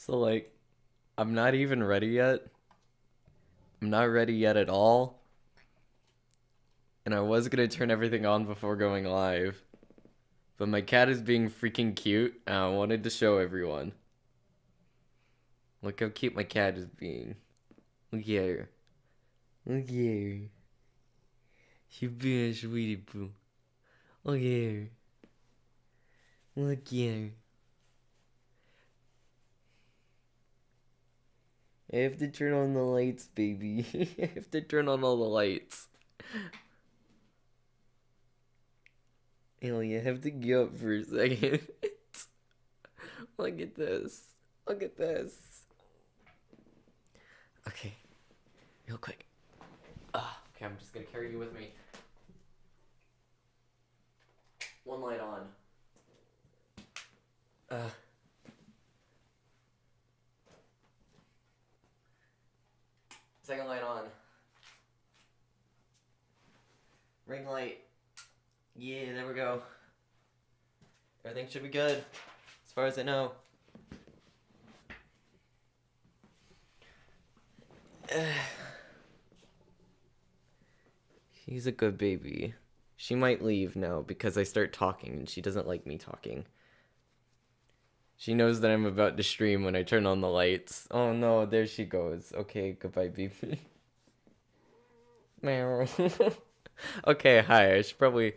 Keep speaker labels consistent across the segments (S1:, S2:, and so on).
S1: So, like, I'm not even ready yet. I'm not ready yet at all. And I was gonna turn everything on before going live. But my cat is being freaking cute, and I wanted to show everyone. Look how cute my cat is being. Look at her. Look at her. She's being a sweetie poo. Look at her. Look at her. I have to turn on the lights, baby. I have to turn on all the lights. Ellie, I have to get up for a second. Look at this. Look at this. Okay. Real quick. Okay, I'm just gonna carry you with me. One light on. Second light on. Ring light. Yeah, there we go. Everything should be good, as far as I know. She's a good baby. She might leave now because I start talking and she doesn't like me talking. She knows that I'm about to stream when I turn on the lights. Oh no, there she goes. Okay, goodbye, baby. Meow. Okay, hi. I should probably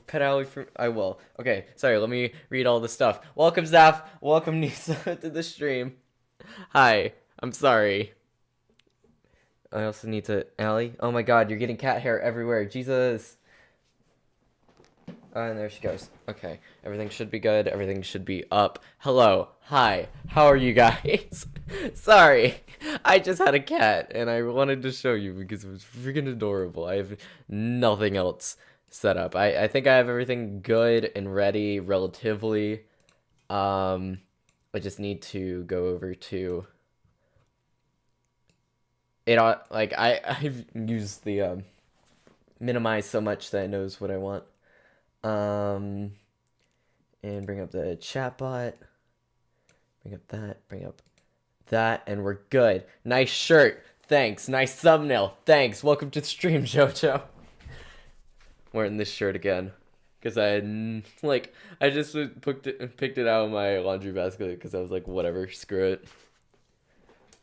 S1: pet Allie from. I will. Okay, sorry. Let me read all the stuff. Welcome, Zaf. Welcome, Nisa, to the stream. Hi. I'm sorry. I also need to. Allie. Oh my God, you're getting cat hair everywhere. Jesus. And there she goes. Okay, everything should be good. Everything should be up. Hello. Hi. How are you guys? Sorry. I just had a cat, and I wanted to show you because it was freaking adorable. I have nothing else set up. I think I have everything good and ready, relatively. I just need to go over to... I've used the, minimize so much that it knows what I want. And bring up the chatbot. Bring up that, and we're good. Nice shirt. Thanks. Nice thumbnail. Thanks. Welcome to the stream, JoJo. Wearing this shirt again. Because I just picked it out of my laundry basket because I was like, whatever, screw it.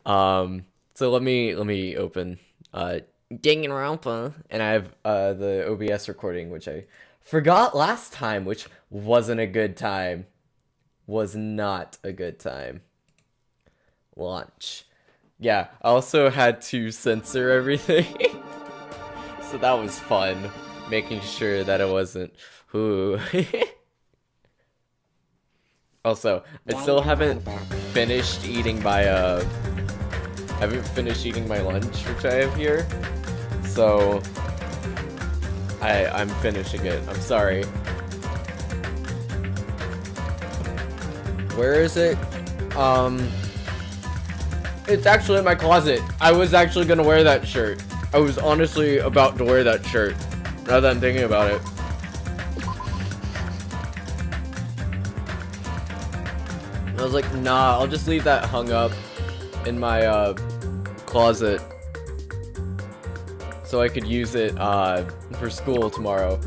S1: So let me open Danganronpa, and I have the OBS recording, which I forgot last time, which wasn't a good time. Was not a good time. Launch. Yeah, I also had to censor everything. So that was fun. Making sure that it wasn't... Ooh. Also, I still haven't finished eating my, lunch, which I have here. So... I'm finishing it. I'm sorry. Where is it? It's actually in my closet. I was actually gonna wear that shirt. I was honestly about to wear that shirt. Now that I'm thinking about it. I was like, nah, I'll just leave that hung up in my, closet. So I could use it, for school tomorrow.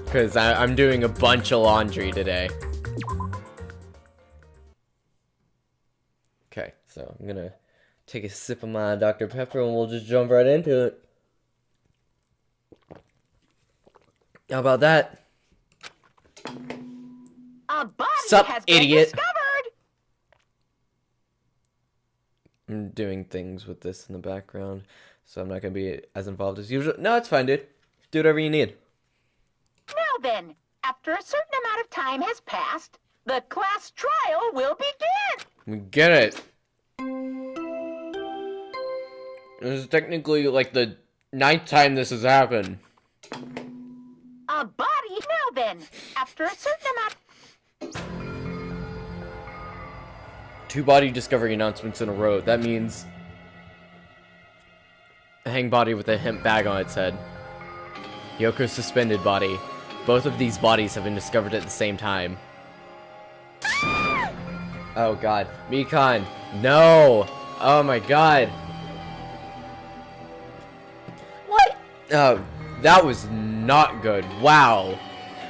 S1: Because I'm doing a bunch of laundry today. Okay, so I'm gonna take a sip of my Dr. Pepper and we'll just jump right into it. How about that?
S2: A body
S1: Sup,
S2: has
S1: idiot?
S2: been discovered.
S1: I'm doing things with this in the background, so I'm not gonna be as involved as usual. No, it's fine, dude. Do whatever you need.
S2: Now then, after a certain amount of time has passed, the class trial will begin.
S1: We get it. This is technically like the 9th time this has happened.
S2: A body. Now then, after a certain amount.
S1: 2 body discovery announcements in a row. That means a hang body with a hemp bag on its head. Yoko's suspended body. Both of these bodies have been discovered at the same time. Oh god. Mikan, no! Oh my god.
S3: What?
S1: Oh, that was not good. Wow.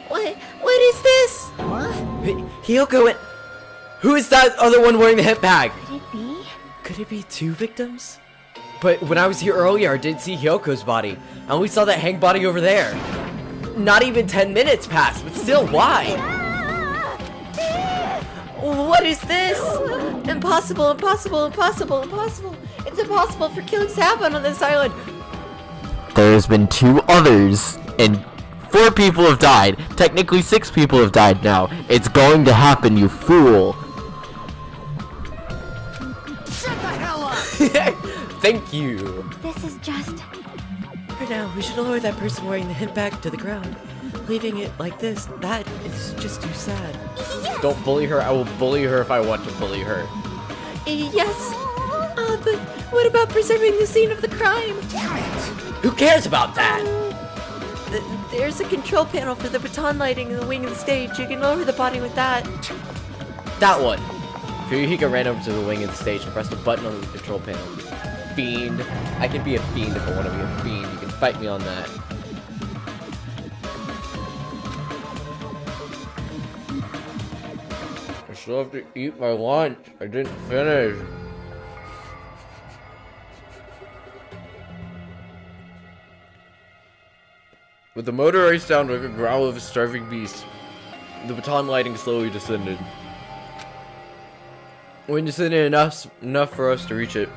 S3: What is this? What?
S1: Hiyoko went... Who is that other one wearing the hip bag?
S3: Could it be?
S1: Could it be 2 victims? But when I was here earlier, I did see Hyoko's body. I only saw that hang body over there. Not even 10 minutes passed, but still, why?
S3: What is this? Impossible, impossible, impossible, impossible. It's impossible for killings to happen on this island.
S4: There's been 2 others, and 4 people have died. Technically 6 people have died now. It's going to happen, you fool.
S5: Shut the hell up!
S1: Thank you.
S3: This is just...
S1: For now, we should lower that person wearing the hip bag to the ground. Leaving it like this, that is just too sad.
S3: Yes.
S1: Don't bully her. I will bully her if I want to bully her.
S3: Yes. But what about preserving the scene of the crime?
S5: Damn it!
S1: Who cares about that?
S3: There's a control panel for the baton lighting in the wing of the stage. You can lower the body with that.
S1: That one. Fuyuhiko ran over to the wing of the stage and pressed a button on the control panel. Fiend. I can be a fiend if I want to be a fiend. You can fight me on that. I still have to eat my lunch. I didn't finish. With the motor raced down like a growl of a starving beast, the baton lighting slowly descended. When descended enough for us to reach it,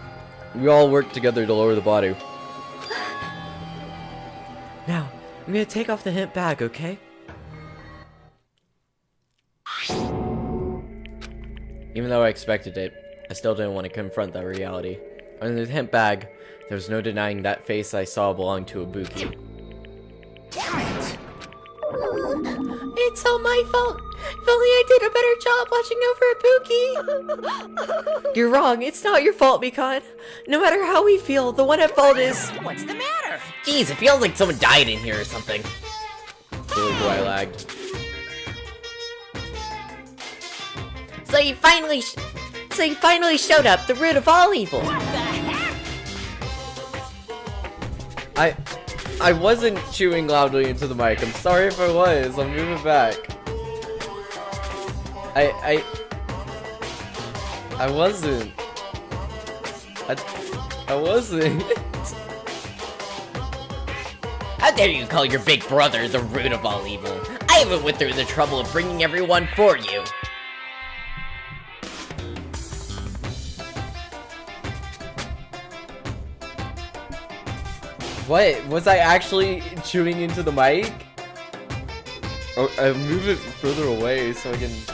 S1: we all worked together to lower the body. Now, I'm gonna take off the hip bag, okay? Even though I expected it, I still didn't want to confront that reality. Under the hip bag, there was no denying that face I saw belonged to Ibuki.
S5: Damn it!
S3: It's all my fault. If only I did a better job watching over Ibuki. You're wrong. It's not your fault, Mikan. No matter how we feel, the one at fault is...
S5: What's the matter?
S1: Jeez, it feels like someone died in here or something. Really, do I lagged?
S3: So you finally showed up, the root of all evil.
S5: What the heck?
S1: I wasn't chewing loudly into the mic. I'm sorry if I was. I'm moving back. I wasn't. I wasn't.
S6: How dare you call your big brother the root of all evil? I even went through the trouble of bringing everyone for you.
S1: What? Was I actually chewing into the mic? Oh, I move it further away so I can just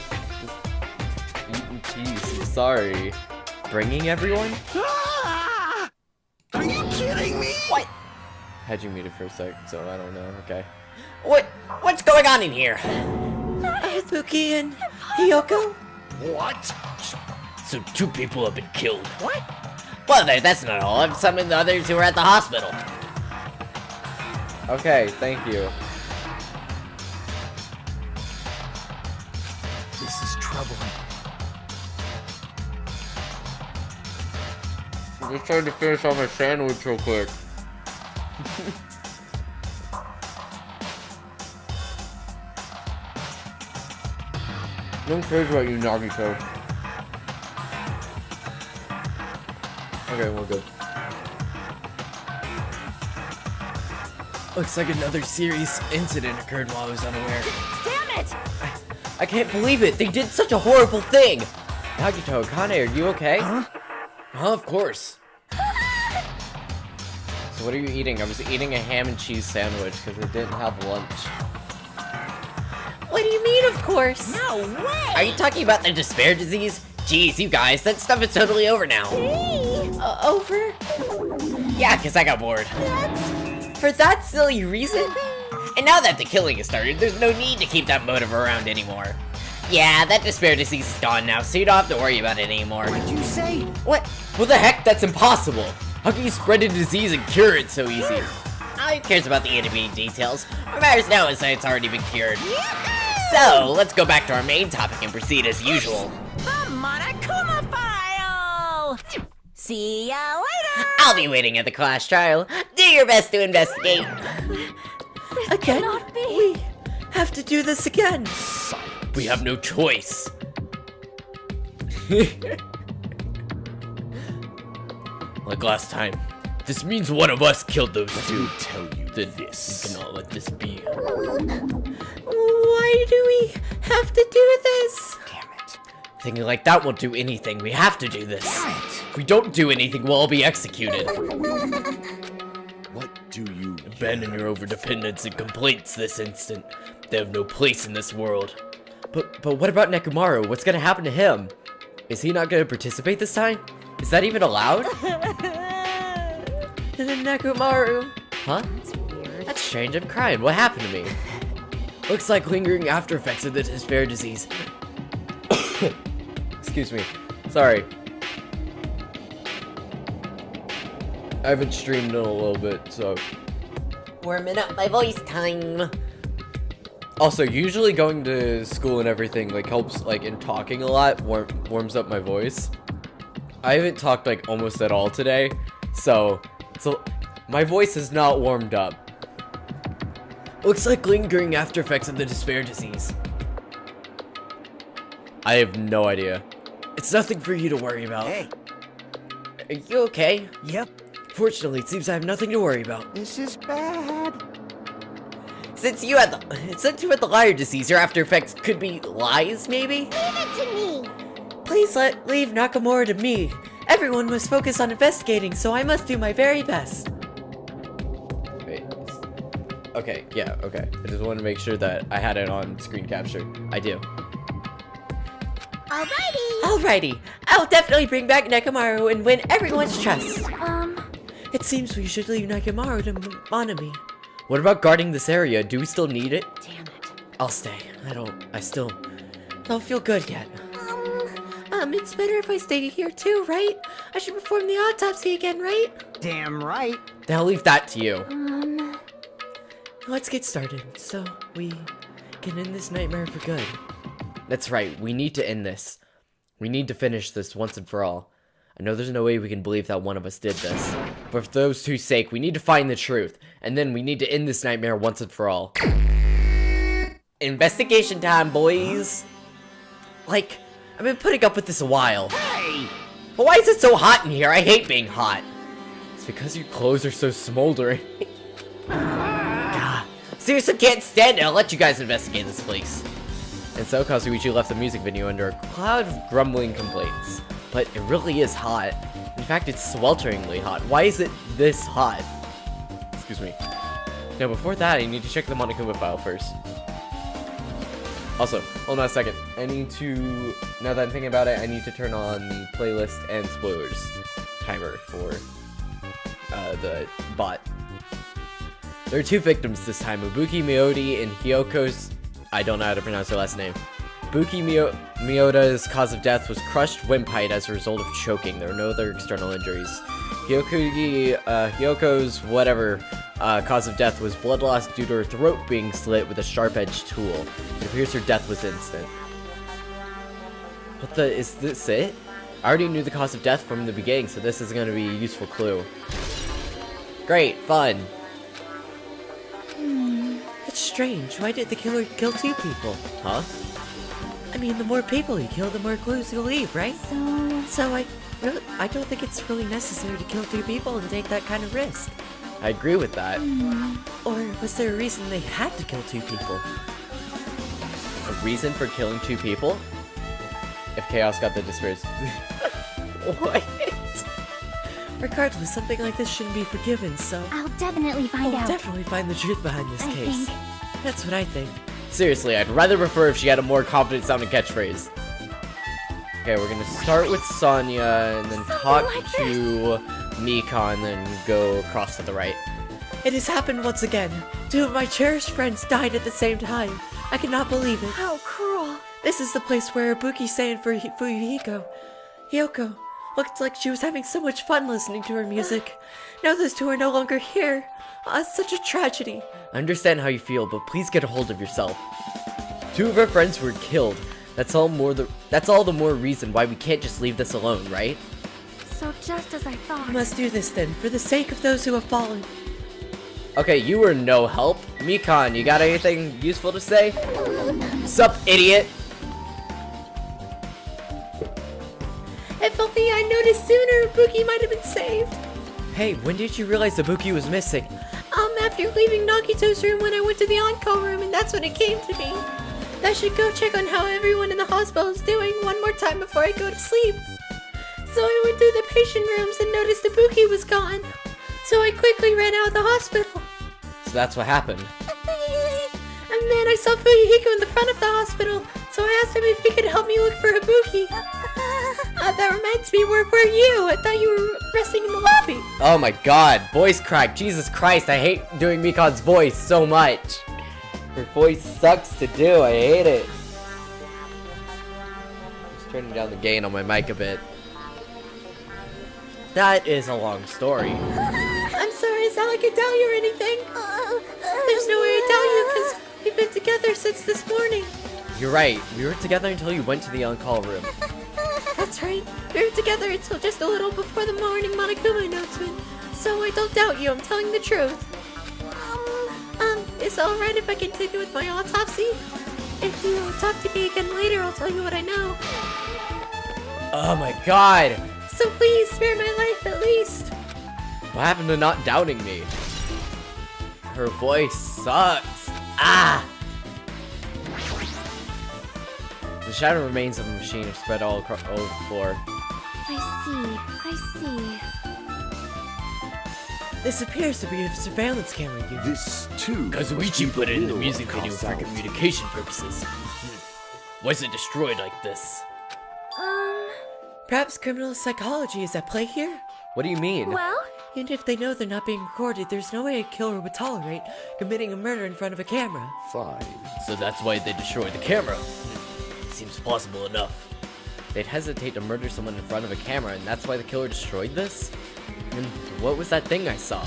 S1: eat in peace. I'm sorry. Bringing everyone?
S5: Ah! Are you kidding me?
S6: What?
S1: Had you muted for a sec, so I don't know. Okay.
S6: What's going on in here?
S3: Ibuki and Hiyoko?
S5: What?
S6: So 2 people have been killed.
S5: What?
S6: Well, that's not all. I've summoned the others who are at the hospital.
S1: Okay, thank you.
S5: This is troubling.
S1: I'm just trying to finish off my sandwich real quick. No cares about you, Nagito. Okay, we're good. Looks like another serious incident occurred while I was unaware.
S3: Damn it!
S1: I can't believe it! They did such a horrible thing! Nagito, Kane, are you okay?
S5: Huh?
S1: Of course. So what are you eating? I was eating a ham and cheese sandwich because I didn't have lunch.
S3: What do you mean, of course?
S5: No way!
S6: Are you talking about the despair disease? Jeez, you guys, that stuff is totally over now.
S3: Over?
S6: Yeah, because I got bored.
S3: For that silly reason?
S6: And now that the killing has started, there's no need to keep that motive around anymore. Yeah, that despair disease is gone now, so you don't have to worry about it anymore.
S5: What'd you say?
S6: What?
S1: What the heck? That's impossible! How can you spread a disease and cure it so easy?
S6: Who cares about the intervening details? What matters now is that it's already been cured. So, let's go back to our main topic and proceed as usual.
S2: The Monokuma File! See ya later!
S6: I'll be waiting at the class trial. Do your best to investigate.
S3: Again? We have to do this again.
S6: We have no choice. Like last time. This means one of us killed those two.
S5: Tell you
S6: Then
S5: this.
S6: we cannot let this be.
S3: Why do we have to do this?
S5: Damn it.
S6: Thinking like that won't do anything. We have to do this. If we don't do anything, we'll all be executed.
S5: What do you
S6: Abandon your overdependence and complaints this instant. They have no place in this world.
S1: But what about Nekomaru? What's gonna happen to him? Is he not gonna participate this time? Is that even allowed?
S3: Nekomaru.
S1: Huh? That's strange, I'm crying. What happened to me? Looks like lingering after effects of the despair disease. Excuse me. Sorry. I haven't streamed in a little bit, so...
S6: Warming up my voice time.
S1: Also, usually going to school and everything, like, helps, like, in talking a lot, warms up my voice. I haven't talked, like, almost at all today, so my voice is not warmed up. Looks like lingering after effects of the despair disease. I have no idea. It's nothing for you to worry about.
S5: Hey.
S1: Are you okay?
S5: Yep.
S1: Fortunately, it seems I have nothing to worry about.
S5: This is bad.
S6: Since you had the liar disease, your after effects could be lies, maybe?
S3: Please leave Nakamura to me. Everyone must focus on investigating, so I must do my very best.
S1: Wait. Okay, yeah, okay. I just wanted to make sure that I had it on screen capture. I do.
S3: Alrighty, I'll definitely bring back Nekomaru and win everyone's trust. It seems we should leave Nekomaru to Monami.
S1: What about guarding this area? Do we still need it?
S3: Damn it.
S1: I'll stay. I still don't feel good yet.
S3: It's better if I stay here too, right? I should perform the autopsy again, right?
S5: Damn right.
S1: Then I'll leave that to you.
S3: Let's get started, so we can end this nightmare for good.
S1: That's right. We need to end this. We need to finish this once and for all. I know there's no way we can believe that one of us did this. But for those two's sake, we need to find the truth. And then we need to end this nightmare once and for all.
S6: Investigation time, boys.
S1: Like, I've been putting up with this a while.
S5: Hey.
S6: But why is it so hot in here? I hate being hot.
S1: It's because your clothes are so smoldering.
S6: Seriously, can't stand it. I'll let you guys investigate this place.
S1: And so Kazuichi left the music video under a cloud of grumbling complaints. But it really is hot. In fact, it's swelteringly hot. Why is it this hot? Excuse me. Now, before that, I need to check the Monokuma file first. Also, hold on a second. I need to, now that I'm thinking about it, I need to turn on the playlist and spoilers timer for the bot. There are two victims this time, Ibuki Miyoti and Hyoko's, I don't know how to pronounce her last name. Ibuki Miyota's cause of death was crushed windpipe as a result of choking. There were no other external injuries. Hyoko's whatever cause of death was blood loss due to her throat being slit with a sharp-edged tool. It appears her death was instant. What the, is this it? I already knew the cause of death from the beginning, so this is gonna be a useful clue. Great, fun.
S3: It's strange. Why did the killer kill two people?
S1: Huh?
S3: I mean, the more people you kill, the more clues you'll leave, right? So I don't think it's really necessary to kill two people and take that kind of risk.
S1: I agree with that.
S3: Or was there a reason they had to kill two people?
S1: A reason for killing two people? If Chaos got the disgrace.
S3: What? Regardless, something like this shouldn't be forgiven, so
S7: I'll definitely find
S3: we'll
S7: out.
S3: definitely find the truth behind this
S7: I
S3: case.
S7: think.
S3: That's what I think.
S1: Seriously, I'd rather prefer if she had a more confident sounding catchphrase. Okay, we're gonna start with Sonya, and then talk
S7: like
S1: to Mika, and then go across to the right.
S3: It has happened once again. Two of my cherished friends died at the same time. I cannot believe it.
S7: How cruel.
S3: This is the place where Ibuki sang for Fuyuhiko. Hyoko looked like she was having so much fun listening to her music. Now those two are no longer here. It's such a tragedy.
S1: I understand how you feel, but please get a hold of yourself. 2 of our friends were killed. That's all the more reason why we can't just leave this alone, right?
S7: So just as I thought.
S3: We must do this then, for the sake of those who have fallen.
S1: Okay, you were no help. Mikan, you got anything useful to say? Sup, idiot?
S3: If only I noticed sooner, Ibuki might have been saved.
S1: Hey, when did you realize Ibuki was missing?
S3: After leaving Nagito's room when I went to the on-call room, and that's when it came to me. I should go check on how everyone in the hospital is doing one more time before I go to sleep. So I went through the patient rooms and noticed Ibuki was gone. So I quickly ran out of the hospital.
S1: So that's what happened.
S3: And then I saw Fuyuhiko in the front of the hospital, so I asked him if he could help me look for Ibuki. That reminds me, where were you? I thought you were resting in the lobby.
S1: Oh my god, voice crack. Jesus Christ, I hate doing Mikan's voice so much. Her voice sucks to do, I hate it. Just turning down the gain on my mic a bit. That is a long story.
S3: I'm sorry, it's not like I tell you or anything. There's no way to tell you because we've been together since this morning.
S1: You're right, we were together until you went to the on-call room.
S3: That's right. We were together until just a little before the morning Monokuma announcement. So I don't doubt you, I'm telling the truth. Is it alright if I continue with my autopsy? If you talk to me again later, I'll tell you what I know.
S1: Oh my god!
S3: So please, spare my life at least.
S1: What happened to not doubting me? Her voice sucks. Ah! The shadow remains of the machine are spread all over the floor.
S7: I see.
S3: This appears to be a surveillance camera unit.
S5: This too.
S6: Kazuichi put it in the music video for
S5: causality.
S6: communication purposes. Why is it destroyed like this?
S3: Perhaps criminal psychology is at play here?
S1: What do you mean?
S7: Well,
S3: And if they know they're not being recorded, there's no way a killer would tolerate committing a murder in front of a camera.
S5: Fine.
S6: So that's why they destroyed the camera. Seems plausible enough.
S1: They'd hesitate to murder someone in front of a camera, and that's why the killer destroyed this? And what was that thing I saw?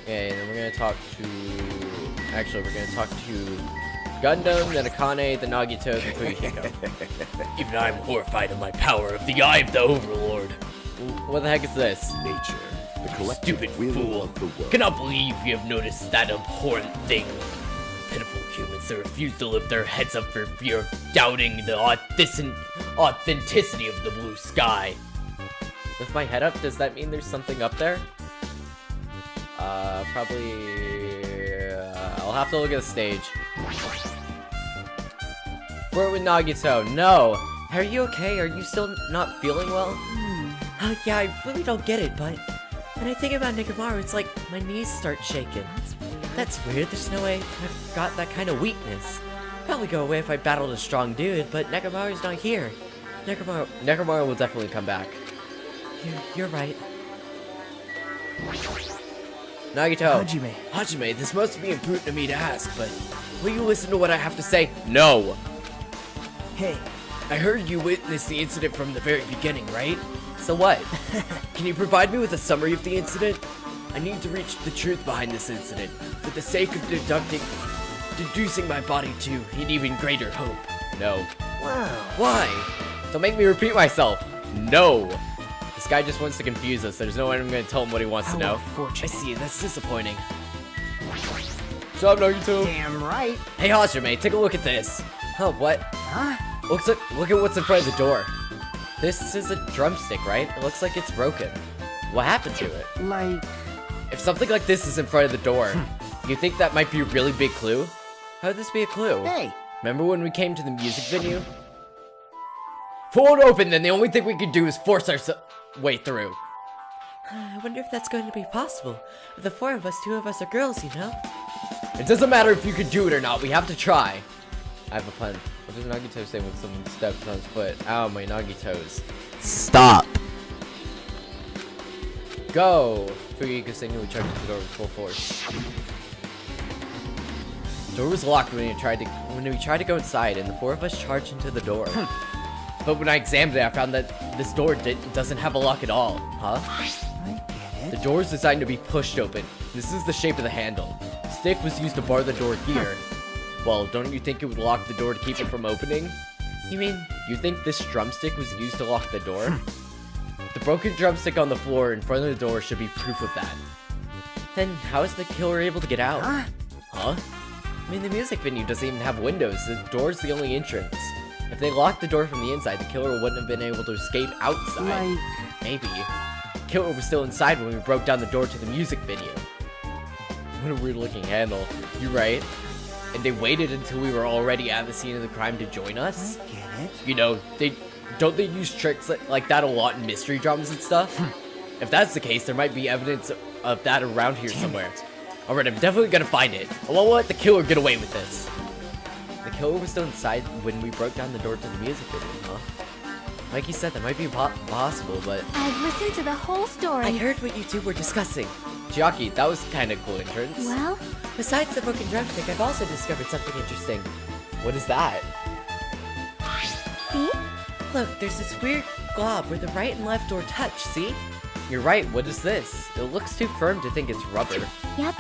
S1: Okay, and then we're gonna talk to... Actually, we're gonna talk to Gundam, then Akane, then Nagito, then Fuyuhiko.
S6: Even I'm horrified of my power of the Eye of the Overlord.
S1: What the heck is this?
S5: Nature. The collective
S6: Stupid
S5: will
S6: fool.
S5: of the world.
S6: Cannot believe you have noticed that abhorrent thing. Pitiful humans that refuse to lift their heads up for fear of doubting the authenticity of the blue sky.
S1: With my head up, does that mean there's something up there? Probably... I'll have to look at the stage. Flirt with Nagito. No! Are you okay? Are you still not feeling well?
S3: Yeah, I really don't get it, but when I think about Nekomaru, it's like my knees start shaking. That's weird, there's no way I've got that kind of weakness. Probably go away if I battled a strong dude, but Nekomaru's not here.
S1: Nekomaru will definitely come back.
S3: You're right.
S1: Nagito.
S6: Hajime, this must be imprudent of me to ask, but will you listen to what I have to say? No!
S8: Hey,
S6: I heard you witnessed the incident from the very beginning, right?
S1: So what?
S6: Can you provide me with a summary of the incident? I need to reach the truth behind this incident, for the sake of deducing my body to an even greater hope.
S1: No.
S8: wow.
S1: Why? Don't make me repeat myself. No. This guy just wants to confuse us. There's no way I'm gonna tell him what he wants to know.
S6: I
S8: Unfortunate.
S6: see, that's disappointing.
S1: Shut up, Nagito.
S8: Damn right.
S1: Hey, Hajime, take a look at this. Oh, what?
S8: Huh?
S1: Look at what's in front of the door. This is a drumstick, right? It looks like it's broken. What happened to it?
S8: Like,
S1: If something like this is in front of the door, you think that might be a really big clue? How would this be a clue?
S8: hey,
S1: Remember when we came to the music venue? Pull it open, then the only thing we can do is force our way through.
S3: I wonder if that's going to be possible. With the 4 of us, 2 of us are girls, you know?
S1: It doesn't matter if you can do it or not, we have to try. I have a pun. What does Nagito say when someone steps on his foot? Ow, my Nagitos.
S4: Stop.
S1: Go! Fuyuhiko signally charged the door with full force. The door was locked when we tried to go inside, and the 4 of us charged into the door. But when I examined it, I found that this door doesn't have a lock at all. Huh?
S8: I get
S1: The
S8: it.
S1: door is designed to be pushed open. This is the shape of the handle.
S6: stick was used to bar the door here. Well, don't you think it would lock the door to keep it from opening? You mean, you think this drumstick was used to lock the door? The broken drumstick on the floor in front of the door should be proof of that. Then, how is the killer able to get out? Huh? I mean, the music venue doesn't even have windows. The door's the only entrance. If they locked the door from the inside, the killer wouldn't have been able to escape outside. Maybe. The killer was still inside when we broke down the door to the music venue. What a weird looking handle. You're right. And they waited until we were already at the scene of the crime to join us?
S5: I get it.
S6: You know, don't they use tricks like that a lot in mystery dramas and stuff? If that's the case, there might be evidence of that around here somewhere. Alright, I'm definitely gonna find it. I won't let the killer get away with this. The killer was still inside when we broke down the door to the music video, huh? Like you said, that might be possible, but...
S7: I've listened to the whole story.
S6: I heard what you two were discussing. Chiaki, that was kind of cool entrance.
S7: Well,
S6: Besides the broken drumstick, I've also discovered something interesting. What is that?
S7: see?
S6: Look, there's this weird glob where the right and left door touch, see? You're right, what is this? It looks too firm to think it's rubber.
S7: Yep.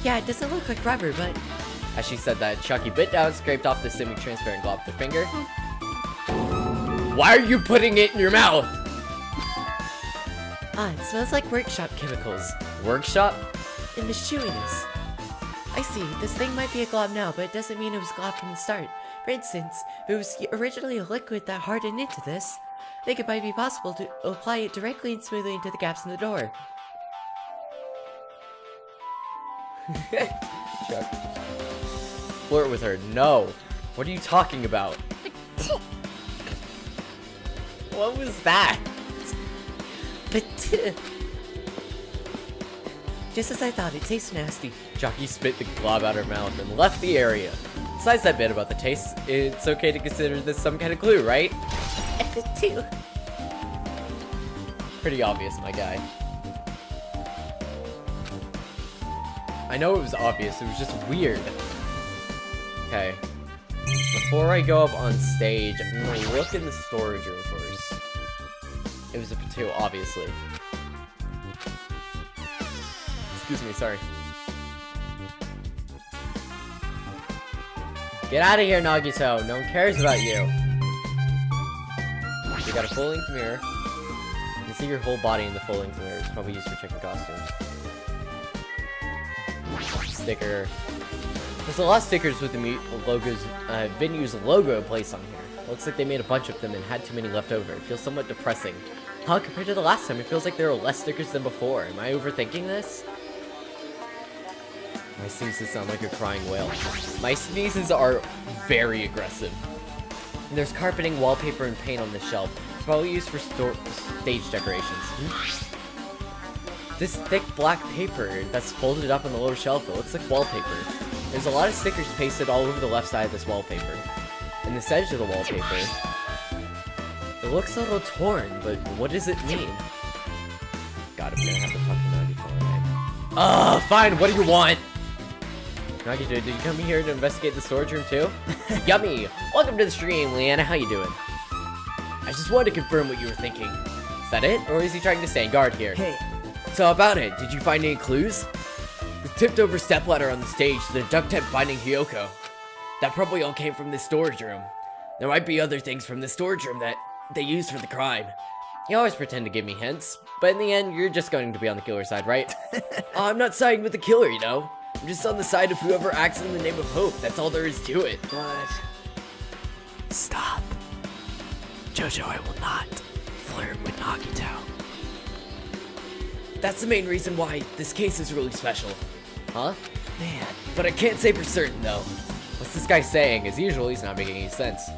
S6: Yeah, it doesn't look like rubber, but... As she said that, Chucky bit down and scraped off the semi-transparent glob with her finger. Why are you putting it in your mouth? Ah, it smells like workshop chemicals. Workshop? And the chewiness. I see, this thing might be a glob now, but it doesn't mean it was glob from the start. For instance, if it was originally a liquid that hardened into this, I think it might be possible to apply it directly and smoothly into the gaps in the door. Chuck. Flirt with her. No. What are you talking about? What was that? But just as I thought, it tastes nasty. Jockey spit the glob out her mouth and left the area. Besides that bit about the taste, it's okay to consider this some kind of clue, right? Pretty obvious, my guy. I know it was obvious, it was just weird. Okay. Before I go up on stage, I'm gonna look in the storage room first. It was a potato, obviously. Excuse me, sorry. Get out of here, Nagito! No one cares about you! You got a full-length mirror. You can see your whole body in the full-length mirror. It's probably used for checking costumes. Sticker. There's a lot of stickers with the venue's logo placed on here. Looks like they made a bunch of them and had too many left over. It feels somewhat depressing. Huh? Compared to the last time, it feels like there are less stickers than before. Am I overthinking this? My sneezes sound like a crying whale. My sneezes are very aggressive. And there's carpeting, wallpaper, and paint on the shelf. It's probably used for stage decorations. This thick black paper that's folded up on the lower shelf, it looks like wallpaper. There's a lot of stickers pasted all over the left side of this wallpaper. And this edge of the wallpaper, it looks a little torn, but what does it mean? God, I'm gonna have to fucking Nagito away. Fine, what do you want? Nagito, did you come here to investigate the storage room too? Yummy! Welcome to the stream, Leanna, how you doing? I just wanted to confirm what you were thinking. Is that it? Or is he trying to stand guard here?
S5: Hey.
S6: So about it, did you find any clues? The tipped over stepladder on the stage, the duct tape binding Hyoko. That probably all came from this storage room. There might be other things from the storage room that they used for the crime. You always pretend to give me hints, but in the end, you're just going to be on the killer's side, right? I'm not siding with the killer, you know? I'm just on the side of whoever acts in the name of hope. That's all there is to it.
S5: But...
S6: Stop. Jojo, I will not flirt with Nagito. That's the main reason why this case is really special. Huh? Man, but I can't say for certain, though. What's this guy saying? As usual, he's not making any sense.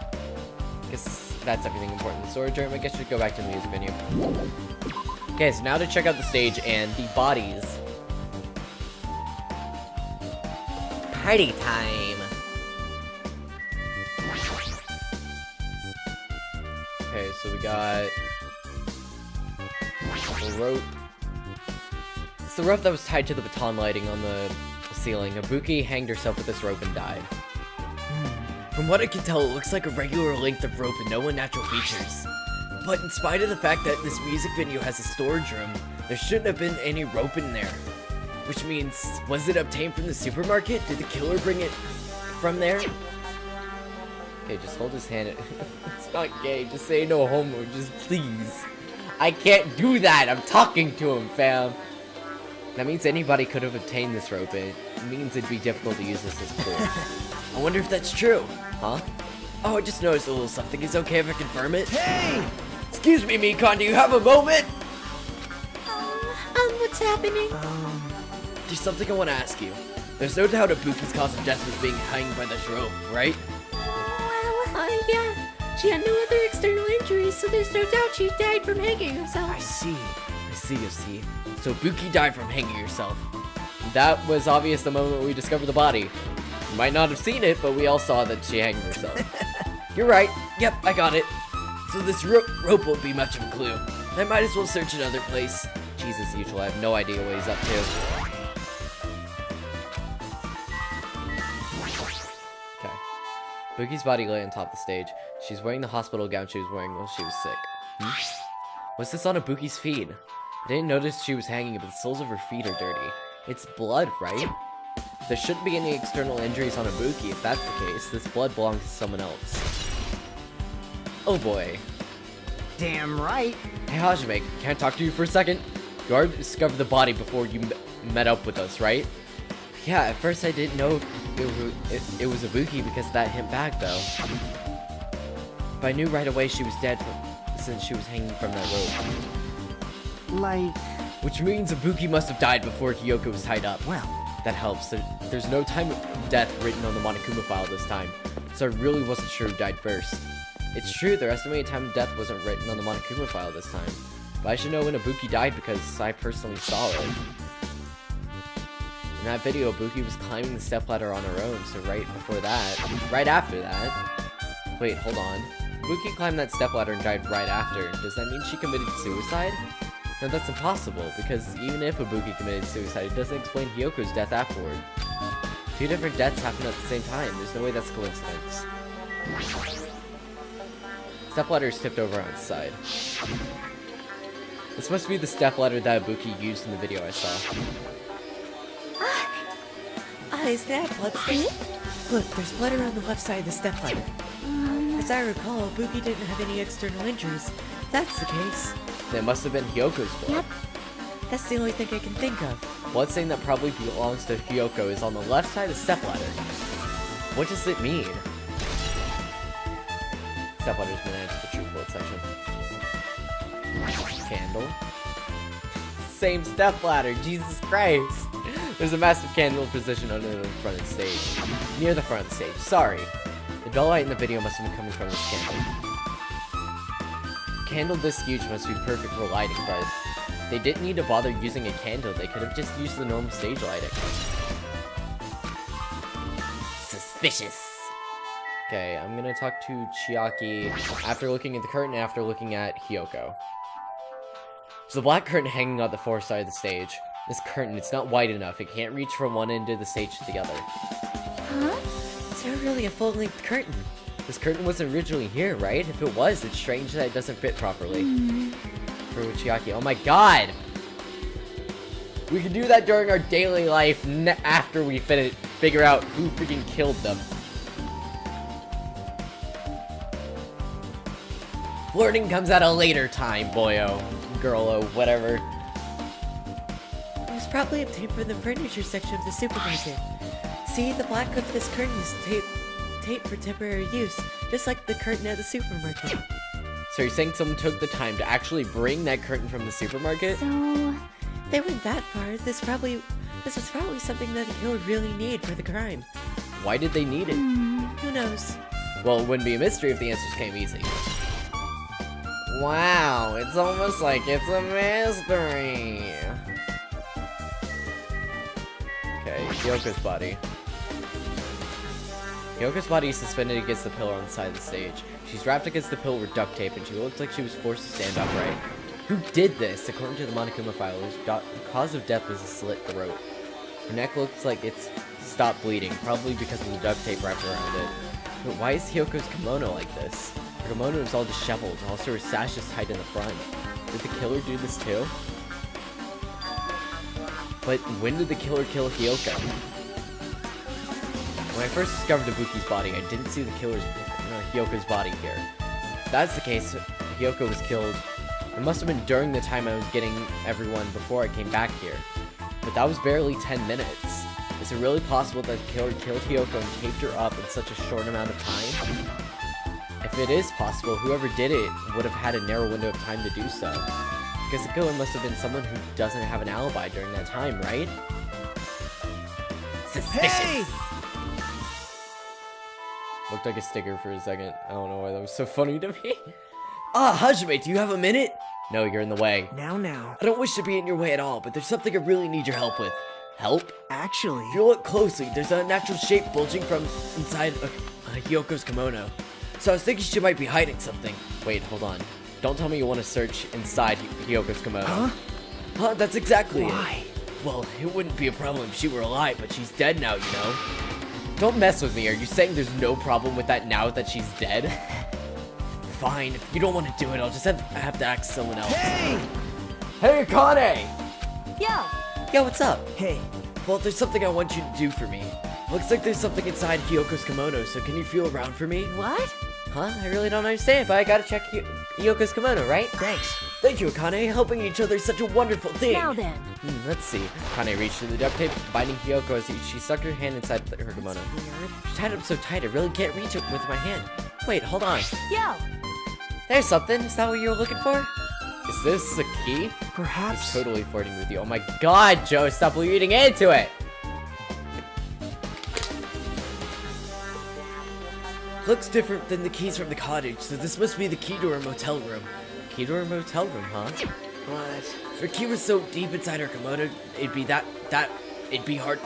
S6: Guess that's everything important in the storage room. I guess we should go back to the music venue. Okay, so now to check out the stage and the bodies. Party time! Okay, so we got the rope. It's the rope that was tied to the baton lighting on the ceiling. Ibuki hanged herself with this rope and died. From what I can tell, it looks like a regular length of rope and no unnatural features. But in spite of the fact that this music venue has a storage room, there shouldn't have been any rope in there. Which means, was it obtained from the supermarket? Did the killer bring it from there? Okay, just hold his hand. It's not gay. Just say no homo. Just please. I can't do that. I'm talking to him, fam. That means anybody could have obtained this rope. It means it'd be difficult to use this as proof. I wonder if that's true. Huh? Oh, I just noticed a little something. Is it okay if I confirm it?
S5: Hey!
S6: Excuse me, Mikon. Do you have a moment?
S3: What's happening?
S6: There's something I want to ask you. There's no doubt Ibuki's cause of death was being hanged by this rope, right?
S3: Yeah. She had no other external injuries, so there's no doubt she died from hanging herself.
S6: I see. So Ibuki died from hanging herself. That was obvious the moment we discovered the body. You might not have seen it, but we all saw that she hanged herself. You're right. Yep, I got it. So this rope won't be much of a clue. I might as well search another place. Jeez, as usual, I have no idea what he's up to. Okay. Buki's body lay on top of the stage. She's wearing the hospital gown she was wearing while she was sick. What's this on Ibuki's feet? I didn't notice she was hanging, but the soles of her feet are dirty. It's blood, right? There shouldn't be any external injuries on Ibuki. If that's the case, this blood belongs to someone else. Oh boy.
S5: Damn right.
S6: Hey Hajime, can I talk to you for a second? You already discovered the body before you met up with us, right? Yeah, at first I didn't know it was Ibuki because of that hint bag, though. But I knew right away she was dead since she was hanging from that rope.
S5: Like,
S6: Which means Ibuki must have died before Hiyoko was tied up.
S5: well,
S6: That helps. There's no time of death written on the Monokuma file this time, so I really wasn't sure who died first. It's true, their estimated time of death wasn't written on the Monokuma file this time, but I should know when Ibuki died because I personally saw it. In that video, Ibuki was climbing the stepladder on her own, so right after that... Wait, hold on. Ibuki climbed that stepladder and died right after. Does that mean she committed suicide? No, that's impossible, because even if Ibuki committed suicide, it doesn't explain Hyoko's death afterward. Two different deaths happened at the same time. There's no way that's a coincidence. Stepladder is tipped over on its side. This must be the stepladder that Ibuki used in the video I saw.
S3: Is that bloodstain? Look, there's blood around the left side of the stepladder. As I recall, Ibuki didn't have any external injuries. If that's the case.
S6: That must have been Hyoko's blood.
S3: Yep. That's the only thing I can think of.
S6: Bloodstain that probably belongs to Hyoko is on the left side of the stepladder. What does it mean? Stepladder's been added to the true blood section. Candle. Same stepladder, Jesus Christ! There's a massive candle positioned under the front of the stage. Near the front of the stage, sorry. The dull light in the video must have been coming from this candle. Candle this huge must be perfect for lighting, but they didn't need to bother using a candle. They could have just used the normal stage lighting. Suspicious. Okay, I'm gonna talk to Chiaki after looking at the curtain, after looking at Hyoko. So the black curtain hanging on the far side of the stage. This curtain, it's not wide enough. It can't reach from one end of the stage to the other.
S3: Huh? Is there really a full-length curtain?
S6: This curtain wasn't originally here, right? If it was, it's strange that it doesn't fit properly. For Chiaki. Oh my god! We can do that during our daily life after we figure out who freaking killed them. Flirting comes at a later time, boyo. Girlo, whatever.
S3: It was probably obtained from the furniture section of the supermarket. See, the black clip of this curtain is taped for temporary use, just like the curtain at the supermarket.
S6: So you're saying someone took the time to actually bring that curtain from the supermarket?
S7: So,
S3: They went that far. This was probably something that the killer really needed for the crime.
S6: Why did they need it?
S3: Who knows?
S6: Well, it wouldn't be a mystery if the answers came easy. Wow, it's almost like it's a mystery. Okay, Hyoko's body. Hyoko's body is suspended against the pillar on the side of the stage. She's wrapped against the pillar with duct tape, and she looks like she was forced to stand upright. Who did this? According to the Monokuma file, the cause of death was a slit throat. Her neck looks like it's stopped bleeding, probably because of the duct tape wrapped around it. But why is Hyoko's kimono like this? Her kimono is all disheveled, also her sash is tied in the front. Did the killer do this too? But when did the killer kill Hyoko? When I first discovered Ibuki's body, I didn't see the Hyoko's body here. If that's the case, Hyoko was killed. It must have been during the time I was getting everyone before I came back here. But that was barely 10 minutes. Is it really possible that the killer killed Hyoko and taped her up in such a short amount of time? If it is possible, whoever did it would have had a narrow window of time to do so. Because the killer must have been someone who doesn't have an alibi during that time, right? Suspicious!
S5: Hey!
S6: Looked like a sticker for a second. I don't know why that was so funny to me. Ah, Hajime, do you have a minute? No, you're in the way.
S5: Now.
S6: I don't wish to be in your way at all, but there's something I really need your help with. Help?
S5: Actually...
S6: If you look closely, there's an unnatural shape bulging from inside Hyoko's kimono. So I was thinking she might be hiding something. Wait, hold on. Don't tell me you want to search inside Hyoko's kimono.
S5: Huh?
S6: Huh, that's exactly
S5: Why?
S6: it. Well, it wouldn't be a problem if she were alive, but she's dead now, you know? Don't mess with me. Are you saying there's no problem with that now that she's dead? Fine. If you don't want to do it, I'll just have to ask someone else.
S5: Hey!
S6: Hey, Kane!
S7: Yo,
S6: what's up?
S5: Hey,
S6: Well, there's something I want you to do for me. Looks like there's something inside Hyoko's kimono, so can you feel around for me?
S7: what?
S6: Huh? I really don't understand, but I gotta check Hyoko's kimono, right?
S5: thanks.
S6: Thank you, Akane. Helping each other is such a wonderful thing.
S7: Now then.
S6: Let's see. Akane reached through the duct tape, binding Hyoko as she stuck her hand inside her kimono. She's tied up so tight, I really can't reach it with my hand. Wait, hold on.
S7: Yo,
S6: There's something. Is that what you were looking for? Is this a key? He's
S5: Perhaps...
S6: totally flirting with you. Oh my god, Joe, stop leading into it! Looks different than the keys from the cottage, so this must be the key to her motel room. Key to her motel room, huh?
S5: What?
S6: If her key was so deep inside her kimono, it'd be hard.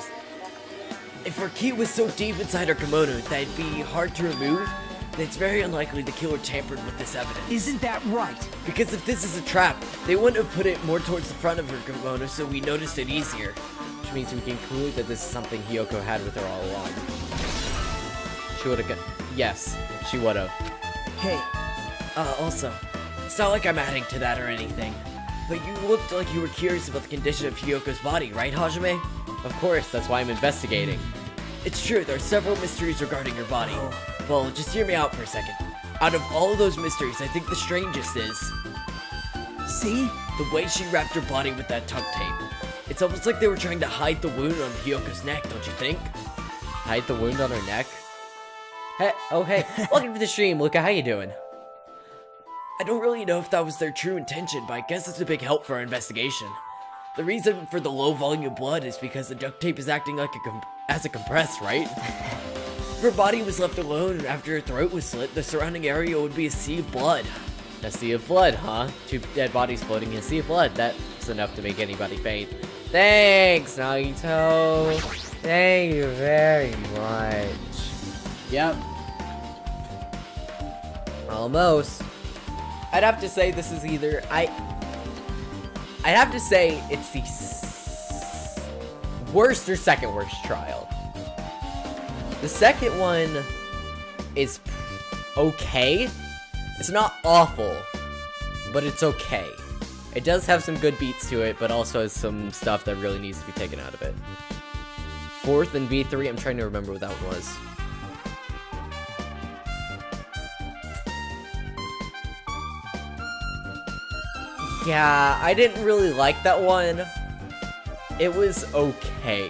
S6: If her key was so deep inside her kimono that it'd be hard to remove, then it's very unlikely the killer tampered with this evidence.
S5: Isn't that right?
S6: Because if this is a trap, they wouldn't have put it more towards the front of her kimono, so we noticed it easier. Which means we can conclude that this is something Hyoko had with her all along. She would've got... Yes, she would've.
S5: Hey,
S6: Also, it's not like I'm adding to that or anything, but you looked like you were curious about the condition of Hyoko's body, right, Hajime? Of course, that's why I'm investigating. It's true, there are several mysteries regarding her body. Well, just hear me out for a second. Out of all of those mysteries, I think the strangest is...
S5: see?
S6: the way she wrapped her body with that tuck tape. It's almost like they were trying to hide the wound on Hyoko's neck, don't you think? Hide the wound on her neck? Hey, oh hey, welcome to the stream, Luca, how you doing? I don't really know if that was their true intention, but I guess it's a big help for our investigation. The reason for the low volume blood is because the duct tape is acting like as a compress, right? If her body was left alone and after her throat was slit, the surrounding area would be a sea of blood. A sea of blood, huh? Two dead bodies floating in a sea of blood. That's enough to make anybody faint. Thanks, Nagito. Thank you very much. Yep. Almost. I'd have to say this is either... I'd have to say it's the worst or second worst trial. The second one is okay. It's not awful, but it's okay. It does have some good beats to it, but also has some stuff that really needs to be taken out of it. Fourth and B3, I'm trying to remember what that one was. Yeah, I didn't really like that one. It was okay.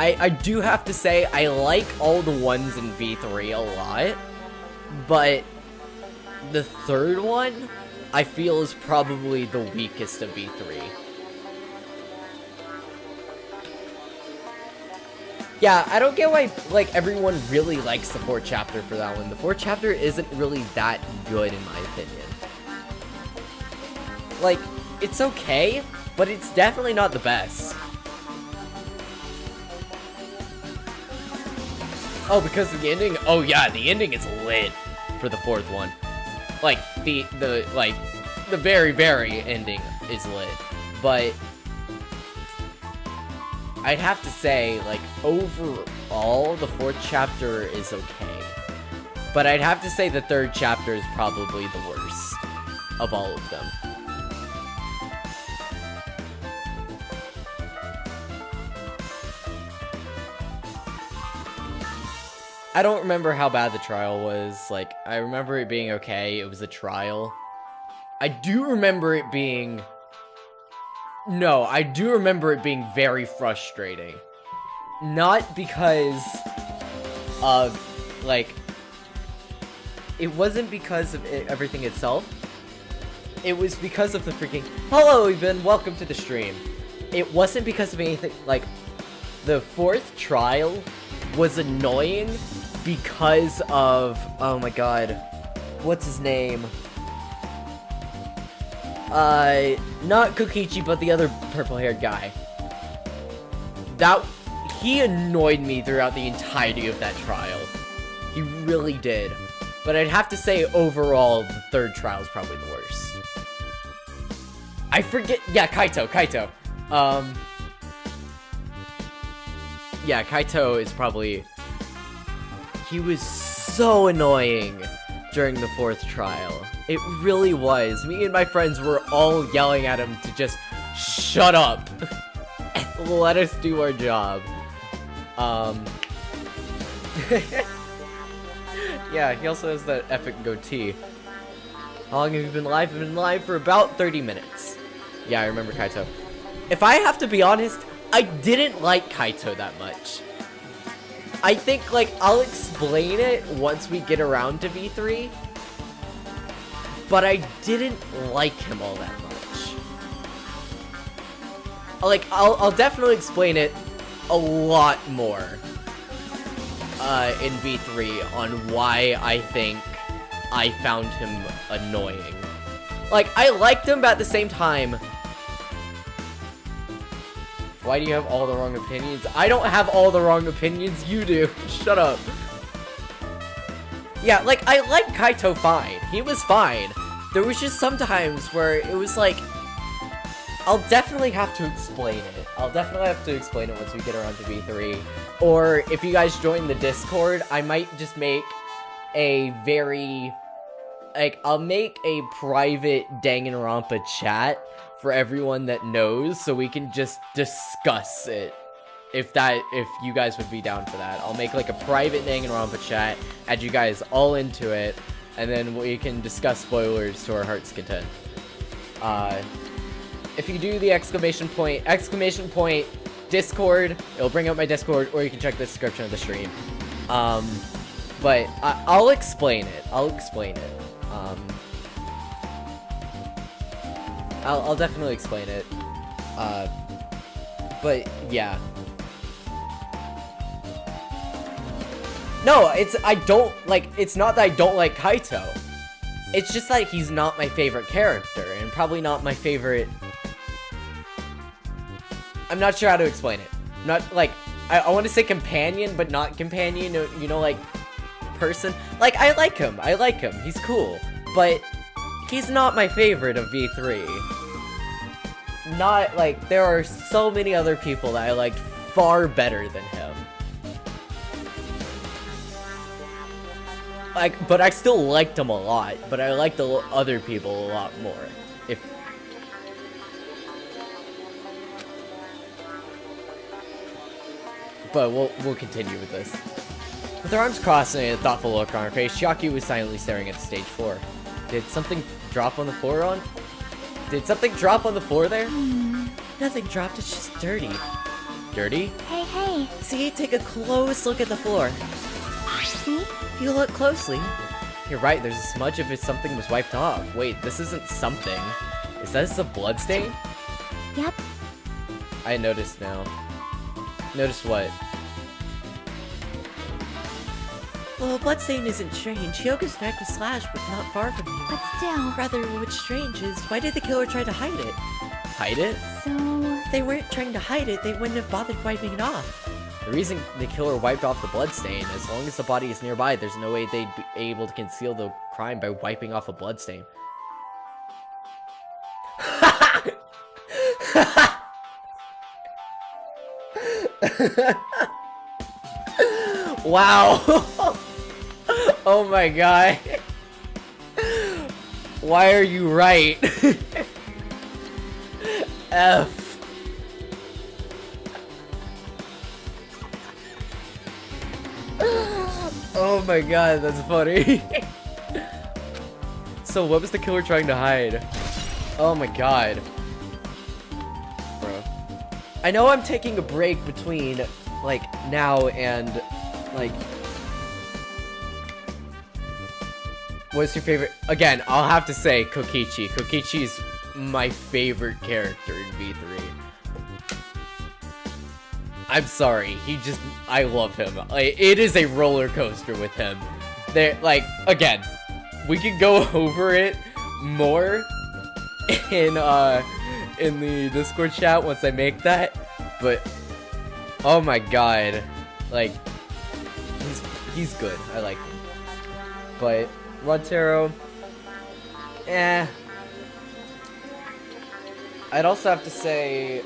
S6: I do have to say, I like all the ones in V3 a lot, but the third one, I feel is probably the weakest of V3. Yeah, I don't get why, like, everyone really likes the fourth chapter for that one. The fourth chapter isn't really that good, in my opinion. Like, it's okay, but it's definitely not the best. Oh, because of the ending? Oh yeah, the ending is lit for the fourth one. Like, the very, very ending is lit. But I'd have to say, like, overall, the fourth chapter is okay. But I'd have to say the third chapter is probably the worst of all of them. I don't remember how bad the trial was. Like, I remember it being okay. It was a trial. I do remember it being... No, I do remember it being very frustrating. Not because of, like... It wasn't because of everything itself. It was because of the freaking... Hello, Eben! Welcome to the stream. It wasn't because of anything... Like, the 4th trial was annoying because of... Oh my god. What's his name? Not Kokichi, but the other purple-haired guy. He annoyed me throughout the entirety of that trial. He really did. But I'd have to say, overall, the 3rd trial is probably the worst. I forget... Yeah, Kaito. Yeah, Kaito is probably... He was so annoying during the 4th trial. It really was. Me and my friends were all yelling at him to just shut up and let us do our job. Yeah, he also has that epic goatee. How long have you been live? I've been live for about 30 minutes. Yeah, I remember Kaito. If I have to be honest, I didn't like Kaito that much. I think, like, I'll explain it once we get around to V3. But I didn't like him all that much. Like, I'll definitely explain it a lot more in V3 on why I think I found him annoying. Like, I liked him, but at the same time... Why do you have all the wrong opinions? I don't have all the wrong opinions, you do. Shut up. Yeah, like, I like Kaito fine. He was fine. There was just some times where it was like... I'll definitely have to explain it. I'll definitely have to explain it once we get around to V3. Or if you guys join the Discord, I might just make a very... Like, I'll make a private Danganronpa chat for everyone that knows, so we can just discuss it. If you guys would be down for that. I'll make like a private Danganronpa chat, add you guys all into it, and then we can discuss spoilers to our heart's content. If you do the exclamation point Discord, it'll bring up my Discord, or you can check the description of the stream. But I'll explain it. I'll definitely explain it. But yeah. No, it's not that I don't like Kaito. It's just that he's not my favorite character, and probably not my favorite... I'm not sure how to explain it. Not, like, I want to say companion, but not companion, you know, like, person. Like, I like him, he's cool, but he's not my favorite of V3. Not, like, there are so many other people that I liked far better than him. Like, but I still liked him a lot, but I liked the other people a lot more. But we'll continue with this. With her arms crossed and a thoughtful look on her face, Chiaki was silently staring at the stage floor. Did something drop on the floor Did something drop on the floor there?
S3: Nothing dropped, it's just dirty.
S6: Dirty?
S3: Hey. See, take a close look at the floor. See? If you look closely.
S6: You're right, there's a smudge of it something was wiped off. Wait, this isn't something. Is this a blood stain?
S3: Yep.
S6: I noticed now. Noticed what?
S3: Well, a bloodstain isn't strange. Hyogo's neck was slashed, but not far from you.
S7: But still.
S3: Rather, what's strange is, why did the killer try to hide it?
S6: Hide it?
S7: So...
S3: If they weren't trying to hide it, they wouldn't have bothered wiping it off.
S6: The reason the killer wiped off the bloodstain, as long as the body is nearby, there's no way they'd be able to conceal the crime by wiping off a bloodstain. Wow! Oh my god. Why are you right? F. my god, that's funny. So what was the killer trying to hide? Oh my god. Bro. I know I'm taking a break between, like, now and, like... What's your favorite? Again, I'll have to say Kokichi. Kokichi's my favorite character in V3. I'm sorry, I love him. Like, it is a roller coaster with him. Like, again, we could go over it more in the Discord chat once I make that, but oh my god, like, he's good. I like him. But Runtaro, I'd also have to say,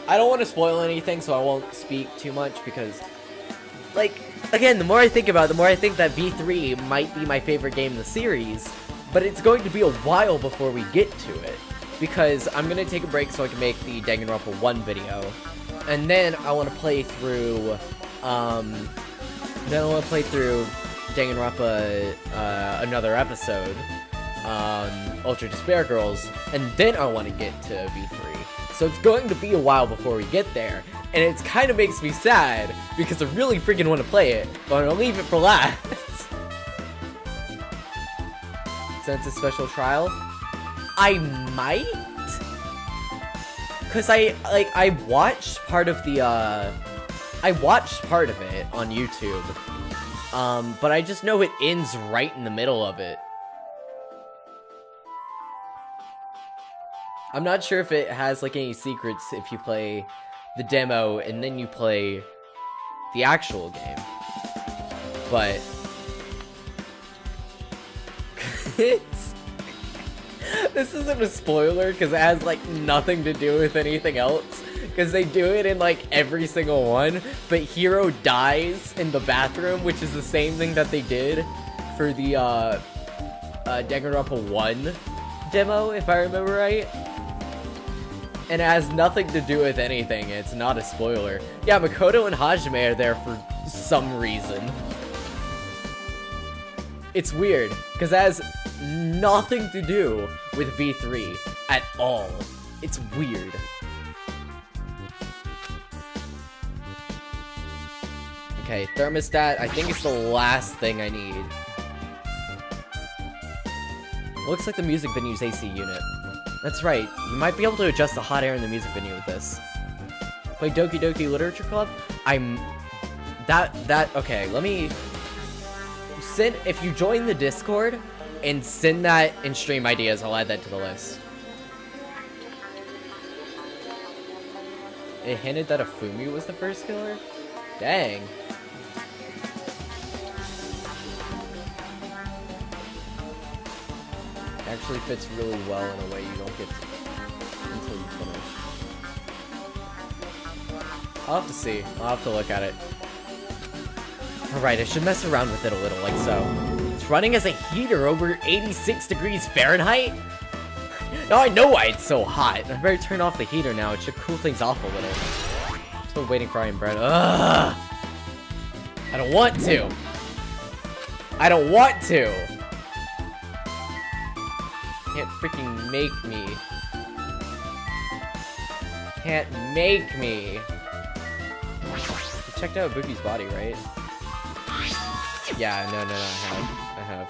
S6: I don't want to spoil anything, so I won't speak too much because, like, again, the more I think about it, the more I think that V3 might be my favorite game in the series, but it's going to be a while before we get to it, because I'm going to take a break so I can make the Danganronpa 1 video, and then I want to play through, Danganronpa, another episode, Ultra Despair Girls, and then I want to get to V3. So it's going to be a while before we get there, and it kind of makes me sad, because I really freaking want to play it, but I'm gonna leave it for last. Since it's a special trial, I might? Cause I watched part of the, I watched part of it on YouTube, but I just know it ends right in the middle of it. I'm not sure if it has, like, any secrets if you play the demo and then you play the actual game. But... this isn't a spoiler because it has, like, nothing to do with anything else. Because they do it in, like, every single one. But Hiro dies in the bathroom, which is the same thing that they did for the, Danganronpa 1 demo, if I remember right. And it has nothing to do with anything. It's not a spoiler. Yeah, Makoto and Hajime are there for some reason. It's weird, because it has nothing to do with V3 at all. It's weird. Okay, thermostat. I think it's the last thing I need. Looks like the music venue's AC unit. That's right, you might be able to adjust the hot air in the music venue with this. Play Doki Doki Literature Club? Okay, let me... if you join the Discord, and send that in stream ideas, I'll add that to the list. It hinted that Afumi was the first killer? Dang. Actually fits really well in a way you don't get to until you finish. I'll have to see. I'll have to look at it. Alright, I should mess around with it a little, like so. It's running as a heater over 86 degrees Fahrenheit? Now I know why it's so hot. I better turn off the heater now. It should cool things off a little. I'm still waiting for Iron Bread. Ugh! I don't want to! I don't want to! Can't freaking make me. Can't make me. You checked out Bookie's body, right? Yeah, no, I have.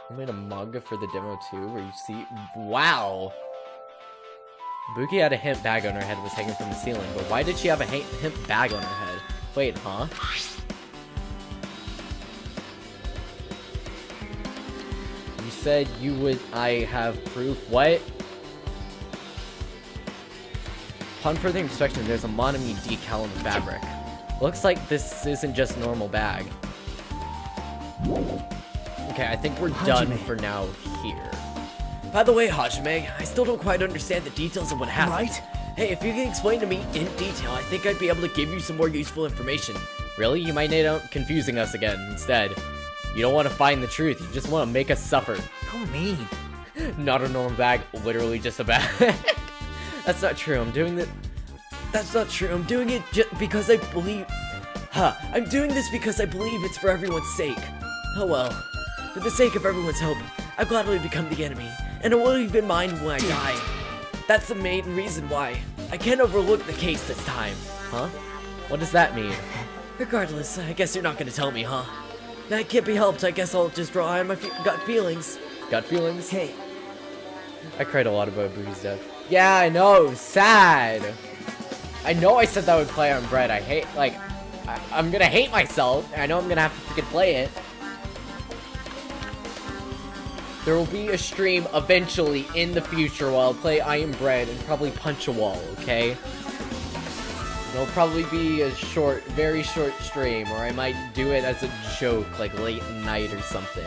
S6: I made a manga for the demo too, where you see. Wow! Buki had a hemp bag on her head, was hanging from the ceiling, but why did she have a hemp bag on her head? Wait, huh? Said you would. I have proof. What? Upon further inspection, there's a Monami decal on the fabric. Looks like this isn't just normal bag. Okay, I think we're done for now here. By the way, Hajime, I still don't quite understand the details of what happened. Right? Hey, if you can explain to me in detail, I think I'd be able to give you some more useful information. Really? You might end up confusing us again instead. You don't want to find the truth, you just want to make us suffer.
S5: How mean.
S6: Not a normal bag, literally just a bag. That's not true, I'm doing the... That's not true. I'm doing it just because I believe... I'm doing this because I believe it's for everyone's sake. Oh well. For the sake of everyone's hope, I've gladly become the enemy, and it won't even mind when I die. That's the main reason why. I can't overlook the case this time. Huh? What does that mean? Regardless, I guess you're not gonna tell me, huh? That can't be helped. I guess I'll just rely on my gut feelings. Gut feelings? Hey. I cried a lot about Boogie's death. Yeah, I know. Sad. I know I said that would play on Bread. I hate, like, I'm gonna hate myself. I know I'm gonna have to freaking play it. There will be a stream eventually in the future while I'll play I Am Bread and probably punch a wall, okay? It'll probably be a short, very short stream, or I might do it as a joke, like late at night or something.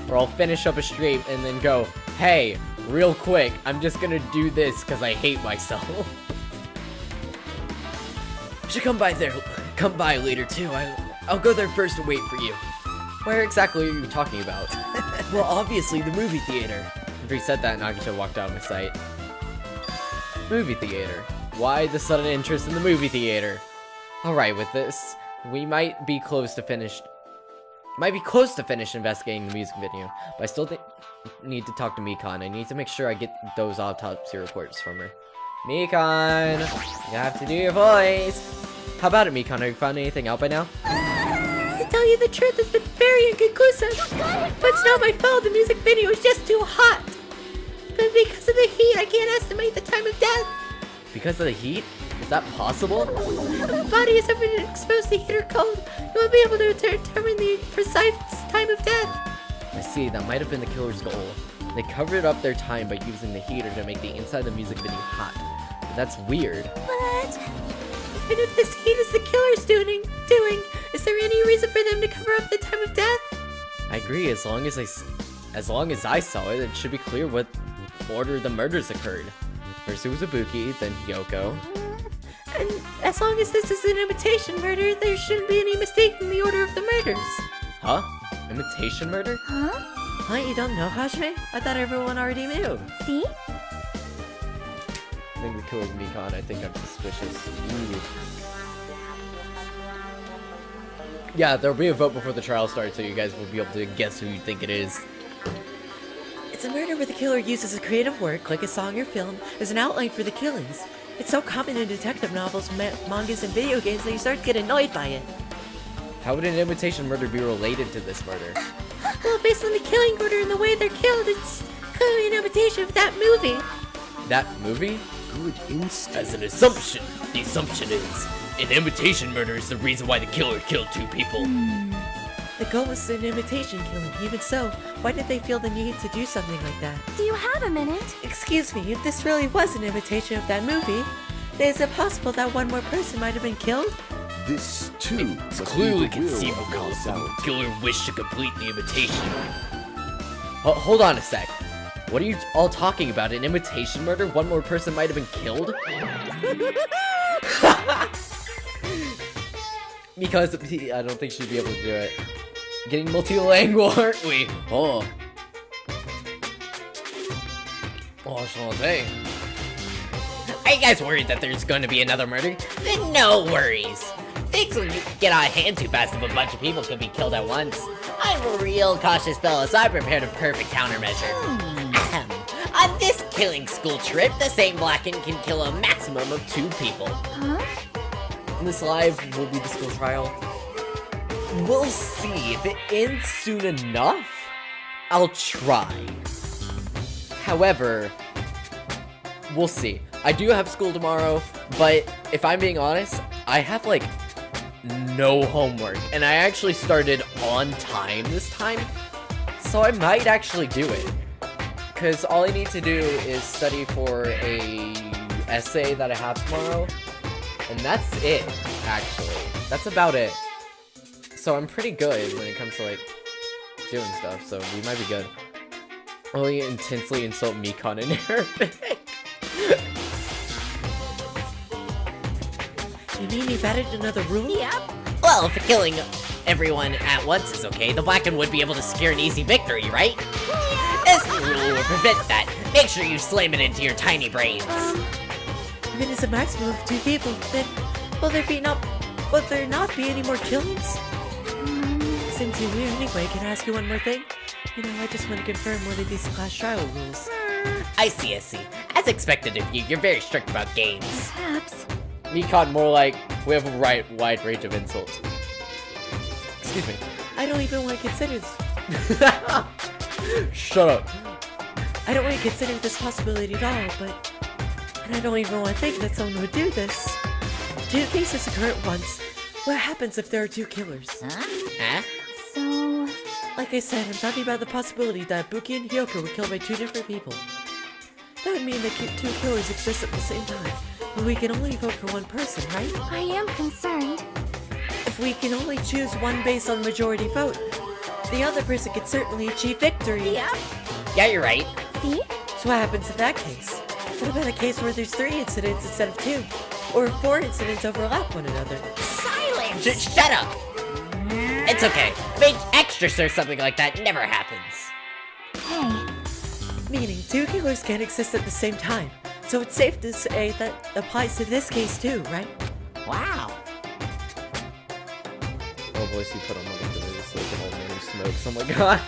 S6: Or I'll finish up a stream and then go, hey, real quick, I'm just gonna do this because I hate myself. You should come by later too. I'll go there first and wait for you. Where exactly are you talking about? Well, obviously the movie theater. After he said that, Nagito walked out of my sight. Movie theater. Why the sudden interest in the movie theater? Alright, with this, we might be close to finish investigating the music video, but I still need to talk to Mikan. I need to make sure I get those autopsy reports from her. Mikan! You have to do your voice! How about it, Mikan? Have you found anything out by now?
S3: To tell you the truth, it's been very inconclusive. But it's not my fault, the music video is just too hot. But because of the heat, I can't estimate the time of death.
S6: Because of the heat? Is that possible?
S3: If the body has ever been exposed to heat or cold, you won't be able to determine the precise time of death.
S6: I see, that might have been the killer's goal. They covered up their time by using the heater to make the inside of the music video hot. But that's weird.
S3: But... and if this heat is the killer's doing, is there any reason for them to cover up the time of death?
S6: I agree, as long as I saw it, it should be clear what order the murders occurred. First it was Ibuki, then Yoko.
S3: And as long as this is an imitation murder, there shouldn't be any mistake in the order of the murders.
S6: Huh? Imitation murder?
S7: Huh?
S3: What, you don't know, Hajime? I thought everyone already knew.
S7: See?
S6: I think the killer's Mikan. I think I'm suspicious. Ooh. Yeah, there'll be a vote before the trial starts, so you guys will be able to guess who you think it is.
S3: It's a murder where the killer uses a creative work, like a song or film, as an outline for the killings. It's so common in detective novels, mangas, and video games that you start to get annoyed by it.
S6: How would an imitation murder be related to this murder?
S3: Well, based on the killing order and the way they're killed, it's clearly an imitation of that movie.
S6: That movie?
S5: Good instinct.
S6: As an assumption, the assumption is an imitation murder is the reason why the killer killed two people.
S3: The goal was an imitation killing. Even so, why did they feel the need to do something like that?
S7: Do you have a minute?
S3: Excuse me, if this really was an imitation of that movie, then is it possible that one more person might have been killed?
S5: This too
S6: It's
S5: must
S6: clearly
S5: be the will
S6: conceivable
S5: of
S6: the
S5: the
S6: killer wished to complete the imitation. Hold on a sec. What are you all talking about? An imitation murder? One more person might have been killed? Because I don't think she'd be able to do it. Getting multilingual, aren't we? Oh. Oh, Shantae. Are you guys worried that there's going to be another murder? Then no worries. Things will get out of hand too fast if a bunch of people could be killed at once. I'm a real cautious fellow, so I prepared a perfect countermeasure. On this killing school trip, the Saint Blacken can kill a maximum of 2 people.
S7: Huh?
S6: This live will be the school trial. We'll see. If it ends soon enough, I'll try. However, we'll see. I do have school tomorrow, but if I'm being honest, I have like no homework, and I actually started on time this time, so I might actually do it. Because all I need to do is study for a essay that I have tomorrow, and that's it, actually. That's about it. So I'm pretty good when it comes to, like, doing stuff, so we might be good. Only intensely insult Mikan in Arabic.
S3: You mean you've added another rule?
S7: Yep.
S6: Well, if killing everyone at once is okay, the Blacken would be able to secure an easy victory, right? This rule will prevent that. Make sure you slam it into your tiny brains.
S3: If it is a maximum of 2 people, then will there not be any more killings? Since you're here anyway, can I ask you one more thing? You know, I just want to confirm one of these class trial rules.
S6: I see. As expected of you, you're very strict about games.
S7: Perhaps.
S6: Mekon, more like, we have a wide range of insults. Excuse me.
S3: I don't even want to consider
S6: Shut up.
S3: I don't want to consider this possibility at all, and I don't even want to think that someone would do this. 2 cases occur at once. What happens if there are 2 killers?
S6: Huh?
S7: So...
S3: Like I said, I'm talking about the possibility that Buki and Hyoko were killed by 2 different people. That would mean that 2 killers exist at the same time, but we can only vote for one person, right?
S7: I am concerned.
S3: If we can only choose one based on majority vote, the other person could certainly achieve victory.
S6: Yeah, you're right.
S7: See?
S3: So what happens in that case? What about a case where there's 3 incidents instead of 2? Or 4 incidents overlap one another?
S2: Silence!
S6: Shut up! It's okay. Make extras or something like that never happens.
S7: Hey.
S3: Meaning 2 killers can't exist at the same time. So it's safe to say that applies to this case too, right?
S2: Wow.
S1: Oh, voice you put on my video is like an old man who smokes. Oh my god.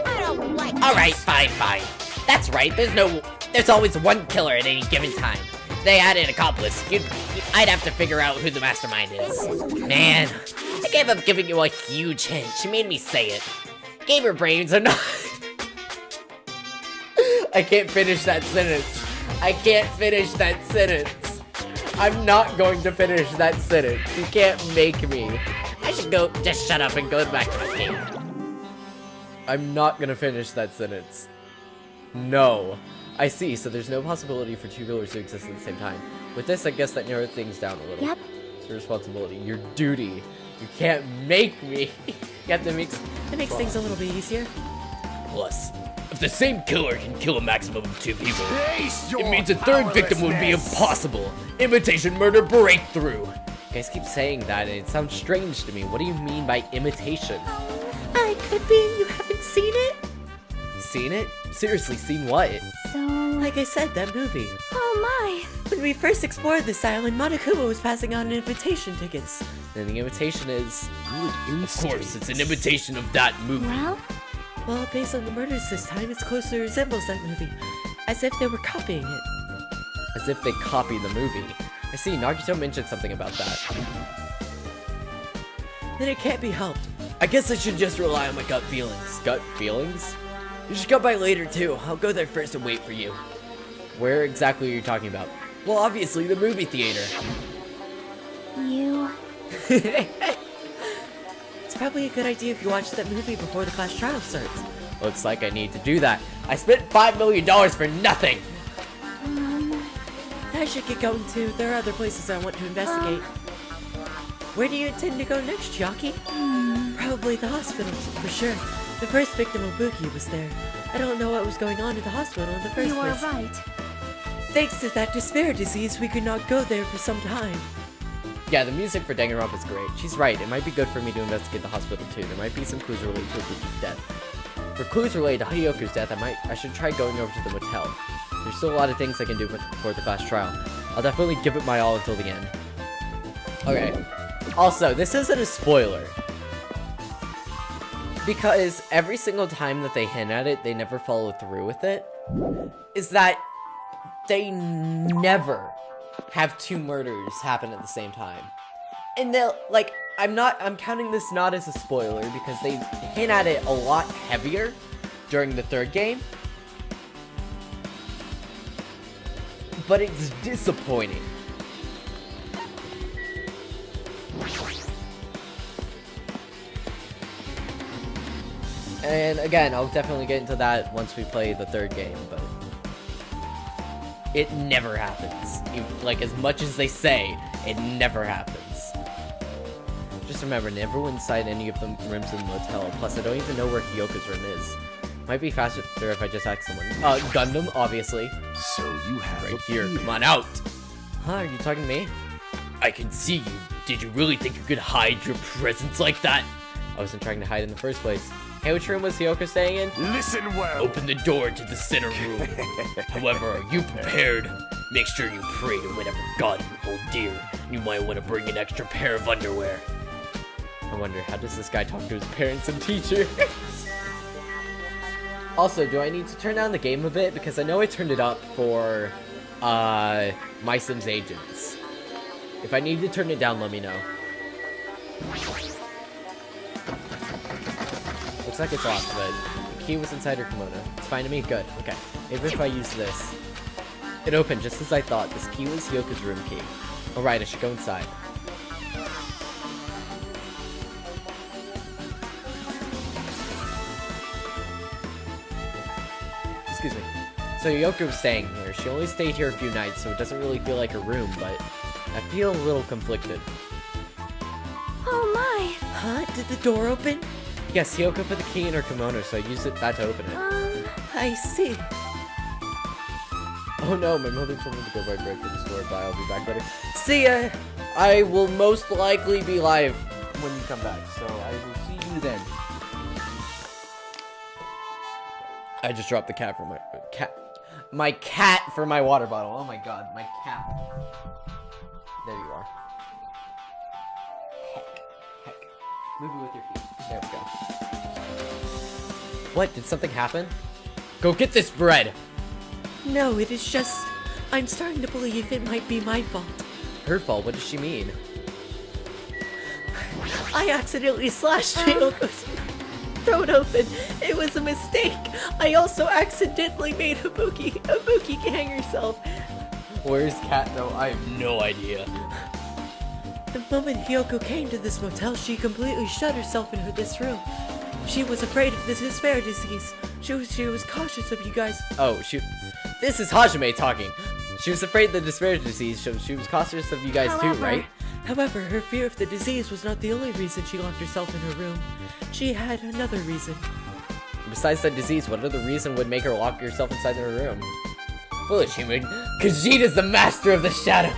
S2: I don't like
S6: Alright, fine. That's right, there's always one killer at any given time. If they had an accomplice, I'd have to figure out who the mastermind is. Man, I gave up giving you a huge hint. She made me say it. Gamer brains are not... I can't finish that sentence. I'm not going to finish that sentence. You can't make me. I should just shut up and go back to my game. I'm not gonna finish that sentence. No. I see, so there's no possibility for 2 killers to exist at the same time. With this, I guess that narrowed things down a little.
S7: Yep.
S6: It's your responsibility, your duty. You can't make me. You have to make...
S3: It makes things a little bit easier.
S6: Plus, if the same killer can kill a maximum of 2 people,
S5: Face your
S6: it means a 3rd victim would be
S5: powerlessness.
S6: impossible. Imitation murder breakthrough. You guys keep saying that and it sounds strange to me. What do you mean by imitation?
S3: I could be and you haven't seen it?
S6: Seen it? Seriously, seen what?
S7: So...
S3: Like I said, that movie.
S7: Oh my.
S3: When we first explored this island, Monokuma was passing out invitation tickets.
S6: And the imitation is... Of course, it's an imitation of that movie.
S3: Well, based on the murders this time, it closely resembles that movie. As if they were copying it.
S6: As if they copied the movie. I see, Nagito mentioned something about that.
S3: Then it can't be helped.
S6: I guess I should just rely on my gut feelings. Gut feelings? You should come by later too. I'll go there first and wait for you. Where exactly are you talking about? Well, obviously the movie theater.
S7: You...
S3: It's probably a good idea if you watch that movie before the class trial starts.
S6: Looks like I need to do that. I spent $5 million for nothing!
S3: I should get going too. There are other places I want to investigate. Where do you intend to go next, Chiaki? Probably the hospital, for sure. The first victim of Buki was there. I don't know what was going on at the hospital in the first
S7: You are
S3: place.
S7: right.
S3: Thanks to that despair disease, we could not go there for some time.
S6: Yeah, the music for Danganronpa is great. She's right, it might be good for me to investigate the hospital too. There might be some clues related to Buki's death. For clues related to Hyoku's death, I should try going over to the motel. There's still a lot of things I can do before the class trial. I'll definitely give it my all until the end. Okay. Also, this isn't a spoiler. Because every single time that they hint at it, they never follow through with it. Is that they never have 2 murders happen at the same time. And they'll, like, I'm counting this not as a spoiler because they hint at it a lot heavier during the 3rd game. But it's disappointing. And again, I'll definitely get into that once we play the 3rd game, but it never happens. Like, as much as they say, it never happens. Just remember, never go inside any of the rooms in the motel. Plus, I don't even know where Hyoko's room is. Might be faster if I just ask someone. Gundam, obviously.
S5: So you have
S6: Right
S5: a
S6: here,
S5: feeling.
S6: come on out! Huh, are you talking to me? I can see you. Did you really think you could hide your presence like that? I wasn't trying to hide in the first place. Hey, which room was Hiyoko staying in?
S5: Listen well.
S6: Open the door to the center room. However, are you prepared? Make sure you pray to whatever god you hold dear. You might want to bring an extra pair of underwear. I wonder, how does this guy talk to his parents and teachers? Also, do I need to turn down the game a bit? Because I know I turned it up for My Sims Agents. If I need to turn it down, let me know. Looks like it's locked, but the key was inside her kimono. It's fine to me? Good. Okay. Maybe if I use this. It opened just as I thought. This key was Hyoko's room key. Alright, I should go inside. Excuse me. So Hiyoko was staying here. She only stayed here a few nights, so it doesn't really feel like a room, but I feel a little conflicted.
S7: Oh my.
S3: Huh? Did the door open?
S6: Yes, Hiyoko put the key in her kimono, so I used that to open it.
S3: I see.
S6: Oh no, my mother told me to go right for the store. Bye, I'll be back later.
S3: See ya.
S6: I will most likely be live when you come back, so I will see you then. I just dropped the cat for my cat for my water bottle. Oh my god, my cat. There you are. Heck. Move it with your feet. There we go. What? Did something happen? Go get this bread!
S3: No, it is just... I'm starting to believe it might be my fault.
S6: Her fault? What does she mean?
S3: I accidentally slashed Hyoko's throat open. It was a mistake. I also accidentally made Ibuki hang herself.
S6: Where's Cat though? I have no idea.
S3: The moment Hiyoko came to this motel, she completely shut herself in this room. She was afraid of the despair disease. She was cautious of you guys.
S6: Oh, this is Hajime talking. She was afraid of the despair disease, so she was cautious of you guys too, right?
S3: However, her fear of the disease was not the only reason she locked herself in her room. She had another reason.
S6: Besides that disease, what other reason would make her lock herself inside her room? Foolish human. Khajiita's the master of the shadows!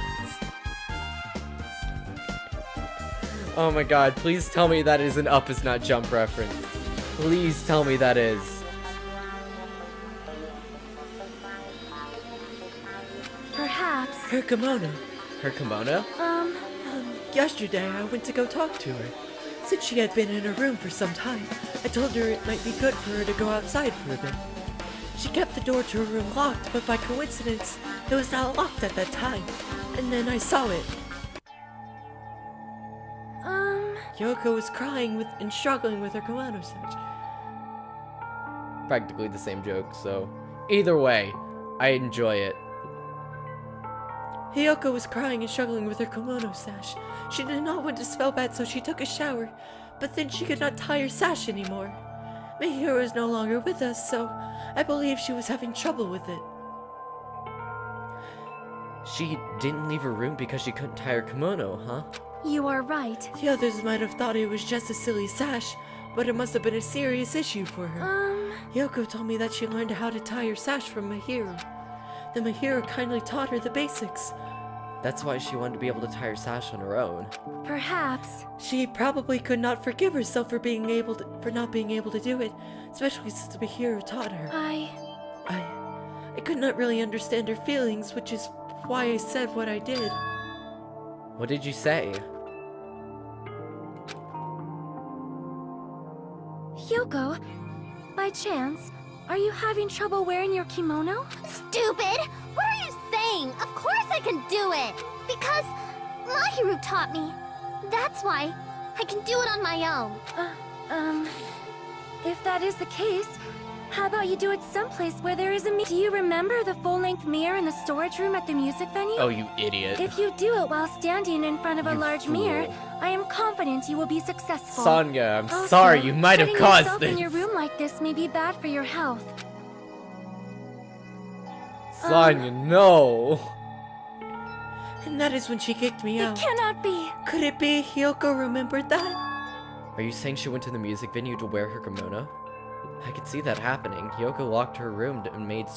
S6: Oh my god, please tell me that is an Up Is Not Jump reference. Please tell me that is.
S7: Perhaps.
S3: Her kimono.
S6: Her kimono?
S3: Yesterday, I went to go talk to her. Since she had been in her room for some time, I told her it might be good for her to go outside for a bit. She kept the door to her room locked, but by coincidence, it was not locked at that time. And then I saw it. Yoko was crying and struggling with her kimono search.
S6: Practically the same joke, so either way, I enjoy it.
S3: Hiyoko was crying and struggling with her kimono sash. She did not want to smell bad, so she took a shower, but then she could not tie her sash anymore. Mihiro is no longer with us, so I believe she was having trouble with it.
S6: She didn't leave her room because she couldn't tie her kimono, huh?
S7: You are right.
S3: The others might have thought it was just a silly sash, but it must have been a serious issue for her. Hiyoko told me that she learned how to tie her sash from Mihiro. The Mihiro kindly taught her the basics.
S6: That's why she wanted to be able to tie her sash on her own.
S7: Perhaps.
S3: She probably could not forgive herself for not being able to do it, especially since Mihiro taught her. I could not really understand her feelings, which is why I said what I did.
S6: What did you say?
S7: Hyoko, by chance, are you having trouble wearing your kimono?
S8: Stupid! What are you saying? Of course I can do it! Because Mahiru taught me. That's why I can do it on my own.
S7: If that is the case, how about you do it someplace where there is a mirror? Do you remember the full-length mirror in the storage room at the music venue?
S6: Oh, you idiot.
S7: If you do it while standing in front of a
S6: You
S7: large
S6: fool.
S7: mirror, I am confident you will be successful.
S6: Sonya, I'm
S7: Also,
S6: sorry, you might have
S7: putting
S6: caused
S7: yourself
S6: this.
S7: in your room like this may be bad for your health.
S6: Sonya, no.
S3: And that is when she kicked me
S7: It
S3: out.
S7: cannot be.
S3: Could it be Hiyoko remembered that?
S6: Are you saying she went to the music venue to wear her kimono? I could see that happening. Hyoko locked her room and made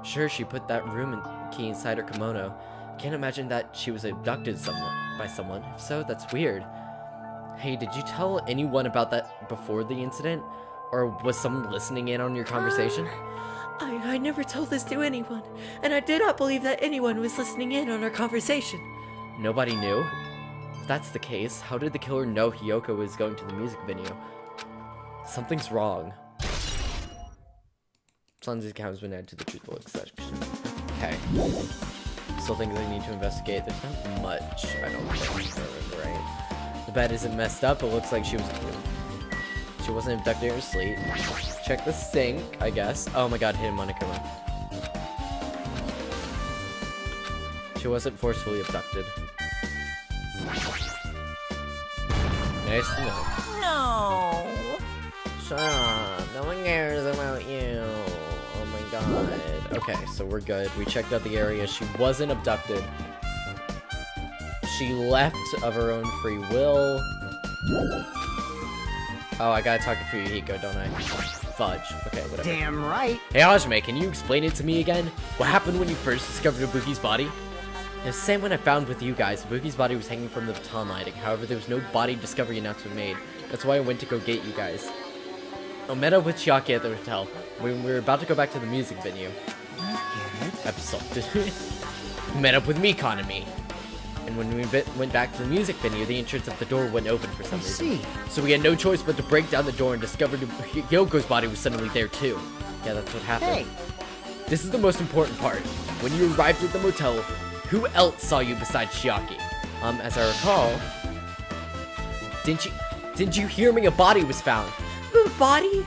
S6: sure she put that room key inside her kimono. Can't imagine that she was abducted by someone. If so, that's weird. Hey, did you tell anyone about that before the incident? Or was someone listening in on your conversation?
S3: I never told this to anyone, and I do not believe that anyone was listening in on our conversation.
S6: Nobody knew? If that's the case, how did the killer know Hiyoko was going to the music venue? Something's wrong. Son's account has been added to the truthful section. Okay. Still think they need to investigate. There's not much, I don't think, right? The bed isn't messed up. It looks like she wasn't abducted in her sleep. Check the sink, I guess. Oh my god, hidden Monokuma. She wasn't forcefully abducted. Nice to know.
S2: No.
S6: Shut up. No one cares about you. Oh my god. Okay, so we're good. We checked out the area. She wasn't abducted. She left of her own free will. Oh, I gotta talk to Fuyuhiko, don't I? Fudge. Okay, whatever.
S5: Damn right.
S6: Hey, Hajime, can you explain it to me again? What happened when you first discovered Ibuki's body? It was the same when I found with you guys. Ibuki's body was hanging from the baton lighting. However, there was no body discovery announcement made. That's why I went to go get you guys. I met up with Chiaki at the hotel when we were about to go back to the music venue. Met up with Mikon and me. And when we went back to the music venue, the entrance of the door wouldn't open for some reason. So we had no choice but to break down the door and discovered Hyoko's body was suddenly there too. Yeah, that's what happened.
S5: Hey.
S6: This is the most important part. When you arrived at the motel, who else saw you besides Chiaki? As I recall, didn't you hear me? A body was found.
S3: Ooh, body?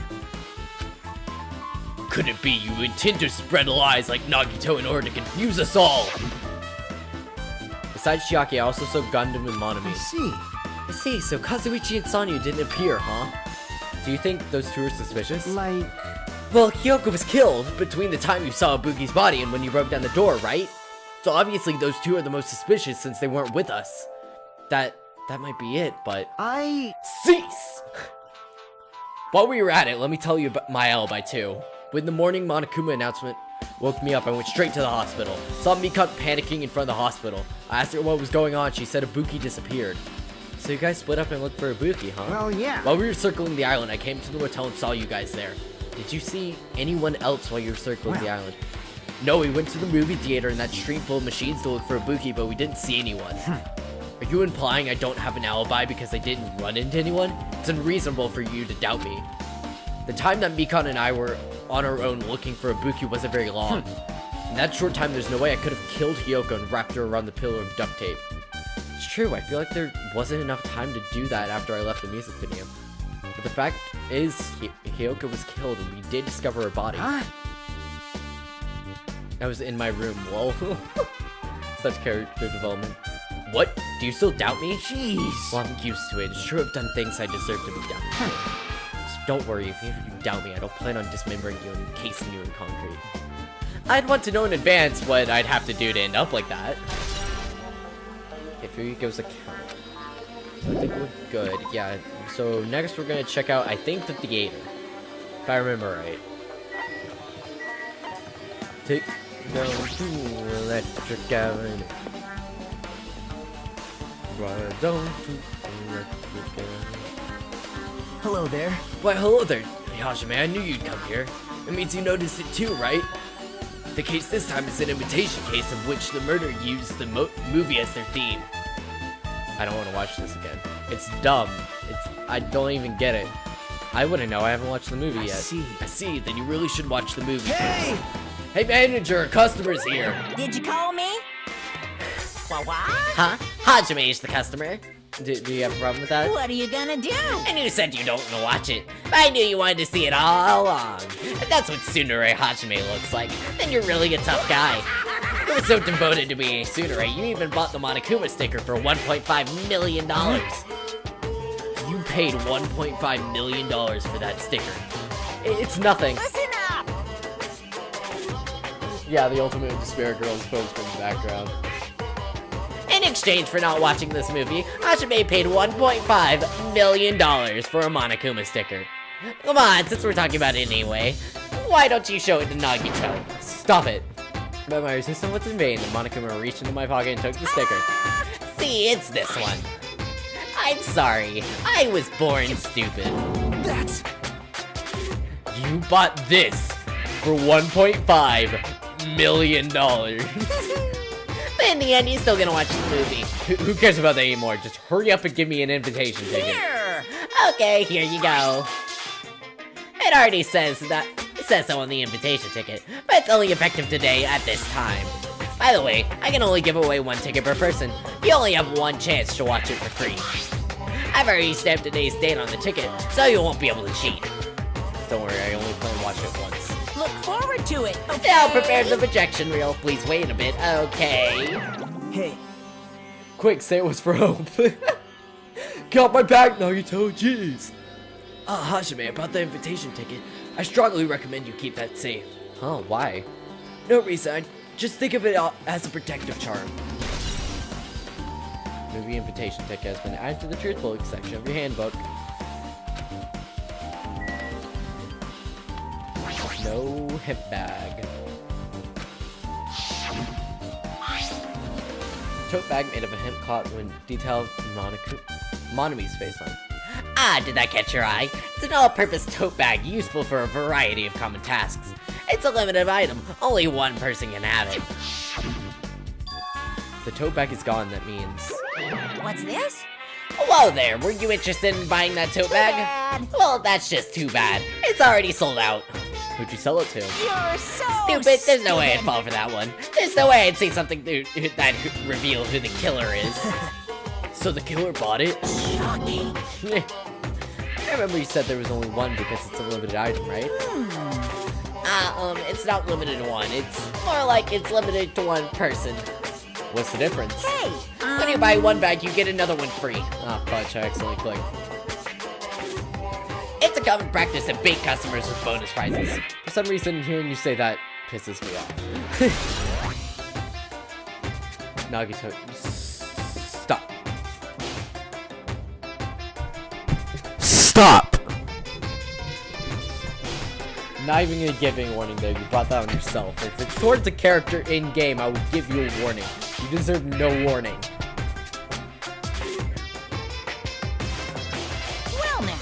S6: Could it be you intend to spread lies like Nagito in order to confuse us all? Besides Chiaki, I also saw Gundam and Monami. I see, so Kazuichi and Sanyu didn't appear, huh? Do you think those two are suspicious?
S5: Like...
S6: Well, Hiyoko was killed between the time you saw Ibuki's body and when you broke down the door, right? So obviously those two are the most suspicious since they weren't with us. That might be it, but... Cease! While we were at it, let me tell you about my alibi too. When the morning Monokuma announcement woke me up, I went straight to the hospital. Saw Mikon panicking in front of the hospital. I asked her what was going on. She said Ibuki disappeared. So you guys split up and looked for Ibuki, huh?
S5: Well, yeah.
S6: While we were circling the island, I came to the motel and saw you guys there. Did you see anyone else while you were circling the island? No, we went to the movie theater in that street full of machines to look for Ibuki, but we didn't see anyone. Are you implying I don't have an alibi because I didn't run into anyone? It's unreasonable for you to doubt me. The time that Mikon and I were on our own looking for Ibuki wasn't very long. In that short time, there's no way I could have killed Hiyoko and wrapped her around the pillar of duct tape. It's true, I feel like there wasn't enough time to do that after I left the music video. But the fact is, Hiyoko was killed and we did discover her body. I was in my room, lol. Such character development. What? Do you still doubt me?
S5: Jeez.
S6: Well, I'm used to it. It's true I've done things I deserve to be doubted for. So don't worry, if you doubt me, I don't plan on dismembering you and encasing you in concrete. I'd want to know in advance what I'd have to do to end up like that. Okay, Fuyuhiko's account. So I think we're good. Yeah, so next we're gonna check out, I think, the theater. If I remember right. Take down to Electric Avenue. Right down to Electric Avenue.
S5: Hello there.
S6: Why, hello there, Hajime. I knew you'd come here. It means you noticed it too, right? The case this time is an imitation case of which the murderer used the movie as their theme. I don't want to watch this again. It's dumb. I don't even get it. I wouldn't know. I haven't watched the movie yet. I see. Then you really should watch the movie first. Hey, manager, customer's here.
S2: Did you call me? What?
S6: Huh? Hajime is the customer. Do you have a problem with that?
S2: What are you gonna do?
S6: And you said you don't want to watch it. I knew you wanted to see it all along. If that's what Tsunere Hajime looks like, then you're really a tough guy. You're so devoted to being a Tsunere, you even bought the Monokuma sticker for $1.5 million. You paid $1.5 million for that sticker. It's nothing.
S2: Listen up!
S6: Yeah, the Ultimate Despair Girls posed in the background. In exchange for not watching this movie, Hajime paid $1.5 million for a Monokuma sticker. Come on, since we're talking about it anyway, why don't you show it to Nagito? Stop it. But my resistance was in vain. The Monokuma reached into my pocket and took the sticker. See, it's this one. I'm sorry, I was born stupid.
S5: That's...
S6: You bought this for $1.5 million.
S3: But in the end, you're still gonna watch the movie.
S6: Who cares about that anymore? Just hurry up and give me an invitation ticket.
S3: Here! Okay, here you go. It already says that. It says so on the invitation ticket, but it's only effective today at this time. By the way, I can only give away 1 ticket per person. You only have 1 chance to watch it for free. I've already stamped today's date on the ticket, so you won't be able to cheat.
S6: Don't worry, I only plan to watch it once.
S2: Look forward to it, okay?
S3: Now prepare the projection reel. Please wait a bit. Okay.
S5: Hey,
S6: Quick, say it was for Hope. Got my bag, Nagito, jeez. Hashime, about the invitation ticket. I strongly recommend you keep that safe. Huh, why? No reason, just think of it as a protective charm. Movie invitation ticket has been added to the truth book section of your handbook. No hip bag. Tote bag made of a hemp cotton detailed Monami's face on.
S3: Ah, did that catch your eye? It's an all-purpose tote bag useful for a variety of common tasks. It's a limited item. Only 1 person can have it.
S6: The tote bag is gone, that means...
S2: What's this?
S3: Hello there, were you interested in buying that tote bag?
S2: bad.
S3: Well, that's just too bad. It's already sold out.
S6: Who'd you sell it to?
S2: You're so
S3: Stupid, there's no way I'd fall for that one. There's no way I'd say something that reveal who the killer is.
S6: So the killer bought it?
S2: shocking.
S6: I remember you said there was only 1 because it's a limited item, right?
S3: It's not limited to 1. It's more like it's limited to 1 person.
S6: What's the difference?
S2: Hey,
S3: When you buy 1 bag, you get another one free.
S6: Ah, fudge, I accidentally clicked.
S3: It's a common practice to bait customers with bonus prizes.
S6: For some reason, hearing you say that pisses me off. Nagito, stop.
S4: Stop!
S6: Not even gonna give any warning there, you brought that on yourself. If it's towards a character in-game, I will give you a warning. You deserve no warning.
S2: well now.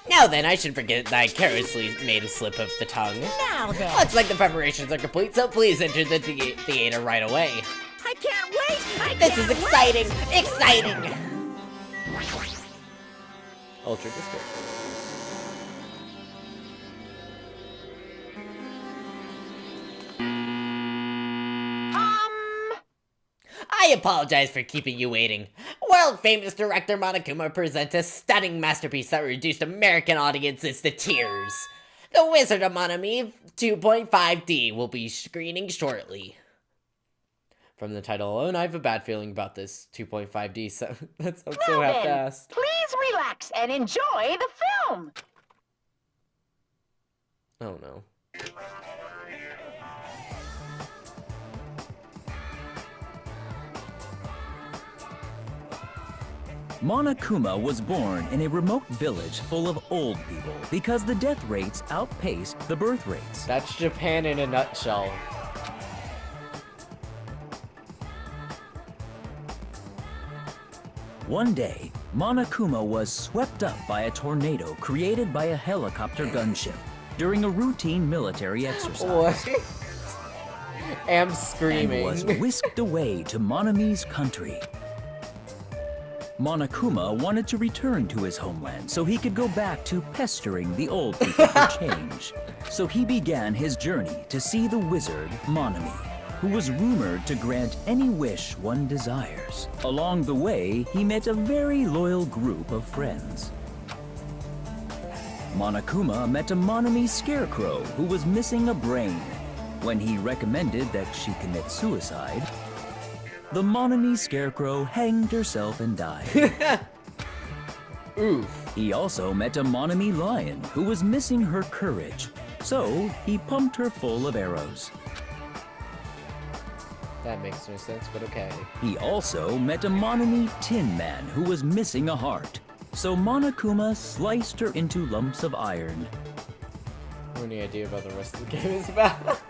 S3: Now then, I should forget that I carelessly made a slip of the tongue.
S2: Now then.
S3: Looks like the preparations are complete, so please enter the theater right away.
S2: I can't wait.
S3: This is exciting! Exciting!
S6: Ultra Disco.
S3: I apologize for keeping you waiting. World-famous director Monokuma presents a stunning masterpiece that reduced American audiences to tears. The Wizard of Monami 2.5D will be screening shortly.
S6: From the title alone, I have a bad feeling about this 2.5D, so that sounds
S2: Now
S6: so
S2: then,
S6: half-assed.
S2: please relax and enjoy the film.
S6: Oh no.
S9: Monokuma was born in a remote village full of old people because the death rates outpaced the birth rates.
S6: That's Japan in a nutshell.
S9: One day, Monokuma was swept up by a tornado created by a helicopter gunship during a routine military exercise.
S6: What? Am
S9: And
S6: screaming.
S9: was whisked away to Monami's country. Monokuma wanted to return to his homeland so he could go back to pestering the old people for change. So he began his journey to see the wizard Monami, who was rumored to grant any wish one desires. Along the way, he met a very loyal group of friends. Monokuma met a Monami scarecrow who was missing a brain. When he recommended that she commit suicide, the Monami scarecrow hanged herself and died.
S6: Oof.
S9: He also met a Monami lion who was missing her courage, so he pumped her full of arrows.
S6: That makes no sense, but okay.
S9: He also met a Monami tin man who was missing a heart, so Monokuma sliced her into lumps of iron.
S6: I have any idea about the rest of the game is about.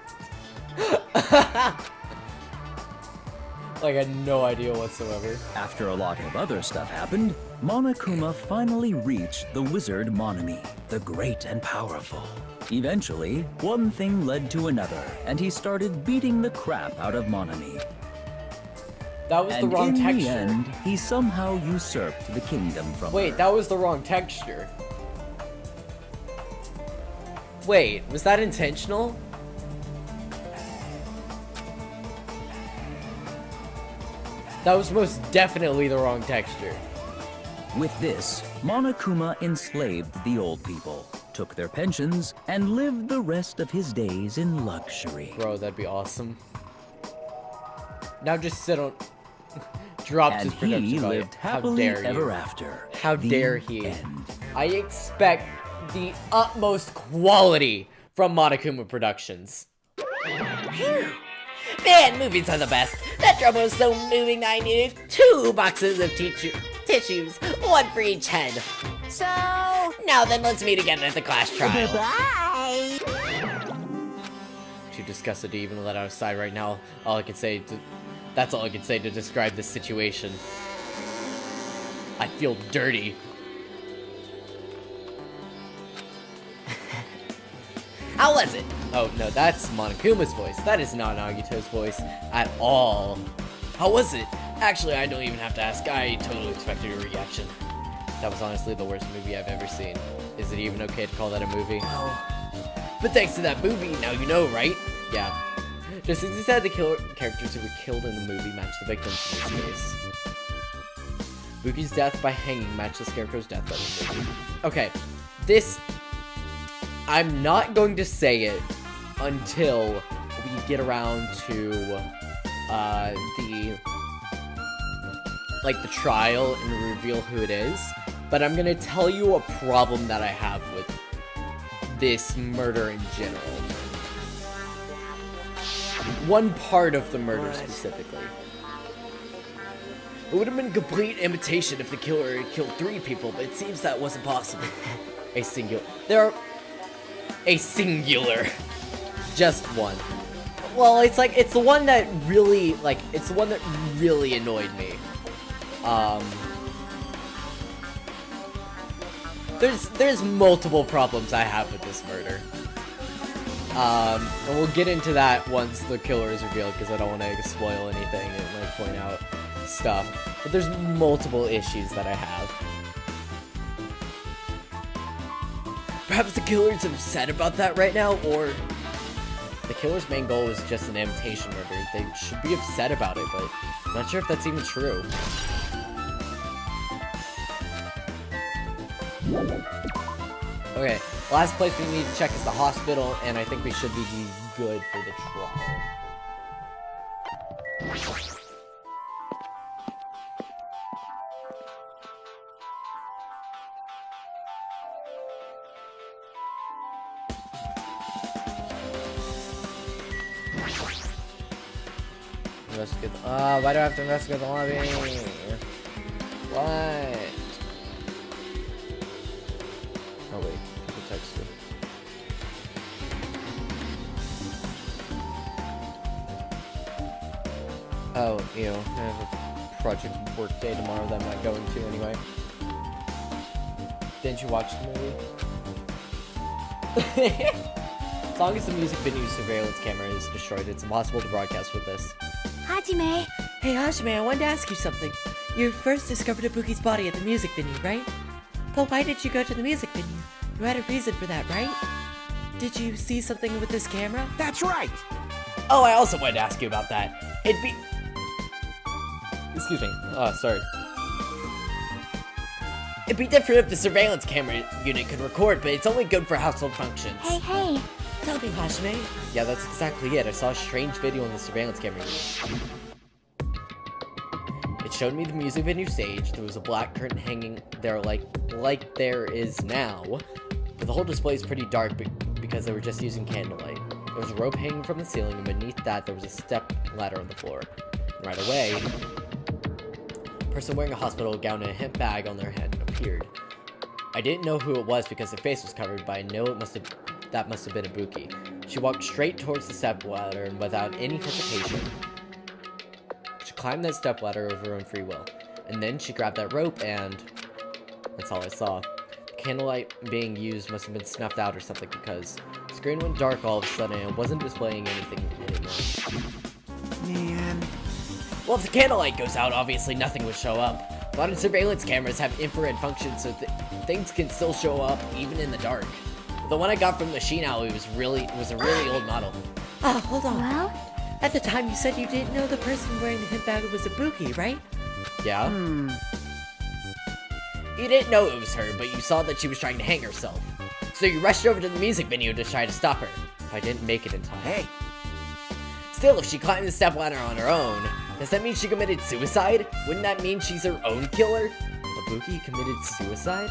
S6: Like, I had no idea whatsoever.
S9: After a lot of other stuff happened, Monokuma finally reached the wizard Monami, the great and powerful. Eventually, one thing led to another, and he started beating the crap out of Monami.
S6: That was the wrong
S9: in
S6: texture.
S9: the end, he somehow usurped the kingdom from
S6: Wait,
S9: her.
S6: that was the wrong texture. Wait, was that intentional? That was most definitely the wrong texture.
S9: With this, Monokuma enslaved the old people, took their pensions, and lived the rest of his days in luxury.
S6: Bro, that'd be awesome. Now just sit on... Dropped
S9: And
S6: his production
S9: he
S6: value.
S9: lived
S6: How
S9: happily
S6: dare you.
S9: ever after.
S6: How
S9: The
S6: dare he.
S9: end.
S6: I expect the utmost quality from Monokuma Productions.
S3: Man, movies are the best. That drama was so moving that I needed 2 boxes of tissues, 1 for each head. So, now then, let's meet again at the class trial.
S8: Bye.
S6: Too disgusted to even let out a sigh right now. That's all I can say to describe this situation. I feel dirty.
S3: How was it?
S6: Oh, no, that's Monokuma's voice. That is not Nagito's voice at all. How was it? Actually, I don't even have to ask. I totally expected a reaction. That was honestly the worst movie I've ever seen. Is it even okay to call that a movie? But thanks to that movie, now you know, right? Yeah. Just as he said, the characters who were killed in the movie match the victims in this case. Buki's death by hanging matched the Scarecrow's death by the movie. Okay, this... I'm not going to say it until we get around to the trial and reveal who it is, but I'm gonna tell you a problem that I have with this murder in general. One part of the murder specifically. It would have been a complete imitation if the killer had killed 3 people, but it seems that wasn't possible. A singular. Just one. Well, it's the one that really, annoyed me. There's multiple problems I have with this murder. And we'll get into that once the killer is revealed, because I don't want to spoil anything and point out stuff. But there's multiple issues that I have. Perhaps the killer's upset about that right now, or the killer's main goal is just an imitation murder. They should be upset about it, but I'm not sure if that's even true. Okay, last place we need to check is the hospital, and I think we should be good for the trial. Investigate. Why do I have to investigate the lobby? What? Oh wait, people text you. Oh, I have a project work day tomorrow that I'm not going to anyway. Didn't you watch the movie? As long as the music venue surveillance camera is destroyed, it's impossible to broadcast with this.
S8: Hajime.
S3: Hey, Hajime, I wanted to ask you something. You first discovered Ibuki's body at the music venue, right? But why did you go to the music venue? You had a reason for that, right? Did you see something with this camera?
S5: That's right.
S6: Oh, I also wanted to ask you about that. It'd be... Excuse me. Oh, sorry. It'd be different if the surveillance camera unit could record, but it's only good for household functions.
S8: Hey.
S3: Tell me, Hajime.
S6: Yeah, that's exactly it. I saw a strange video on the surveillance camera unit. It showed me the music venue stage. There was a black curtain hanging there like there is now. But the whole display is pretty dark because they were just using candlelight. There was a rope hanging from the ceiling, and beneath that there was a step ladder on the floor. And right away, a person wearing a hospital gown and a hemp bag on their head appeared. I didn't know who it was because her face was covered, but I know that must have been Ibuki. She walked straight towards the step ladder and without any hesitation, she climbed that stepladder of her own free will. And then she grabbed that rope and... That's all I saw. The candlelight being used must have been snuffed out or something because the screen went dark all of a sudden and it wasn't displaying anything anymore.
S5: Man.
S6: Well, if the candlelight goes out, obviously nothing would show up. Modern surveillance cameras have infrared functions so things can still show up even in the dark. The one I got from Machine Alley was a really old model.
S3: Oh, hold on.
S8: Well?
S3: At the time you said you didn't know the person wearing the hip bag was a bookie, right?
S6: Yeah? You didn't know it was her, but you saw that she was trying to hang herself. So you rushed over to the music venue to try to stop her. I didn't make it in time.
S5: Hey.
S6: Still, if she climbed the stepladder on her own, does that mean she committed suicide? Wouldn't that mean she's her own killer? Ibuki committed suicide?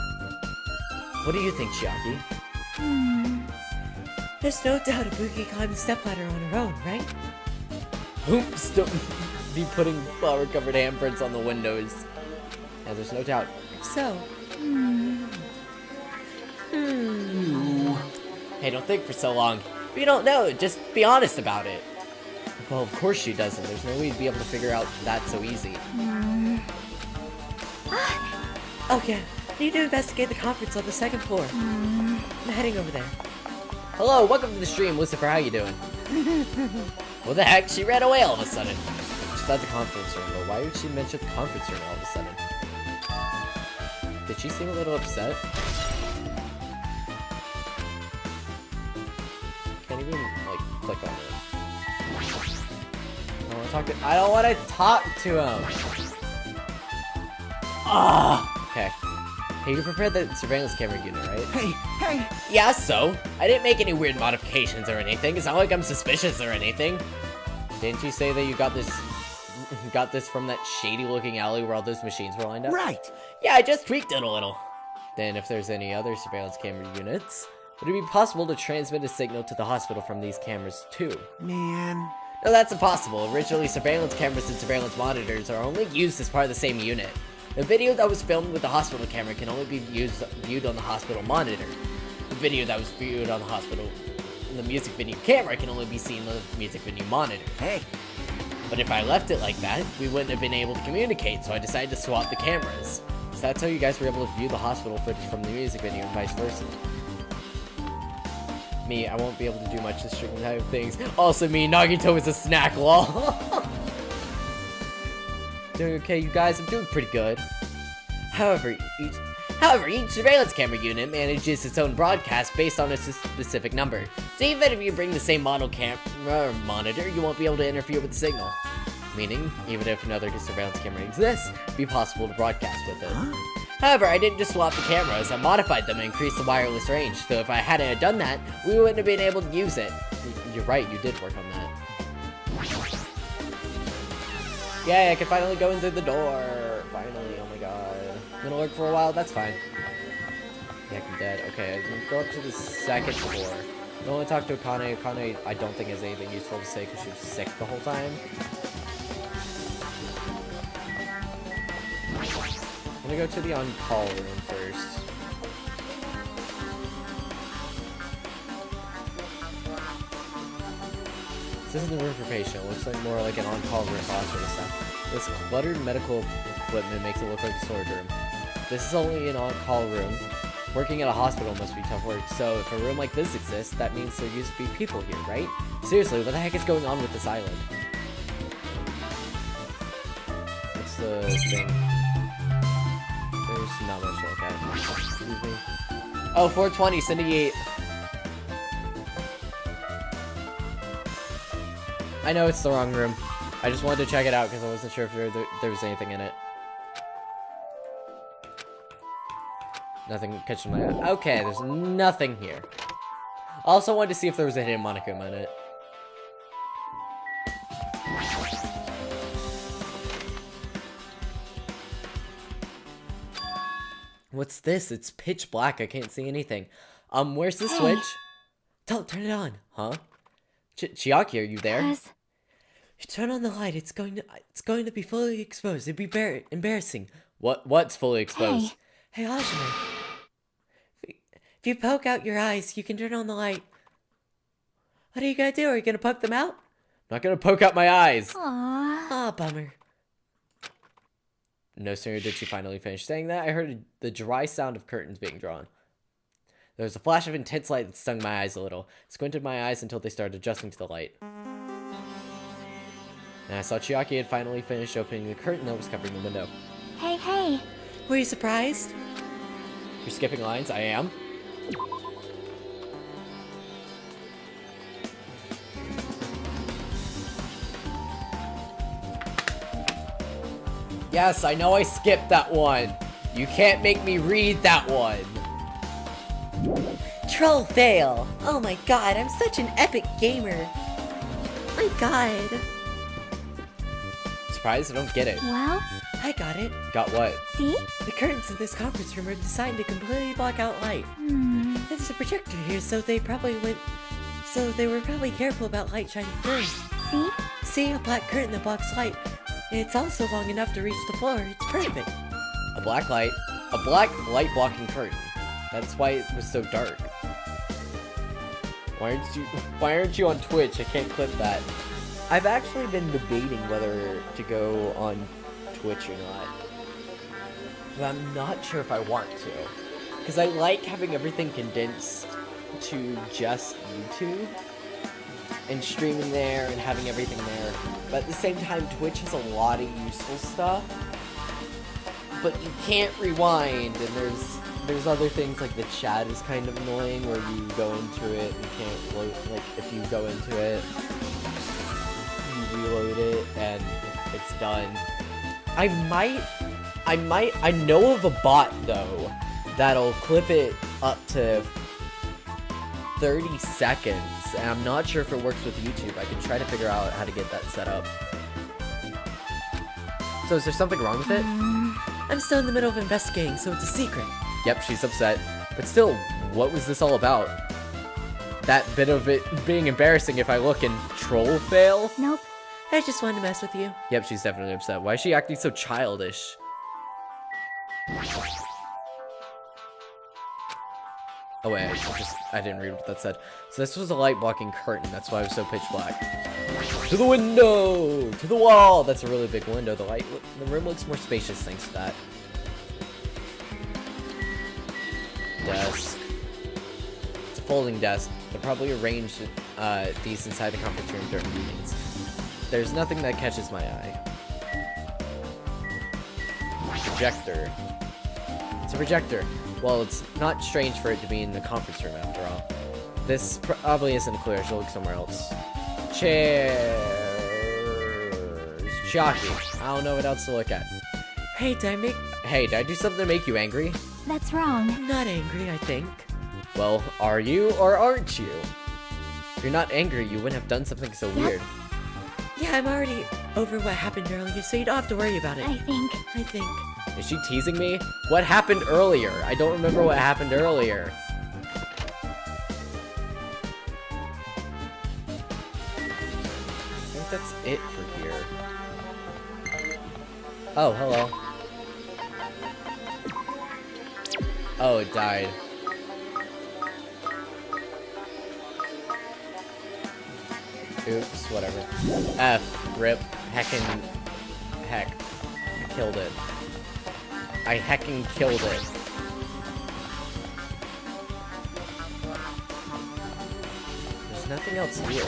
S6: What do you think, Chiaki?
S3: There's no doubt Ibuki climbed the stepladder on her own, right?
S6: Oops, don't be putting flower-covered handprints on the windows. Yeah, there's no doubt.
S3: So,
S6: Hey, don't think for so long. If you don't know, just be honest about it. Well, of course she doesn't. There's no way to be able to figure out that so easy.
S3: okay, I need to investigate the conference on the second floor. I'm heading over there.
S6: Hello, welcome to the stream. Lucifer, how you doing? What the heck? She ran away all of a sudden. She's at the conference room, but why would she mention the conference room all of a sudden? Did she seem a little upset? Can't even, like, click on it. I don't want to talk to him. Ah. Okay. Hey, you prepared the surveillance camera unit, right?
S5: Hey.
S6: Yeah, so? I didn't make any weird modifications or anything. It's not like I'm suspicious or anything. Didn't you say that you got this from that shady-looking alley where all those machines were lined up?
S5: Right.
S6: Yeah, I just tweaked it a little. Then if there's any other surveillance camera units, would it be possible to transmit a signal to the hospital from these cameras too?
S5: Man.
S6: No, that's impossible. Originally, surveillance cameras and surveillance monitors are only used as part of the same unit. The video that was filmed with the hospital camera can only be viewed on the hospital monitor. The video that was viewed on the music venue camera can only be seen on the music venue monitor.
S5: Hey.
S6: But if I left it like that, we wouldn't have been able to communicate, so I decided to swap the cameras. So that's how you guys were able to view the hospital footage from the music venue and vice versa. Me, I won't be able to do much this certain type of things. Also me, Nagito is a snack, lol. Doing okay, you guys? I'm doing pretty good. However, each surveillance camera unit manages its own broadcast based on a specific number. So even if you bring the same model camera or monitor, you won't be able to interfere with the signal. Meaning, even if another surveillance camera exists, it'd be possible to broadcast with it. However, I didn't just swap the cameras, I modified them and increased the wireless range, so if I hadn't done that, we wouldn't have been able to use it. You're right, you did work on that. Yay, I can finally go in through the door. Finally, oh my god. I'm gonna lurk for a while, that's fine. Yeah, I'm dead. Okay, I'm gonna go up to the second floor. I don't want to talk to Akane. Akane, I don't think has anything useful to say because she was sick the whole time. I'm gonna go to the on-call room first. This isn't the room for patient. It looks like more like an on-call room for all sort of stuff. This cluttered medical equipment makes it look like a storage room. This is only an on-call room. Working at a hospital must be tough work, so if a room like this exists, that means there used to be people here, right? Seriously, what the heck is going on with this island? What's the thing? There's not much to look at. Excuse me. Oh, 420, Cindy 8. I know it's the wrong room. I just wanted to check it out because I wasn't sure if there was anything in it. Nothing catching my eye. Okay, there's nothing here. I also wanted to see if there was a hidden monochrome in it. What's this? It's pitch black. I can't see anything. Where's the switch? Don't turn it on. Huh? Chiaki, are you there?
S3: Yes. You turn on the light. It's going to be fully exposed. It'd be embarrassing.
S6: What's fully exposed?
S3: Hey, Hajime. If you poke out your eyes, you can turn on the light. What are you gonna do? Are you gonna poke them out?
S6: I'm not gonna poke out my eyes.
S8: Aww.
S3: Ah, bummer.
S6: No sooner did she finally finish saying that, I heard the dry sound of curtains being drawn. There was a flash of intense light that stung my eyes a little. Squinted my eyes until they started adjusting to the light. And I saw Chiaki had finally finished opening the curtain that was covering the window.
S7: Hey, hey.
S3: Were you surprised?
S6: You're skipping lines? I am. Yes, I know I skipped that one. You can't make me read that one.
S3: Troll fail! Oh my god, I'm such an epic gamer. My god.
S6: Surprised? I don't get it.
S7: Well,
S3: I got it.
S6: Got what?
S7: see?
S3: The curtains in this conference room are designed to completely block out light. There's a projector here, so they were probably careful about light shining through.
S7: See?
S3: See, a black curtain that blocks light. It's also long enough to reach the floor. It's perfect.
S6: A black light blocking curtain. That's why it was so dark. Why aren't you on Twitch? I can't clip that. I've actually been debating whether to go on Twitch or not. But I'm not sure if I want to. Because I like having everything condensed to just YouTube. And streaming there and having everything there. But at the same time, Twitch has a lot of useful stuff. But you can't rewind, and there's other things like the chat is kind of annoying where you go into it and can't load, like if you go into it, you reload it and it's done. I know of a bot though that'll clip it up to 30 seconds, and I'm not sure if it works with YouTube. I can try to figure out how to get that set up. So is there something wrong with it?
S3: I'm still in the middle of investigating, so it's a secret.
S6: Yep, she's upset. But still, what was this all about? That bit of it being embarrassing if I look and troll fail?
S7: Nope.
S3: I just wanted to mess with you.
S6: Yep, she's definitely upset. Why is she acting so childish? Oh wait, I didn't read what that said. So this was a light blocking curtain, that's why it was so pitch black. To the window! To the wall! That's a really big window. The room looks more spacious thanks to that. Desk. It's a folding desk. They'll probably arrange these inside the conference room during meetings. There's nothing that catches my eye. Projector. It's a projector. Well, it's not strange for it to be in the conference room after all. This probably isn't clear. She'll look somewhere else. Chairs. Chiaki. I don't know what else to look at.
S3: Hey,
S6: Hey, did I do something to make you angry?
S7: That's wrong.
S3: I'm not angry, I think.
S6: Well, are you or aren't you? If you're not angry, you wouldn't have done something so weird.
S3: Yeah, I'm already over what happened earlier, so you don't have to worry about it.
S7: I think.
S6: Is she teasing me? What happened earlier? I don't remember what happened earlier. I think that's it for here. Oh, hello. Oh, it died. Oops, whatever. F, rip, heckin', heck. I killed it. I heckin' killed it. There's nothing else here.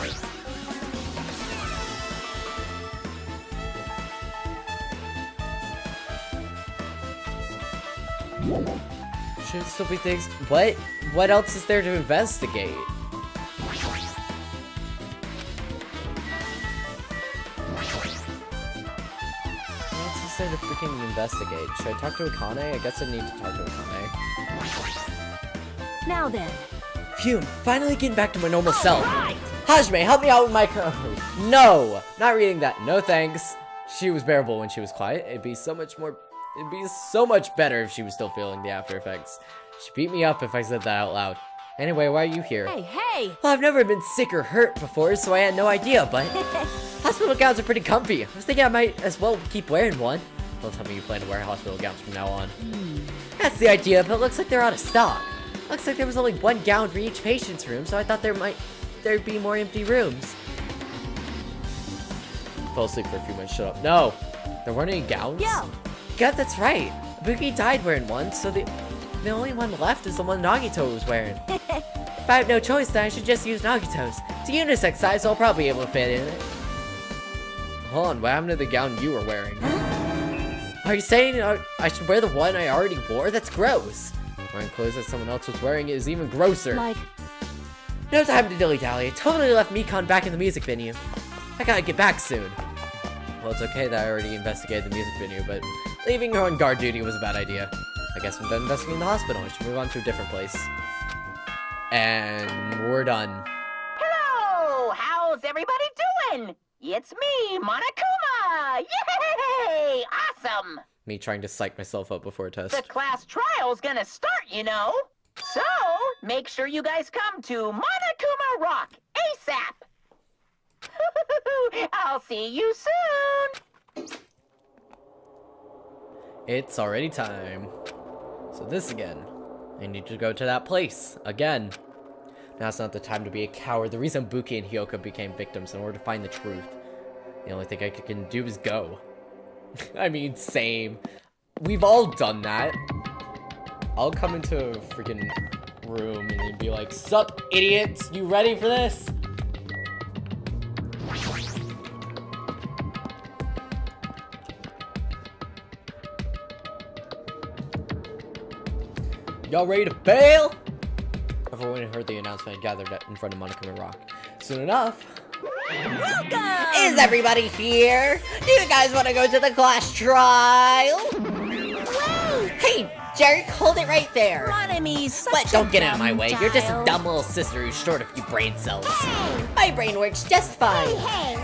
S6: Should still be things. What else is there to investigate? To freaking investigate. Should I talk to Akane? I guess I need to talk to Akane.
S7: Now then.
S6: Phew, finally getting back to my normal self. Hajime, help me out with my code. No, not reading that. No thanks. She was bearable when she was quiet. It'd be so much better if she was still feeling the after effects. She beat me up if I said that out loud. Anyway, why are you here?
S7: Hey!
S6: Well, I've never been sick or hurt before, so I had no idea, but hospital gowns are pretty comfy. I was thinking I might as well keep wearing one. Don't tell me you plan to wear hospital gowns from now on. That's the idea, but it looks like they're out of stock. Looks like there was only one gown for each patient's room, so I thought there'd be more empty rooms. Fell asleep for a few minutes, shut up. No! There weren't any gowns?
S7: Yo!
S6: god, that's right. Buki died wearing one, so the only one left is the one Nagito was wearing. If I have no choice, then I should just use Nagito's. It's a unisex size, so I'll probably be able to fit in it. Hold on, what happened to the gown you were wearing? Are you saying I should wear the one I already wore? That's gross. Wearing clothes that someone else was wearing is even grosser.
S7: Like,
S6: No time to dilly-dally. I totally left Mikon back in the music venue. I gotta get back soon. Well, it's okay that I already investigated the music venue, but leaving her on guard duty was a bad idea. I guess I'm done investigating the hospital. I should move on to a different place. And we're done.
S2: Hello! How's everybody doing? It's me, Monokuma! Yay! Awesome!
S6: Me trying to psych myself up before a test.
S2: The class trial's gonna start, you know. So, make sure you guys come to Monokuma Rock ASAP! I'll see you soon!
S6: It's already time. So this again. I need to go to that place. Again. Now's not the time to be a coward. The reason Buki and Hyoka became victims in order to find the truth. The only thing I can do is go. I mean, same. We've all done that. I'll come into a freaking room and then be like, "Sup, idiots? You ready for this?" Y'all ready to fail? Everyone heard the announcement and gathered in front of Monokuma Rock. Soon enough.
S3: Welcome! Is everybody here? Do you guys want to go to the class trial? Woo! Hey, jerk, hold it right there.
S6: But don't get out of my way. You're just a dumb little sister who's short a few brain cells.
S3: Hey, my brain works just fine.
S8: Hey!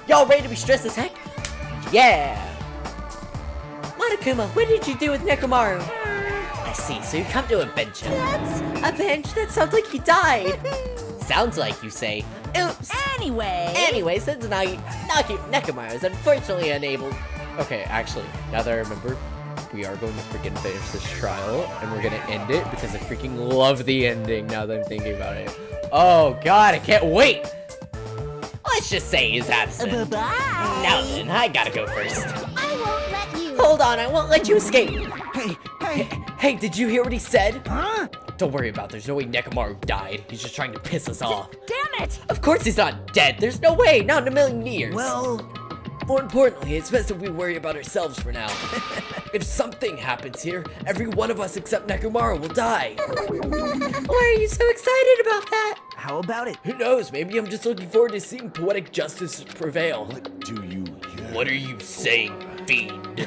S6: Y'all ready to be stressed as heck? Yeah.
S3: Monokuma, what did you do with Nekomaru?
S6: I see, so you come to avenge him.
S3: Avenge? That sounds like he died.
S6: Sounds like you say.
S3: Oops.
S6: Anyway, since Nekomaru is unfortunately unable... Okay, actually, now that I remember, we are going to freaking finish this trial, and we're gonna end it because I freaking love the ending now that I'm thinking about it. Oh god, I can't wait! Let's just say he's absent.
S3: Bye-bye.
S6: Now then, I gotta go first.
S8: I won't let you.
S3: Hold on, I won't let you escape.
S6: Hey, did you hear what he said?
S5: Huh?
S6: Don't worry about it, there's no way Nekomaru died. He's just trying to piss us off.
S3: Damn it!
S6: Of course he's not dead. There's no way, not in a million years.
S5: Well,
S6: More importantly, it's best if we worry about ourselves for now. If something happens here, every one of us except Nekomaru will die.
S3: Why are you so excited about that?
S5: how about it?
S6: Who knows, maybe I'm just looking forward to seeing poetic justice prevail.
S5: What do you hear?
S6: What are you saying, fiend?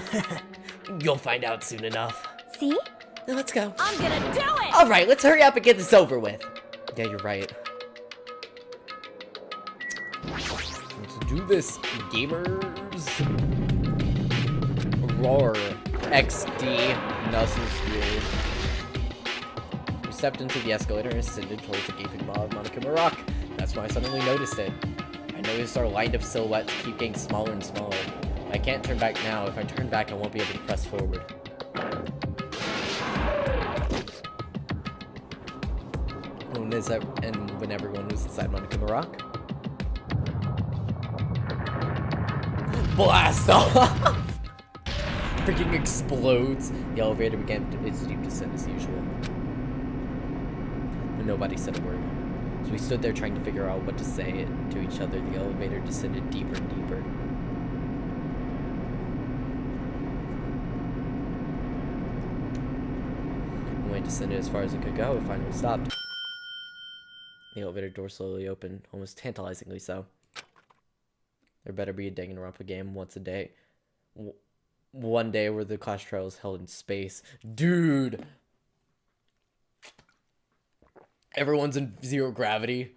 S6: You'll find out soon enough.
S8: See?
S3: Now let's go.
S7: I'm gonna do it!
S6: Alright, let's hurry up and get this over with. Yeah, you're right. Let's do this, gamers. Roar. XD. Nuzzles here. We stepped into the escalator and ascended towards the gaping maw of Monokuma Rock. That's when I suddenly noticed it. I noticed our lined up silhouettes keep getting smaller and smaller. I can't turn back now. If I turn back, I won't be able to press forward. When everyone was inside Monokuma Rock. Blast off! Freaking explodes. The elevator began its deep descent as usual. But nobody said a word. So we stood there trying to figure out what to say to each other. The elevator descended deeper and deeper. When it descended as far as it could go, it finally stopped. The elevator door slowly opened, almost tantalizingly so. There better be a Danganronpa game once a day. One day where the class trial is held in space. Dude! Everyone's in zero gravity.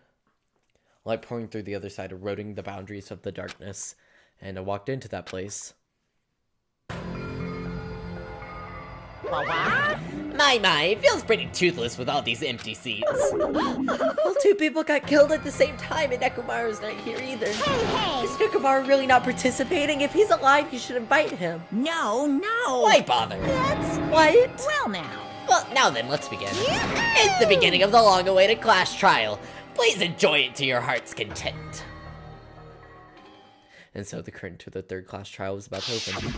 S6: Light pouring through the other side, eroding the boundaries of the darkness. And I walked into that place. My, it feels pretty toothless with all these empty seats.
S3: Well, two people got killed at the same time, and Nekomaru's not here either.
S8: Hey!
S3: Is Nekomaru really not participating? If he's alive, you should invite him.
S7: No.
S6: Why bother?
S3: What?
S7: Well, now.
S6: Well, now then, let's begin. It's the beginning of the long-awaited class trial. Please enjoy it to your heart's content. And so the curtain to the third class trial was about to open.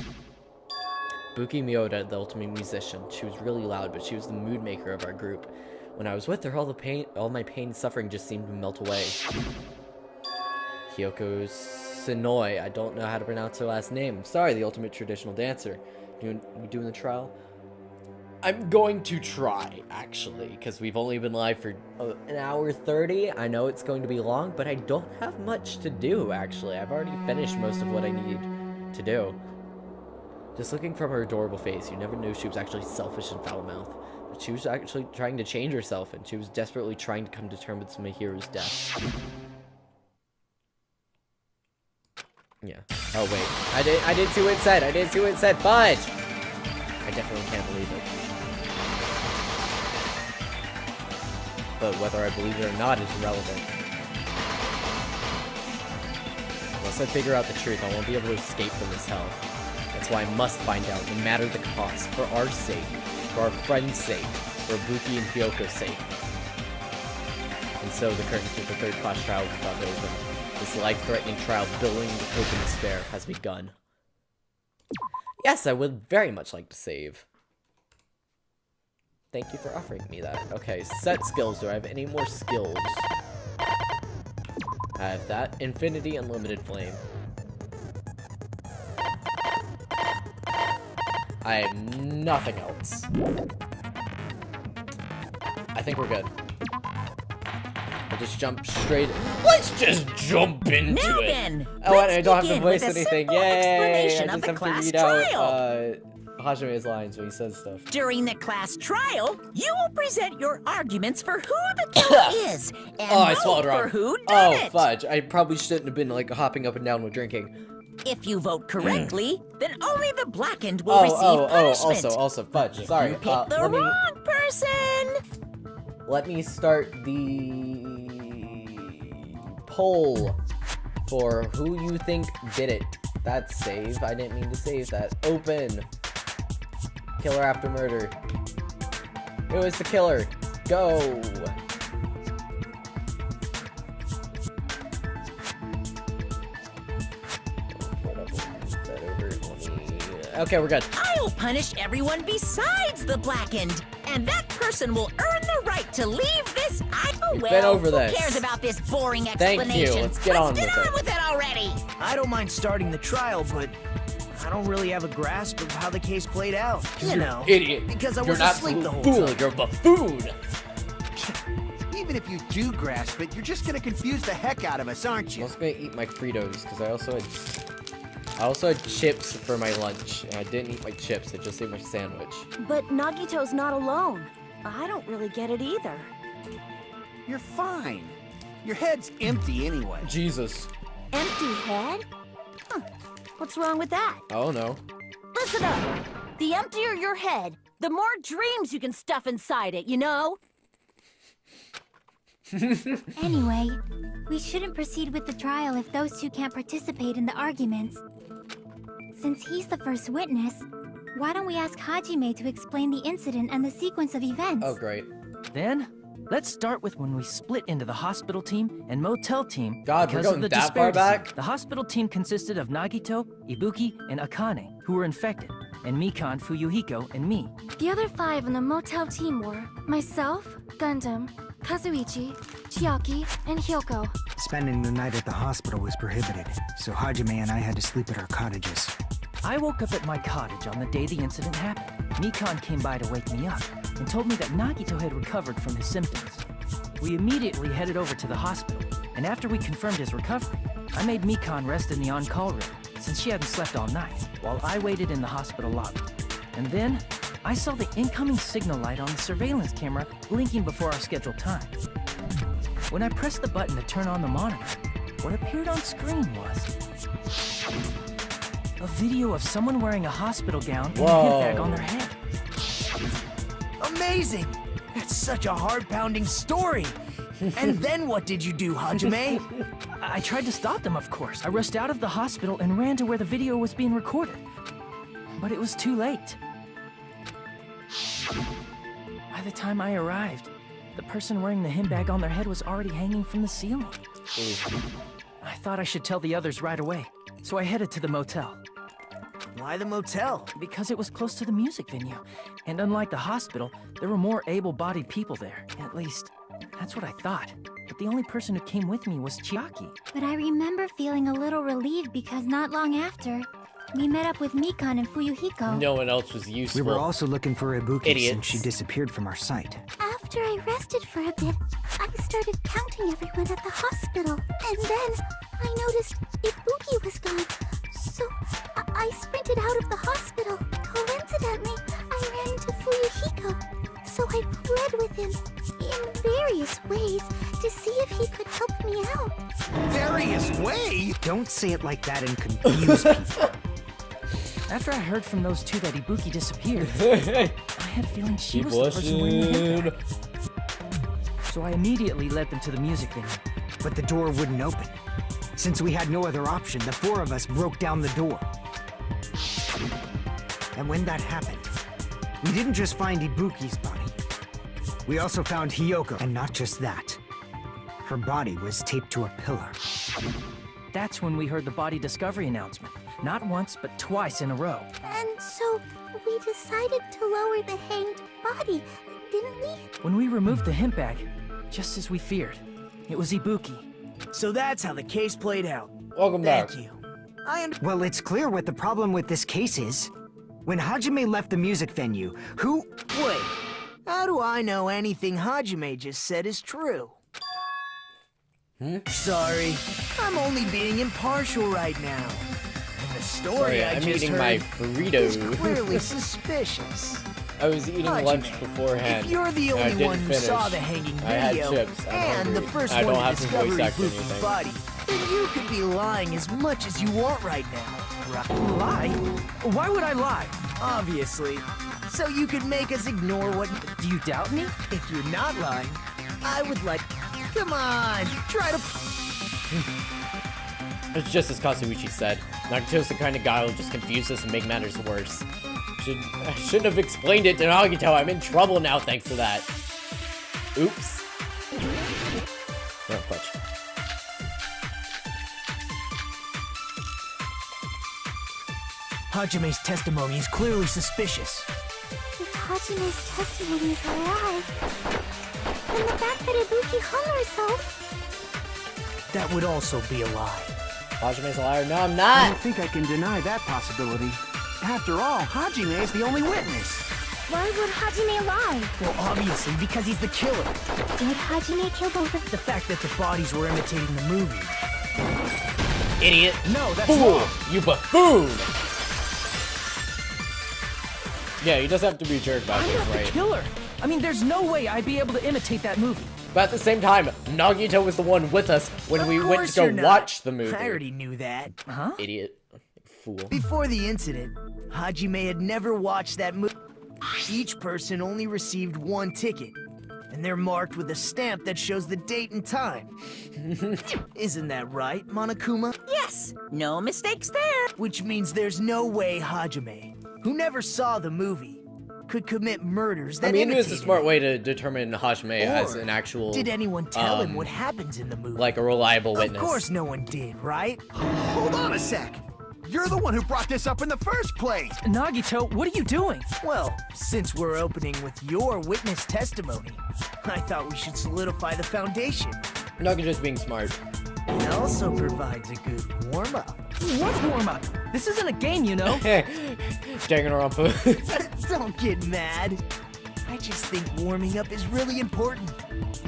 S6: Buki Miyoda, the ultimate musician. She was really loud, but she was the mood maker of our group. When I was with her, all my pain and suffering just seemed to melt away. Kyoko Sinoi, I don't know how to pronounce her last name. Sorry, the ultimate traditional dancer. We doing the trial? I'm going to try, actually, because we've only been live for an hour 30. I know it's going to be long, but I don't have much to do, actually. I've already finished most of what I need to do. Just looking from her adorable face, you never knew she was actually selfish and foul-mouthed. But she was actually trying to change herself, and she was desperately trying to come to terms with Mahiru's death. Yeah. Oh, wait. I didn't see what it said. I didn't see what it said. Fudge! I definitely can't believe it. But whether I believe it or not is irrelevant. Unless I figure out the truth, I won't be able to escape from this hell. That's why I must find out, no matter the cost, for our sake, for our friends' sake, for Buki and Hyoko's sake. And so the curtain to the third-class trial is about to open. This life-threatening trial, billowing with hope and despair, has begun. Yes, I would very much like to save. Thank you for offering me that. Okay, set skills. Do I have any more skills? I have that. Infinity Unlimited Flame. I have nothing else. I think we're good. I'll just jump straight. Let's just jump into
S10: now
S6: it.
S10: Then,
S6: oh, and I don't have to
S10: begin
S6: voice
S10: with a
S6: anything.
S10: simple
S6: Yay! I
S10: explanation
S6: just
S10: of the
S6: have to
S10: class
S6: read
S10: trial.
S6: out Hajime's lines when he says stuff.
S10: During the class trial, you will present your arguments for who the killer is and
S6: I
S10: vote
S6: swallowed
S10: for
S6: wrong.
S10: who done
S6: Oh,
S10: it.
S6: fudge. I probably shouldn't have been, like, hopping up and down with drinking.
S10: If you vote correctly, then only the blackened will receive punishment.
S6: Also, fudge.
S10: If
S6: Sorry.
S10: you pick the wrong person.
S6: Let me start the poll for who you think did it. That's save. I didn't mean to save that. Open. Killer after murder. It was the killer. Go. Okay, we're good.
S10: I'll punish everyone besides the blackened, and that person will earn the right to leave this.
S6: We've been over
S10: who
S6: this.
S10: cares about this boring
S6: Thank
S10: explanation?
S6: you. Let's get on
S10: with it already.
S5: I don't mind starting the trial, but I don't really have a grasp of how the case played out. You know,
S6: Idiot.
S5: because I
S6: You're
S5: was
S6: an
S5: asleep the whole
S6: fool.
S5: time.
S6: You're a buffoon.
S5: Even if you do grasp it, you're just gonna confuse the heck out of us, aren't
S6: I'm
S5: you?
S6: also gonna eat my Fritos because I also had chips for my lunch, and I didn't eat my chips. I just ate my sandwich.
S7: But Nagito's not alone. I don't really get it either.
S5: You're fine. Your head's empty anyway.
S6: Jesus.
S7: Empty head? Huh. What's wrong with that?
S6: Oh no.
S7: Listen up. The emptier your head, the more dreams you can stuff inside it, you know?
S8: Anyway, we shouldn't proceed with the trial if those two can't participate in the arguments. Since he's the first witness, why don't we ask Hajime to explain the incident and the sequence of events?
S6: Oh great.
S11: Then, let's start with when we split into the hospital team and motel team.
S6: God, we're
S11: because
S6: going
S11: of the
S6: that far
S11: disparity.
S6: back?
S11: The hospital team consisted of Nagito, Ibuki, and Akane, who were infected, and Mikan, Fuyuhiko, and me.
S8: The other 5 on the motel team were myself, Gundam, Kazuichi, Chiaki, and Hyoko.
S12: Spending the night at the hospital was prohibited, so Hajime and I had to sleep at our cottages.
S11: I woke up at my cottage on the day the incident happened. Mikan came by to wake me up and told me that Nagito had recovered from his symptoms. We immediately headed over to the hospital, and after we confirmed his recovery, I made Mikan rest in the on-call room, since she hadn't slept all night, while I waited in the hospital lobby. And then, I saw the incoming signal light on the surveillance camera blinking before our scheduled time. When I pressed the button to turn on the monitor, what appeared on screen was a video of someone wearing a hospital gown and a hip bag on their head.
S5: Amazing! That's such a heart-pounding story. And then what did you do, Hajime?
S11: I tried to stop them, of course. I rushed out of the hospital and ran to where the video was being recorded. But it was too late. By the time I arrived, the person wearing the hip bag on their head was already hanging from the ceiling. I thought I should tell the others right away, so I headed to the motel.
S5: Why the motel?
S11: Because it was close to the music venue. And unlike the hospital, there were more able-bodied people there. At least, that's what I thought. But the only person who came with me was Chiaki.
S8: But I remember feeling a little relieved because not long after, we met up with Mikan and Fuyuhiko.
S6: No one else was useful.
S12: We were also looking for Ibuki
S6: Idiots.
S12: since she disappeared from our sight.
S8: After I rested for a bit, I started counting everyone at the hospital. And then I noticed Ibuki was gone. So I sprinted out of the hospital. Coincidentally, I ran into Fuyuhiko. So I pled with him in various ways to see if he could help me out.
S5: Various way?
S12: Don't say it like that and confuse people.
S11: After I heard from those two that Ibuki disappeared, I had a feeling she was the person wearing the hip bag. So I immediately led them to the music venue.
S12: But the door wouldn't open. Since we had no other option, the four of us broke down the door. And when that happened, we didn't just find Ibuki's body. We also found Hiyoko, and not just that. Her body was taped to a pillar.
S11: That's when we heard the body discovery announcement. Not once, but twice in a row.
S8: And so we decided to lower the hanged body, didn't we?
S11: When we removed the hemp bag, just as we feared, it was Ibuki.
S5: So that's how the case played out.
S6: Welcome back.
S5: Thank you.
S12: Well, it's clear what the problem with this case is. When Hajime left the music venue, who...
S5: Wait, how do I know anything Hajime just said is true? Sorry, I'm only being impartial right now. And the story
S6: Sorry,
S5: I
S6: I'm
S5: just
S6: eating
S5: heard
S6: my
S5: is
S6: burrito.
S5: clearly suspicious.
S6: I was eating
S5: Hajime,
S6: lunch beforehand.
S5: If you're the
S6: and I
S5: only
S6: didn't
S5: one who
S6: finish.
S5: saw the hanging
S6: I had
S5: video
S6: chips. I'm
S5: and
S6: hungry.
S5: the first
S6: I
S5: one
S6: don't
S5: to
S6: have to
S5: discover
S6: voice act
S5: Ibuki's
S6: anything.
S5: body, then you could be lying as much as you want right now. Right?
S11: Lie? Why would I lie?
S5: Obviously. So you could make us ignore what...
S11: Do you doubt me?
S5: If you're not lying, I would like... Come on, try to...
S6: It's just as Kasuichi said. Nagito's the kind of guy who'll just confuse us and make matters worse. I shouldn't have explained it to Nagito. I'm in trouble now thanks to that. Oops. No, clutch.
S5: Hajime's testimony is clearly suspicious.
S8: If Hajime's testimony is a lie, then the fact that Ibuki hung herself...
S5: That would also be a lie.
S6: Hajime's a liar. No, I'm
S12: I
S6: not.
S12: don't think I can deny that possibility. After all, Hajime is the only witness.
S8: Why would Hajime lie?
S5: Well, obviously, because he's the killer.
S8: Did Hajime kill both of
S5: The fact that the bodies were imitating the movie.
S6: Idiot.
S5: No, that's
S6: Fool.
S5: wrong.
S6: You buffoon. Yeah, he doesn't have to be a jerk about
S11: I'm
S6: this,
S11: not
S6: right?
S11: the killer. I mean, there's no way I'd be able to imitate that movie.
S6: But at the same time, Nagito was the one with us when we went to go watch the movie.
S5: I already knew that.
S11: Huh?
S6: Idiot. Fool.
S5: Before the incident, Hajime had never watched that movie. Each person only received one ticket, and they're marked with a stamp that shows the date and time. Isn't that right, Monokuma?
S10: Yes, no mistakes there.
S5: Which means there's no way Hajime, who never saw the movie, could commit murders that
S6: I mean, it was a
S5: imitated
S6: smart way to determine Hajime as
S5: Or
S6: an actual...
S5: Did anyone tell him what happens in the movie?
S6: Like a reliable witness.
S5: Of course no one did, right?
S13: Hold on a sec! You're the one who brought this up in the first place!
S11: Nagito, what are you doing?
S5: Well, since we're opening with your witness testimony, I thought we should solidify the foundation.
S6: Nagito's being smart.
S5: It also provides a good warm-up.
S11: What warm-up? This isn't a game, you know.
S6: Danganronpa.
S5: Don't get mad. I just think warming up is really important.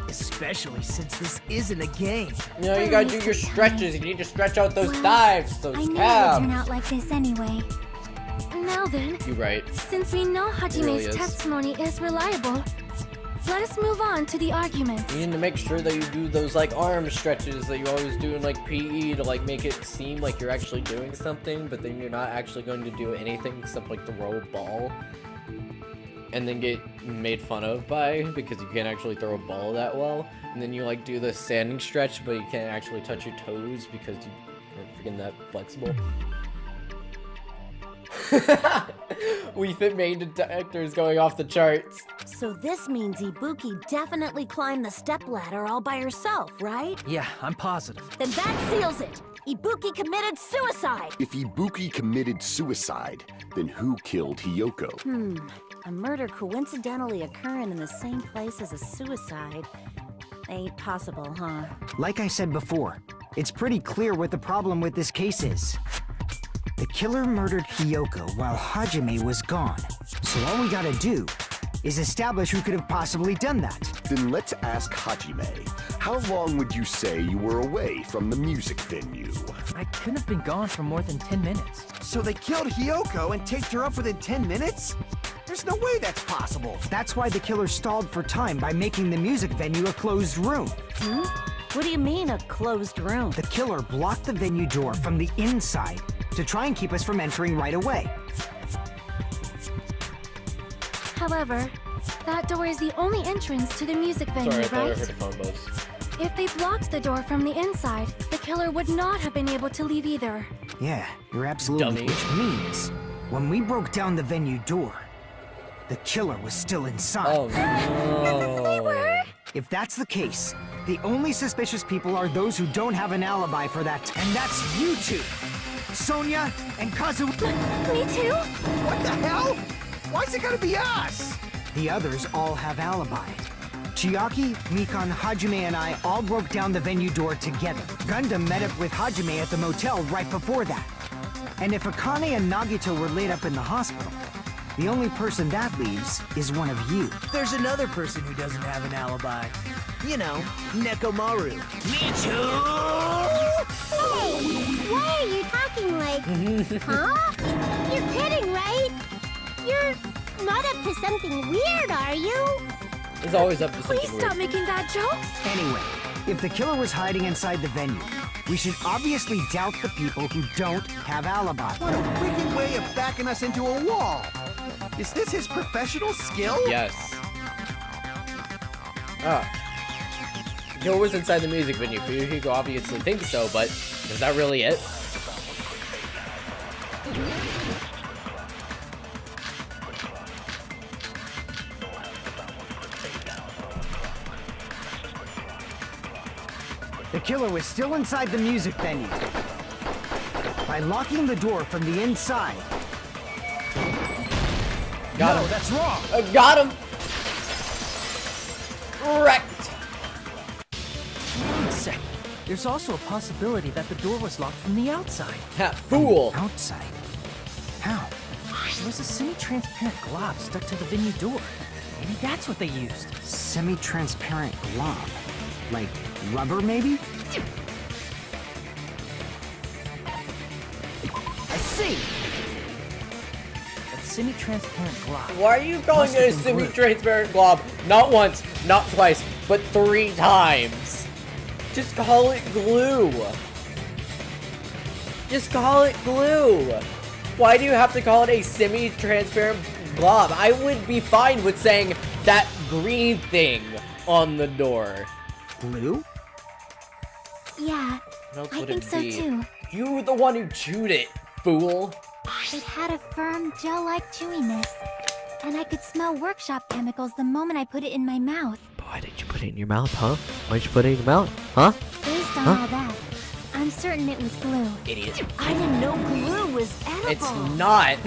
S5: Especially since this isn't a game.
S6: You know, you gotta do your stretches. You need to stretch out those thighs, those
S8: I knew it would
S6: calves.
S8: turn out like this anyway. Now then,
S6: You're right.
S8: since we know Hajime's
S6: really is.
S8: testimony is reliable, let us move on to the arguments.
S6: You need to make sure that you do those like arm stretches that you always do in like PE to like make it seem like you're actually doing something, but then you're not actually going to do anything except like throw a ball. And then get made fun of by because you can't actually throw a ball that well. And then you like do the standing stretch, but you can't actually touch your toes because you are freaking that flexible. We fit main detectors going off the charts.
S10: So this means Ibuki definitely climbed the stepladder all by herself, right?
S11: Yeah, I'm positive.
S10: Then that seals it. Ibuki committed suicide!
S14: If Ibuki committed suicide, then who killed Hiyoko?
S10: A murder coincidentally occurring in the same place as a suicide. Ain't possible, huh?
S12: Like I said before, it's pretty clear what the problem with this case is. The killer murdered Hiyoko while Hajime was gone. So all we gotta do is establish who could have possibly done that.
S14: Then let's ask Hajime. How long would you say you were away from the music venue?
S11: I couldn't have been gone for more than 10 minutes.
S13: So they killed Hiyoko and taped her up within 10 minutes? There's no way that's possible.
S12: That's why the killer stalled for time by making the music venue a closed room.
S10: What do you mean, a closed room?
S12: The killer blocked the venue door from the inside to try and keep us from entering right away.
S7: However, that door is the only entrance to the music venue,
S6: Sorry, I thought I
S7: right?
S6: heard a phone buzz.
S7: If they blocked the door from the inside, the killer would not have been able to leave either.
S12: Yeah, you're absolutely...
S6: Dummy.
S12: Which means, when we broke down the venue door, the killer was still inside.
S6: Oh no.
S12: If that's the case, the only suspicious people are those who don't have an alibi for that. And that's you two! Sonia and Kazu...
S7: Me too?
S13: What the hell? Why's it gotta be us?
S12: The others all have alibi. Chiaki, Mikan, Hajime, and I all broke down the venue door together. Gundam met up with Hajime at the motel right before that. And if Akane and Nagito were laid up in the hospital, the only person that leaves is one of you.
S5: There's another person who doesn't have an alibi. You know, Nekomaru.
S10: Me too!
S8: Hey, why are you talking like, huh? You're kidding, right? You're not up to something weird, are you?
S6: It's always up to something
S7: Please stop
S6: weird.
S7: making bad jokes.
S12: Anyway, if the killer was hiding inside the venue, we should obviously doubt the people who don't have alibis.
S13: What a wicked way of backing us into a wall. Is this his professional skill?
S6: Yes. Killer was inside the music venue. Fuyuhiko obviously thinks so, but is that really it?
S12: The killer was still inside the music venue. By locking the door from the inside.
S6: Got
S12: No,
S6: him.
S12: that's wrong.
S6: Got him. Wrecked.
S11: Wait a sec. There's also a possibility that the door was locked from the outside.
S6: Ha, fool.
S12: Outside? How?
S11: There was a semi-transparent glob stuck to the venue door. Maybe that's what they used.
S12: Semi-transparent glob. Like rubber, maybe? I see!
S11: That semi-transparent glob.
S6: Why are you calling
S11: must
S6: it a
S11: have been glue.
S6: semi-transparent glob? Not once, not twice, but 3 times. Just call it glue. Just call it glue. Why do you have to call it a semi-transparent glob? I would be fine with saying that green thing on the door.
S12: Glue?
S8: Yeah,
S6: What else
S8: I
S6: would
S8: think
S6: it
S8: so
S6: be?
S8: too.
S6: You were the one who chewed it, fool.
S8: It had a firm, gel-like chewiness. And I could smell workshop chemicals the moment I put it in my mouth.
S4: But why did you put it in your mouth, huh? Why did you put it in your mouth, huh?
S8: Based on all that, I'm certain it was glue.
S6: Idiot.
S10: I didn't know glue was edible.
S6: It's not.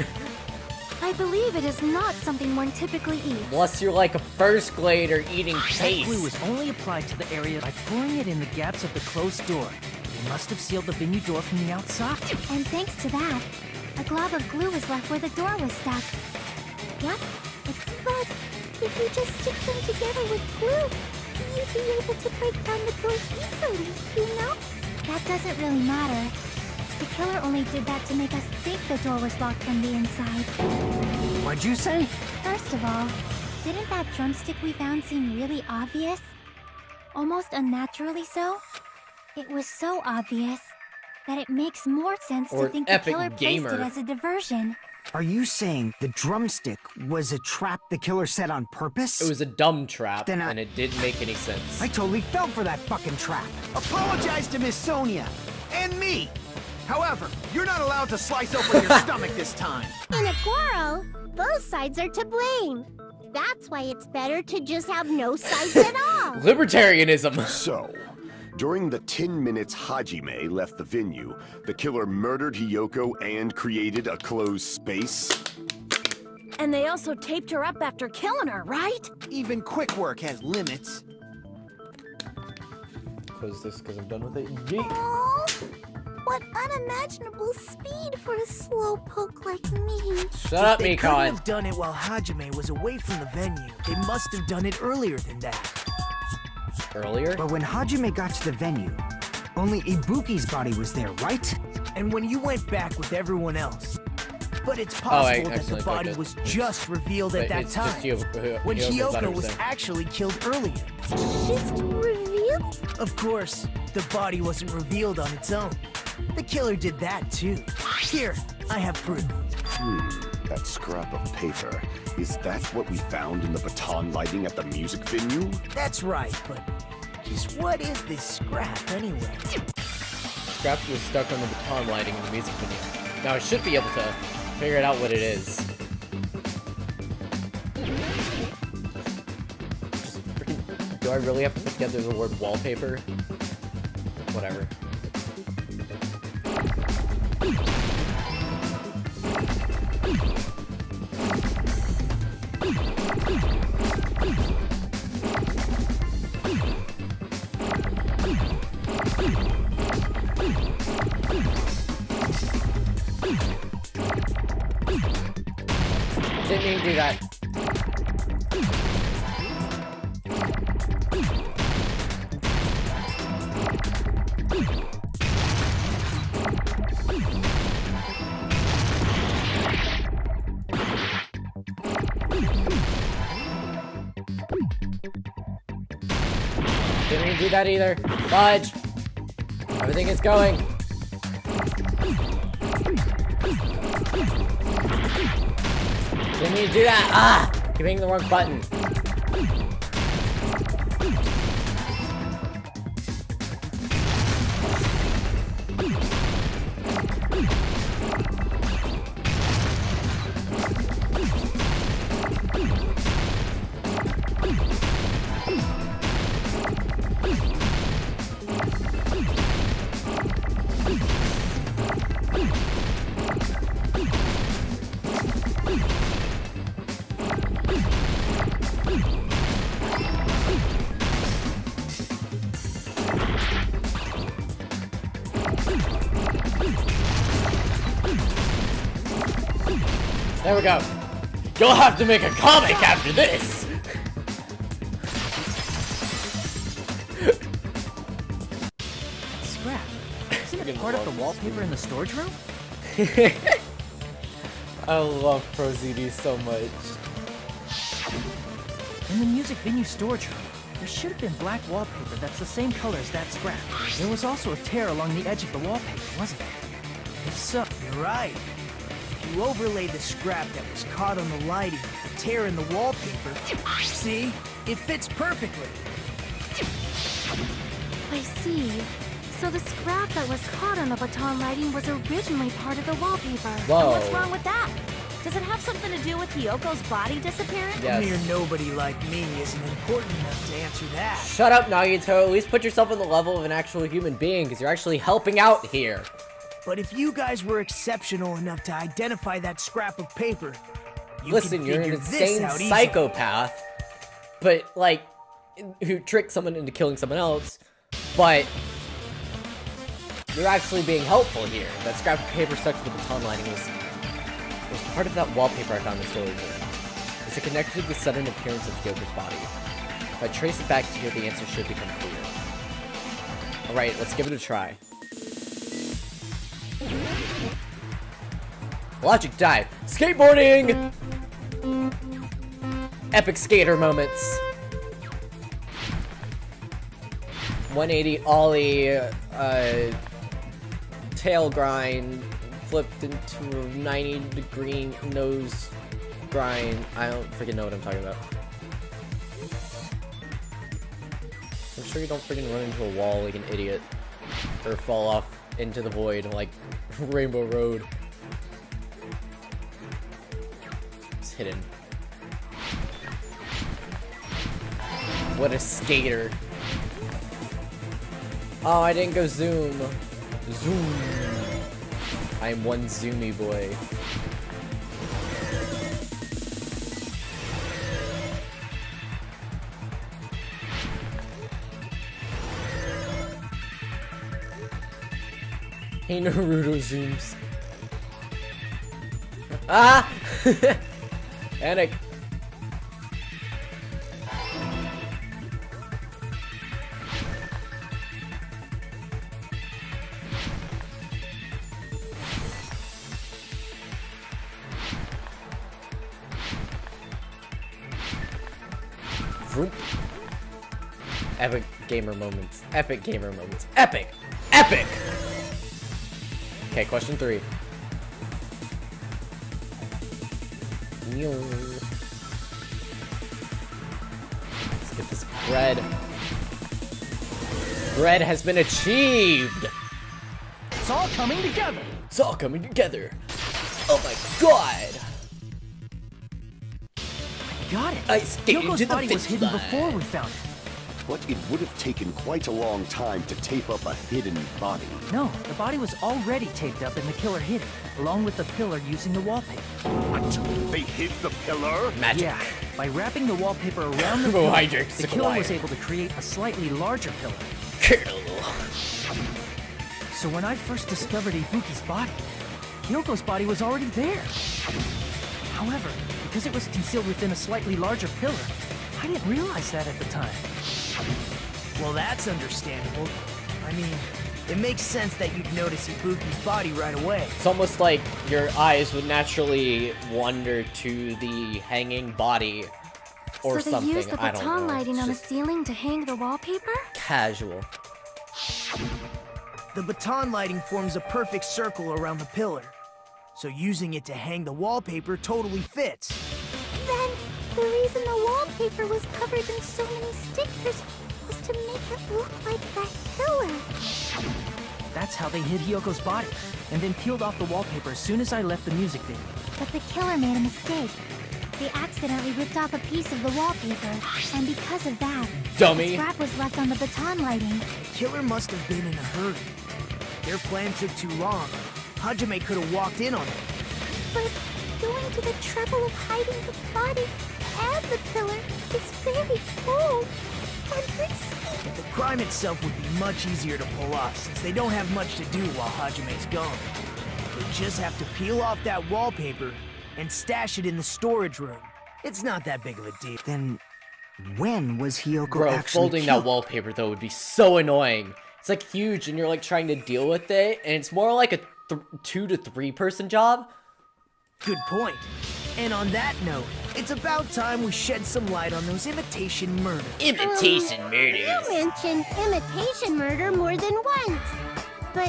S7: I believe it is not something one typically eats.
S6: Unless you're like a first grader eating
S11: That glue
S6: paste.
S11: was only applied to the area by pouring it in the gaps of the closed door. They must have sealed the venue door from the outside.
S8: And thanks to that, a glob of glue was left where the door was stuck. Yep, but if you just stick them together with glue, you'd be able to break down the door easily, you know? That doesn't really matter. The killer only did that to make us think the door was locked from the inside.
S12: What'd you say?
S8: First of all, didn't that drumstick we found seem really obvious? Almost unnaturally so? It was so obvious that it makes more sense
S6: Or
S8: to
S6: an
S8: think the
S6: epic
S8: killer placed it
S6: gamer.
S8: as a diversion.
S12: Are you saying the drumstick was a trap the killer set on purpose?
S6: It was a dumb trap,
S12: Then
S6: and it didn't make any sense.
S12: I totally fell for that fucking trap.
S13: Apologize to Miss Sonia. And me. However, you're not allowed to slice open your stomach this time.
S8: In a quarrel, both sides are to blame. That's why it's better to just have no sides at all.
S6: Libertarianism.
S14: So, During the 10 minutes Hajime left the venue, the killer murdered Hiyoko and created a closed space?
S10: And they also taped her up after killing her, right?
S13: Even quick work has limits.
S1: Close this because I'm done with it. Yeet.
S8: Aw, what unimaginable speed for a slowpoke like me.
S6: Shut up,
S5: They couldn't
S6: Mikon.
S5: have done it while Hajime was away from the venue. They must have done it earlier than that.
S6: Earlier?
S12: But when Hajime got to the venue, only Ibuki's body was there, right?
S5: And when you went back with everyone else. But it's
S6: Oh, I
S5: possible that the
S6: accidentally
S5: body
S6: clicked it.
S5: was just revealed at
S6: Wait,
S5: that
S6: it's
S5: time.
S6: just Hiyoko-
S5: when
S6: Hiyoko's body
S5: Hiyoko
S6: was
S5: was
S6: there.
S5: actually killed earlier.
S8: Just revealed?
S5: Of course, the body wasn't revealed on its own. The killer did that too. Here, I have proof.
S14: That scrap of paper. Is that what we found in the baton lighting at the music venue?
S5: That's right, but just what is this scrap anyway?
S6: Scrap was stuck on the baton lighting in the music video. Now I should be able to figure out what it is. Just freaking, do I really have to put together the word wallpaper? Whatever. Didn't mean to do that. Didn't mean to do that either. Fudge! Everything is going. Didn't mean to do that. Ah! Keep hitting the wrong button. There we go. You'll have to make a comic after this!
S11: Scrap. Isn't it part of the wallpaper in the storage room?
S1: I love Pro ZD so much.
S11: In the music venue storage room, there should have been black wallpaper that's the same color as that scrap. There was also a tear along the edge of the wallpaper, wasn't there?
S5: If so, you're right. If you overlay the scrap that was caught on the lighting with the tear in the wallpaper, see? It fits perfectly.
S7: I see. So the scrap that was caught on the baton lighting was originally part of the wallpaper.
S6: Whoa.
S10: What's wrong with that? Does it have something to do with Hiyoko's body disappearing?
S6: Yes.
S5: A mere nobody like me isn't important enough to answer that.
S6: Shut up, Nagito. At least put yourself on the level of an actual human being, because you're actually helping out here.
S5: But if you guys were exceptional enough to identify that scrap of paper, you
S6: Listen,
S5: could
S6: you're an
S5: figure this
S6: insane
S5: out easily.
S6: psychopath, but, like, who tricked someone into killing someone else, but you're actually being helpful here. That scrap of paper stuck to the baton lighting was part of that wallpaper I found in the storage room. Is it connected to the sudden appearance of Hyoko's body? If I trace it back to here, the answer should become clear. Alright, let's give it a try. Logic dive. Skateboarding! Epic skater moments. 180 ollie, tail grind, flipped into a 90-degree nose grind. I don't freaking know what I'm talking about. I'm sure you don't freaking run into a wall like an idiot. Or fall off into the void like Rainbow Road. It's hidden. What a skater. Oh, I didn't go zoom. Zoom. I am one zoomy boy. Hey, Naruto zooms. Ah! Panic. Vroom. Epic gamer moments. Epic gamer moments. Epic! Epic! Okay, question 3. Let's get this bread. Bread has been achieved!
S11: It's all coming together!
S6: It's all coming together! Oh my god!
S11: Got it!
S6: I skated
S11: Yoko's
S6: to the
S11: body was
S6: finish
S11: hidden
S6: line.
S11: before we found it.
S14: But it would have taken quite a long time to tape up a hidden body.
S11: No, the body was already taped up and the killer hid it, along with the pillar using the wallpaper.
S14: What? They hid the pillar?
S6: Magic.
S11: Yeah, by wrapping the wallpaper around the pillar,
S6: Hydrix
S11: the killer was
S6: acquired.
S11: able to create a slightly larger pillar.
S6: Kill.
S11: So when I first discovered Ibuki's body, Kyoko's body was already there. However, because it was concealed within a slightly larger pillar, I didn't realize that at the time.
S5: Well, that's understandable. I mean, it makes sense that you'd notice Ibuki's body right away.
S6: It's almost like your eyes would naturally wander to the hanging body or
S7: so
S6: something.
S7: they used the
S6: I don't
S7: baton
S6: know.
S7: lighting on the
S6: Just
S7: ceiling to hang the wallpaper?
S6: casual.
S5: The baton lighting forms a perfect circle around the pillar. So using it to hang the wallpaper totally fits.
S8: Then, the reason the wallpaper was covered in so many stickers was to make it look like that pillar.
S11: That's how they hid Hyoko's body, and then peeled off the wallpaper as soon as I left the music video.
S8: But the killer made a mistake. They accidentally ripped off a piece of the wallpaper, and because of that,
S6: Dummy.
S8: the scrap was left on the baton lighting.
S5: The killer must have been in a hurry. Their plan took too long. Hajime could have walked in on it.
S8: But going to the trouble of hiding the body and the pillar is very bold and risky.
S5: The crime itself would be much easier to pull off, since they don't have much to do while Hajime's gone. They just have to peel off that wallpaper and stash it in the storage room. It's not that big of a deal.
S12: Then, when was Hyoko
S6: Bro,
S12: actually
S6: folding
S12: killed?
S6: that wallpaper though would be so annoying. It's like huge and you're like trying to deal with it, and it's more like a 2 to 3 person job.
S5: Good point. And on that note, it's about time we shed some light on those imitation murders.
S6: Imitation murders.
S8: You mentioned imitation murder more than once. But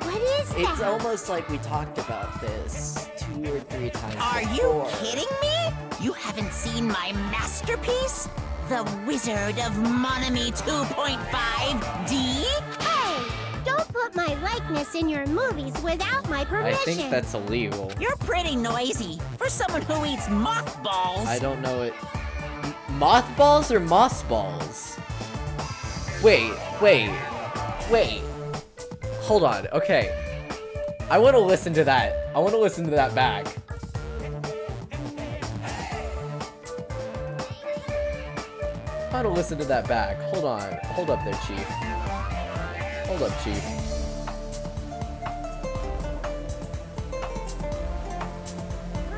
S8: what is that?
S1: It's almost like we talked about this 2 or 3 times
S2: Are
S1: before.
S2: you kidding me? You haven't seen my masterpiece? The Wizard of Monami 2.5D?
S8: Hey, don't put my likeness in your movies without my
S6: I
S8: permission.
S6: think that's illegal.
S2: You're pretty noisy for someone who eats mothballs.
S6: I don't know it. Mothballs or mossballs? Wait. Hold on, okay. I want to listen to that. I want to listen to that back. I want to listen to that back. Hold on. Hold up there, Chief. Hold up, Chief.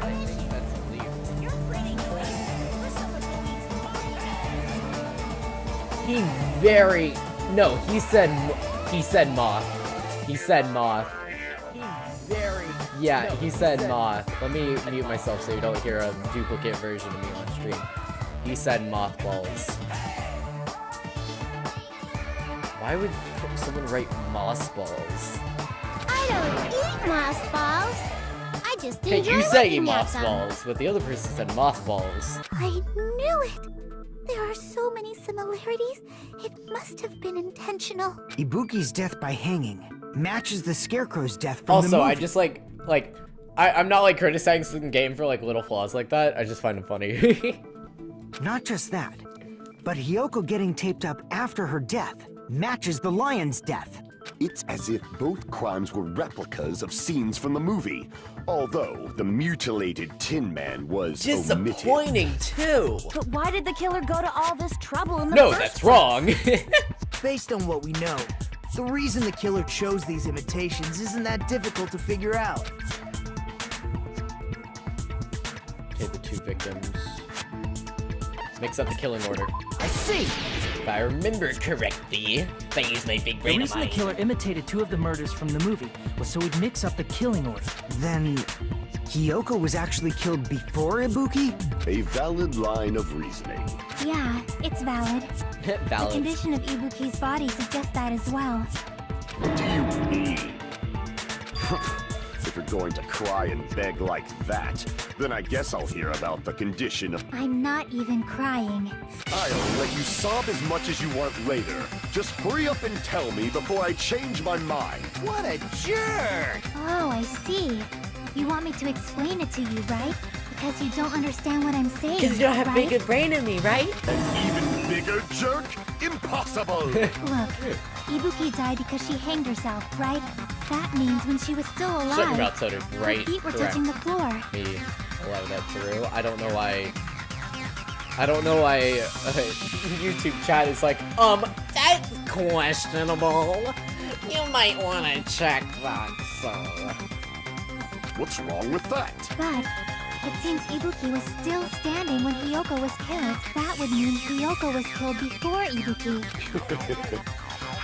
S6: I think that's illegal.
S2: You're pretty noisy for someone who eats mothballs.
S6: He said moth. He said moth. Yeah, he said moth. Let me mute myself so you don't hear a duplicate version of me on stream. He said mothballs. Why would someone write mossballs?
S8: I don't eat mothballs. I just
S6: Hey,
S8: enjoy
S6: you say
S8: looking at them.
S6: mothballs, but the other person said mothballs.
S8: I knew it. There are so many similarities. It must have been intentional.
S12: Ibuki's death by hanging matches the Scarecrow's death from the
S6: Also,
S12: movie.
S6: I just I'm not like criticizing the game for like little flaws like that. I just find them funny.
S12: Not just that, but Hyoko getting taped up after her death matches the lion's death.
S14: It's as if both crimes were replicas of scenes from the movie, although the mutilated Tin Man was omitted.
S6: Disappointing too.
S10: But why did the killer go to all this trouble in the
S6: No,
S10: first
S6: that's
S10: place?
S6: wrong.
S5: Based on what we know, the reason the killer chose these imitations isn't that difficult to figure out.
S6: Okay, the two victims. Mix up the killing order.
S5: I see!
S6: If I remember correctly, if I use my big
S11: The
S6: brain of
S11: reason the
S6: mine.
S11: killer imitated 2 of the murders from the movie was so he'd mix up the killing order.
S12: Then, Hiyoko was actually killed before Ibuki?
S14: A valid line of reasoning.
S8: Yeah, it's valid. The
S6: Valid.
S8: condition of Ibuki's body suggests that as well.
S14: What do you mean? If you're going to cry and beg like that, then I guess I'll hear about the condition of...
S8: I'm not even crying.
S14: I'll let you sob as much as you want later. Just hurry up and tell me before I change my mind.
S5: What a jerk!
S8: Oh, I see. You want me to explain it to you, right? Because you don't understand what I'm saying,
S1: Because you don't have
S8: right?
S1: big brain in me, right?
S14: An even bigger jerk? Impossible!
S8: Look, Ibuki died because she hanged herself, right? That means when she was still alive,
S6: Shut your mouth, Soda. Right.
S8: her feet were
S6: Correct.
S8: touching the floor.
S6: Me allow that through. I don't know why YouTube chat is like, that's questionable. You might want to check that, so.
S14: What's wrong with that?
S8: But it seems Ibuki was still standing when Hiyoko was killed. That would mean Hiyoko was killed before Ibuki.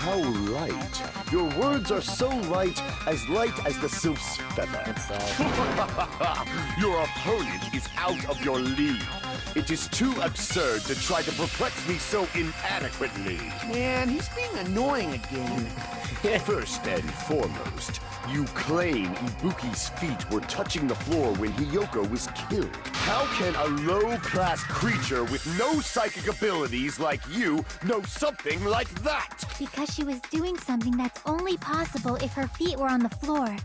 S14: How light. Your words are so light as the sylph's feather. Your opponent is out of your league. It is too absurd to try to perplex me so inadequately.
S13: Man, he's being annoying again.
S14: First and foremost, you claim Ibuki's feet were touching the floor when Hiyoko was killed. How can a low-class creature with no psychic abilities like you know something like that?
S8: Because she was doing something that's only possible if her feet were on the floor.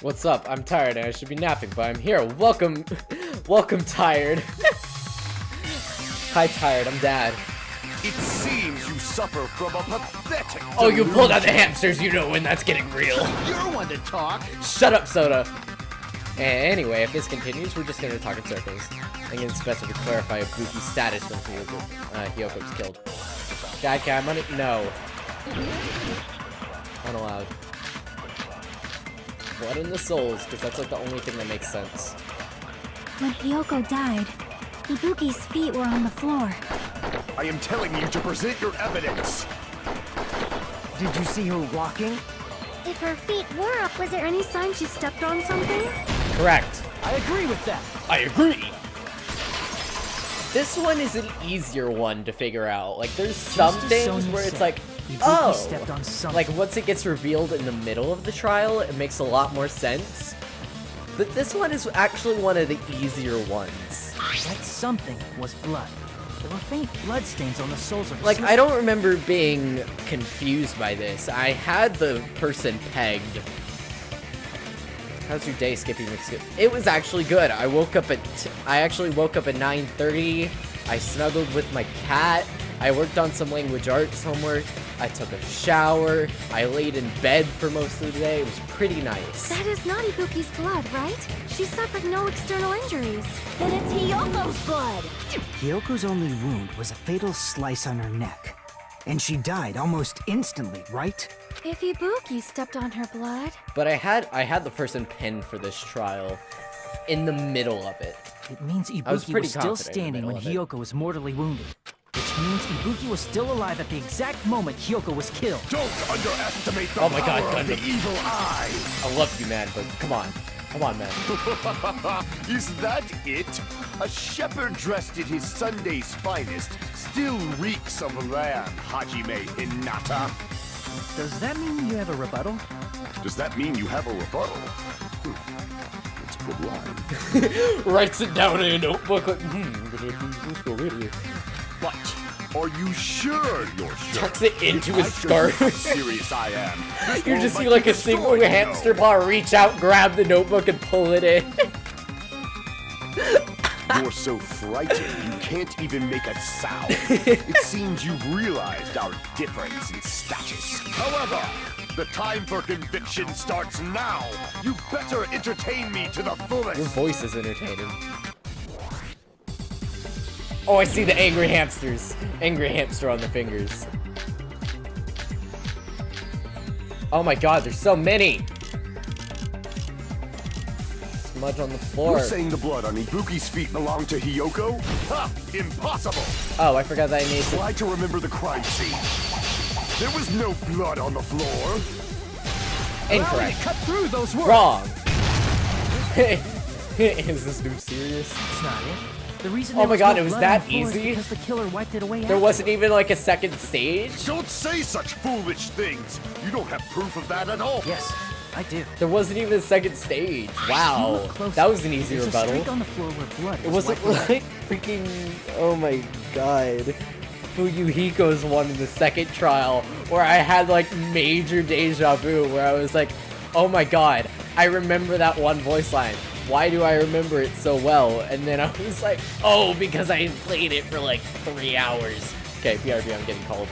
S6: What's up? I'm tired and I should be napping, but I'm here. Welcome, Tired. Hi, Tired. I'm Dad.
S14: It seems you suffer from a pathetic
S6: Oh, you
S14: delusion.
S6: pulled out the hamsters. You know when that's getting real.
S13: You're one to talk.
S6: Shut up, Soda. Anyway, if this continues, we're just gonna talk in circles. I'm gonna specifically clarify Ibuki's status when Hiyoko was killed. Dad, can I have money? No. Unallowed. Blood in the souls, because that's like the only thing that makes sense.
S8: When Hiyoko died, Ibuki's feet were on the floor.
S14: I am telling you to present your evidence.
S12: Did you see her walking?
S7: If her feet were up, was there any sign she stepped on something?
S6: Correct.
S11: I agree with that.
S6: I agree. This one is an easier one to figure out. Like, there's some
S11: Just as
S6: things
S11: Sonya
S6: where it's
S11: said,
S6: like,
S11: Ibuki
S6: oh,
S11: stepped on something.
S6: like once it gets revealed in the middle of the trial, it makes a lot more sense. But this one is actually one of the easier ones.
S11: That something was blood. There were faint blood stains on the soles of her
S6: Like, I don't remember being confused by this. I had the person pegged. How's your day, Skippy McSkip? It was actually good. I actually woke up at 9:30. I snuggled with my cat. I worked on some language arts homework. I took a shower. I laid in bed for most of the day. It was pretty nice.
S7: That is not Ibuki's blood, right? She suffered no external injuries.
S10: Then it's Hiyoko's blood!
S12: Hiyoko's only wound was a fatal slice on her neck. And she died almost instantly, right?
S7: If Ibuki stepped on her blood...
S6: But I had the person pinned for this trial in the middle of it.
S11: It means
S6: I was
S11: Ibuki
S6: pretty
S11: was still
S6: confident in the
S11: standing when
S6: middle of it.
S11: Hiyoko was mortally wounded. Which means Ibuki was still alive at the exact moment Hiyoko was killed.
S14: Don't underestimate the
S6: Oh my God,
S14: power of the
S6: Gundam.
S14: evil eye.
S6: I love you, man, but come on. Come on, man.
S14: Is that it? A shepherd dressed in his Sunday's finest still reeks of lamb, Hajime Hinata.
S11: Does that mean you have a rebuttal?
S14: Does that mean you have a rebuttal? That's a good line.
S6: Writes it down in a notebook like,
S14: But are you sure you're sure?
S6: Tucks it into
S14: I
S6: his
S14: show you
S6: scarf.
S14: how serious I am. This
S6: You
S14: won't
S6: just see
S14: let
S6: like
S14: you
S6: a single
S14: destroy, you
S6: hamster
S14: know.
S6: paw reach out, grab the notebook, and pull it in.
S14: You're so frightened you can't even make a sound. It seems you've realized our difference in status. However, the time for conviction starts now. You better entertain me to the fullest.
S6: Your voice is entertaining. Oh, I see the angry hamsters. Angry hamster on the fingers. Oh my god, there's so many! Smudge on the floor.
S14: You're saying the blood on Ibuki's feet belonged to Hiyoko? Ha! Impossible!
S6: Oh, I forgot that I need to...
S14: Try to remember the crime scene. There was no blood on the floor.
S6: Incorrect.
S11: Cut through those words.
S6: Wrong! Is this dude serious?
S11: It's not it. The reason
S6: Oh my god, it was that easy?
S11: Because the killer wiped it away.
S6: There wasn't even like a second stage?
S14: Don't say such foolish things. You don't have proof of that at all.
S11: Yes, I do.
S6: There wasn't even a second stage. Wow. That was an easy
S11: There's
S6: rebuttal.
S11: A streak on the floor where blood
S6: It wasn't like freaking... Oh my god. Fuyuhiko's one in the second trial where I had like major deja vu where I was like, oh my god, I remember that one voice line. Why do I remember it so well? And then I was like, oh, because I played it for like 3 hours. Okay, BRB, I'm getting called.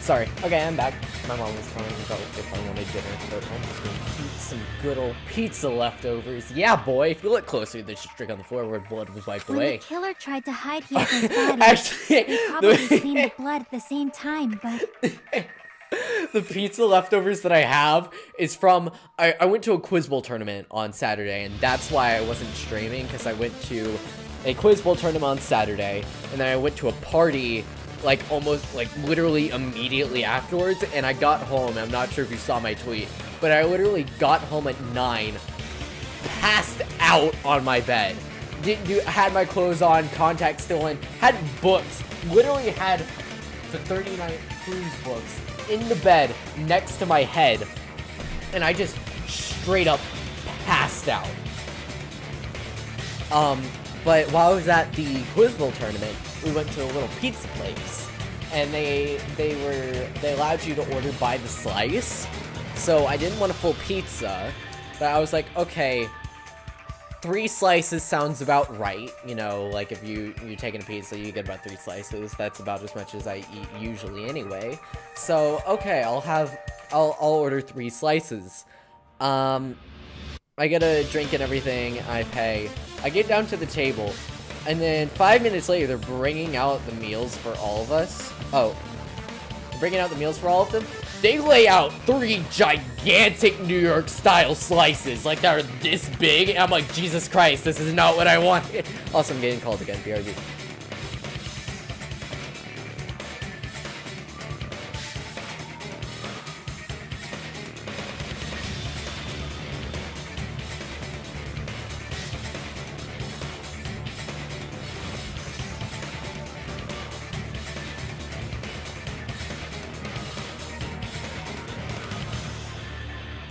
S6: Sorry. Okay, I'm back. My mom was telling me about if I wanted dinner, but I'm just gonna eat some good old pizza leftovers. Yeah, boy. If you look closer, there's a streak on the floor where blood was wiped
S8: When
S6: away.
S8: the killer tried to hide Hyoko's body,
S6: Actually,
S8: they probably cleaned the blood at the same time, but...
S6: The pizza leftovers that I have is from... I went to a Quiz Bowl tournament on Saturday, and that's why I wasn't streaming, because I went to a Quiz Bowl tournament on Saturday, and then I went to a party... like almost like literally immediately afterwards, and I got home. I'm not sure if you saw my tweet, but I literally got home at 9, passed out on my bed, had my clothes on, contacts still in, had books, literally had the 39 cruise books in the bed next to my head, and I just straight up passed out. But while I was at the Quiz Bowl tournament, we went to a little pizza place, and they allowed you to order by the slice. So I didn't want a full pizza, but I was like, okay, 3 slices sounds about right. You know, like if you're taking a pizza, you get about 3 slices. That's about as much as I eat usually anyway. So okay, I'll order 3 slices. I get a drink and everything. I pay. I get down to the table. And then 5 minutes later, they're bringing out the meals for all of us. Oh, they're bringing out the meals for all of them? They lay out 3 gigantic New York style slices, like they're this big. And I'm like, Jesus Christ, this is not what I wanted. Also, I'm getting called again, BRB.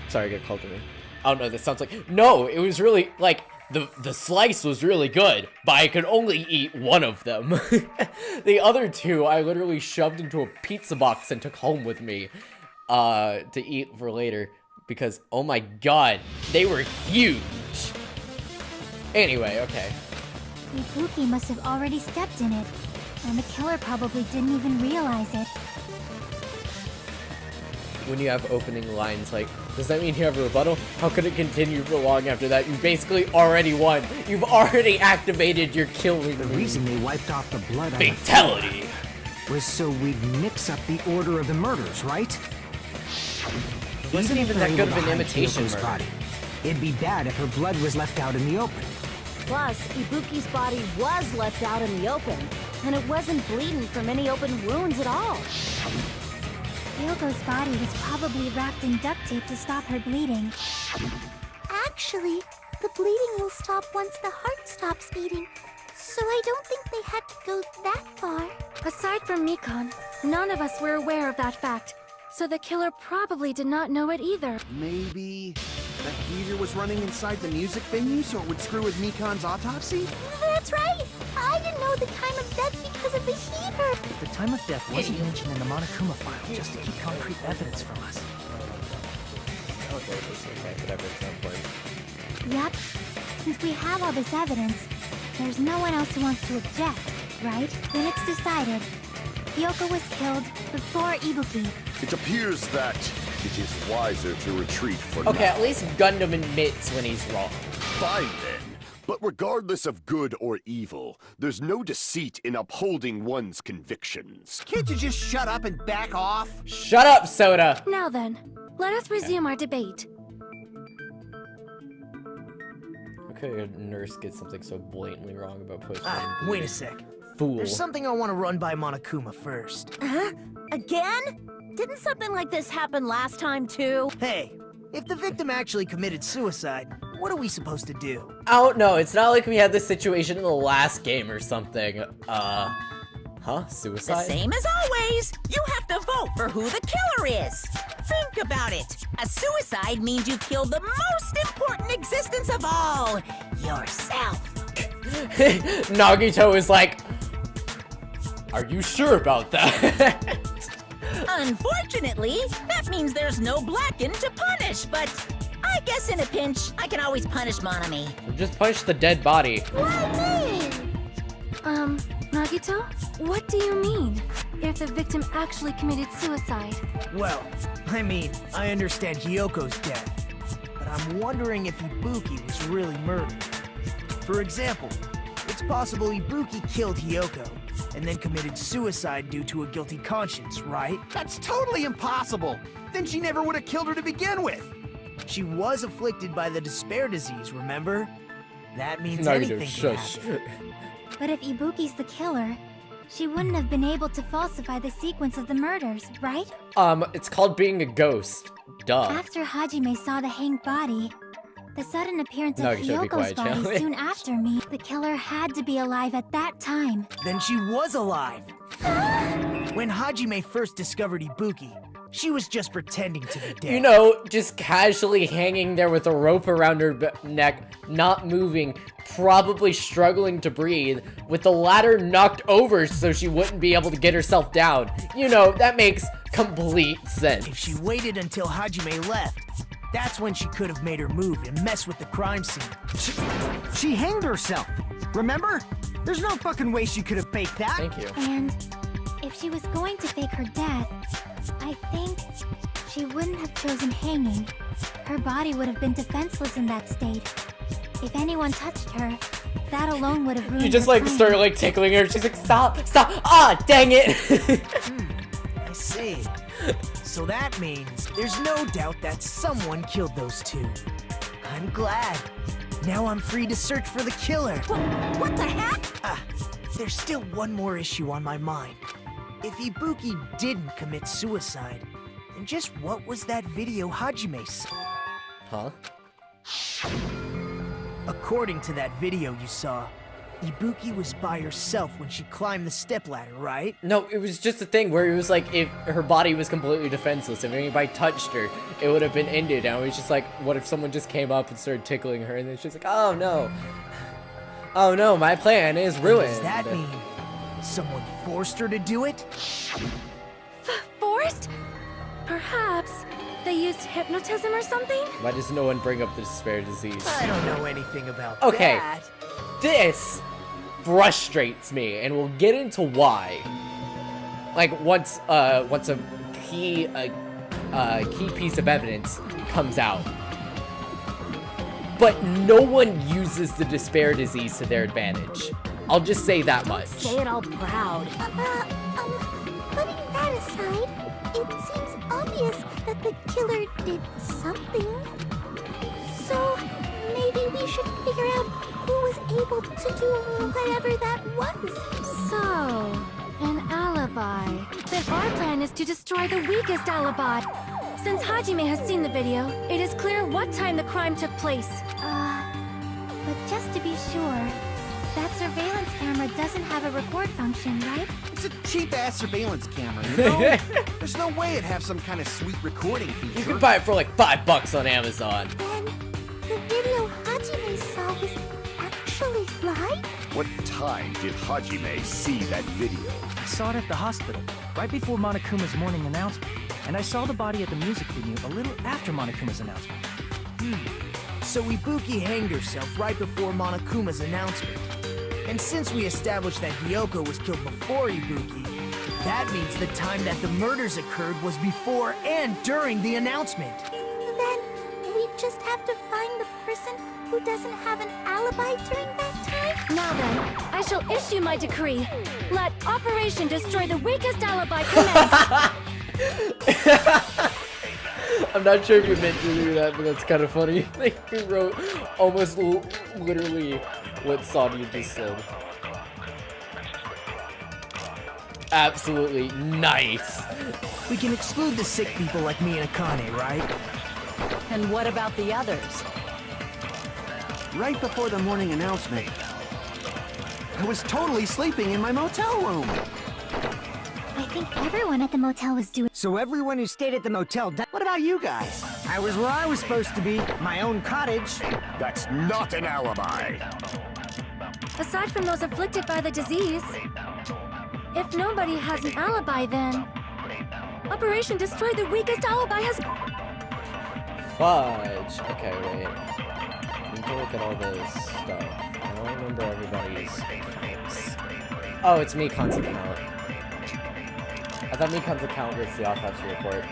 S6: Sorry, I got called to me. I don't know, this sounds like... No, it was really, like, the slice was really good, but I could only eat 1 of them. The other 2, I literally shoved into a pizza box and took home with me to eat for later, because, oh my god, they were huge. Anyway, okay.
S8: Ibuki must have already stepped in it, and the killer probably didn't even realize it.
S6: when you have opening lines like, does that mean you have a rebuttal? How could it continue for long after that? You basically already won. You've already activated your killing.
S12: The reason they wiped off the blood
S6: fatality
S12: was so we'd mix up the order of the murders, right?
S6: It wasn't even that good of an imitation murder.
S12: Body, it'd be bad if her blood was left out in the open.
S10: Plus, Ibuki's body was left out in the open, and it wasn't bleeding from any open wounds at all.
S8: Yoko's body was probably wrapped in duct tape to stop her bleeding.
S15: Actually, the bleeding will stop once the heart stops beating. So I don't think they had to go that far.
S7: Aside from Mikon, none of us were aware of that fact. So the killer probably did not know it either.
S13: Maybe that heater was running inside the music venue so it would screw with Mikon's autopsy?
S15: That's right! I didn't know the time of death because of the heater!
S11: The time of death wasn't mentioned in the Monokuma file just to keep concrete evidence from us.
S6: Okay, whatever, it's not important.
S8: Yep. Since we have all this evidence, there's no one else who wants to object, right? Then it's decided. Yoko was killed before Ibuki.
S14: It appears that it is wiser to retreat for
S6: Okay,
S14: now.
S6: at least Gundam admits when he's wrong.
S14: Fine then. But regardless of good or evil, there's no deceit in upholding one's convictions.
S13: Can't you just shut up and back off?
S6: Shut up, Soda!
S7: Now then, let us resume our debate.
S6: Okay, a nurse gets something so blatantly wrong about postpartum
S5: Wait
S6: bleeding.
S5: a sec.
S6: Fool.
S5: There's something I want to run by Monokuma first.
S10: Huh? Again? Didn't something like this happen last time too?
S5: Hey, if the victim actually committed suicide, what are we supposed to do?
S6: I don't know, it's not like we had this situation in the last game or something. Huh? Suicide?
S2: The same as always. You have to vote for who the killer is. Think about it. A suicide means you killed the most important existence of all, yourself.
S6: Nagito is like, are you sure about that?
S2: Unfortunately, that means there's no Blacken to punish, but I guess in a pinch, I can always punish Monami.
S6: Just punch the dead body.
S7: Nagito? What do you mean? If the victim actually committed suicide?
S5: Well, I mean, I understand Hyoko's death, but I'm wondering if Ibuki was really murdered. For example, it's possible Ibuki killed Hyoko and then committed suicide due to a guilty conscience, right?
S13: That's totally impossible! Then she never would have killed her to begin with!
S5: She was afflicted by the despair disease, remember? That means
S6: Nagito,
S5: anything can
S6: shush.
S5: happen.
S8: But if Ibuki's the killer, she wouldn't have been able to falsify the sequence of the murders, right?
S6: It's called being a ghost. Duh.
S8: After Hajime saw the hanged body, the sudden appearance of
S6: Nagito, be
S8: Hyoko's
S6: quiet,
S8: body
S6: shall we?
S8: soon after me, the killer had to be alive at that time.
S5: Then she was alive! When Hajime first discovered Ibuki, she was just pretending to be dead.
S6: You know, just casually hanging there with a rope around her neck, not moving, probably struggling to breathe, with the ladder knocked over so she wouldn't be able to get herself down. You know, that makes complete sense.
S5: If she waited until Hajime left, that's when she could have made her move and mess with the crime scene.
S12: She hanged herself, remember? There's no fucking way she could have faked that.
S6: Thank you.
S8: And if she was going to fake her death, I think she wouldn't have chosen hanging. Her body would have been defenseless in that state. If anyone touched her, that alone would have ruined
S6: You just
S8: her
S6: like
S8: plan.
S6: start like tickling her. She's like, stop, stop. Ah, dang it.
S5: I see. So that means there's no doubt that someone killed those two. I'm glad. Now I'm free to search for the killer.
S2: What the heck?
S5: There's still one more issue on my mind. If Ibuki didn't commit suicide, then just what was that video Hajime saw?
S6: Huh?
S5: According to that video you saw, Ibuki was by herself when she climbed the stepladder, right?
S6: No, it was just a thing where it was like if her body was completely defenseless, if anybody touched her, it would have been ended. And it was just like, what if someone just came up and started tickling her, and then she's like, oh no. Oh no, my plan is ruined.
S5: Does that mean someone forced her to do it?
S7: Forced? Perhaps they used hypnotism or something?
S6: Why does no one bring up the despair disease?
S5: I don't know anything about
S6: Okay,
S5: that.
S6: this frustrates me, and we'll get into why. Like once a key piece of evidence comes out. But no one uses the despair disease to their advantage. I'll just say that much.
S10: Say it all proud.
S15: Putting that aside, it seems obvious that the killer did something. So, maybe we should figure out who was able to do whatever that was.
S7: So, an alibi. Then our plan is to destroy the weakest alibi. Since Hajime has seen the video, it is clear what time the crime took place.
S8: But just to be sure, that surveillance camera doesn't have a record function, right?
S13: It's a cheap-ass surveillance camera, you know? There's no way it'd have some kind of sweet recording feature.
S6: You can buy it for like $5 on Amazon.
S15: Then, the video Hajime saw was actually live?
S14: What time did Hajime see that video?
S11: I saw it at the hospital, right before Monokuma's morning announcement. And I saw the body at the music venue a little after Monokuma's announcement.
S5: So Ibuki hanged herself right before Monokuma's announcement. And since we established that Hiyoko was killed before Ibuki, that means the time that the murders occurred was before and during the announcement.
S15: Then, we just have to find the person who doesn't have an alibi during that time?
S7: Now then, I shall issue my decree. Let Operation Destroy the Weakest Alibi commence.
S6: I'm not sure if you meant to do that, but that's kind of funny. Like, you wrote almost literally what Sonya just said. Absolutely nice.
S5: We can exclude the sick people like me and Akane, right?
S10: And what about the others?
S13: Right before the morning announcement, I was totally sleeping in my motel room.
S8: I think everyone at the motel was doing.
S12: So everyone who stayed at the motel. What about you guys? I was where I was supposed to be, my own cottage.
S14: That's not an alibi.
S7: Aside from those afflicted by the disease, if nobody has an alibi, then Operation Destroy the Weakest Alibi has.
S6: Fudge. Okay, wait. I need to look at all this stuff. I don't remember everybody's names. Oh, it's Mikan's account. I thought Mikan's account was the autopsy report.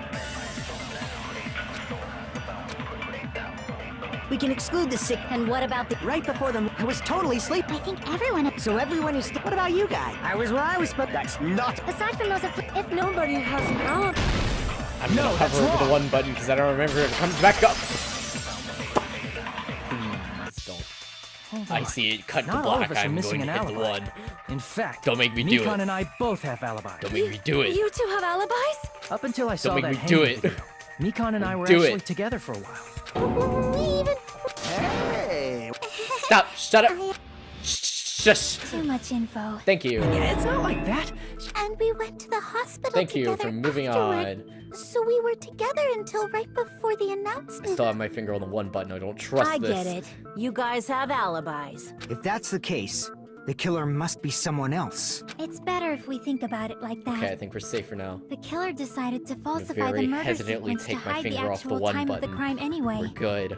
S12: We can exclude the sick.
S10: And what about the...
S12: Right before them, I was totally sleeping.
S8: I think everyone.
S12: So everyone who's. What about you guys? I was where I was supposed.
S14: That's not.
S7: Aside from those if nobody has an alibi.
S6: I'm gonna hover over the one button because I don't remember if it comes back up. Please don't. I see it cut to
S11: Not all of
S6: black.
S11: us are
S6: I'm
S11: missing
S6: going to
S11: an
S6: hit the
S11: alibi.
S6: one.
S11: In fact,
S6: Don't make me do
S11: Nikon
S6: it.
S11: and I both have alibis.
S6: Don't make me do it.
S7: You two have alibis?
S11: Up until I saw
S6: Don't
S11: that
S6: make me do
S11: hanging
S6: it.
S11: video, Nikon and I were
S6: Do
S11: actually
S6: it.
S11: together for a while.
S13: Hey!
S6: Stop! Shut up! Shush!
S8: Too much info.
S6: Thank you.
S11: Yeah, it's not like that.
S15: And we went to the hospital
S6: Thank you
S15: together
S6: for moving
S15: afterward.
S6: on.
S15: So we were together until right before the
S6: I
S15: announcement.
S6: still have my finger on the one button. I don't trust
S10: I
S6: this.
S10: get it. You guys have alibis.
S12: If that's the case, the killer must be someone else.
S8: It's better if we think about it like that.
S6: Okay, I think we're safe for now.
S8: The killer decided to falsify
S6: very
S8: the murder
S6: hesitantly
S8: sequence to
S6: take my
S8: hide the
S6: finger off the
S8: actual
S6: one
S8: time of
S6: button.
S8: the crime anyway.
S6: We're good.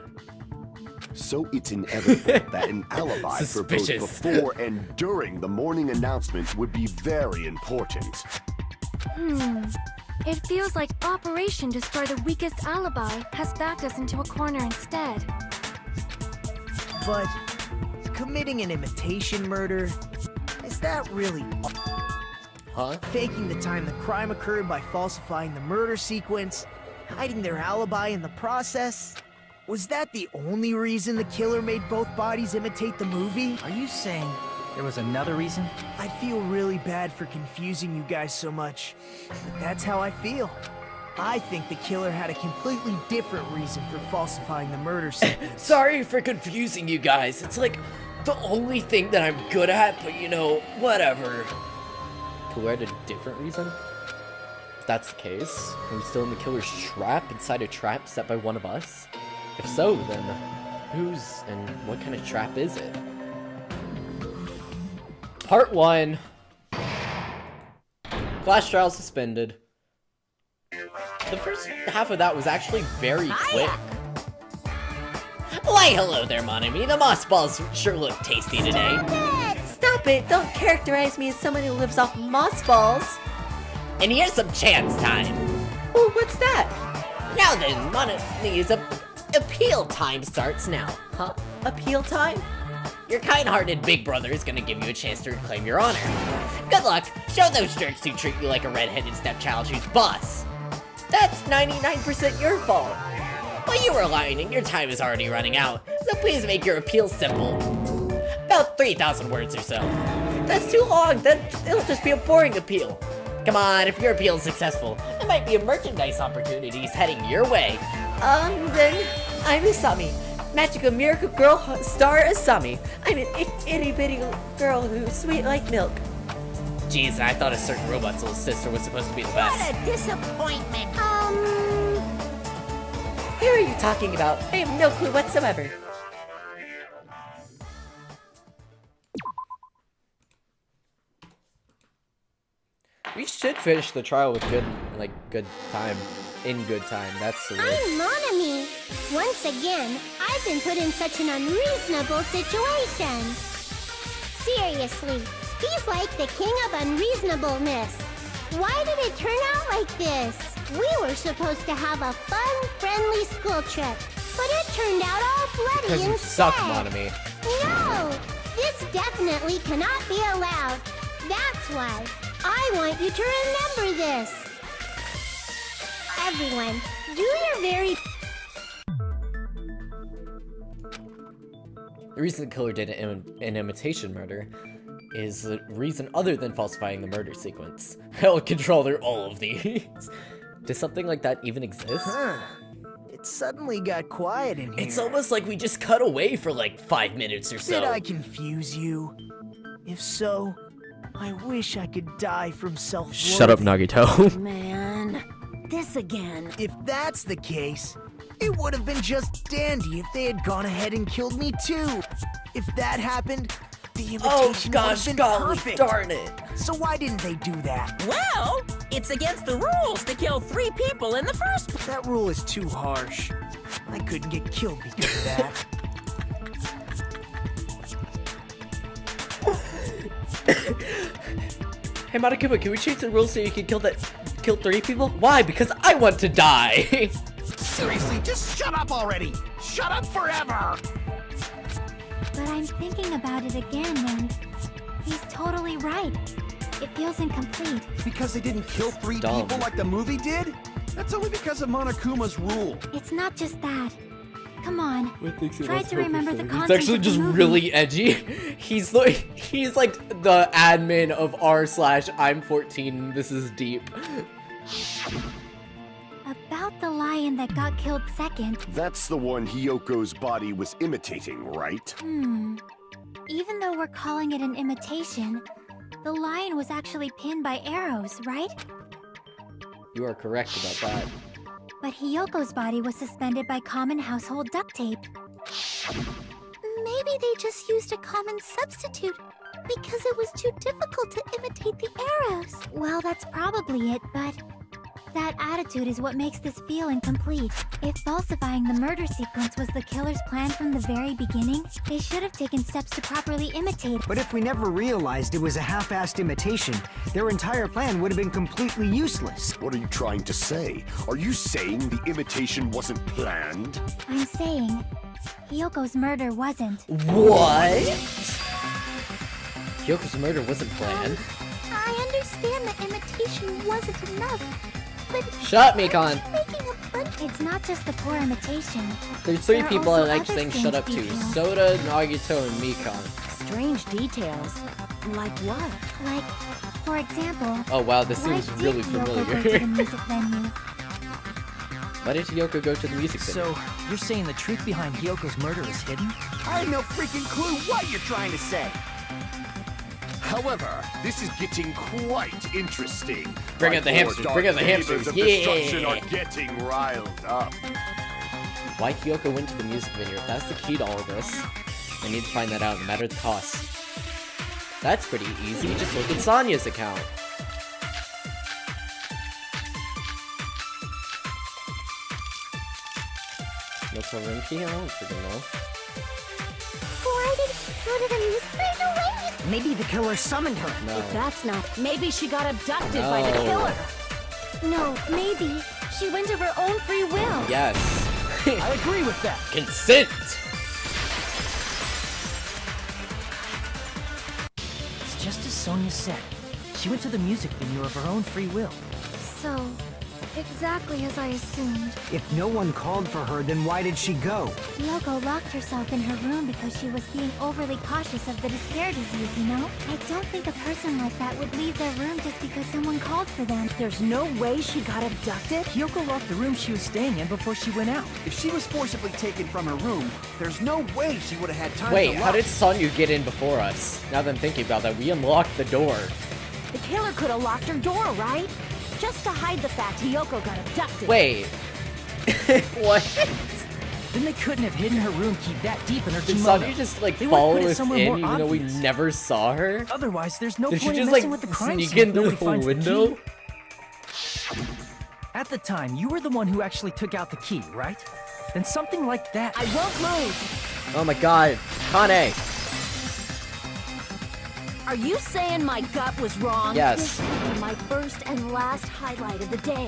S14: So it's inevitable that an alibi for both
S6: Suspicious.
S14: before and during the morning announcement would be very important.
S7: It feels like Operation Destroy the Weakest Alibi has backed us into a corner instead.
S5: But committing an imitation murder, is that really...
S6: Huh?
S5: Faking the time the crime occurred by falsifying the murder sequence, hiding their alibi in the process? Was that the only reason the killer made both bodies imitate the movie?
S11: Are you saying there was another reason?
S5: I feel really bad for confusing you guys so much, but that's how I feel. I think the killer had a completely different reason for falsifying the murder sequence.
S6: Sorry for confusing you guys. It's like the only thing that I'm good at, but you know, whatever. Who had a different reason? If that's the case, are we still in the killer's trap inside a trap set by one of us? If so, then whose and what kind of trap is it? Part 1. Flash trial suspended. The first half of that was actually very quick. Why, hello there, Monami. The moss balls sure look tasty today.
S3: Stop it! Don't characterize me as someone who lives off moss balls.
S6: And here's some chance time.
S3: Oh, what's that?
S6: Now then, Monony's appeal time starts now. Huh? Appeal time? Your kind-hearted big brother is gonna give you a chance to reclaim your honor. Good luck. Show those jerks who treat you like a red-headed stepchild who's boss. That's 99% your fault. Well, you were lying and your time is already running out, so please make your appeal simple. About 3,000 words or so. That's too long, it'll just be a boring appeal. Come on, if your appeal is successful, there might be a merchandise opportunities heading your way.
S3: Then, I'm Asami. Magical Miracle Girl star Asami. I'm an itty-bitty girl who's sweet like milk.
S6: Jeez, I thought a certain robot's little sister was supposed to be the best.
S2: What a disappointment.
S3: Who are you talking about? I have no clue whatsoever.
S1: We should finish the trial with good time. In good time, that's the word.
S15: I'm Monami. Once again, I've been put in such an unreasonable situation. Seriously, he's like the king of unreasonableness. Why did it turn out like this? We were supposed to have a fun, friendly school trip, but it turned out all bloody
S1: Because you
S15: instead.
S1: suck, Monami.
S15: No, this definitely cannot be allowed. That's why I want you to remember this. Everyone, do your very...
S1: The reason the killer did an imitation murder is a reason other than falsifying the murder sequence. I'll control all of these. Does something like that even exist?
S5: Huh. It suddenly got quiet in here.
S6: It's almost like we just cut away for like 5 minutes or so.
S5: Did I confuse you? If so, I wish I could die from self-loathing.
S4: Shut up, Nagito.
S10: Man, this again.
S5: If that's the case, it would have been just dandy if they had gone ahead and killed me too. If that happened, the invitation would have been perfect.
S6: Darn it.
S5: So why didn't they do that?
S2: Well, it's against the rules to kill 3 people in the first place.
S5: That rule is too harsh. I couldn't get killed because of that.
S1: Hey Monokuma, can we change the rules so you can kill 3 people? Why? Because I want to die!
S13: Seriously, just shut up already! Shut up forever!
S8: But I'm thinking about it again, and he's totally right. It feels incomplete.
S13: Because they didn't kill 3
S1: Dumb.
S13: people like the movie did? That's only because of Monokuma's rule.
S8: It's not just that. Come on. Try
S1: It's
S8: to remember the
S1: It's
S8: content
S1: actually
S8: of the
S1: just
S8: movie.
S1: really edgy. He's like the admin of r/I'm 14. This is deep.
S8: About the lion that got killed second.
S14: That's the one Hyoko's body was imitating, right?
S8: Even though we're calling it an imitation, the lion was actually pinned by arrows, right?
S1: You are correct about that.
S8: But Hyoko's body was suspended by common household duct tape.
S15: Maybe they just used a common substitute because it was too difficult to imitate the arrows.
S8: Well, that's probably it, but that attitude is what makes this feel incomplete. If falsifying the murder sequence was the killer's plan from the very beginning, they should have taken steps to properly imitate.
S12: But if we never realized it was a half-assed imitation, their entire plan would have been completely useless.
S14: What are you trying to say? Are you saying the imitation wasn't planned?
S8: I'm saying, Hyoko's murder wasn't.
S6: What? Hyoko's murder wasn't planned.
S15: I understand that imitation wasn't enough, but...
S1: Shut up, Mikon.
S15: Making a bunch...
S8: It's not just the poor imitation.
S1: There's 3
S8: There are
S1: people I
S8: also
S1: like
S8: other
S1: saying
S8: strange
S1: shut up to.
S8: details.
S1: Soda, Nagito, and Mikon.
S10: Strange details. Like what?
S8: Like, for example,
S1: Oh wow, this
S8: why
S1: seems
S8: did
S1: really
S8: Hyoko go to the
S1: familiar.
S8: music venue?
S1: Why did Hyoko go to the music venue?
S11: So, you're saying the truth behind Hyoko's murder is hidden?
S13: I have no freaking clue what you're trying to say.
S14: However, this is getting quite interesting.
S1: Bring
S14: My
S1: out the
S14: poor
S1: hamsters,
S14: dark
S1: bring out the
S14: demons
S1: hamsters,
S14: of
S1: yeah!
S14: destruction are getting riled up.
S1: Why Hyoko went to the music venue? If that's the key to all of this, I need to find that out no matter the cost. That's pretty easy. Just look at Sonya's account. What's over in P? I don't freaking know.
S15: Why did he go to the music venue?
S12: Maybe the killer summoned her.
S1: No.
S10: If that's not, maybe she got abducted by the
S1: No.
S10: killer.
S8: No, maybe
S7: She went of her own free will.
S6: Yes.
S11: I agree with that.
S6: Consent!
S11: It's just as Sonia said. She went to the music venue of her own free will.
S7: So, exactly as I assumed.
S12: If no one called for her, then why did she go?
S8: Yoko locked herself in her room because she was being overly cautious of the despair disease, you know? I don't think a person like that would leave their room just because someone called for them.
S10: There's no way she got abducted?
S11: Hyoko locked the room she was staying in before she went out.
S13: If she was forcibly taken from her room, there's no way she would have had time
S6: Wait,
S13: to
S6: how
S13: lock.
S6: did Sonya get in before us? Now that I'm thinking about that, we unlocked the door.
S10: The killer could have locked her door, right? Just to hide the fact Hyoko got abducted.
S6: Wait. What?
S11: Then they couldn't have hidden her room key that deep in her
S6: Did
S11: kimono.
S6: Sonya just like
S11: They would've
S6: follow
S11: put it
S6: us
S11: somewhere
S6: in
S11: more
S6: even though we
S11: obvious.
S6: never saw her?
S11: Otherwise, there's no
S6: Did she
S11: point in
S6: just
S11: messing
S6: like
S11: with the crime
S6: sneak
S11: scene if
S6: in through
S11: nobody
S6: the
S11: finds
S6: window?
S11: the key. At the time, you were the one who actually took out the key, right? Then something like that.
S10: I won't move.
S6: Oh my god. Kane!
S10: Are you saying my gut was wrong?
S6: Yes.
S10: This will be my first and last highlight of the day.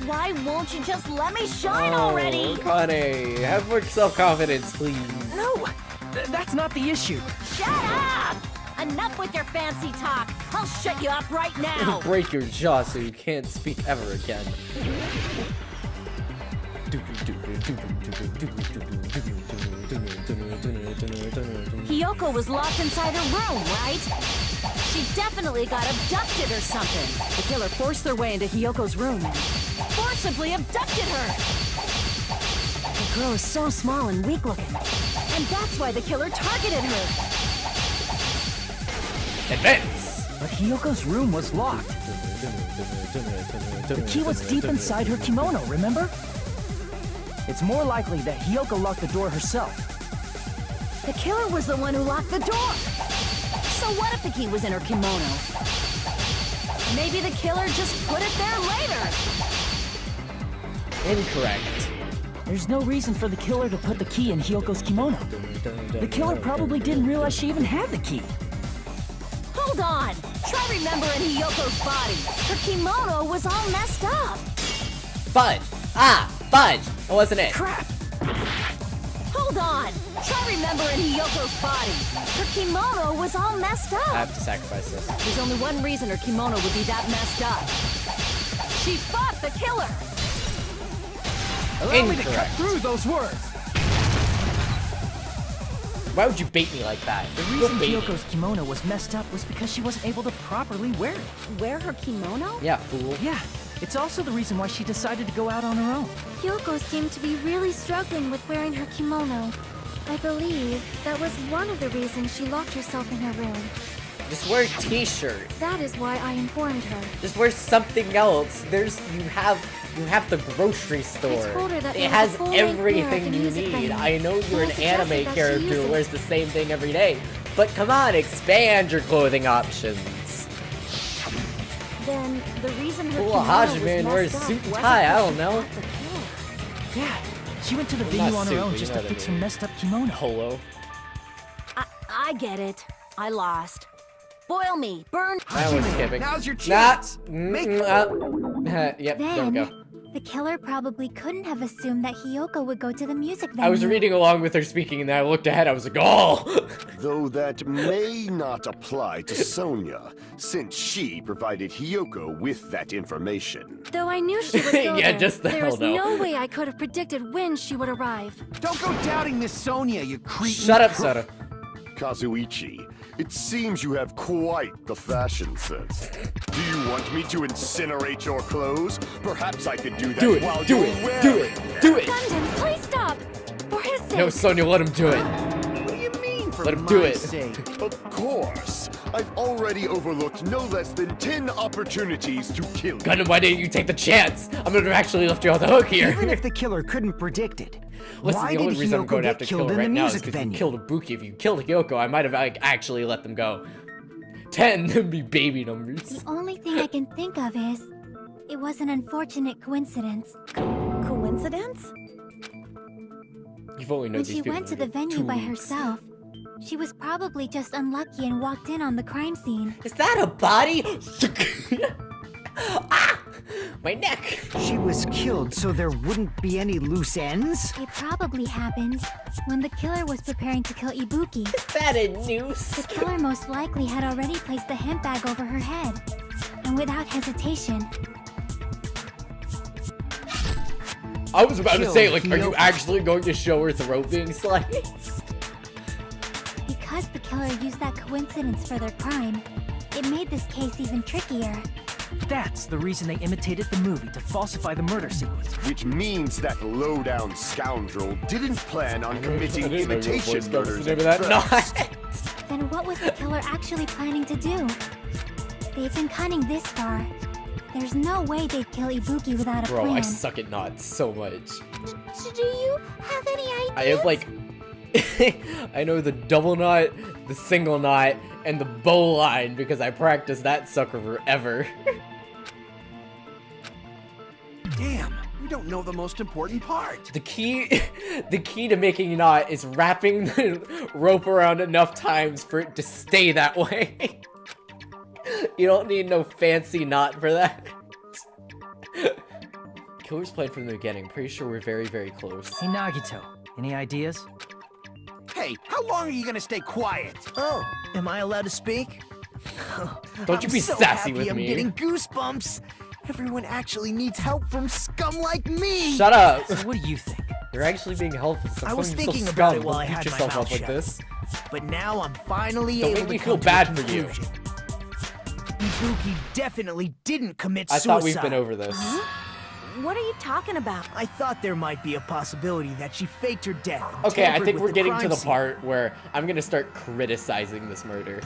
S10: Why won't you just let me shine already?
S6: Kane, have more self-confidence, please.
S11: No! That's not the issue.
S10: Shut up! Enough with your fancy talk. I'll shut you up right now.
S6: Break your jaw so you can't speak ever again.
S10: Hyoko was locked inside her room, right? She definitely got abducted or something. The killer forced their way into Hyoko's room and forcibly abducted her. The girl is so small and weak-looking, and that's why the killer targeted her.
S6: Advance!
S11: But Hyoko's room was locked. The key was deep inside her kimono, remember? It's more likely that Hyoko locked the door herself.
S10: The killer was the one who locked the door. So what if the key was in her kimono? Maybe the killer just put it there later.
S6: Incorrect.
S11: There's no reason for the killer to put the key in Hyoko's kimono. The killer probably didn't realize she even had the key.
S10: Hold on. Try remembering Hyoko's body. Her kimono was all messed up.
S6: Fudge! Ah! Fudge! That wasn't it.
S11: Crap!
S10: Hold on. Try remembering Hyoko's body. Her kimono was all messed up.
S6: I have to sacrifice this.
S10: There's only one reason her kimono would be that messed up. She fought the killer.
S13: Allow me to cut through those words.
S6: Why would you bait me like that?
S11: The reason Hyoko's kimono was messed up was because she wasn't able to properly wear it.
S10: Wear her kimono?
S6: Yeah, fool.
S11: Yeah, it's also the reason why she decided to go out on her own.
S7: Hyoko seemed to be really struggling with wearing her kimono. I believe that was one of the reasons she locked herself in her room.
S6: Just wear a t-shirt.
S7: That is why I informed her.
S6: Just wear something else. You have the grocery store.
S7: told her that
S6: It
S7: there was
S6: has
S7: a full-length mirror at
S6: everything
S7: the
S6: you
S7: music
S6: need.
S7: venue.
S6: I know
S7: So
S6: you're
S7: I
S6: an
S7: suggested
S6: anime
S7: that she
S6: character
S7: use
S6: who
S7: it.
S6: wears the same thing every day. But come on, expand your clothing options.
S10: Then the reason her
S6: Cool,
S10: kimono
S6: Hajime
S10: was
S6: wears
S10: messed up
S6: suit and
S10: wasn't
S6: tie, I
S10: because
S6: don't
S10: she
S6: know.
S10: fought the killer.
S11: Yeah, she went to the
S6: Well,
S11: venue
S6: not
S11: on
S6: suit,
S11: her own
S6: but
S11: just
S6: you
S11: to
S6: know what I
S11: fix her
S6: mean.
S11: messed up kimono.
S6: Polo.
S10: I get it. I lost. Boil me. Burn.
S6: I was skipping.
S13: Now's your chance.
S6: Yep, there we go.
S8: Then, the killer probably couldn't have assumed that Hyoko would go to the music venue.
S6: I was reading along with her speaking, and then I looked ahead. I was like, oh!
S14: Though that may not apply to Sonya, since she provided Hyoko with that information.
S7: Though I knew she would go
S6: Yeah,
S7: there,
S6: just the
S7: there
S6: hell
S7: is
S6: no.
S7: no way I could have predicted when she would arrive.
S13: Don't go doubting Miss Sonya, you cretin.
S6: Shut up, Soda.
S14: Kazuichi, it seems you have quite the fashion sense. Do you want me to incinerate your clothes? Perhaps I could do that
S6: Do it,
S14: while
S6: do
S14: you're
S6: it,
S14: wearing
S6: do it, do it!
S7: Gundam, please stop! For his sake!
S6: No, Sonya, let him do it.
S13: What do you mean for
S6: Let him do
S13: my
S6: it.
S13: sake?
S14: Of course. I've already overlooked no less than 10 opportunities to kill you.
S6: Gundam, why didn't you take the chance? I'm gonna actually lift you off the hook here.
S12: Even if the killer couldn't predict it,
S6: Listen,
S12: why
S6: the
S12: did
S6: only reason I'm
S12: Hyoko
S6: going to have
S12: get
S6: to kill
S12: killed
S6: her
S12: in
S6: right
S12: the
S6: now is
S12: music
S6: because you
S12: venue?
S6: killed Ibuki. If you killed Hyoko, I might have actually let them go. 10 would be baby numbers.
S8: The only thing I can think of is, it was an unfortunate coincidence.
S10: Coincidence?
S6: You've only known
S8: When
S6: these
S8: she
S6: people
S8: went to
S6: for
S8: the venue
S6: 2
S8: by
S6: weeks.
S8: herself, she was probably just unlucky and walked in on the crime scene.
S6: Is that a body? Ah! My neck!
S12: She was killed so there wouldn't be any loose ends?
S8: It probably happened when the killer was preparing to kill Ibuki.
S6: Is that a noose?
S8: The killer most likely had already placed the hemp bag over her head. And without hesitation...
S6: I was about to say, like, are you actually going to show her throat being sliced?
S8: Because the killer used that coincidence for their crime, it made this case even trickier.
S11: That's the reason they imitated the movie to falsify the murder sequence.
S14: Which means that low-down scoundrel didn't plan on committing imitation murders at first.
S8: Then what was the killer actually planning to do? They've been cunning this far. There's no way they'd kill Ibuki without a plan.
S6: Bro, I suck at knots so much.
S15: Do you have any ideas?
S6: I have like... I know the double knot, the single knot, and the bow line because I practiced that sucker forever.
S13: Damn, we don't know the most important part.
S6: The key to making a knot is wrapping the rope around enough times for it to stay that way. You don't need no fancy knot for that. Killer's played from the beginning. Pretty sure we're very, very close.
S11: Hey, Nagito, any ideas?
S13: Hey, how long are you gonna stay quiet?
S5: Oh, am I allowed to speak?
S6: Don't you be
S5: so
S6: sassy
S5: happy
S6: with
S5: I'm
S6: me.
S5: getting goosebumps. Everyone actually needs help from scum like me.
S6: Shut up.
S11: So what do you think?
S6: You're actually being helpful.
S5: I was
S6: You're so
S5: thinking about it
S6: scum.
S5: while I
S6: Don't
S5: had
S6: beat
S5: my
S6: yourself
S5: mouth
S6: up like
S5: shut.
S6: this.
S5: But now I'm finally
S6: Don't
S5: able
S6: make me
S5: to
S6: feel
S5: come to
S6: bad
S5: a
S6: for you.
S5: conclusion. Ibuki definitely didn't commit
S6: I
S5: suicide.
S6: thought we've been over this.
S10: What are you talking about?
S5: I thought there might be a possibility that she faked her death. and
S6: Okay, I
S5: tampered
S6: think
S5: with
S6: we're
S5: the
S6: getting to
S5: crime
S6: the
S5: scene.
S6: part where I'm gonna start criticizing this murder.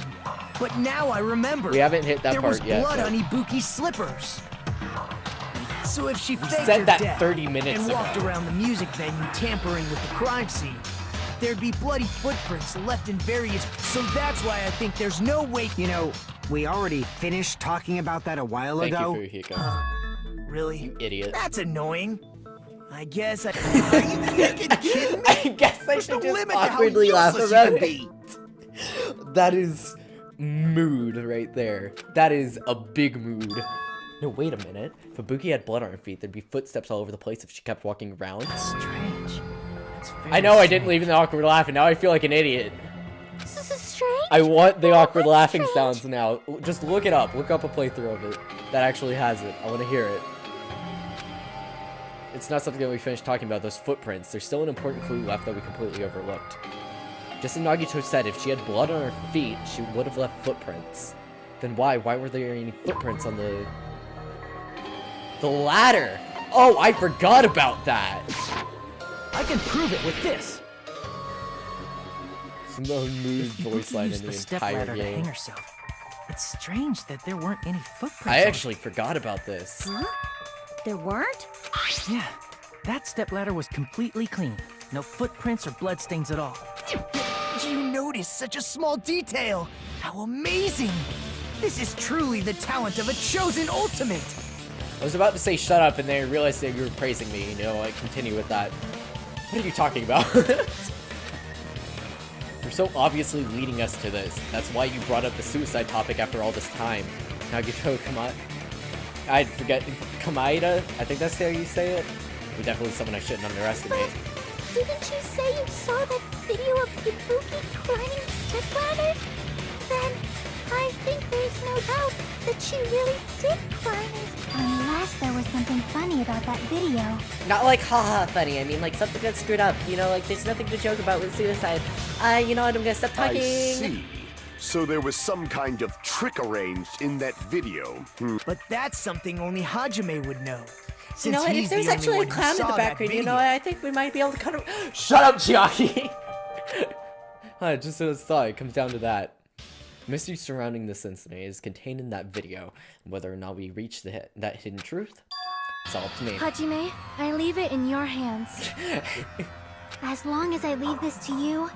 S5: But now I remember.
S6: We haven't hit that
S5: there
S6: part
S5: was
S6: yet,
S5: blood
S6: but-
S5: on Ibuki's slippers. So if she faked
S6: said
S5: her
S6: that
S5: death
S6: 30 minutes
S5: and walked
S6: ago.
S5: around the music venue tampering with the crime scene, there'd be bloody footprints left in various. So that's why I think there's no way.
S12: You know, we already finished talking about that a while
S6: Thank
S12: ago.
S6: you, Fuhiko.
S5: Really?
S6: You idiot.
S5: That's annoying. I guess I. Are you freaking kidding me?
S6: I guess I
S5: There's
S6: should
S5: no
S6: just
S5: limit to how
S6: awkwardly laugh
S5: useless
S6: about
S5: you can
S6: it.
S5: be.
S6: That is mood right there. That is a big mood. No, wait a minute. If Ibuki had blood on her feet, there'd be footsteps all over the place if she kept walking around.
S11: Strange. That's very
S6: I know I didn't
S11: strange.
S6: leave in the awkward laugh, and now I feel like an idiot.
S15: This is strange.
S6: I want the awkward
S15: That's
S6: laughing
S15: strange.
S6: sounds now. Just look it up. Look up a playthrough of it that actually has it. I want to hear it. It's not something that we finished talking about. Those footprints. There's still an important clue left that we completely overlooked. Just as Nagito said, if she had blood on her feet, she would have left footprints. Then why? Why were there any footprints on the ladder? Oh, I forgot about that.
S11: I can prove it with this.
S6: It's the most moved voice line in
S11: Used
S6: the
S11: the
S6: entire
S11: stepladder to hang
S6: game.
S11: herself. It's strange that there weren't any footprints.
S6: I
S11: on
S6: actually forgot about this.
S10: Huh? There weren't?
S11: Yeah, that stepladder was completely clean. No footprints or bloodstains at all.
S5: Did you notice such a small detail? How amazing! This is truly the talent of a chosen ultimate.
S6: I was about to say shut up, and then I realized that you were praising me. You know, I continue with that. What are you talking about? You're so obviously leading us to this. That's why you brought up the suicide topic after all this time. Nagito, come on. I forget. Kamaida? I think that's how you say it. You're definitely someone I shouldn't underestimate.
S15: Didn't you say you saw that video of Ibuki climbing the stepladder? Then I think there's no doubt that she really did climb it.
S8: Unless there was something funny about that video.
S1: Not like haha funny, I mean like something that's screwed up. You know, like there's nothing to joke about with suicide. You know what, I'm gonna stop talking.
S14: I see. So there was some kind of trick arranged in that video.
S5: But that's something only Hajime would know.
S1: You know, and if
S5: he's the
S1: there's
S5: only
S1: actually a
S5: one who
S1: clown in
S5: saw
S1: the
S5: that
S1: background, you know,
S5: video.
S1: I think we might be able to cut him.
S6: Shut up, Chiaki! Just a thought, it comes down to that. The mystery surrounding this incident is contained in that video. Whether or not we reach that hidden truth, it's all up to me.
S8: Hajime, I leave it in your hands. As long as I leave this to you,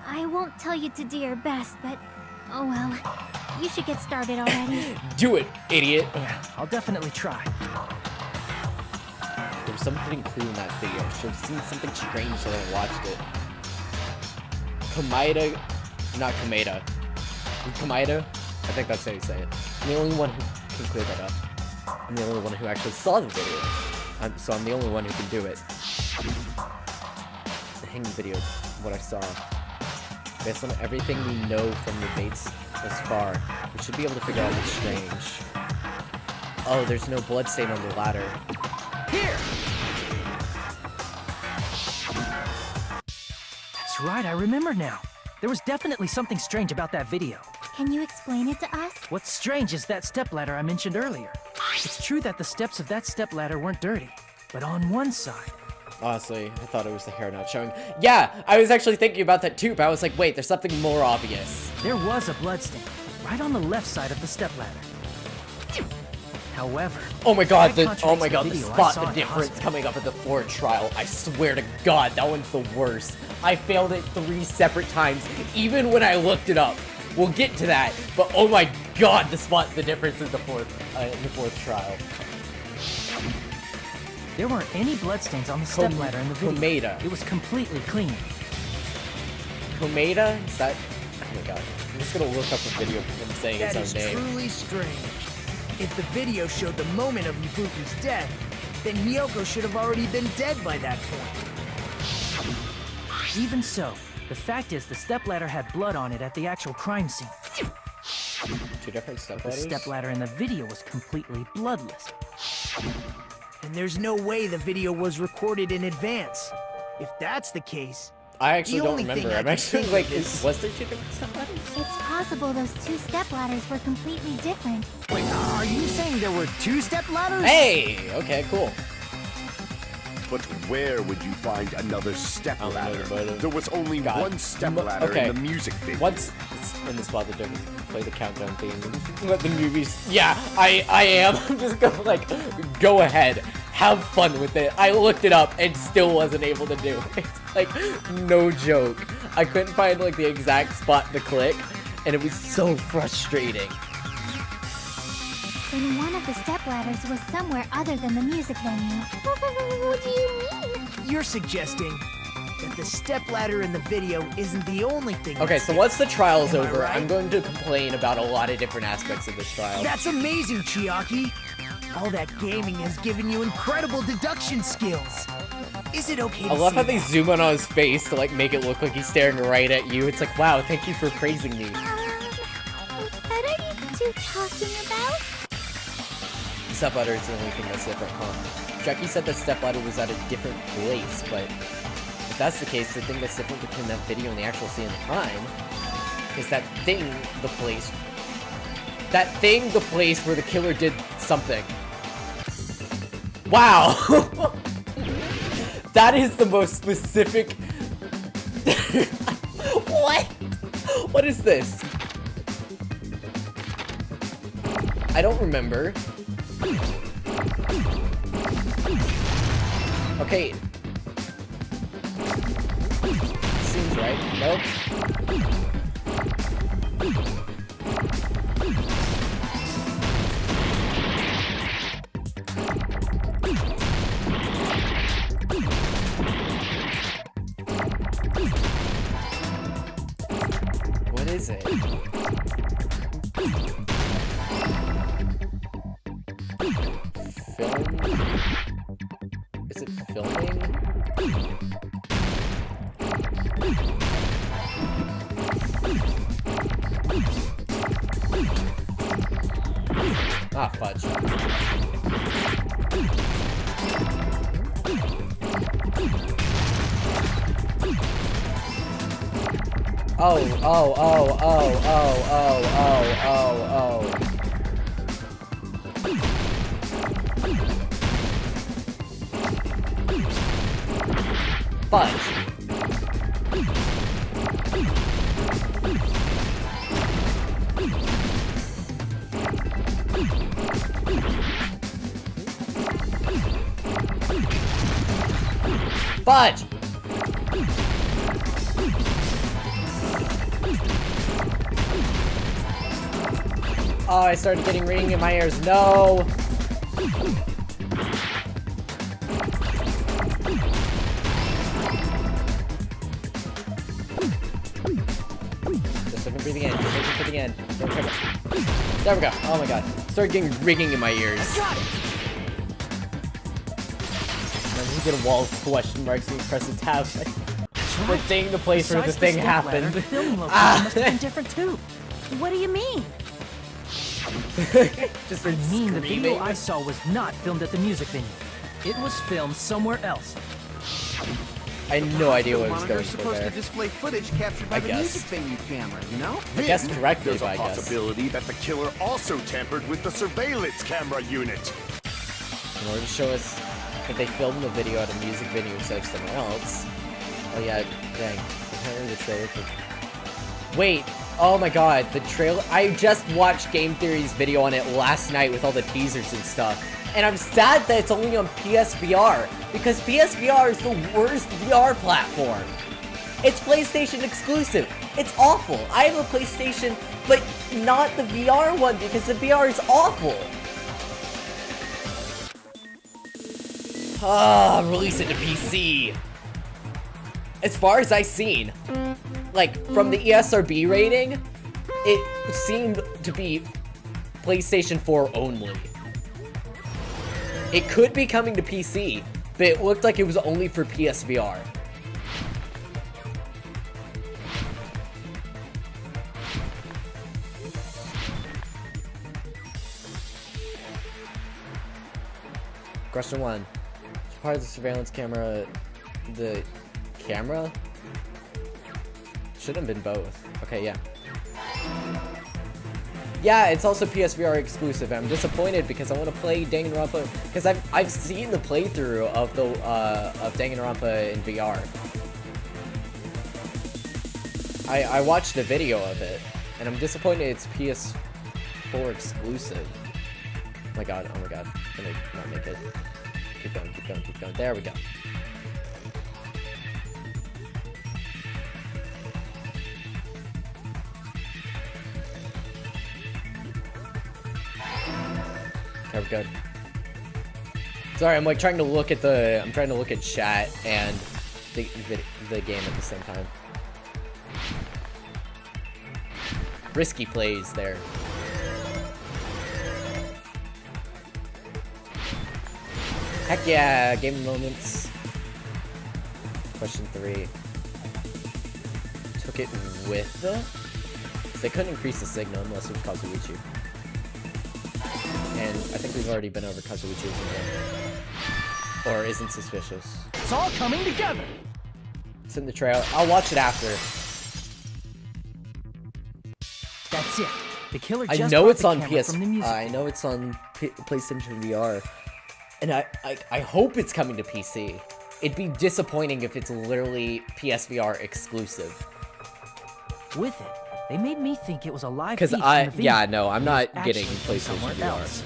S8: I won't tell you to do your best, but oh well. You should get started already.
S6: Do it, idiot!
S11: Yeah, I'll definitely try.
S6: There was some hidden clue in that video. I should have seen something strange when I watched it. Kamaida, not Kameda. Kamaida? I think that's how you say it. I'm the only one who can clear that up. I'm the only one who actually saw the video. So I'm the only one who can do it. The hanging video, what I saw. Based on everything we know from the debates thus far, we should be able to figure out what's strange. Oh, there's no bloodstain on the ladder.
S11: Here! That's right, I remember now. There was definitely something strange about that video.
S8: Can you explain it to us?
S11: What's strange is that stepladder I mentioned earlier. It's true that the steps of that stepladder weren't dirty, but on one side...
S6: Honestly, I thought it was the hair not showing. Yeah, I was actually thinking about that too, but I was like, wait, there's something more obvious.
S11: There was a bloodstain, right on the left side of the stepladder. However...
S6: Oh my god, the
S11: video I
S6: spot
S11: saw
S6: the
S11: at
S6: difference
S11: hospital.
S6: coming up at the floor trial. I swear to god, that one's the worst. I failed it 3 separate times, even when I looked it up. We'll get to that, but oh my god, the difference in the fourth trial.
S11: There weren't any bloodstains on the stepladder in the video.
S6: Komeda.
S11: It was completely clean.
S6: Komeda? Is that... Oh my god. I'm just gonna look up a video of him saying
S5: That
S6: his
S5: is
S6: own name.
S5: truly strange. If the video showed the moment of Ibuki's death, then Hiyoko should have already been dead by that point.
S11: Even so, the fact is the stepladder had blood on it at the actual crime scene.
S6: 2 different
S11: The
S6: stepladders?
S11: stepladder in the video was completely bloodless.
S5: And there's no way the video was recorded in advance. If that's the case,
S6: I actually
S5: the
S6: don't
S5: only
S6: remember.
S5: thing I
S6: I'm
S5: can
S6: actually
S5: think
S6: like,
S5: of is-
S6: was there 2 different stepladders?
S8: It's possible those 2 stepladders were completely different.
S5: Wait, are you saying there were 2 stepladders?
S6: Hey! Okay, cool.
S14: But where would you find another stepladder? There was only
S6: God.
S14: one stepladder
S6: Okay.
S14: in the music video.
S6: Once it's in the spot, the difference. Play the countdown theme. Let the movies. Yeah, I am. I'm just gonna like go ahead, have fun with it. I looked it up and still wasn't able to do it. It's like no joke. I couldn't find like the exact spot to click, and it was so frustrating.
S8: Then one of the stepladders was somewhere other than the music venue. What do you mean?
S5: You're suggesting that the stepladder in the video isn't the only thing.
S6: Okay,
S5: that's
S6: so once the trial's
S5: Am I
S6: over,
S5: right?
S6: I'm going to complain about a lot of different aspects of this trial.
S5: That's amazing, Chiaki. All that gaming has given you incredible deduction skills. Is it okay to
S6: I love
S5: say
S6: how they
S5: that?
S6: zoom in on his face to like make it look like he's staring right at you. It's like, wow, thank you for praising me.
S8: What are you 2 talking about?
S6: Stepladder is the only thing that's different, huh? Jackie said that stepladder was at a different place, but if that's the case, the thing that's different between that video and the actual scene in time is that thing, the place where the killer did something. Wow! That is the most specific... What? What is this? I don't remember. Okay. Seems right. Nope. What is it? Film? Is it filming? Ah, fudge. Oh. Fudge. Fudge! Oh, I started getting ringing in my ears. No! Just looking for the end. Just looking for the end. There we go. Oh my god. Started getting ringing in my ears.
S11: Got it.
S6: And then you get a wall of question marks and you press the tab.
S11: That's
S6: We're seeing the place where the
S11: Besides
S6: thing
S11: step
S6: happened.
S11: ladder, the filming location must have been different too.
S10: What do you mean?
S6: Just
S11: I mean, the video
S6: screaming.
S11: I saw was not filmed at the music venue. It was filmed somewhere else.
S6: I had no idea what was
S13: monitor
S6: going
S13: is
S6: for
S13: supposed
S6: there.
S13: to display footage captured by
S6: I
S13: the
S6: guess.
S13: music venue camera, you know?
S6: I guess correctly,
S14: There's
S6: but
S14: a
S6: I guess.
S14: possibility that the killer also tampered with the surveillance camera unit.
S6: In order to show us that they filmed the video at a music venue instead of somewhere else. Oh yeah, dang. Apparently the trailer for... Wait, oh my god, the trailer... I just watched Game Theory's video on it last night with all the teasers and stuff. And I'm sad that it's only on PSVR, because PSVR is the worst VR platform. It's PlayStation exclusive. It's awful. I have a PlayStation, but not the VR one, because the VR is awful. Ah, release it to PC. As far as I've seen, like, from the ESRB rating, it seemed to be PlayStation 4 only. It could be coming to PC, but it looked like it was only for PSVR. Question 1. Part of the surveillance camera, the camera? Should have been both. Okay, yeah. Yeah, it's also PSVR exclusive. I'm disappointed because I want to play Danganronpa, because I've seen the playthrough of the of Danganronpa in VR. I watched the video of it, and I'm disappointed it's PS4 exclusive. Oh my god, oh my god. Let me not make it. Keep going, keep going, keep going. There we go. Okay, we're good. Sorry, I'm like trying to look at chat and the game at the same time. Risky plays there. Heck yeah, game moments. Question 3. Took it with the... They couldn't increase the signal unless it was Kazuichi. And I think we've already been over Kazuichi's again. Or isn't suspicious.
S11: It's all coming together.
S6: It's in the trailer. I'll watch it after.
S11: That's it. The killer
S6: I
S11: just
S6: know
S11: brought
S6: it's
S11: the
S6: on
S11: camera
S6: PS.
S11: from the music
S6: I know it's on PlayStation VR, and I hope it's coming to PC. It'd be disappointing if it's literally PSVR exclusive.
S11: With it, they made me think it was a live
S6: Because
S11: feed
S6: I'm
S11: from the video.
S6: not
S11: It's
S6: getting
S11: actually
S6: PlayStation
S11: somewhere
S6: VR.
S11: else.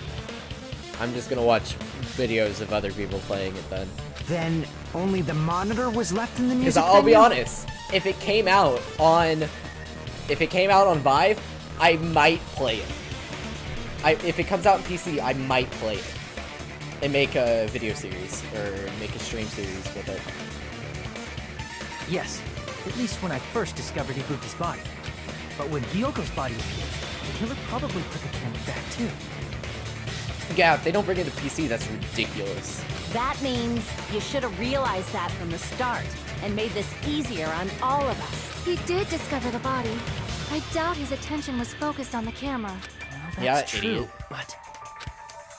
S6: I'm just gonna watch videos of other people playing it then.
S12: Then only the monitor was left in the
S6: Because
S12: music
S6: I'll be
S12: venue?
S6: honest, if it came out on Vive, I might play it. If it comes out on PC, I might play it and make a video series or make a stream series with it.
S11: Yes, at least when I first discovered Ibuki's body. But when Hyoko's body appeared, the killer probably put the camera back too.
S6: Yeah, if they don't bring it to PC, that's ridiculous.
S10: That means you should have realized that from the start and made this easier on all of us.
S7: He did discover the body. I doubt his attention was focused on the camera.
S11: That's
S6: Yeah,
S11: true,
S6: idiot.
S11: but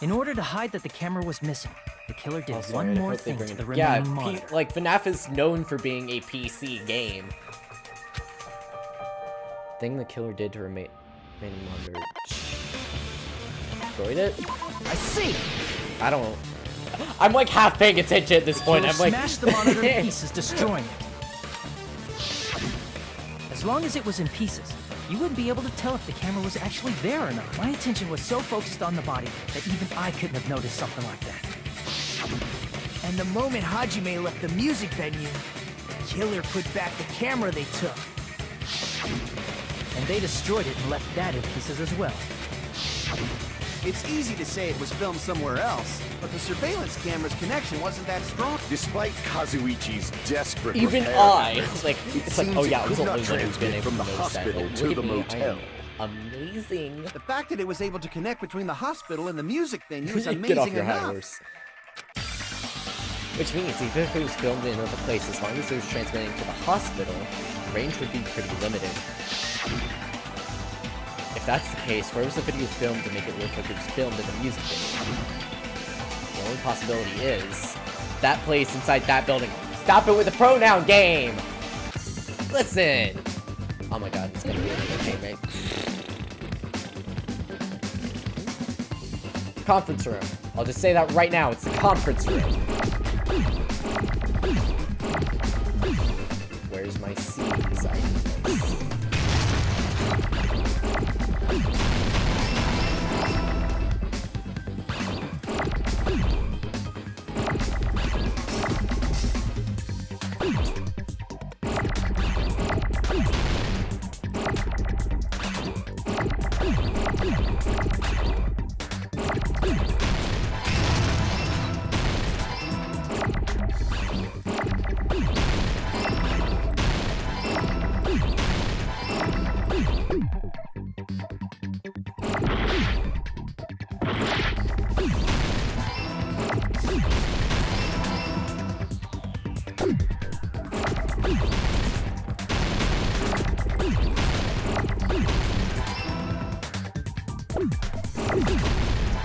S11: in order to hide that the camera was missing, the killer did
S6: Also,
S11: one
S6: I
S11: more
S6: hope they
S11: thing
S6: bring
S11: to
S6: it-
S11: the
S6: yeah,
S11: remaining monitor.
S6: like FNAF is known for being a PC game. Thing the killer did to remaining monitor. Destroyed it?
S11: I see!
S6: I don't... I'm like half paying attention at this point.
S11: Killer
S6: I'm like...
S11: smashed the monitor to pieces, destroying it. As long as it was in pieces, you wouldn't be able to tell if the camera was actually there or not. My attention was so focused on the body that even I couldn't have noticed something like that.
S5: And the moment Hajime left the music venue, the killer put back the camera they took.
S11: And they destroyed it and left that in pieces as well.
S13: It's easy to say it was filmed somewhere else, but the surveillance camera's connection wasn't that strong.
S14: Despite Kazuichi's desperate
S6: Even
S14: repair
S6: I,
S14: efforts,
S6: like,
S14: it
S6: it's like,
S14: seems
S6: oh yeah, I
S14: it
S6: was
S14: could
S6: the
S14: not
S6: only one who's been
S14: transmit
S6: able
S14: from
S6: to
S14: the
S6: notice that.
S14: hospital
S6: Like,
S14: to
S6: look
S14: the
S6: at me, I
S14: motel.
S6: know. amazing.
S13: The fact that it was able to connect between the hospital and the music venue is amazing
S6: Get off your high
S13: enough.
S6: horse. Which means even if it was filmed in another place, as long as it was transmitting to the hospital, range would be pretty limited. If that's the case, where was the video filmed to make it look like it was filmed in the music video? The only possibility is that place inside that building. Stop it with the pronoun game! Listen! Oh my god, it's gonna be another game, right? Conference room. I'll just say that right now, it's the conference room. Where's my C's?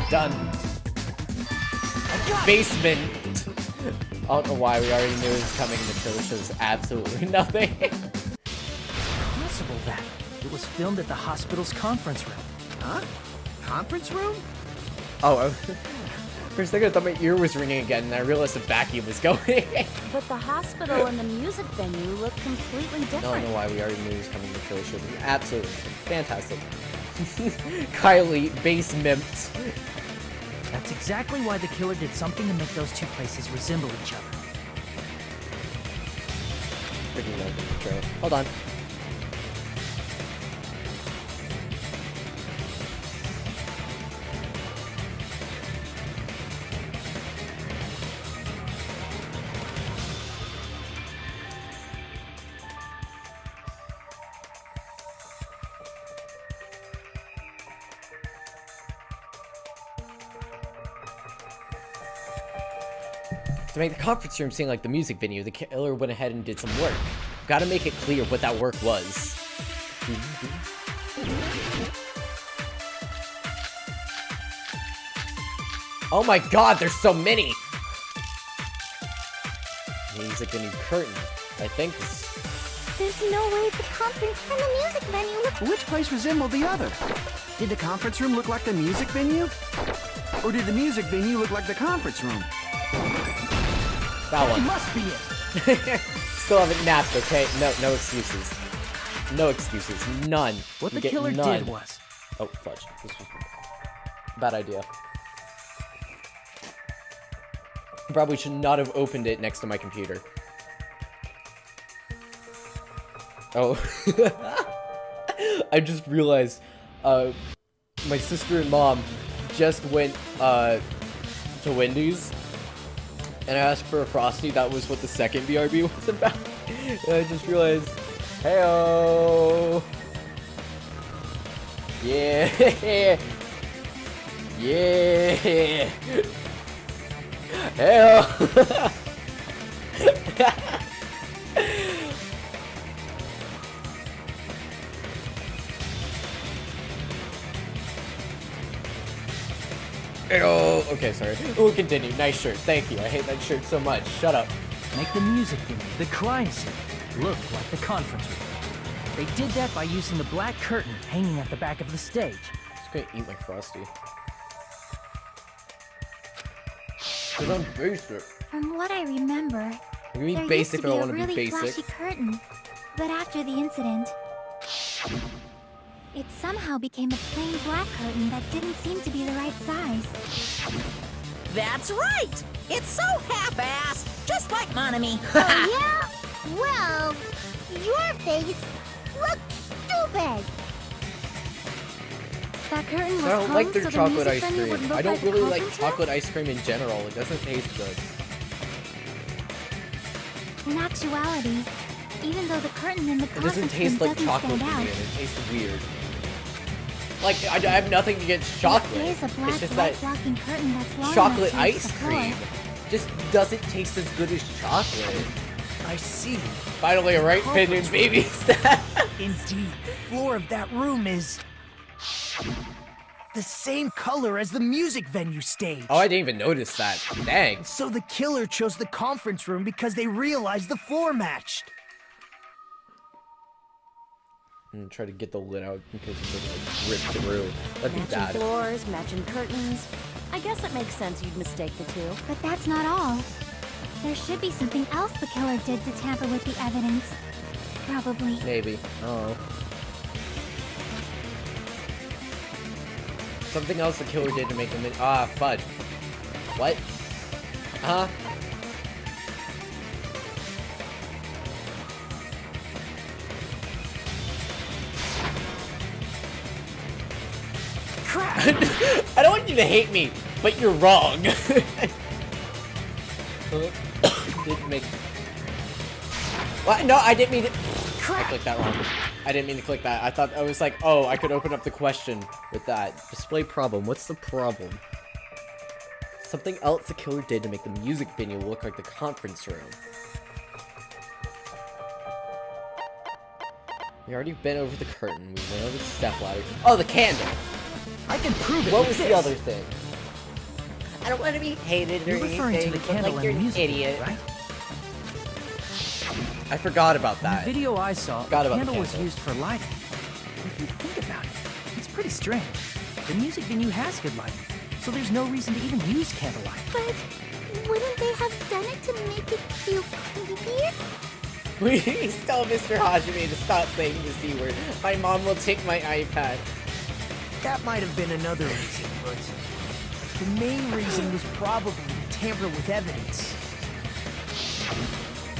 S6: Done. Basement. I don't know why, we already knew it was coming. The trailer shows absolutely nothing.
S11: Possible that it was filmed at the hospital's conference room.
S13: Huh? Conference room?
S6: Oh, for a second I thought my ear was ringing again, and I realized the vacuum was going.
S10: But the hospital and the music venue look completely different.
S6: No, I know why, we already knew it was coming. The trailer showed absolutely fantastic. Kylie, base mimped.
S11: That's exactly why the killer did something to make those two places resemble each other.
S6: Freaking love the trailer. Hold on. To make the conference room seem like the music venue, the killer went ahead and did some work. Gotta make it clear what that work was. Oh my god, there's so many! Music venue curtain. I think this...
S15: There's no way the conference and the music venue look...
S13: Which place resembled the other? Did the conference room look like the music venue? Or did the music venue look like the conference room?
S6: That one.
S11: Must be it.
S6: Still haven't napped, okay? No excuses. No excuses. None.
S11: What
S6: You
S11: the
S6: get
S11: killer
S6: none.
S11: did was...
S6: Oh, fudge. This was... Bad idea. Probably should not have opened it next to my computer. Oh. I just realized, my sister and mom just went, to Wendy's. And I asked for a Frosty. That was what the second BRB was about. And I just realized, hey-oh. Yeah. Yeah. Hey-oh. Hey-oh. Okay, sorry. We'll continue. Nice shirt. Thank you. I hate that shirt so much. Shut up.
S11: Make the music venue, the crime scene, look like the conference room. They did that by using the black curtain hanging at the back of the stage.
S6: Just gonna eat like Frosty. Cause I'm basic.
S8: From what I remember,
S6: I mean
S8: there
S6: basic,
S8: used to
S6: but I
S8: be a
S6: want to
S8: really
S6: be basic.
S8: flashy curtain, but after the incident, it somehow became a plain black curtain that didn't seem to be the right size.
S2: That's right! It's so half-assed, just like Monami.
S15: Oh, yeah? Well, your face looks stupid.
S8: That curtain was
S6: So I don't
S8: hung
S6: like their
S8: so the
S6: chocolate
S8: music
S6: ice
S8: venue would
S6: cream.
S8: look
S6: I don't
S8: like the
S6: really like
S8: conference room?
S6: chocolate ice cream in general. It doesn't taste good.
S8: In actuality, even though the curtain in the
S6: It
S8: conference
S6: doesn't taste
S8: room
S6: like
S8: doesn't
S6: chocolate to
S8: stand
S6: me,
S8: out,
S6: and it tastes weird. Like, I have nothing against chocolate.
S8: There's a black
S6: It's just that
S8: blocking curtain that's long
S6: chocolate
S8: enough to reach
S6: ice
S8: the floor.
S6: cream just doesn't taste as good as chocolate.
S5: I see.
S6: Finally, a right opinion, baby.
S5: Indeed, the floor of that room is the same color as the music venue stage.
S6: Oh, I didn't even notice that. Dang.
S5: So the killer chose the conference room because they realized the floor matched.
S6: I'm gonna try to get the lid out because it would like rip through. That'd be
S10: Matching
S6: bad.
S10: floors, matching curtains. I guess it makes sense you'd mistake the two.
S8: But that's not all. There should be something else the killer did to tamper with the evidence. Probably.
S6: Maybe. Oh. Something else the killer did to make him. Ah, fudge. What? Huh?
S5: Crap!
S6: I don't want you to hate me, but you're wrong. Didn't make. What? No, I didn't mean to. I clicked that wrong. I didn't mean to click that. I thought I was like, oh, I could open up the question with that. Display problem. What's the problem? Something else the killer did to make the music venue look like the conference room. We already bent over the curtain. We went over the stepladder. Oh, the candle.
S5: I can prove it.
S6: What
S5: with
S6: was
S5: this.
S6: the other thing? I don't want to be hated or
S5: You're referring to
S6: anything,
S5: the
S6: but
S5: candle
S6: like
S5: and
S6: you're
S5: the
S6: an
S5: music,
S6: idiot.
S5: right?
S6: I forgot about
S11: In
S6: that.
S11: the video I saw,
S6: Forgot
S11: the
S6: about the
S11: candle was
S6: candle.
S11: used for lighting. If you think about it, it's pretty strange. The music venue has good lighting, so there's no reason to even use candlelight.
S15: But wouldn't they have done it to make it feel creepier?
S6: Please tell Mr. Hajime to stop saying the C word. My mom will take my iPad.
S5: That might have been another reason, but the main reason was probably to tamper with evidence.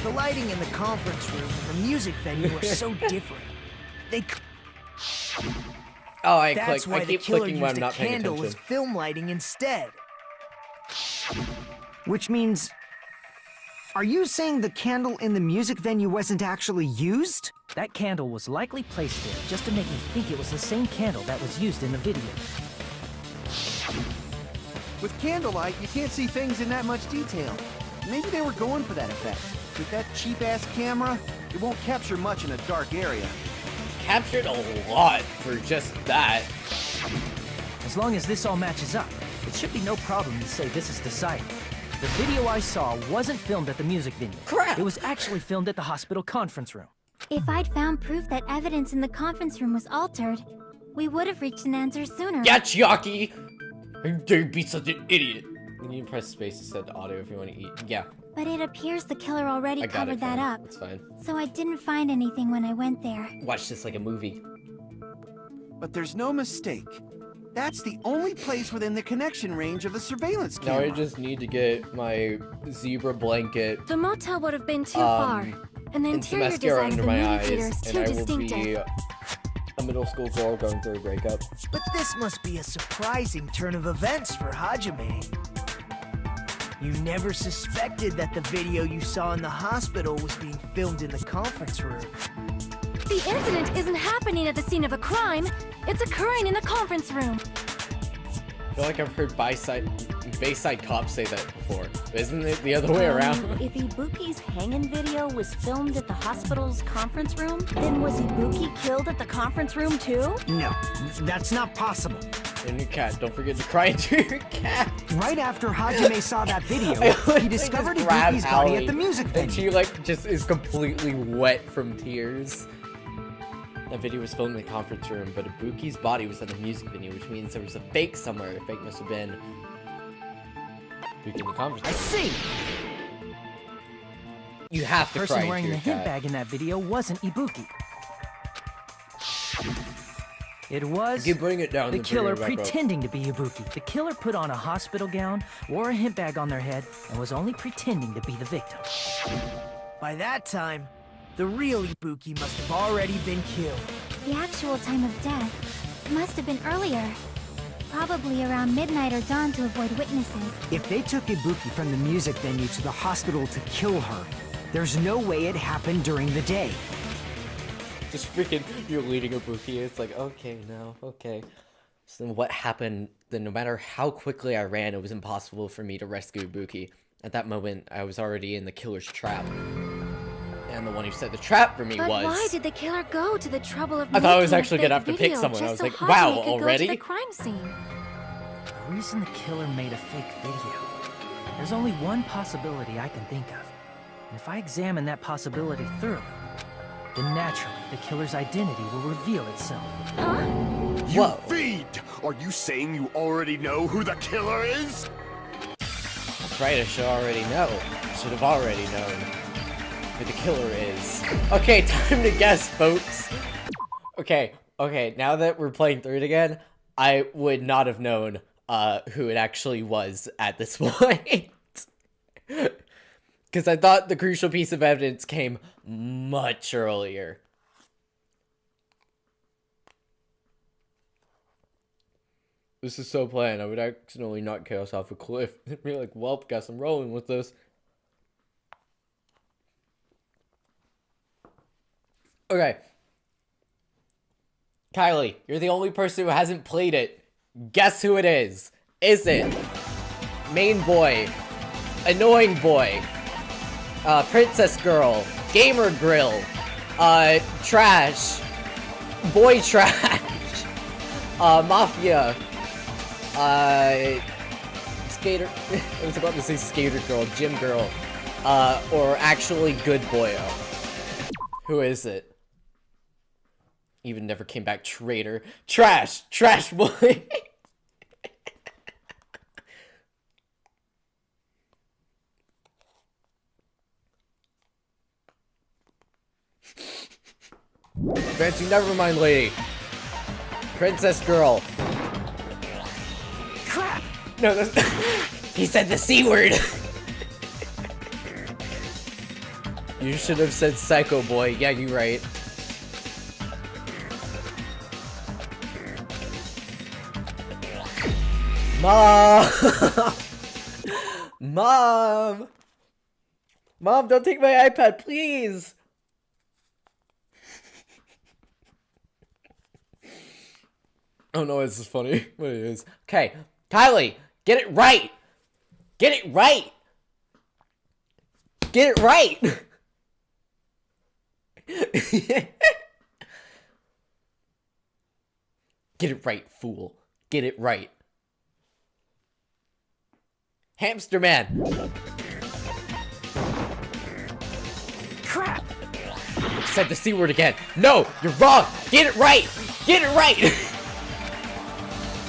S5: The lighting in the conference room and the music venue are so different. They.
S6: Oh, I
S5: That's
S6: click.
S5: why
S6: I keep
S5: the killer
S6: clicking when I'm
S5: used a
S6: not paying
S5: candle
S6: attention.
S5: as film lighting instead.
S12: Which means... Are you saying the candle in the music venue wasn't actually used?
S11: That candle was likely placed there just to make me think it was the same candle that was used in the video.
S13: With candlelight, you can't see things in that much detail. Maybe they were going for that effect. With that cheap-ass camera, it won't capture much in a dark area.
S6: Captured a lot for just that.
S11: As long as this all matches up, it should be no problem to say this is decided. The video I saw wasn't filmed at the music venue.
S6: Crap!
S11: It was actually filmed at the hospital conference room.
S8: If I'd found proof that evidence in the conference room was altered, we would have reached an answer sooner.
S6: Yeah, Chiaki! How dare you be such an idiot? You need to press space instead of audio if you want to eat. Yeah.
S8: But it appears the killer already
S6: I got
S8: covered
S6: it,
S8: that
S6: fine.
S8: up.
S6: It's fine.
S8: So I didn't find anything when I went there.
S6: Watch this like a movie.
S13: But there's no mistake. That's the only place within the connection range of the surveillance
S6: Now
S13: camera.
S6: I just need to get my zebra blanket
S7: The motel would have been too far, and the
S6: and some
S7: interior
S6: mascara
S7: design of
S6: under
S7: the
S6: my
S7: movie
S6: eyes,
S7: theater is
S6: and
S7: too
S6: I will
S7: distinctive.
S6: be a middle school girl going through a breakup.
S5: But this must be a surprising turn of events for Hajime. You never suspected that the video you saw in the hospital was being filmed in the conference room.
S7: The incident isn't happening at the scene of a crime, it's occurring in the conference room.
S6: I feel like I've heard Bayside cops say that before. Isn't it the other way around?
S10: If Ibuki's hanging video was filmed at the hospital's conference room, then was Ibuki killed at the conference room too?
S12: No, that's not possible.
S6: And your cat. Don't forget to cry into your cat.
S12: Right after Hajime saw that video, he discovered
S6: Just grab
S12: Ibuki's body
S6: Allie,
S12: at the music venue.
S6: and she like just is completely wet from tears. That video was filmed in the conference room, but Ibuki's body was at the music venue, which means there was a fake somewhere. The fake must have been Ibuki in the conference room.
S5: I see!
S6: You have
S11: The
S6: to cry
S11: person
S6: into
S11: wearing
S6: your
S11: the hip
S6: cat.
S11: bag in that video wasn't Ibuki. It was
S6: You bring it down.
S11: the
S6: then bring
S11: killer
S6: it back up.
S11: pretending to be Ibuki. The killer put on a hospital gown, wore a hip bag on their head, and was only pretending to be the victim.
S5: By that time, the real Ibuki must have already been killed.
S8: The actual time of death must have been earlier. Probably around midnight or dawn to avoid witnesses.
S12: If they took Ibuki from the music venue to the hospital to kill her, there's no way it happened during the day.
S6: Just freaking, you're leading Ibuki. It's like, okay, no, okay. So then what happened, then no matter how quickly I ran, it was impossible for me to rescue Ibuki. At that moment, I was already in the killer's trap. And the one who set the trap for me
S7: But
S6: was...
S7: why did the killer go to the trouble of
S6: I thought I was
S7: making a
S6: actually gonna have
S7: fake
S6: to pick
S7: video
S6: someone. I
S7: just
S6: was like,
S7: so
S6: wow,
S7: Hajime could
S6: already?
S7: Go to the crime scene?
S11: The reason the killer made a fake video. There's only one possibility I can think of. And if I examine that possibility thoroughly, then naturally the killer's identity will reveal itself.
S14: You fiend! Are you saying you already know who the killer is?
S6: That's right, I should already know. I should have already known who the killer is. Okay, time to guess, folks. Okay, now that we're playing through it again, I would not have known who it actually was at this point. Because I thought the crucial piece of evidence came much earlier. This is so planned. I would accidentally knock Chaos off a cliff. I'd be like, well, guess I'm rolling with this. Okay. Kylie, you're the only person who hasn't played it. Guess who it is. Is it main boy, annoying boy, princess girl, gamer grill, trash, boy trash, mafia, skater, I was about to say skater girl, gym girl, or actually good boyo? Who is it? Even never came back, traitor. Trash boy. Fancy, never mind, lady. Princess girl.
S11: Crap!
S6: No, that's... He said the C word. You should have said psycho boy. Yeah, you're right. Mom! Mom, don't take my iPad, please! Oh no, this is funny. What it is. Okay, Kylie, get it right! Get it right! Get it right! Get it right, fool. Get it right. Hamster man!
S11: Crap!
S6: Said the C word again. No, you're wrong! Get it right! Get it right!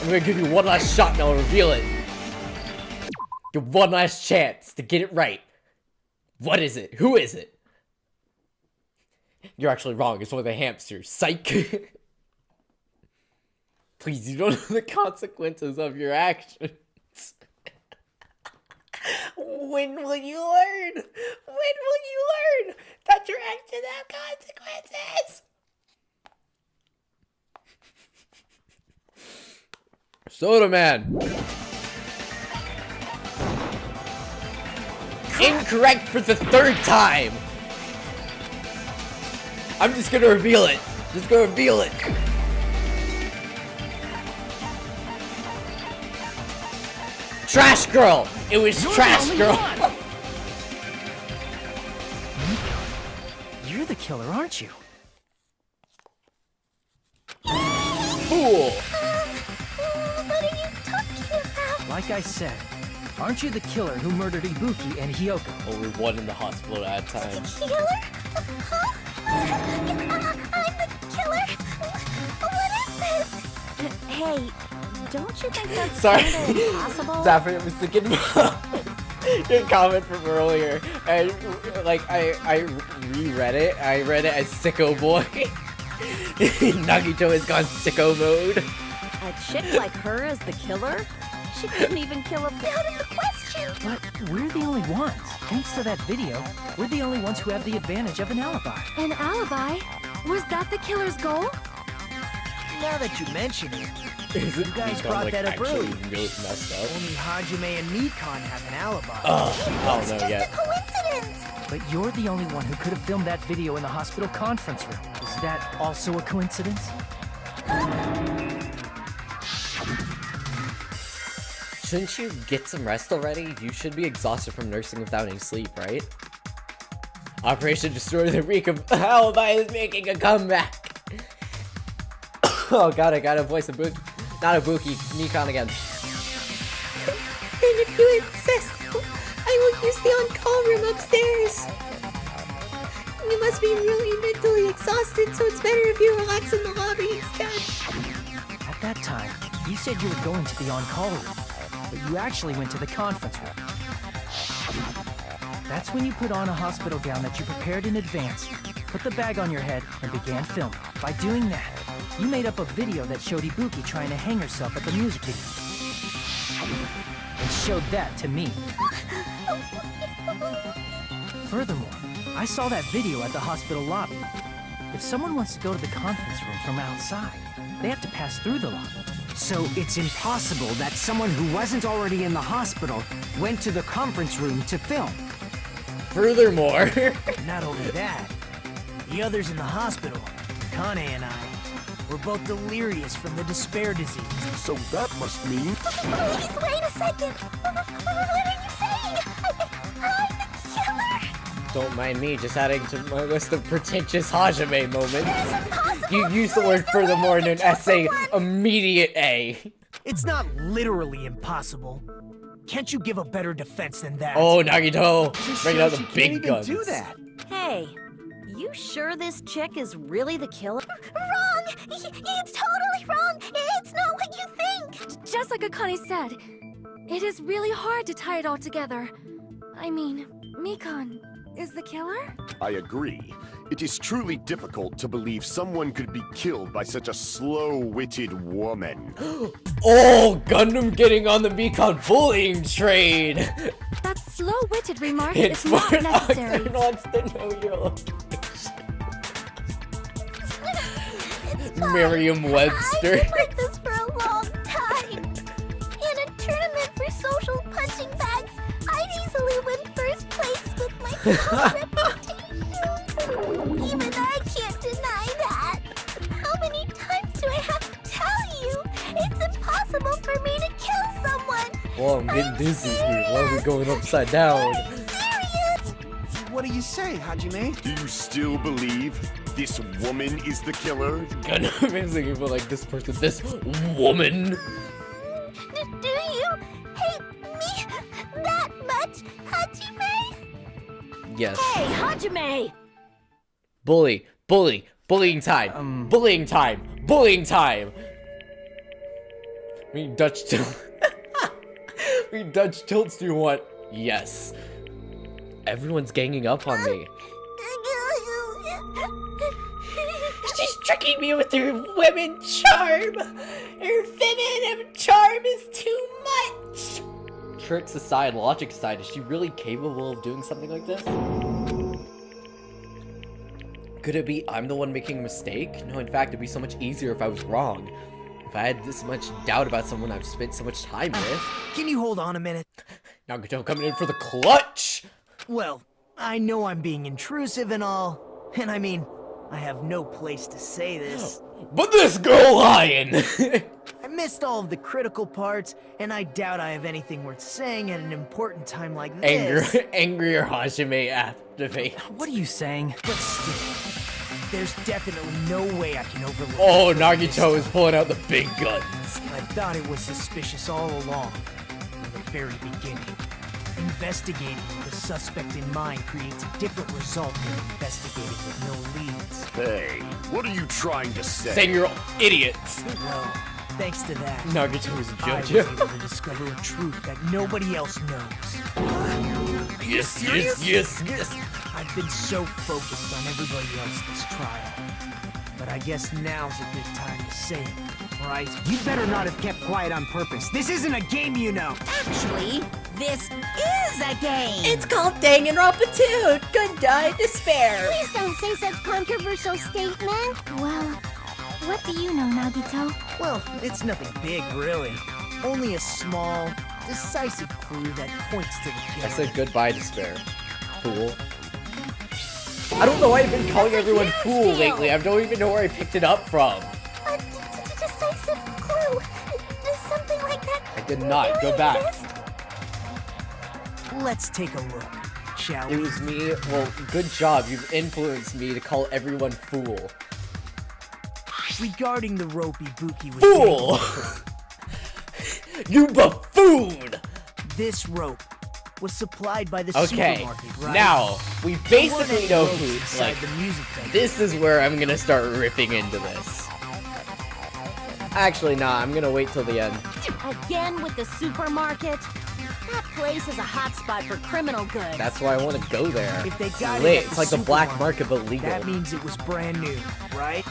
S6: I'm gonna give you one last shot and I'll reveal it. Your one last chance to get it right. What is it? Who is it? You're actually wrong. It's one of the hamsters. Psych. Please, you don't know the consequences of your actions. When will you learn? When will you learn that your actions have consequences? Soda Man. Incorrect for the third time. I'm just gonna reveal it. Just gonna reveal it. Trash girl. It was Trash girl.
S11: You're the killer, aren't you?
S6: Fool.
S15: What are you talking about?
S11: Like I said, aren't you the killer who murdered Ibuki and Hyoko?
S6: Oh, we're one in the hospital at a time.
S15: Killer? Huh? I'm the killer? What is this?
S10: Hey, don't you think that's
S6: Sorry.
S10: kind of impossible?
S6: Zafir, I was thinking about your comment from earlier. And like I reread it. I read it as sicko boy. Nagito has gone sicko mode.
S10: A chick like her as the killer? She couldn't even kill a...
S15: Out of the question!
S11: But we're the only ones. Thanks to that video, we're the only ones who have the advantage of an alibi.
S7: An alibi? Was that the killer's goal?
S5: Now that you mention it,
S6: Is it
S5: you guys
S6: Nikon,
S5: brought
S6: like,
S5: that up
S6: actually
S5: early.
S6: really messed up?
S5: Only Hajime and Nikon have an alibi.
S6: I don't know yet.
S15: Coincidence!
S11: But you're the only one who could have filmed that video in the hospital conference room. Is that also a coincidence?
S6: Shouldn't you get some rest already? You should be exhausted from nursing without any sleep, right? Operation Destroy the Reek of Alibi is making a comeback! Oh god, I gotta voice a book. Not a Buki, Nikon again.
S3: And if you insist, I will use the on-call room upstairs. You must be really mentally exhausted, so it's better if you relax in the lobby instead.
S11: At that time, you said you were going to the on-call room, but you actually went to the conference room. That's when you put on a hospital gown that you prepared in advance, put the bag on your head, and began filming. By doing that, you made up a video that showed Ibuki trying to hang herself at the music video. And showed that to me. Furthermore, I saw that video at the hospital lobby. If someone wants to go to the conference room from outside, they have to pass through the lobby.
S12: So it's impossible that someone who wasn't already in the hospital went to the conference room to film.
S6: Furthermore...
S5: Not only that, the others in the hospital, Kane and I, were both delirious from the despair disease.
S14: So that must mean...
S15: Please wait a second. What are you saying? I'm the killer?
S6: Don't mind me, just adding to my list of pretentious Hajime moments. You used the word furthermore in an essay, immediate A.
S5: It's not literally impossible. Can't you give a better defense than that?
S6: Oh, Nagito! Bringing out the
S13: She can't
S6: big
S13: even
S6: guns.
S13: do that.
S10: Hey, you sure this chick is really the killer?
S15: Wrong! It's totally wrong! It's not what you think!
S7: Just like Akane said, it is really hard to tie it all together. I mean, Mikan is the killer?
S14: I agree. It is truly difficult to believe someone could be killed by such a slow-witted woman.
S6: Oh, Gundam getting on the Mikan bullying train!
S7: That slow-witted remark
S6: It's
S7: is not
S6: what
S7: necessary.
S6: Oxford wants to know your location. Merriam-Webster.
S15: I've been like this for a long time. In a tournament for social punching bags, I'd easily win first place with my small reputation. Even I can't deny that. How many times do I have to tell you? It's impossible for me to kill someone.
S6: Well, I'm getting dizzy here. Why are we going upside down?
S13: What do you say, Hajime?
S14: Do you still believe this woman is the killer?
S6: Gundam is thinking about like this person, this woman.
S15: Do you hate me that much, Hajime?
S6: Yes.
S10: Hey, Hajime!
S6: Bullying time. Bullying time. We Dutch tilt. We Dutch tilts do you want? Yes. Everyone's ganging up on me.
S3: She's tricking me with her women charm. Her feminine charm is too much.
S6: Tricks aside, logic aside, is she really capable of doing something like this? Could it be I'm the one making a mistake? No, in fact, it'd be so much easier if I was wrong. If I had this much doubt about someone I've spent so much time with.
S5: Can you hold on a minute?
S6: Nagito coming in for the clutch!
S5: Well, I know I'm being intrusive and all, and I mean, I have no place to say this.
S6: But this girl lying!
S5: I missed all of the critical parts, and I doubt I have anything worth saying at an important time like this.
S6: Angrier Hajime activate.
S11: What are you saying?
S5: But still, there's definitely no way I can overlook.
S6: Oh, Nagito is pulling out the big guns.
S5: I thought it was suspicious all along, from the very beginning. Investigating with the suspect in mind creates a different result than investigating with no leads.
S14: Hey, what are you trying to say?
S6: Saying you're idiots.
S5: Well, thanks to that,
S6: Nagito is
S5: I was
S6: judge.
S5: able to discover a truth that nobody else knows.
S6: Yes.
S5: I've been so focused on everybody else this trial. But I guess now's a good time to say it, right?
S12: You better not have kept quiet on purpose. This isn't a game, you know.
S10: Actually, this is a game!
S3: It's called Danganronpa 2. Good die, despair.
S15: Please don't say such controversial statement.
S8: Well, what do you know, Nagito?
S5: Well, it's nothing big, really. Only a small, decisive clue that points to the killer.
S6: I said goodbye, despair. Fool. I don't know why I've been calling everyone fool lately. I don't even know where I picked it up from.
S15: A decisive clue. Something like that.
S6: I Did not. Go back.
S5: Let's take a look, shall we?
S6: It was me. Well, good job. You've influenced me to call everyone fool.
S5: Regarding the rope Ibuki was
S6: Fool! You buffoon!
S5: This rope was supplied by the
S6: Okay,
S5: supermarket, right?
S6: now, we basically know
S5: ropes
S6: who,
S5: inside
S6: like,
S5: the music venue.
S6: this is where I'm gonna start ripping into this. Actually, nah, I'm gonna wait till the end.
S10: Again with the supermarket? That place is a hotspot for criminal goods.
S6: That's why I want to go there.
S5: If they
S6: It's
S5: got
S6: lit.
S5: it at
S6: It's like the black
S5: supermarket,
S6: market, but legal.
S5: That means it was brand new, right?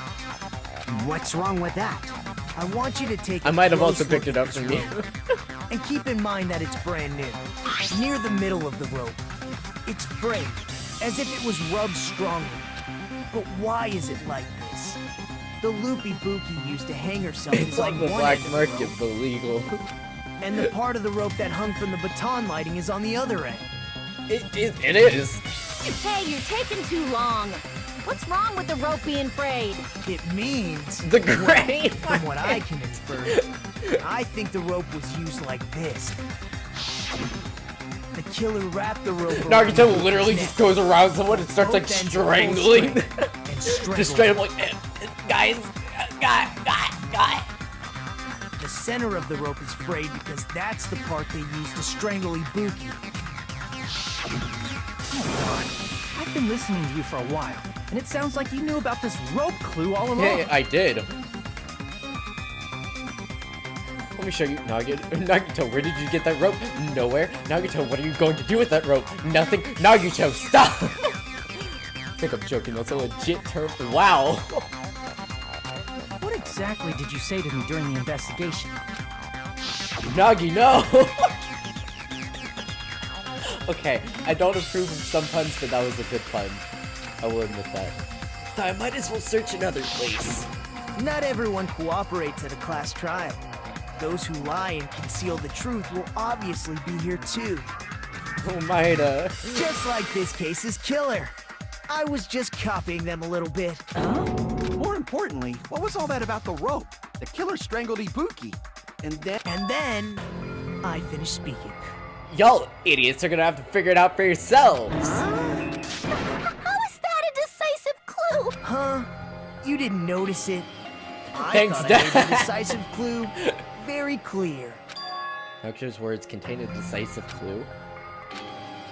S12: What's wrong with that?
S5: I want you to take
S6: I might have
S5: close
S6: also
S5: look
S6: picked it
S5: at
S6: up
S5: this
S6: from you.
S5: rope. And keep in mind that it's brand new. Near the middle of the rope, it's frayed, as if it was rubbed strongly. But why is it like this? The loopy Ibuki used to hang herself
S6: It's
S5: is
S6: like
S5: on
S6: the
S5: one
S6: black
S5: end of the
S6: market,
S5: rope,
S6: but legal.
S5: and the part of the rope that hung from the baton lighting is on the other end.
S6: It is.
S10: Hey, you're taking too long. What's wrong with the rope being frayed?
S5: It means
S6: The great.
S5: from what I can infer, I think the rope was used like this. The killer wrapped the rope around
S6: Nagito
S5: Ibuki's
S6: literally
S5: neck.
S6: just goes around someone and starts like
S5: Rope ends at full
S6: strangling.
S5: strength and strangles
S6: Just straight up like, guys, guy.
S5: The center of the rope is frayed because that's the part they used to strangle Ibuki.
S11: Oh God. I've been listening to you for a while, and it sounds like you knew about this rope clue all along.
S6: Yeah, I did. Let me show you, Nagito, where did you get that rope? Nowhere. Nagito, what are you going to do with that rope? Nothing. Nagito, stop! I think I'm joking, that's a legit term. Wow.
S11: What exactly did you say to me during the investigation?
S6: Nagi, no! Okay, I don't approve of some puns, but that was a good pun. I will admit that. I might as well search another place.
S5: Not everyone cooperates at a class trial. Those who lie and conceal the truth will obviously be here too.
S6: Oh, Maida.
S5: Just like this case's killer. I was just copying them a little bit.
S13: More importantly, what was all that about the rope? The killer strangled Ibuki. And then
S5: I finished speaking.
S6: Y'all idiots are gonna have to figure it out for yourselves.
S15: How is that a decisive clue?
S5: Huh? You didn't notice it?
S6: Thanks,
S5: I thought I made
S6: Dad.
S5: the decisive clue very clear.
S6: Hector's words contain a decisive clue.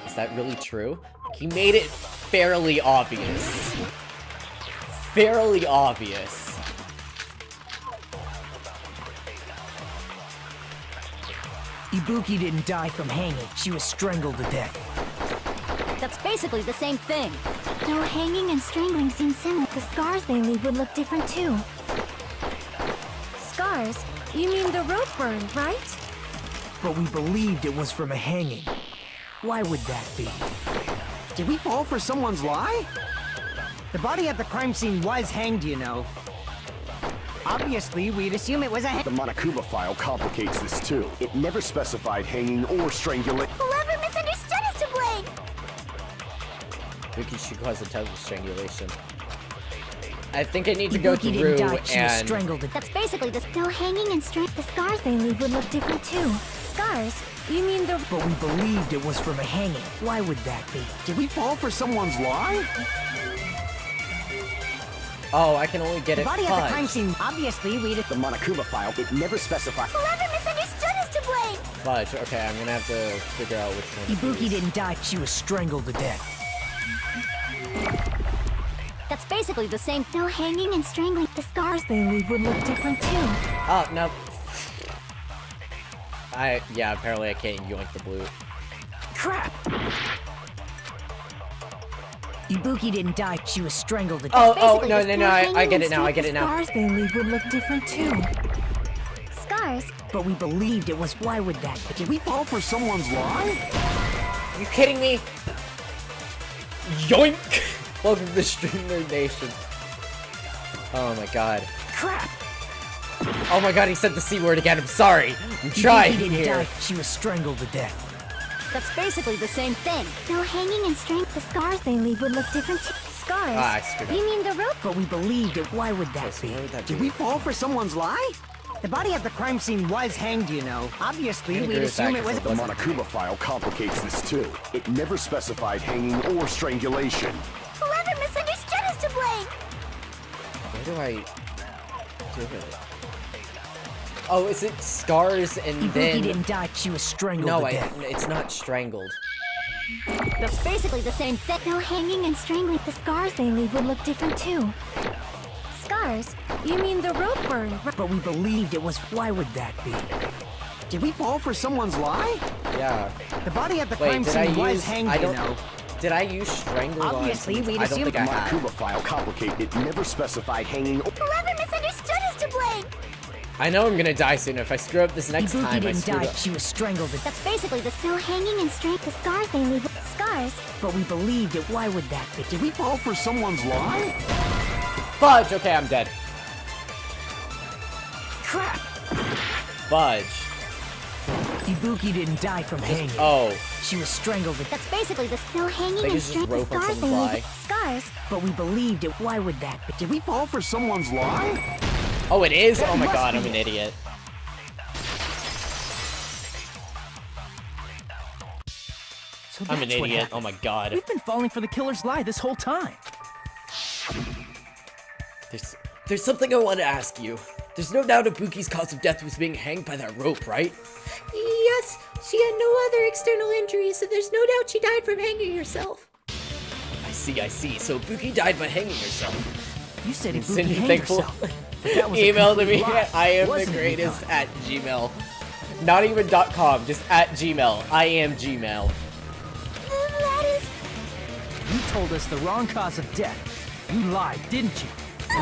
S6: Is that really true? He made it fairly obvious. Fairly obvious.
S5: Ibuki didn't die from hanging. She was strangled to death.
S10: That's basically the same thing.
S8: Though hanging and strangling seem similar, the scars they leave would look different too.
S7: Scars? You mean the rope burned, right?
S5: But we believed it was from a hanging. Why would that be?
S13: did we fall for someone's lie?
S12: The body at the crime scene was hanged, you know. Obviously, we'd assume it was a
S14: The Monokuma file complicates this too. It never specified hanging or strangulation.
S15: Whoever misunderstood is to blame.
S6: Yuki should cause a type of strangulation. I think I need to go
S5: Ibuki
S6: through
S5: didn't die. She was
S6: and...
S5: strangled to
S10: That's basically the...
S8: Though hanging and the scars they leave would look different too.
S7: Scars? You mean the...
S5: But we believed it was from a hanging. Why would that be?
S13: Did we fall for someone's lie?
S6: Oh, I can only get
S12: The
S6: it
S12: body at the crime
S6: fudged.
S12: scene, obviously, we'd...
S14: The Monokuma file, it never specified.
S15: Whoever misunderstood is to blame.
S6: Fudge. Okay, I'm gonna have to figure out which one.
S5: Ibuki didn't die. She was strangled to death.
S10: That's basically the same...
S8: Though hanging and strangling, the scars they leave would look different too.
S6: Oh, no. Yeah, apparently I can't yoink the blue.
S5: Crap! Ibuki didn't die. She was strangled to death.
S6: Oh, no,
S8: Though
S6: I get
S8: hanging
S6: it now, I get it
S8: and
S6: now.
S8: The scars they leave would look different too.
S10: Scars?
S5: But we believed it was. Why would that be?
S13: Did we fall for someone's lie?
S6: You kidding me? Yoink! Welcome to the Stream Nerd Nation. Oh my god.
S5: Crap!
S6: Oh my god, he said the C word again. I'm sorry. I'm trying
S5: Ibuki didn't
S6: here.
S5: die. She was strangled to death.
S10: That's basically the same thing.
S8: Though hanging and the scars they leave would look different too.
S10: Scars?
S6: Ah, I screwed up.
S10: You mean the rope?
S5: But we believed it. Why would that be?
S6: Where would that
S13: Did
S6: be?
S13: we fall for someone's lie?
S12: The body at the crime scene was hanged, you know. Obviously,
S1: I
S12: we'd
S1: agree with
S12: assume
S1: that,
S12: it was...
S14: The Monokuma file complicates this too. It never specified hanging or strangulation.
S15: Whoever misunderstood is to blame.
S1: Where do I do it? Oh, is it scars and
S5: Ibuki
S1: then...
S5: didn't die, she was strangled
S1: No,
S5: to death.
S1: it's not strangled.
S8: That's basically the same thing.
S15: Though hanging and strangling, the scars they leave would look different too.
S8: Scars? You mean the rope burn?
S5: But we believed it was. Why would that be?
S13: Did we fall for someone's lie?
S1: Yeah.
S12: The body at the
S1: Wait,
S12: crime
S1: did I
S12: scene was
S1: use...
S12: hanged,
S1: I
S12: you
S1: don't...
S12: know.
S1: Did I use strangle on
S12: Obviously,
S1: someone?
S12: we'd
S1: I don't
S12: assume
S1: think
S12: the
S1: I have.
S14: Monokuma file complicated. It never specified hanging or...
S15: Whoever misunderstood is to blame.
S1: I know I'm gonna die soon. If I screw up this next
S5: Ibuki
S1: time, I
S5: didn't
S1: screw
S5: die,
S1: up.
S5: she was strangled to death.
S15: That's basically the still hanging and straight. The scars they leave. Scars.
S5: But we believed it. Why would that be?
S13: Did we fall for someone's lie?
S1: Fudge! Okay, I'm dead.
S5: Crap!
S1: Fudge.
S5: Ibuki didn't die from hanging.
S1: Oh.
S5: She was strangled to death.
S15: That's basically the still hanging
S1: They
S15: and
S1: just
S15: straight. The
S1: rope on
S15: scars they
S1: someone's
S15: leave. Scars.
S5: But we believed it. Why would that be?
S13: Did we fall for someone's lie?
S1: Oh, it is?
S5: That
S1: Oh my
S5: must
S1: god,
S5: be
S1: I'm an
S5: it.
S1: idiot.
S5: So
S1: I'm an
S5: that's what
S1: idiot.
S5: happened.
S1: Oh my god.
S5: We've been falling for the killer's lie this whole time.
S1: There's something I want to ask you. There's no doubt Ibuki's cause of death was being hanged by that rope, right?
S3: Yes, she had no other external injuries, so there's no doubt she died from hanging herself.
S1: I see. So Ibuki died by hanging herself.
S5: You said Ibuki
S1: Cindy,
S5: hanged
S1: thankful.
S5: herself. That was a
S1: Email to
S5: complete
S1: me
S5: lie,
S1: at
S5: wasn't it,
S1: IamTheGreatest
S5: Mikon?
S1: at Gmail. Not even .com, just at Gmail. I am Gmail.
S15: That is.
S5: You told us the wrong cause of death. You lied, didn't you? You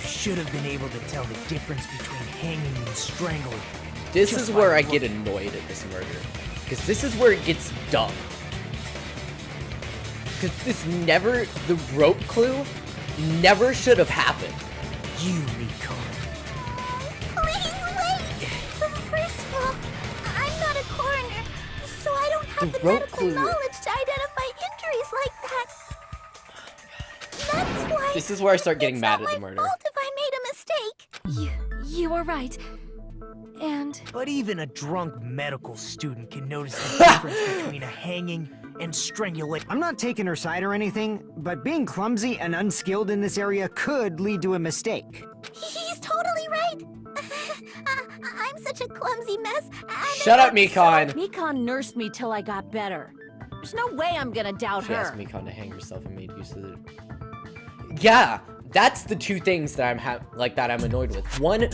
S5: should have been able to tell the difference between hanging and strangling.
S1: This
S5: Just
S1: is where
S5: by
S1: I get
S5: looking.
S1: annoyed at this murder. Because this is where it gets dumb. Because the rope clue never should have happened.
S5: You, Mikon.
S15: Please wait. First of all, I'm not a coroner, so I don't have
S1: The
S15: the
S1: rope
S15: medical
S1: clue-
S15: knowledge to identify injuries like that. That's why.
S1: This is where I start getting
S15: it's
S1: mad
S15: not
S1: at the
S15: my
S1: murder.
S15: fault if I made a mistake.
S7: You were right. And
S5: But even a drunk medical student can notice the difference between a hanging and strangulation.
S12: I'm not taking her side or anything, but being clumsy and unskilled in this area could lead to a mistake.
S15: He's totally right. I'm such a clumsy mess. And
S1: Shut up, Mikon!
S10: Mikon nursed me till I got better. There's no way I'm gonna doubt
S1: She
S10: her.
S1: asked Mikon to hang herself and made use of it. Yeah, that's the two things that I'm annoyed with. One,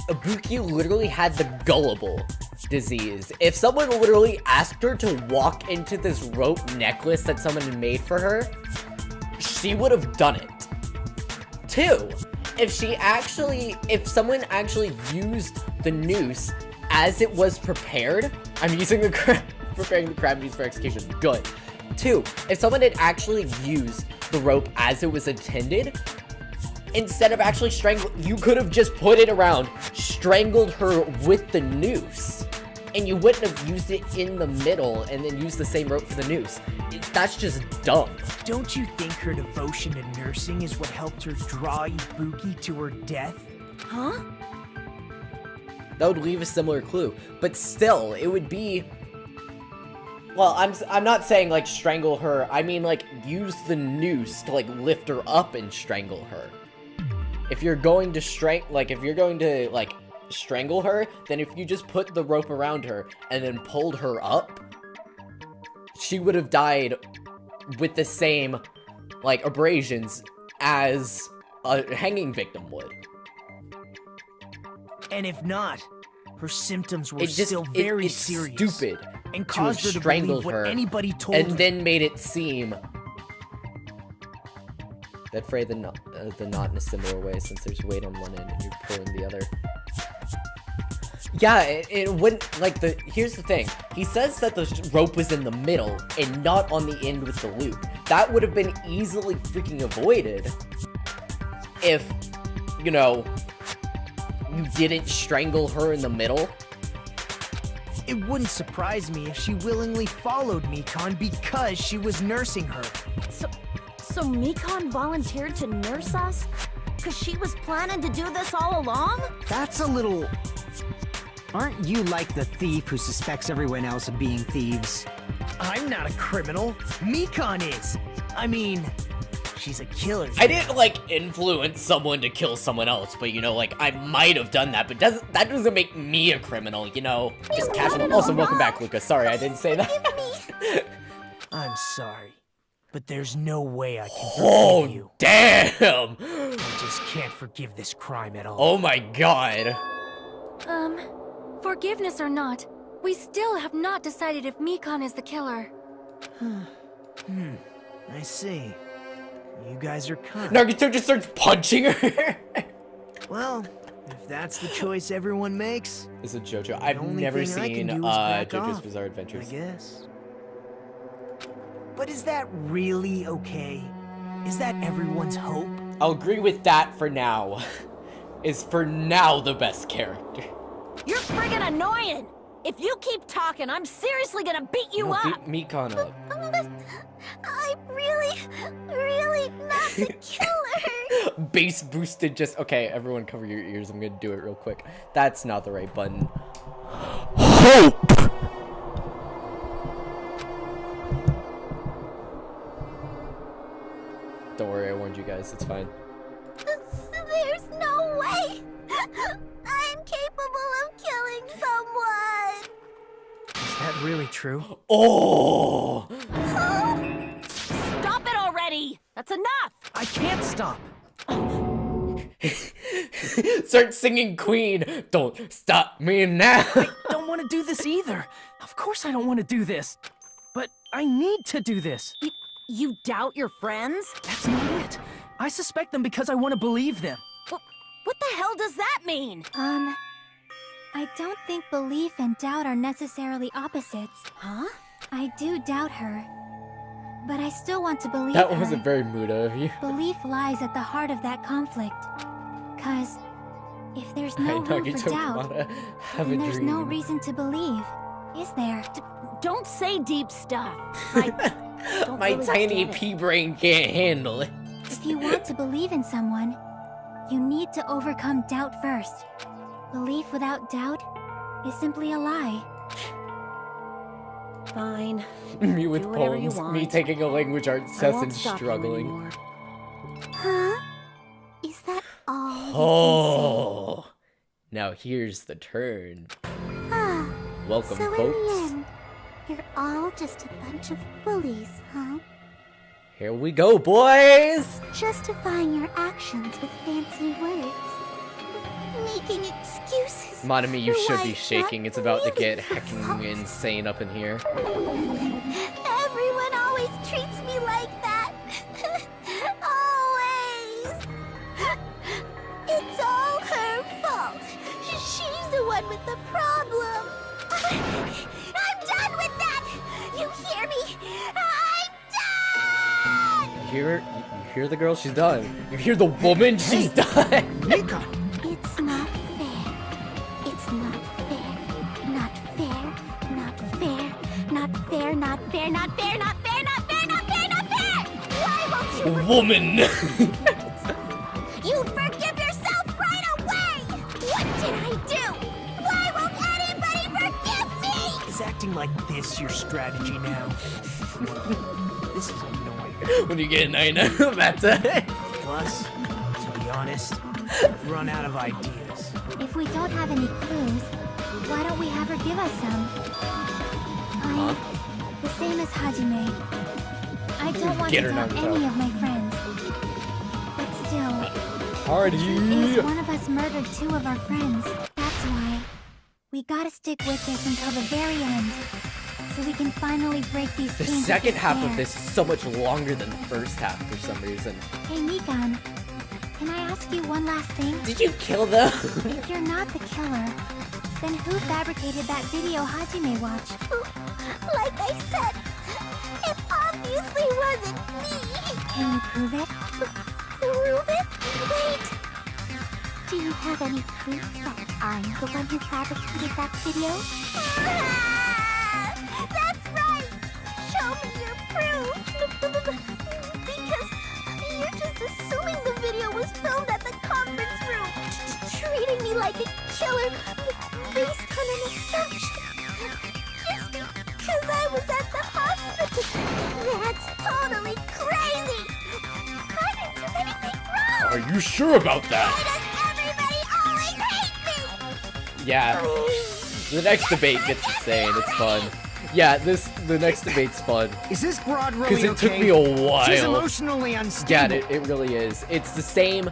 S1: Ibuki literally had the gullible disease. If someone literally asked her to walk into this rope necklace that someone had made for her, she would have done it. Two, if someone actually used the noose as it was prepared, I'm using the preparing the crab noose for execution, good. Two, if someone had actually used the rope as it was intended, instead of actually strangling, you could have just put it around, strangled her with the noose, and you wouldn't have used it in the middle and then used the same rope for the noose. That's just dumb.
S5: Don't you think her devotion to nursing is what helped her draw Ibuki to her death?
S10: Huh?
S1: That would leave a similar clue, but still, it would be... Well, I'm not saying, like, strangle her. I mean, like, use the noose to, like, lift her up and strangle her. If you're going to strangle her, then if you just put the rope around her and then pulled her up, she would have died with the same, like, abrasions as a hanging victim would.
S5: And if not, her symptoms were
S1: It's
S5: still very
S1: it's
S5: serious.
S1: stupid
S5: And
S1: to
S5: caused her
S1: have
S5: to
S1: strangled
S5: believe
S1: her
S5: what anybody told
S1: and
S5: her.
S1: then made it seem that fray the knot in a similar way, since there's weight on one end and you're pulling the other. Yeah, it wouldn't, like, here's the thing. He says that the rope was in the middle and not on the end with the loop. That would have been easily freaking avoided if, you know, you didn't strangle her in the middle.
S5: It wouldn't surprise me if she willingly followed Mikon because she was nursing her.
S10: So Mikon volunteered to nurse us? Because she was planning to do this all along?
S12: That's a little... Aren't you like the thief who suspects everyone else of being thieves?
S5: I'm not a criminal. Mikon is. I mean, she's a killer.
S6: I didn't, like, influence someone to kill someone else, but, you know, like, I might have done that, but that doesn't make me a criminal, you know? Just casual. Also, welcome back, Lucas. Sorry, I didn't say that.
S5: I'm sorry, but there's no way I can forgive you.
S6: Damn!
S5: I just can't forgive this crime at all.
S6: Oh my god.
S7: Forgiveness or not, we still have not decided if Mikon is the killer.
S5: I see. You guys are kind.
S6: Nagito just starts punching her.
S5: Well, if that's the choice everyone makes...
S6: This is JoJo. I've never seen JoJo's Bizarre Adventures.
S5: I guess. But is that really okay? Is that everyone's hope?
S6: I'll agree with that for now. Is for now the best character.
S10: You're friggin' annoying! If you keep talking, I'm seriously gonna beat you up!
S6: Beat Mikon up.
S15: I'm really not the killer.
S6: Bass boosted just... Okay, everyone cover your ears. I'm gonna do it real quick. That's not the right button.
S4: Hope!
S6: Don't worry, I warned you guys. It's fine.
S15: There's no way I'm capable of killing someone.
S5: Is that really true?
S6: Oh!
S10: Stop it already! That's enough!
S5: I can't stop!
S6: Start singing Queen! Don't stop me now!
S5: I don't want to do this either! Of course I don't want to do this! But I need to do this!
S10: You doubt your friends?
S5: That's not it! I suspect them because I want to believe them!
S10: What the hell does that mean?
S8: I don't think belief and doubt are necessarily opposites.
S10: Huh?
S8: I do doubt her, but I still want to believe
S6: That
S8: her.
S6: wasn't very Muda of you.
S8: Belief lies at the heart of that conflict. 'Cause if there's no room for doubt, then there's no reason to believe, is there?
S10: Don't say deep stuff.
S6: My tiny pea brain can't handle it.
S8: If you want to believe in someone, you need to overcome doubt first. Belief without doubt is simply a lie.
S10: Fine.
S6: Me with
S10: Do whatever you
S6: poems,
S10: want.
S6: me taking a language arts
S10: I
S6: test
S10: won't
S6: and
S10: stop you
S6: struggling.
S10: anymore.
S15: Huh? Is that all you
S6: Oh! Now here's the turn.
S15: can say? Ah,
S6: Welcome,
S15: so
S6: folks.
S15: in the end, you're all just a bunch of bullies, huh?
S6: Here we go, boys!
S15: Justifying your actions with fancy words. Making excuses.
S6: Monami, you
S15: for
S6: should
S15: why
S6: be
S15: it's
S6: shaking.
S15: not
S6: It's about to
S15: really
S6: get
S15: your
S6: heckin'
S15: fault.
S6: insane up in here.
S15: Everyone always treats me like that. Always. It's all her fault. She's the one with the problem. I'm done with that. You hear me? I'm done.
S6: You hear the girl? She's done. You hear the woman? She's done.
S5: Mika!
S15: It's not fair. It's not fair. Not fair. Not fair. Not fair. Not fair. Not fair. Not fair. Not fair. Not fair. Not fair. Why won't you?
S6: Woman!
S15: You'd forgive yourself right away. What did I do? Why won't anybody forgive me?
S5: Is acting like this your strategy now? This is annoying.
S6: When you get a 9 that's it.
S5: Plus, to be honest, I've run out of ideas.
S8: If we don't have any clues, why don't we have her give us some? I'm the same as Hajime. I don't want
S6: Get
S8: to
S6: her,
S8: doubt
S6: Naruto.
S8: any of my friends. But still,
S6: Party!
S8: is one of us murdered 2 of our friends. That's why we gotta stick with this until the very end, so we can finally break these
S6: The
S8: chains
S6: second half of
S8: despair.
S6: this is so much longer than the first half for some reason.
S8: Hey, Mikan, can I ask you one last thing?
S6: Did you kill them?
S8: If you're not the killer, then who fabricated that video Hajime watched?
S15: Like I said, it obviously wasn't me.
S8: Can you prove it?
S15: Prove it? Wait. Do you have any proof that I'm the one who fabricated that video? Ah, that's right. Show me your proof. Because you're just assuming the video was filmed at the alibi the killer based on an assumption. Just because I was at the hospital. That's totally crazy. I didn't do anything wrong.
S6: Are you sure about that?
S15: Why does everybody always hate me?
S6: Yeah. The next debate gets insane. It's fun. Yeah, the next debate's fun.
S12: Is this broad really
S6: Because it
S12: okay?
S6: took me a while.
S12: She's emotionally unstable.
S6: Yeah, it really is. It's the same.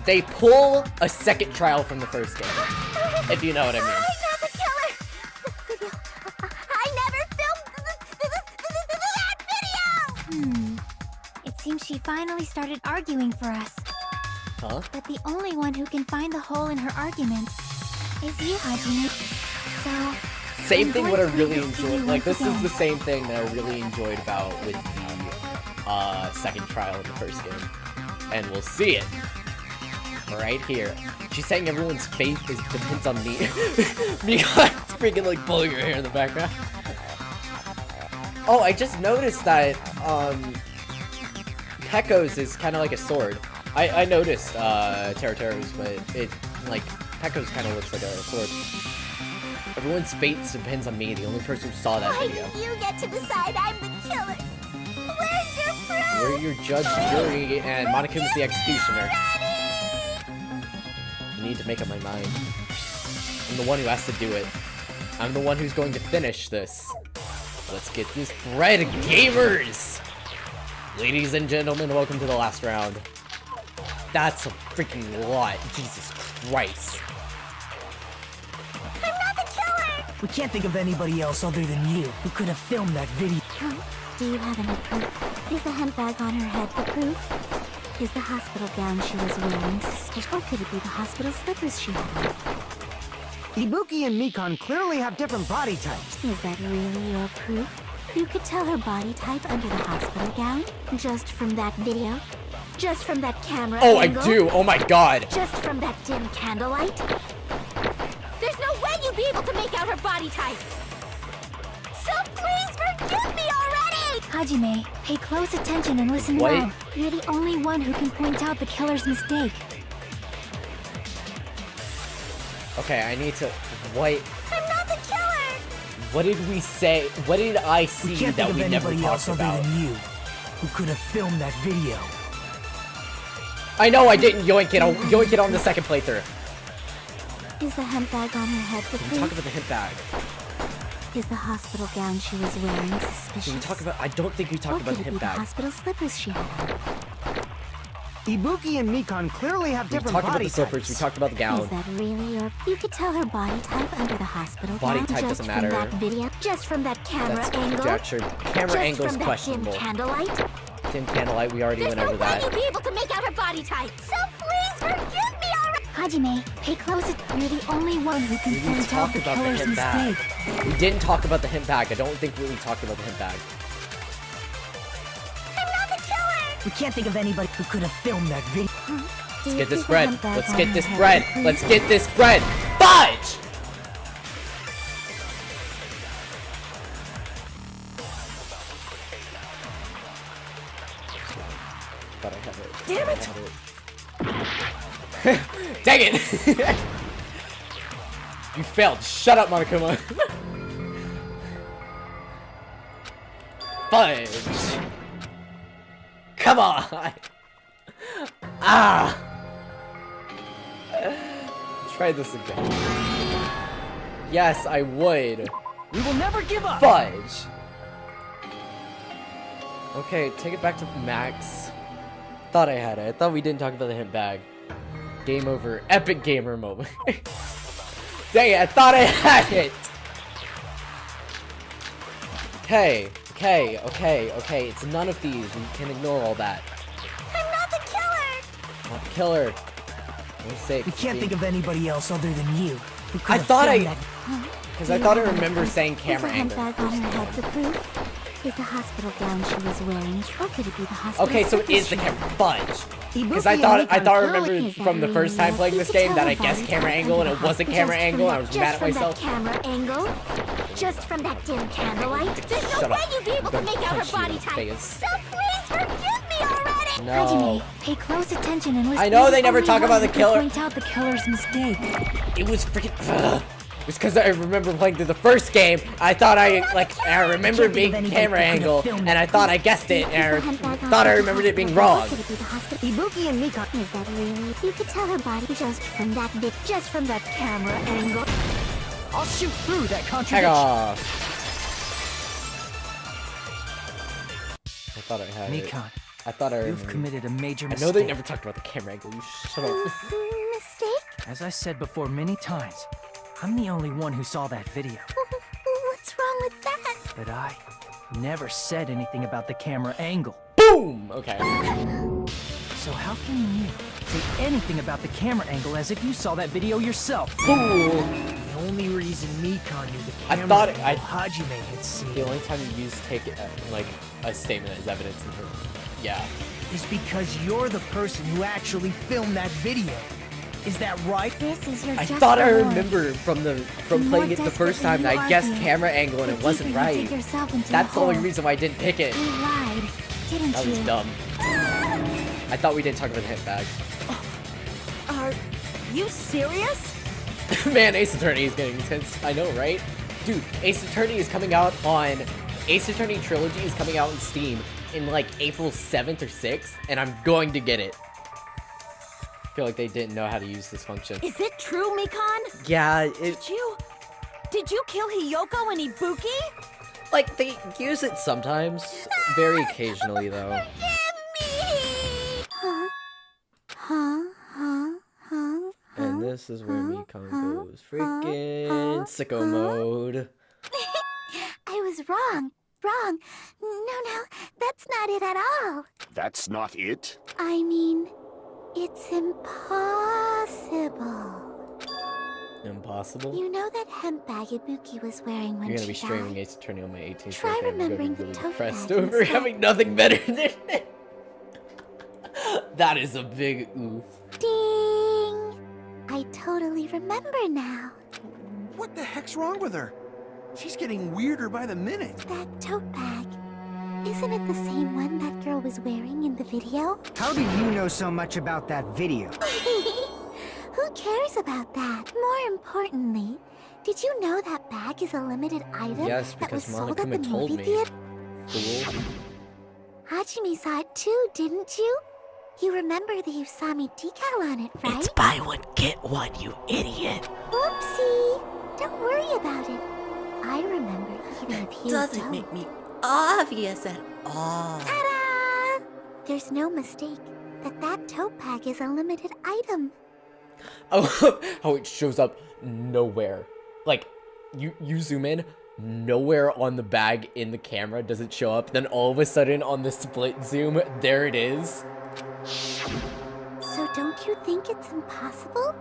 S6: They pull a second trial from the first game, if you know what I mean.
S15: I'm not the killer. I never filmed that video.
S8: It seems she finally started arguing for us.
S6: Huh?
S8: But the only one who can find the hole in her argument is you, Hajime. So...
S6: Same
S8: I'm
S6: thing
S8: going
S6: what I
S8: to read
S6: really
S8: this to you
S6: enjoyed. Like,
S8: once
S6: this is
S8: again.
S6: the same thing that I really enjoyed about with the second trial in the first game. And we'll see it. Right here. She's saying everyone's faith depends on me. Mika's freaking like pulling her hair in the background. Oh, I just noticed that Pekko's is kind of like a sword. I noticed Teratero's, but it like Pekko's kind of looks like a sword. Everyone's fate depends on me, the only person who saw that
S15: Why
S6: video.
S15: do you get to decide I'm the killer? Where's your proof?
S6: We're your judge, jury, and Monakuma's the executioner. I need to make up my mind. I'm the one who has to do it. I'm the one who's going to finish this. Let's get this bread, gamers! Ladies and gentlemen, welcome to the last round. That's a freaking lot. Jesus Christ.
S15: I'm not the killer!
S5: We can't think of anybody else other than you who could have filmed that video.
S15: Do you have any proof? Is the handbag on her head the proof? Is the hospital gown she was wearing suspicious? Or could it be the hospital slippers she had?
S12: Ibuki and Mikan clearly have different body types.
S15: Is that really your proof? You could tell her body type under the hospital gown? Just from that video? Just from that camera
S6: Oh,
S15: angle?
S6: I do! Oh my god!
S15: Just from that dim candlelight? There's no way you'd be able to make out her body type! So please forgive me already!
S8: Hajime, pay close attention and listen
S6: What?
S8: well. You're the only one who can point out the killer's mistake.
S6: Okay, I need to... What?
S15: I'm not the killer!
S6: What did we say? What did I see
S5: We can't
S6: that
S5: think of
S6: we never
S5: anybody else
S6: talked
S5: other
S6: about?
S5: than you who could have filmed that video.
S6: I know I didn't yoink it on the second playthrough.
S15: Is the handbag on her head the
S6: Can we talk
S15: proof?
S6: about the hint bag?
S15: Is the hospital gown she was wearing
S6: Can
S15: suspicious?
S6: we talk about... I don't think we talked
S15: Or
S6: about
S15: could
S6: the
S15: it be
S6: hint
S15: the
S6: bag.
S15: hospital slippers she had on?
S12: Ibuki and Mikan clearly have
S6: We
S12: different
S6: talked about
S12: body
S6: the slippers, we
S12: types.
S6: talked about the
S15: Is
S6: gown.
S15: that really your... You could tell her body type under the hospital
S6: Body
S15: gown
S6: type
S15: just
S6: doesn't
S15: from
S6: matter.
S15: that video? Just from that camera
S6: That's
S15: angle?
S6: conjecture. Camera
S15: just
S6: angle's
S15: from that
S6: questionable.
S15: dim candlelight?
S6: Dim candlelight, we already
S15: There's
S6: went
S15: no
S6: over
S15: way
S6: that.
S15: you'd be able to make out her body type! So please forgive me already!
S8: Hajime, pay close attention. You're the only one who can
S6: We didn't
S8: point out
S6: talk
S8: the
S6: about the
S8: killer's
S6: hint bag.
S8: mistake.
S6: We didn't talk about the hint bag. I don't think we talked about the hint bag.
S15: I'm not the killer!
S5: We can't think of anybody who could have filmed that video.
S6: Let's get this bread. Let's get this bread. Let's get this bread. Fudge! Thought I had it.
S5: Damn it!
S6: Dang it! You failed. Shut up, Monokuma. Fudge! Come on! Ah! Try this again. Yes, I would.
S5: We will never give up!
S6: Fudge! Okay, take it back to max. Thought I had it. I thought we didn't talk about the hint bag. Game over. Epic gamer moment. Dang it, I thought I had it! Okay, okay. It's none of these. We can ignore all that.
S15: I'm not the killer!
S6: Not the killer. We're safe.
S5: We can't think of anybody else other than you who could
S6: I
S5: have
S6: thought
S5: filmed
S6: I...
S5: that.
S6: Because I thought I remember saying
S15: Is the
S6: camera angle.
S15: handbag on her head the proof? Is the hospital gown she was wearing? Or could it be the hospital
S6: Okay, so it
S15: slippers
S6: is the
S15: she
S6: camera.
S15: had?
S6: Fudge. Because
S12: Ibuki
S6: I
S12: and
S6: thought
S12: Mikan
S6: I
S12: clearly-
S6: remembered
S15: Is that
S6: from the first time
S15: really
S6: playing
S15: you
S6: this
S15: could
S6: game
S15: tell
S6: that
S15: her
S6: I guessed
S15: body
S6: camera
S15: type
S6: angle and
S15: under
S6: it
S15: the
S6: wasn't
S15: hospital
S6: camera angle and I was
S15: just
S6: mad at
S15: from
S6: myself.
S15: that camera angle? Just from that dim candlelight? There's no
S6: Shut
S15: way
S6: up.
S15: you'd be able to
S6: I'm
S15: make
S6: gonna
S15: out her
S6: punch you in
S15: body
S6: the
S15: type!
S6: face.
S15: So please forgive me already!
S1: No.
S7: Hajime, pay close attention and listen.
S1: I know they never talk about the killer.
S7: Point out the killer's mistake.
S1: It was freaking. It's because I remember playing through the first game. I thought I remembered being camera angle, and I thought I guessed it, and I thought I remembered it being wrong.
S15: Ibuki and Mika, is that really? You could tell her body just from that camera angle.
S11: I'll shoot through that
S1: Heck
S11: contradiction.
S1: off. I thought I had it.
S11: Mikan,
S1: I thought I
S11: you've
S1: remembered.
S11: committed a major
S1: I
S11: mistake.
S1: know they never talked about the camera angle. You shut up.
S15: Mistake?
S11: As I said before many times, I'm the only one who saw that video.
S15: What's wrong with that?
S11: But I never said anything about the camera angle.
S1: Boom! Okay.
S11: So how can you say anything about the camera angle as if you saw that video yourself?
S1: Boom!
S5: The only reason Mikan knew the
S1: I
S5: camera
S1: thought
S5: angle Hajime had seen
S1: The only time you take like a statement as evidence in her. Yeah.
S5: is because you're the person who actually filmed that video. Is that right?
S7: This is your
S1: I
S7: just
S1: thought I
S7: reward.
S1: remember from
S7: The
S1: playing
S7: more
S1: it the first
S7: desperately
S1: time that
S7: you
S1: I guessed
S7: argue,
S1: camera angle and
S7: the
S1: it wasn't
S7: deeper you dig
S1: right.
S7: yourself into
S1: That's
S7: a
S1: the only
S7: hole.
S1: reason why I didn't pick it.
S7: You lied, didn't
S1: That
S7: you?
S1: was dumb. I thought we didn't talk about the hit bag.
S10: Are you serious?
S1: Man, Ace Attorney is getting intense. I know, right? Dude, Ace Attorney is coming out on... Ace Attorney Trilogy is coming out in Steam in like April 7th or 6th, and I'm going to get it. I feel like they didn't know how to use this function.
S10: Is it true, Mikan?
S1: Yeah,
S10: Did you kill Hiyoko and Ibuki?
S1: Like, they use it sometimes. Very occasionally, though. And this is where Mikan goes freaking sicko mode.
S15: I was wrong. Wrong. No, that's not it at all.
S14: That's not it?
S15: I mean, it's impossible.
S1: Impossible?
S15: You know that hemp bag Ibuki was wearing when
S1: You're gonna be
S15: she
S1: streaming
S15: died?
S1: Ace Attorney on my 18th
S15: Try
S1: birthday. I'm gonna be
S15: remembering the
S1: really
S15: tote
S1: depressed
S15: bag
S1: over
S15: instead.
S1: having nothing better than it. That is a big oof.
S15: Ding! I totally remember now.
S13: What the heck's wrong with her? She's getting weirder by the minute.
S15: That tote bag. Isn't it the same one that girl was wearing in the video?
S12: How do you know so much about that video?
S15: Who cares about that? More importantly, did you know that bag is a limited item
S1: Yes,
S15: that was
S1: because
S15: sold at the
S1: Monokuma told
S15: movie
S1: me.
S15: theater?
S1: Fool.
S15: Hajime saw it too, didn't you? You remember the Usami decal on it, right?
S4: It's buy one, get one, you idiot.
S15: Oopsie! Don't worry about it. I remember even if you
S3: Doesn't
S15: don't.
S3: make me obvious at all.
S15: Ta-da! There's no mistake that that tote bag is a limited item.
S1: I love how it shows up nowhere. Like, you zoom in, nowhere on the bag in the camera does it show up. Then all of a sudden on the split zoom, there it is.
S15: So don't you think it's impossible?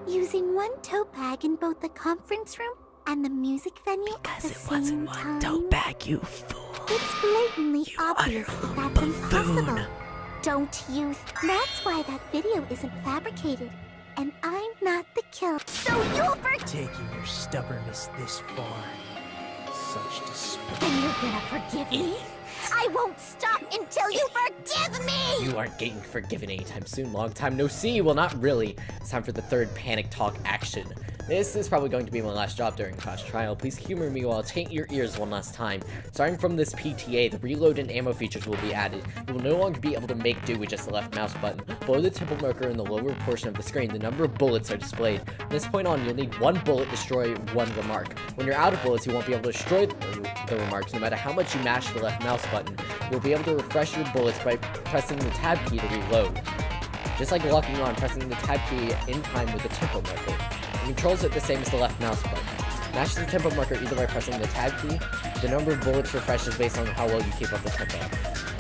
S15: Using one tote bag in both the conference room and the music venue at the same time?
S4: Tote bag, you fool.
S15: It's blatantly obvious that that's impossible. Don't you? That's why that video isn't fabricated. And I'm not the killer. So you'll
S5: Taking your stubbornness this far. Such despair.
S15: And you're gonna forgive me? I won't stop until you forgive me!
S1: You aren't getting forgiven anytime soon. Long time no see. Well, not really. It's time for the third panic talk action. This is probably going to be my last job during class trial. Please humor me while I taint your ears one last time. Starting from this PTA, the reload and ammo features will be added. You will no longer be able to make do with just the left mouse button. Below the temple marker in the lower portion of the screen, the number of bullets are displayed. From this point on, you'll need one bullet to destroy one remark. When you're out of bullets, you won't be able to destroy the remarks no matter how much you mash the left mouse button. You'll be able to refresh your bullets by pressing the tab key to reload. Just like locking on, pressing the tab key in time with the tempo marker. It controls it the same as the left mouse button. Match the tempo marker either by pressing the tab key. The number of bullets refreshes based on how well you keep up the tempo.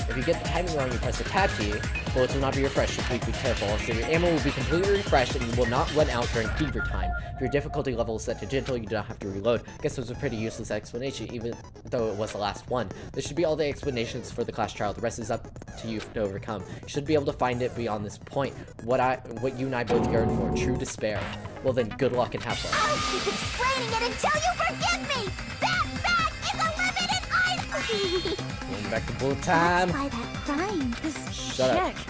S1: If you get the timing wrong, you press the tab key, bullets will not be refreshed, so please be careful. So your ammo will be completely refreshed and will not run out during fever time. If your difficulty level is set to gentle, you do not have to reload. I guess it was a pretty useless explanation, even though it was the last one. This should be all the explanations for the class trial. The rest is up to you to overcome. You should be able to find it beyond this point. What you and I both yearn for, true despair. Well then, good luck and have fun.
S15: I'll keep explaining it until you forgive me! That bag is a limited item!
S6: Going back to bullet time.
S15: That's why that crying.
S10: This
S6: Shut up.
S10: chick.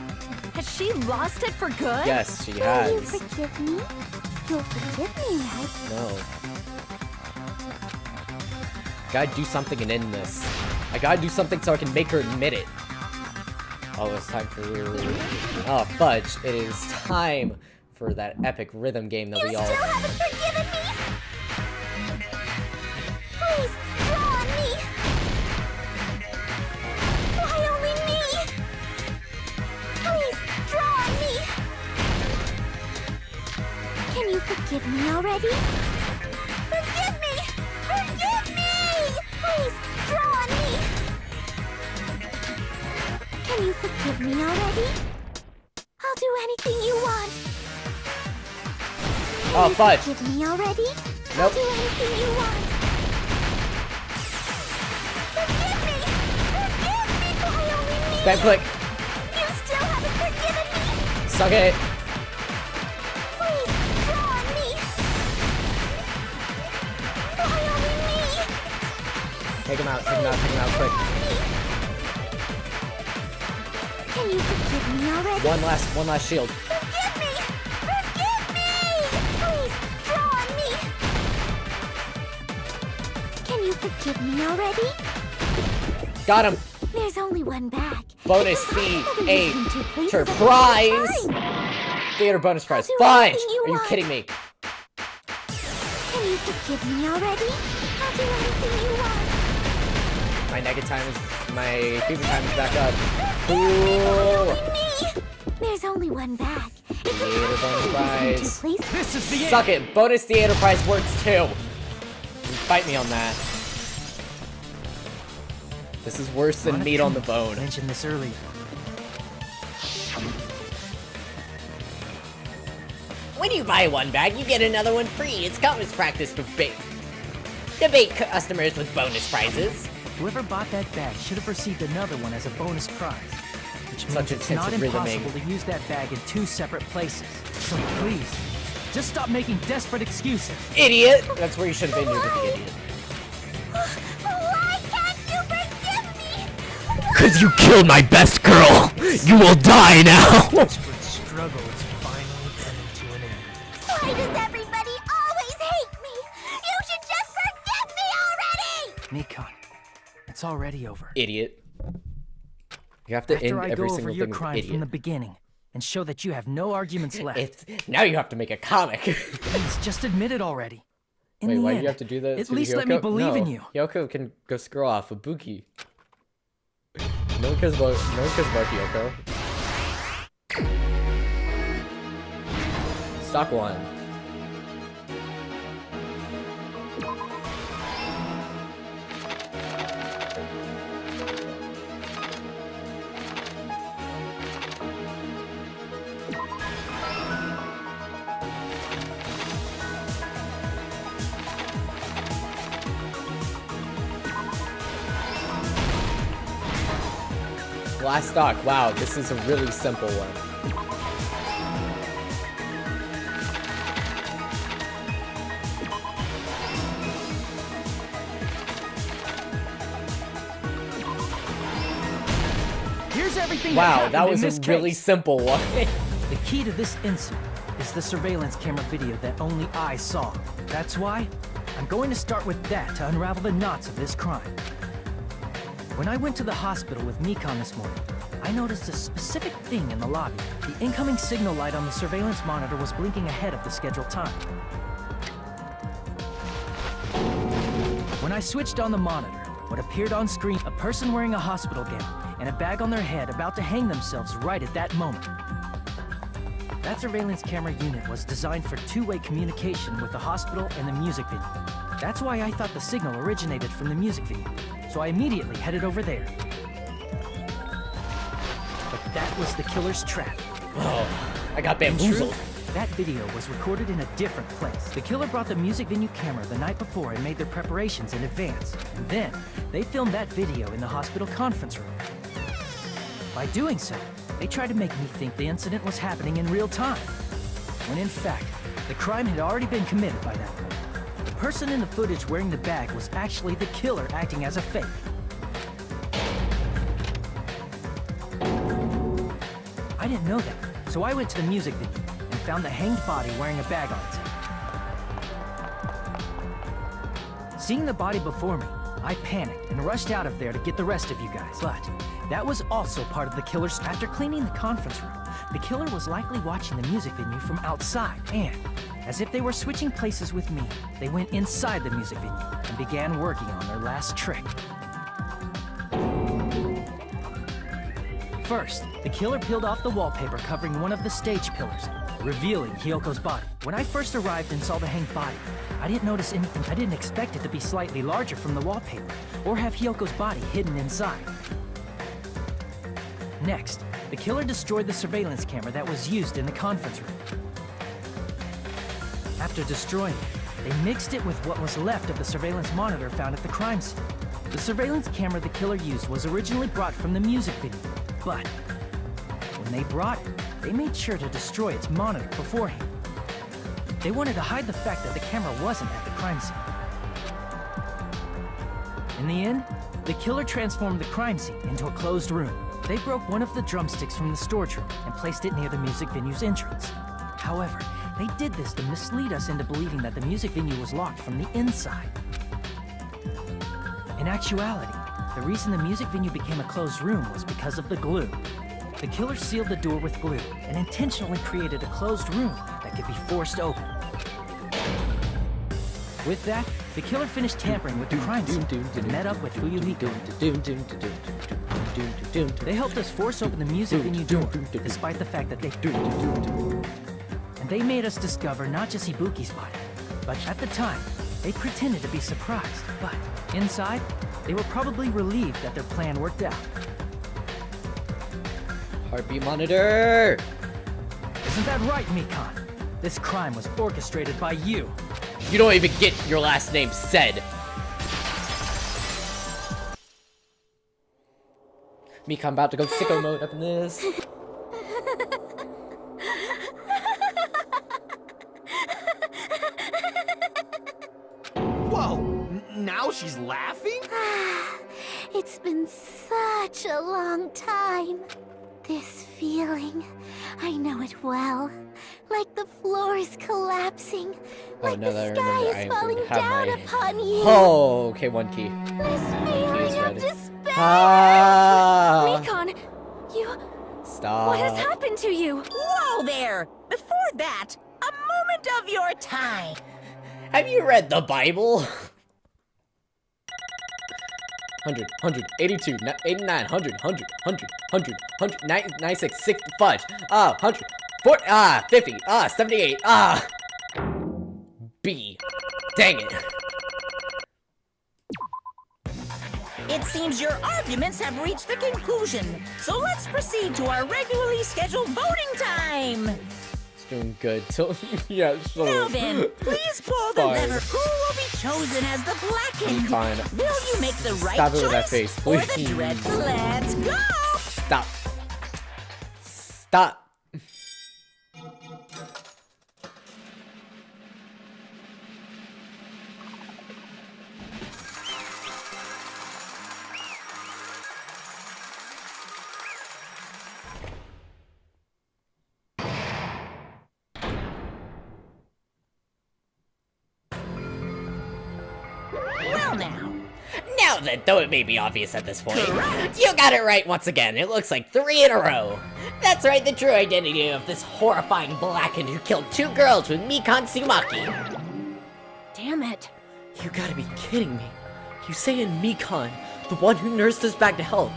S10: Has she lost it for good?
S6: Yes, she
S15: Will you
S6: has.
S15: forgive me? You'll forgive me, right?
S6: No. Gotta do something and end this. I gotta do something so I can make her admit it. Oh, it's time for... Oh, fudge. It is time for that epic rhythm game that we all...
S15: You still haven't forgiven me? Please, draw on me! Why only me? Please, draw on me! Can you forgive me already? Forgive me! Forgive me! Please, draw on me! Can you forgive me already? I'll do anything you want.
S6: Oh, fudge.
S15: Forgive me already?
S6: Nope.
S15: I'll do anything you want. Forgive me! Forgive me! Why only me?
S6: Bad click.
S15: You still haven't forgiven me!
S6: Suck it.
S15: Please, draw on me! Why only me?
S6: Take him out, take him out, take him out quick.
S15: Can you forgive me already?
S6: One last shield.
S15: Forgive me! Forgive me! Please, draw on me! Can you forgive me already?
S6: Got him.
S15: There's only one bag.
S6: Bonus
S15: It's
S6: fee,
S15: impossible to
S6: a
S15: use them two places at the same
S6: surprise.
S15: time.
S6: Theater bonus prize.
S15: I'll do
S6: Fudge.
S15: anything you
S6: Are you
S15: want.
S6: kidding me?
S15: Can you forgive me already? I'll do anything you want.
S6: My fever time is back up. Cool.
S15: Me! There's only one bag. It's
S6: Theater bonus
S15: impossible to
S6: prize.
S15: use them two places.
S11: This is the end.
S6: Suck it. Bonus theater prize works too. Fight me on that. This is worse than meat on the bone.
S11: I mentioned this earlier.
S6: When you buy one bag, you get another one free. It's common practice to debate customers with bonus prizes.
S11: Whoever bought that bag should have received another one as a bonus prize. Which means
S6: Such
S11: it's not
S6: intensive rhythming.
S11: impossible to use that bag in two separate places. So please, just stop making desperate excuses.
S6: Idiot! That's where you should have been, you the idiot.
S15: Why can't you forgive me?
S4: Cause you killed my best girl! You will die now!
S11: Desperate struggle is finally coming to an end.
S15: Why does everybody always hate me? You should just forgive me already!
S11: Nikon, it's already over.
S6: Idiot. You have to
S11: After
S6: end
S11: I
S6: every
S11: go over
S6: single
S11: your
S6: thing with
S11: crime from
S6: idiot.
S11: the beginning and show that you have no arguments left.
S6: Now you have to make a comic.
S11: Please, just admit it already. In
S6: Wait,
S11: the
S6: why
S11: end,
S6: do you have to do that?
S11: At
S6: to
S11: least
S6: Hyoko?
S11: let me believe in
S6: No,
S11: you.
S6: Hyoko can go screw off. Ibuki. No one cares about Hyoko. Stock one. Last stock. Wow, this is a really simple one.
S11: Here's everything
S6: Wow,
S11: that
S6: that was
S11: happened in
S6: a
S11: this
S6: really
S11: case.
S6: simple one.
S11: The key to this incident is the surveillance camera video that only I saw. That's why I'm going to start with that to unravel the knots of this crime. When I went to the hospital with Nikon this morning, I noticed a specific thing in the lobby. The incoming signal light on the surveillance monitor was blinking ahead of the scheduled time. When I switched on the monitor, what appeared on screen, a person wearing a hospital gown and a bag on their head about to hang themselves right at that moment. That surveillance camera unit was designed for two-way communication with the hospital and the music video. That's why I thought the signal originated from the music video, so I immediately headed over there. But that was the killer's trap.
S6: Oh, I got
S11: In
S6: bamboozled.
S11: truth, that video was recorded in a different place. The killer brought the music venue camera the night before and made their preparations in advance. And then, they filmed that video in the hospital conference room. By doing so, they tried to make me think the incident was happening in real time, when in fact, the crime had already been committed by that point. The person in the footage wearing the bag was actually the killer acting as a fake. I didn't know that, so I went to the music venue and found the hanged body wearing a bag on its head. Seeing the body before me, I panicked and rushed out of there to get the rest of you guys. But that was also part of the killer's... After cleaning the conference room, the killer was likely watching the music venue from outside, and as if they were switching places with me, they went inside the music venue and began working on their last trick. First, the killer peeled off the wallpaper covering one of the stage pillars, revealing Hyoko's body. When I first arrived and saw the hanged body, I didn't notice anything. I didn't expect it to be slightly larger from the wallpaper, or have Hyoko's body hidden inside. Next, the killer destroyed the surveillance camera that was used in the conference room. After destroying it, they mixed it with what was left of the surveillance monitor found at the crime scene. The surveillance camera the killer used was originally brought from the music video, but when they brought it, they made sure to destroy its monitor beforehand. They wanted to hide the fact that the camera wasn't at the crime scene. In the end, the killer transformed the crime scene into a closed room. They broke one of the drumsticks from the storage room and placed it near the music venue's entrance. However, they did this to mislead us into believing that the music venue was locked from the inside. In actuality, the reason the music venue became a closed room was because of the glue. The killer sealed the door with glue and intentionally created a closed room that could be forced open. With that, the killer finished tampering with the crime scene and met up with Fuyuhiko. They helped us force open the music venue door, despite the fact that they... And they made us discover not just Ibuki's body, but at the time, they pretended to be surprised. But inside, they were probably relieved that their plan worked out.
S6: Heartbeat monitor!
S11: Isn't that right, Mikan? This crime was orchestrated by you.
S6: You don't even get your last name said. Mikan about to go sicko mode up in this.
S13: Whoa! Now she's laughing?
S15: It's been such a long time. This feeling, I know it well. Like the floor is collapsing. Like the sky is falling down upon you.
S6: Oh, okay, one key.
S15: This feeling of despair.
S6: Ah!
S10: Mikan, you...
S6: Stop.
S10: What has happened to you?
S2: Whoa there! Before that, a moment of your time.
S6: Have you read the Bible? 100, 82, 89, 100, 96, 6, fudge, 100, 40, 50, 78, B. Dang it.
S2: It seems your arguments have reached a conclusion, so let's proceed to our regularly scheduled voting time.
S6: It's doing good. So, yeah, so.
S2: Now then, please pull the lever. Who will be chosen as the blackened?
S6: Fine.
S2: Will you make the right
S6: Stop it
S2: choice
S6: with that face,
S2: or
S6: please.
S2: the dread? Let's go!
S6: Stop. Stop. Now then, though it may be obvious at this point, you got it right once again. It looks like 3 in a row. That's right, the true identity of this horrifying blackened who killed 2 girls with Mikan Sumaki.
S10: Damn it.
S6: You gotta be kidding me. You saying Mikan, the one who nursed us back to health,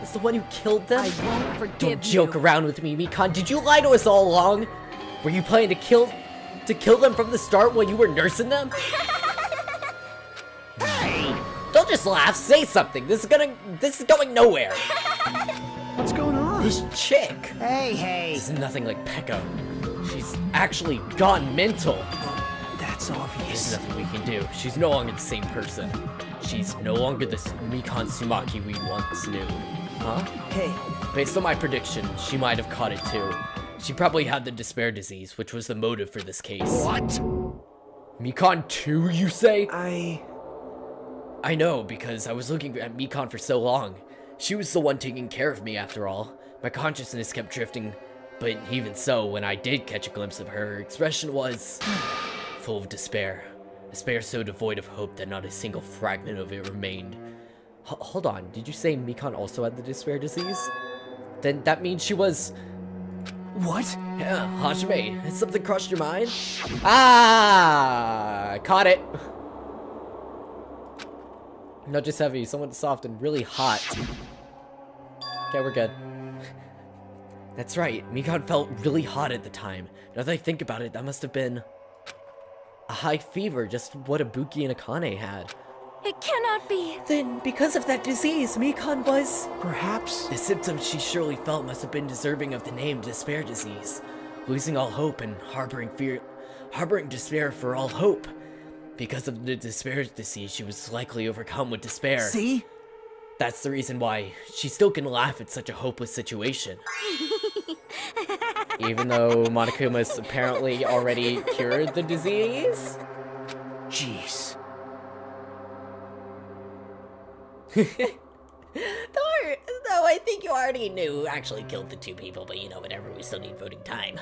S6: is the one who killed them?
S10: I won't forgive
S6: Don't joke around with me, Mikan. Did you lie to us all along? Were you planning to kill them from the start while you were nursing them? Hey, don't just laugh. Say something. This is going nowhere.
S13: What's going on?
S6: This chick.
S12: Hey.
S6: This is nothing like Pekka. She's actually gone mental.
S11: That's obvious.
S6: There's nothing we can do. She's no longer the same person. She's no longer the Mikan Sumaki we once knew. Huh?
S11: Hey.
S6: Based on my prediction, she might have caught it too. She probably had the despair disease, which was the motive for this case.
S13: What?
S6: Mikan 2, you say? I know, because I was looking at Mikan for so long. She was the one taking care of me, after all. My consciousness kept drifting But even so, when I did catch a glimpse of her, her expression was full of despair. Despair so devoid of hope that not a single fragment of it remained. Hold on, did you say Mikan also had the despair disease? Then that means she was...
S11: What?
S6: Yeah, Hajime, has something crossed your mind? Ah! Caught it! Not just heavy, somewhat soft and really hot. Okay, we're good. That's right, Mikan felt really hot at the time. Now that I think about it, that must have been a high fever, just what Ibuki and Akane had.
S7: It cannot be.
S3: Then, because of that disease, Mikan was...
S11: Perhaps...
S6: The symptoms she surely felt must have been deserving of the name despair disease. Losing all hope and harboring despair for all hope. Because of the despair disease, she was likely overcome with despair.
S11: See?
S6: That's the reason why she still can laugh at such a hopeless situation. Even though Monokuma's apparently already cured the disease?
S11: Jeez.
S6: Though I think you already knew who actually killed the two people, but you know, whatever, we still need voting time.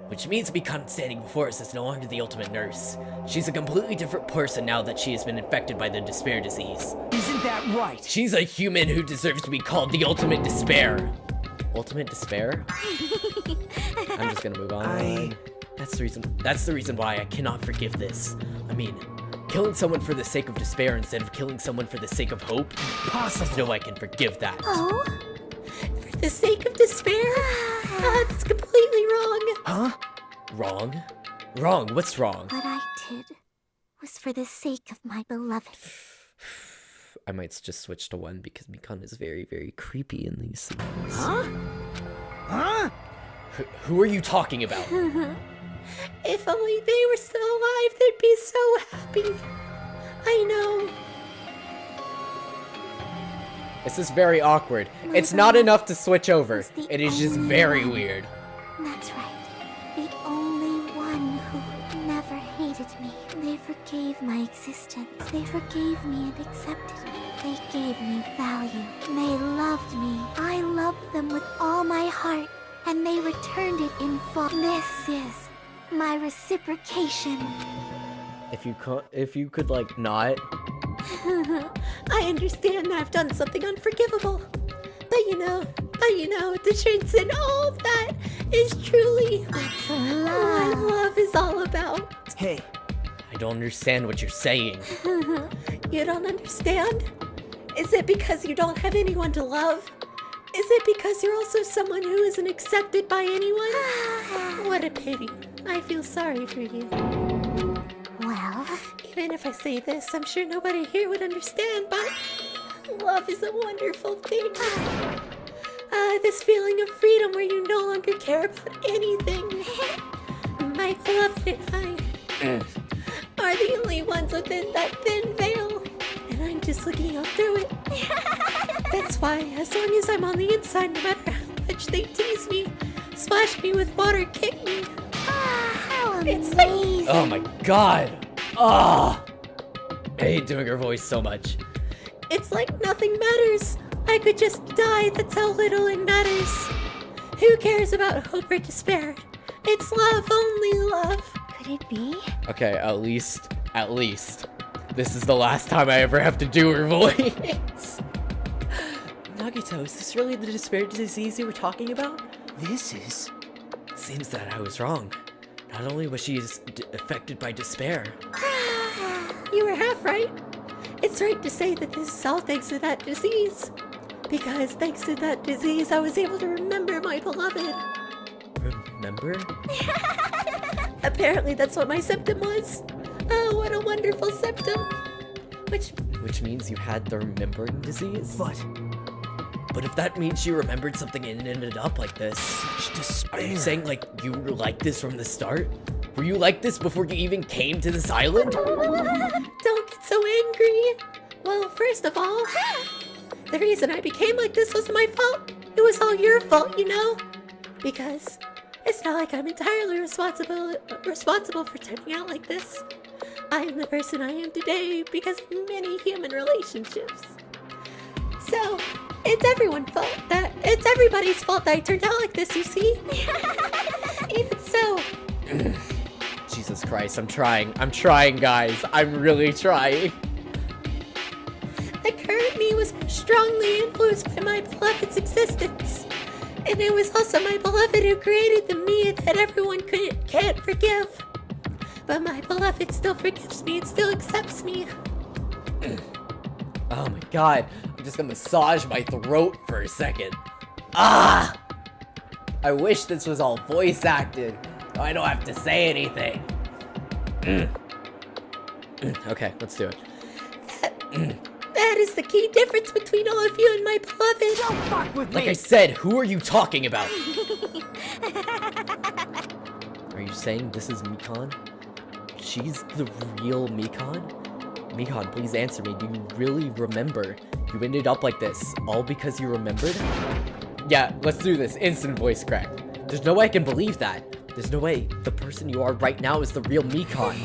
S6: Which means Mikan standing before us is no longer the ultimate nurse. She's a completely different person now that she has been infected by the despair disease.
S11: Isn't that right?
S6: She's a human who deserves to be called the ultimate despair. Ultimate despair? I'm just gonna move on. That's the reason why I cannot forgive this. I mean, killing someone for the sake of despair instead of killing someone for the sake of hope? There's no way I can forgive that.
S3: Oh? For the sake of despair? That's completely wrong.
S6: Huh? Wrong? Wrong? What's wrong?
S15: What I did was for the sake of my beloved.
S1: I might just switch to 1 because Mikan is very, very creepy in these scenes.
S11: Huh? Huh?
S6: Who are you talking about?
S3: If only they were still alive, they'd be so happy. I know.
S6: This is very awkward. It's not enough to switch over. It is just very weird.
S15: That's right. The only one who never hated me. They forgave my existence. They forgave me and accepted me. They gave me value. They loved me. I loved them with all my heart. And they returned it in full. This is my reciprocation.
S1: If you could like not.
S3: I understand that I've done something unforgivable. But you know, to transcend all of that is truly what love is all about.
S11: Hey.
S6: I don't understand what you're saying.
S3: You don't understand? Is it because you don't have anyone to love? Is it because you're also someone who isn't accepted by anyone? What a pity. I feel sorry for you.
S15: Well,
S3: even if I say this, I'm sure nobody here would understand, but love is a wonderful thing. This feeling of freedom where you no longer care about anything. My beloved and I are the only ones within that thin veil, and I'm just looking out through it. That's why, as long as I'm on the inside, no matter how much they tease me, splash me with water, kick me.
S15: How
S3: it's
S15: amazing.
S6: Oh my god. Ah. I hate doing her voice so much.
S3: It's like nothing matters. I could just die, that's how little it matters. Who cares about hope or despair? It's love, only love.
S15: Could it be?
S6: Okay, at least, this is the last time I ever have to do her voice.
S1: Nagito, is this really the despair disease you were talking about?
S11: This is...
S6: Seems that I was wrong. Not only was she affected by despair.
S3: You were half right. It's right to say that this is all thanks to that disease. Because thanks to that disease, I was able to remember my beloved.
S6: Remember?
S3: Apparently that's what my symptom was. Oh, what a wonderful symptom.
S6: Which means you had the remembering disease? But if that means you remembered something and ended up like this...
S11: Such despair.
S6: Are you saying, like, you were like this from the start? Were you like this before you even came to this island?
S3: Don't get so angry. Well, first of all, the reason I became like this wasn't my fault. It was all your fault, you know? Because it's not like I'm entirely responsible for turning out like this. I'm the person I am today because of many human relationships. So, it's everyone's fault that It's everybody's fault that I turned out like this, you see? Even so.
S6: Jesus Christ, I'm trying. I'm trying, guys. I'm really trying.
S3: The current me was strongly influenced by my beloved's existence. And it was also my beloved who created the me that everyone can't forgive. But my beloved still forgives me and still accepts me.
S6: Oh my god. I'm just gonna massage my throat for a second. Ah! I wish this was all voice acted. So I don't have to say anything. Okay, let's do it.
S3: That is the key difference between all of you and my beloved.
S13: Don't fuck with me!
S6: Like I said, who are you talking about? Are you saying this is Mikan? She's the real Mikan? Mikan, please answer me. Do you really remember? You ended up like this, all because you remembered? Yeah, let's do this. Instant voice crack. There's no way I can believe that. There's no way the person you are right now is the real Mikan.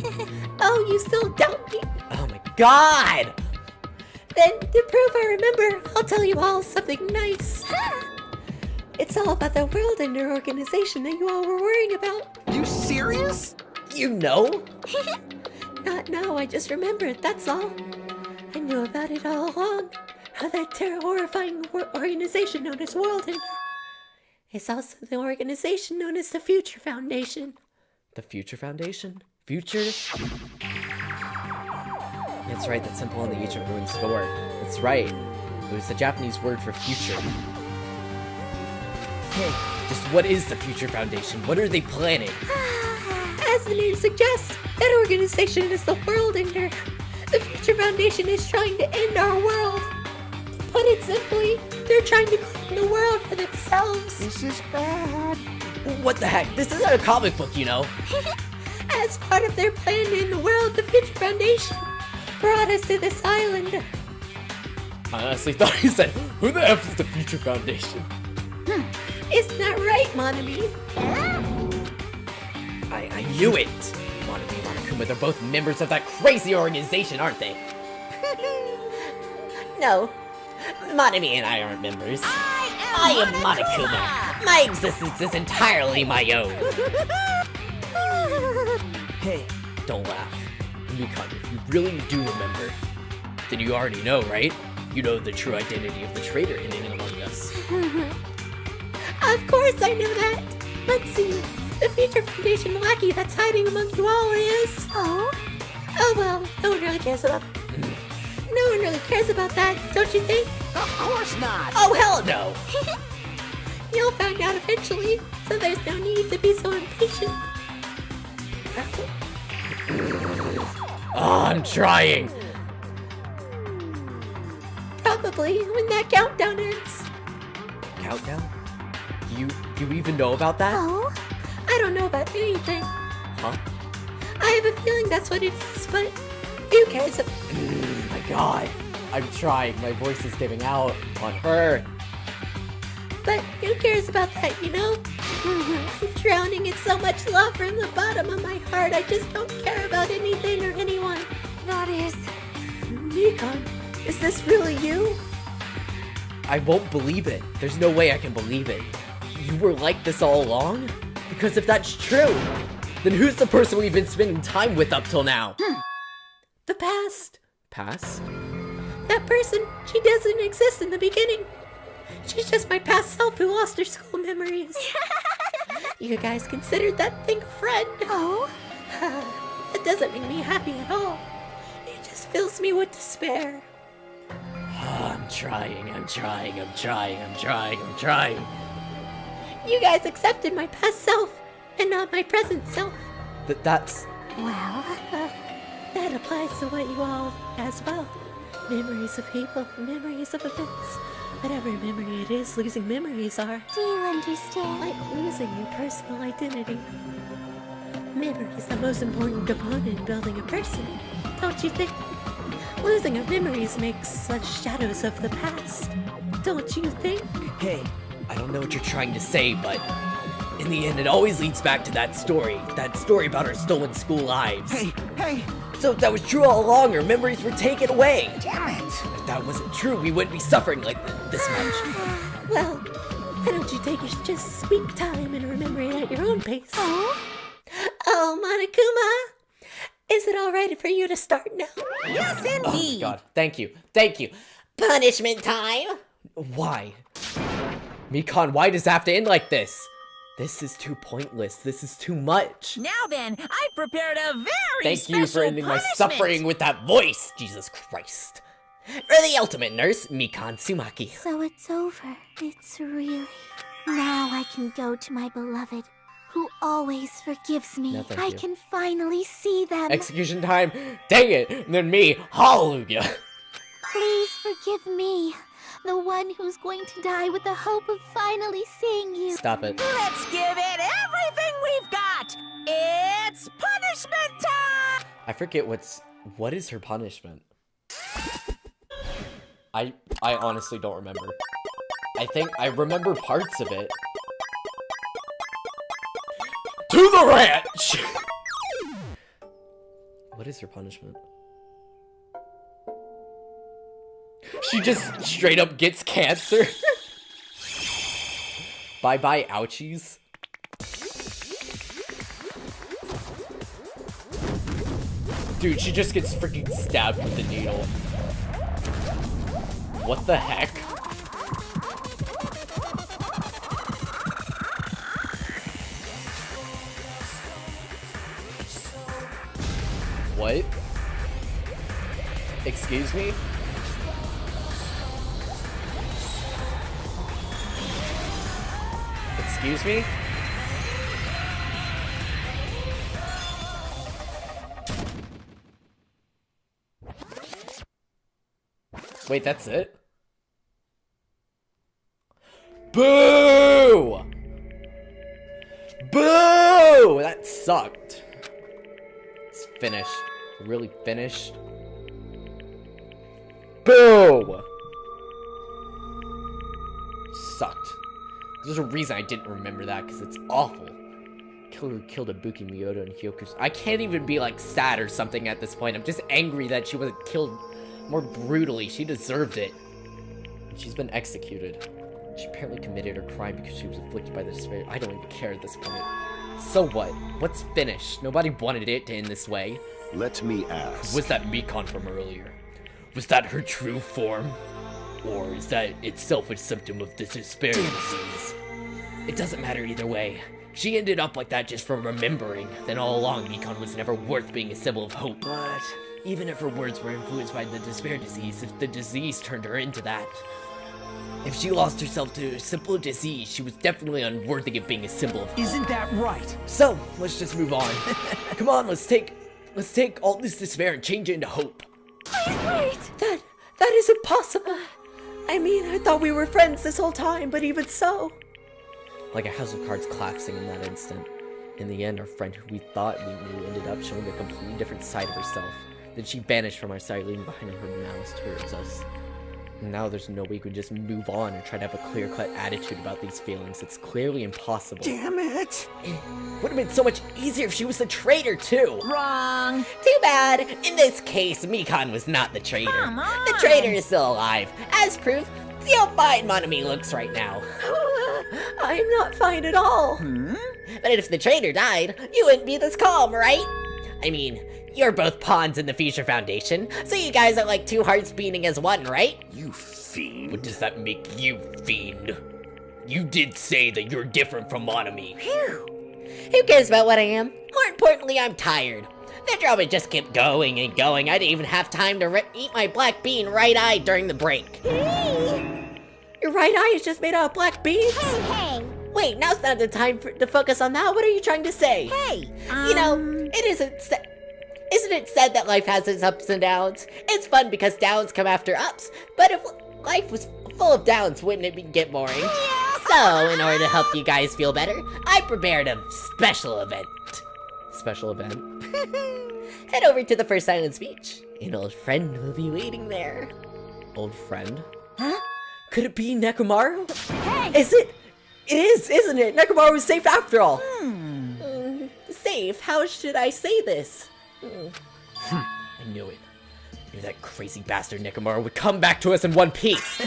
S3: Oh, you still doubt me?
S6: Oh my god!
S3: Then, to prove I remember, I'll tell you all something nice. It's all about the world and your organization that you all were worrying about.
S13: You serious?
S6: You know?
S3: Not now, I just remembered, that's all. I knew about it all along. How that horrifying organization known as World Ender is also the organization known as the Future Foundation.
S6: The Future Foundation? Future? That's right, that symbol on the ancient ruins door. That's right. It was the Japanese word for future. Hey, just what is the Future Foundation? What are they planning?
S3: As the name suggests, that organization is the World Ender. The Future Foundation is trying to end our world. To put it simply, they're trying to claim the world for themselves.
S13: This is bad.
S6: What the heck? This isn't a comic book, you know.
S3: As part of their plan to end the world, the Future Foundation brought us to this island.
S6: I honestly thought he said, who the F is the Future Foundation?
S3: Isn't that right, Monami?
S6: I knew it! Monami and Monokuma, they're both members of that crazy organization, aren't they?
S3: No.
S6: Monami and I aren't members. I am Monokuma. My existence is entirely my own. Hey, don't laugh. Mikan, if you really do remember, then you already know, right? You know the true identity of the traitor hidden among us.
S3: Of course I know that. Let's see. The Future Foundation lackey that's hiding among you all is... Oh well, no one really cares about... No one really cares about that, don't you think?
S13: Of course not!
S6: Oh, hell no!
S3: You'll find out eventually, so there's no need to be so impatient.
S6: Oh, I'm trying!
S3: Probably when that countdown ends.
S6: Countdown? You even know about that?
S3: Oh? I don't know about anything.
S6: Huh?
S3: I have a feeling that's what it is, but who cares?
S6: My god. I'm trying. My voice is giving out on her.
S3: But who cares about that, you know? I'm drowning in so much love from the bottom of my heart. I just don't care about anything or anyone.
S7: That is...
S3: Mikan, is this really you?
S6: I won't believe it. There's no way I can believe it. You were like this all along? Because if that's true, then who's the person we've been spending time with up till now?
S3: The past.
S6: Past?
S3: That person, she doesn't exist in the beginning. She's just my past self who lost her school memories. You guys considered that thing a friend. Oh? That doesn't make me happy at all. It just fills me with despair.
S6: I'm trying.
S3: You guys accepted my past self, and not my present self.
S6: That's...
S3: Well, that applies to what you all as well. Memories of people, memories of events. Whatever memory it is, losing memories are.
S15: Do you understand?
S3: Like losing your personal identity. Memory is the most important component in building a person, don't you think? Losing our memories makes us shadows of the past, don't you think?
S6: Hey, I don't know what you're trying to say, but in the end, it always leads back to that story about our stolen school lives.
S13: Hey!
S6: So if that was true all along, our memories were taken away.
S13: Damn it!
S6: If that that wasn't true, we wouldn't be suffering like this much.
S3: Well, why don't you take your just sweet time and remember it at your own pace? Oh, Monokuma, is it all right for you to start now?
S10: Yes,
S6: Oh
S10: indeed.
S6: god, thank you, thank you.
S3: Punishment time.
S6: Why? Mikon, why does it have to end like this? This is too pointless, this is too much.
S10: Now then, I've prepared a very
S6: Thank you for
S10: special
S6: ending my
S10: punishment.
S6: suffering with that voice, Jesus Christ. For the ultimate nurse, Mikon Sumaki.
S15: So it's over. It's really... Now I can go to my beloved, who always forgives me.
S6: No, thank
S15: I
S6: you.
S15: can finally see them.
S6: Execution time, dang it, and then me, hallelujah.
S15: Please forgive me, the one who's going to die with the hope of finally seeing you.
S6: Stop it.
S10: Let's give it everything we've got. It's punishment time.
S6: I forget what is her punishment? I honestly don't remember. I think I remember parts of it. To the ranch! What is her punishment? She just straight up gets cancer. Bye-bye, ouchies. Dude, she just gets freaking stabbed with the needle. What the heck? What? Excuse me? Excuse me? Wait, that's it? Boo! Boo! That sucked. It's finished. Really finished. Boo! Sucked. There's a reason I didn't remember that, because it's awful. Killer killed Ibuki, Miyoto, and Hyoku's. I can't even be like sad or something at this point. I'm just angry that she wasn't killed more brutally. She deserved it. And she's been executed. She apparently committed her crime because she was afflicted by the despair. I don't even care at this point. So what? What's finished? Nobody wanted it to end this way.
S14: Let me ask.
S6: Was that Mikon from earlier? Was that her true form? Or is that itself a symptom of the despair disease? It doesn't matter either way. She ended up like that just from remembering. Then all along, Mikon was never worth being a symbol of hope. But even if her words were influenced by the despair disease, if the disease turned her into that, if she lost herself to a simple disease, she was definitely unworthy of being a symbol of hope.
S5: Isn't that right?
S6: So, let's just move on. Come on, let's take all this despair and change it into hope.
S3: Wait! That is impossible. I mean, I thought we were friends this whole time, but even so.
S6: Like a house of cards collapsing in that instant. In the end, our friend who we thought we knew ended up showing a completely different side of herself. Then she vanished from our sight, leaving behind her malice towards us. And now there's no way we can just move on and try to have a clear-cut attitude about these feelings. It's clearly impossible.
S5: Damn it!
S6: It would have been so much easier if she was the traitor, too!
S10: Wrong.
S6: Too bad! In this case, Mikon was not the traitor.
S10: Come on.
S6: The traitor is still alive. As proof, see how fine Monami looks right now.
S3: I'm not fine at all.
S6: But if the traitor died, you wouldn't be this calm, right? I mean, you're both pawns in the Future Foundation, so you guys are like two hearts beating as one, right?
S14: You fiend.
S6: What does that make you, fiend? You did say that you're different from Monami.
S3: Phew.
S6: Who cares about what I am? More importantly, I'm tired. The drama just kept going and going. I didn't even have time to eat my black bean right-eyed during the break.
S3: Your right eye is just made out of black beans?
S15: Hey!
S3: Wait, now's not the time to focus on that. What are you trying to say?
S10: Hey,
S3: You know, isn't it said that life has its ups and downs? It's fun because downs come after ups. But if life was full of downs, wouldn't it get boring? So, in order to help you guys feel better, I prepared a special event. Special event? Head over to the first silent speech. An old friend will be waiting there. Old friend? Huh?
S6: Could it be Nekomaru?
S10: hey!
S3: Is it? It is, isn't it? Nekomaru was safe after all. Safe? How should I say this?
S6: I knew it. Knew that crazy bastard Nekomaru would come back to us in one piece.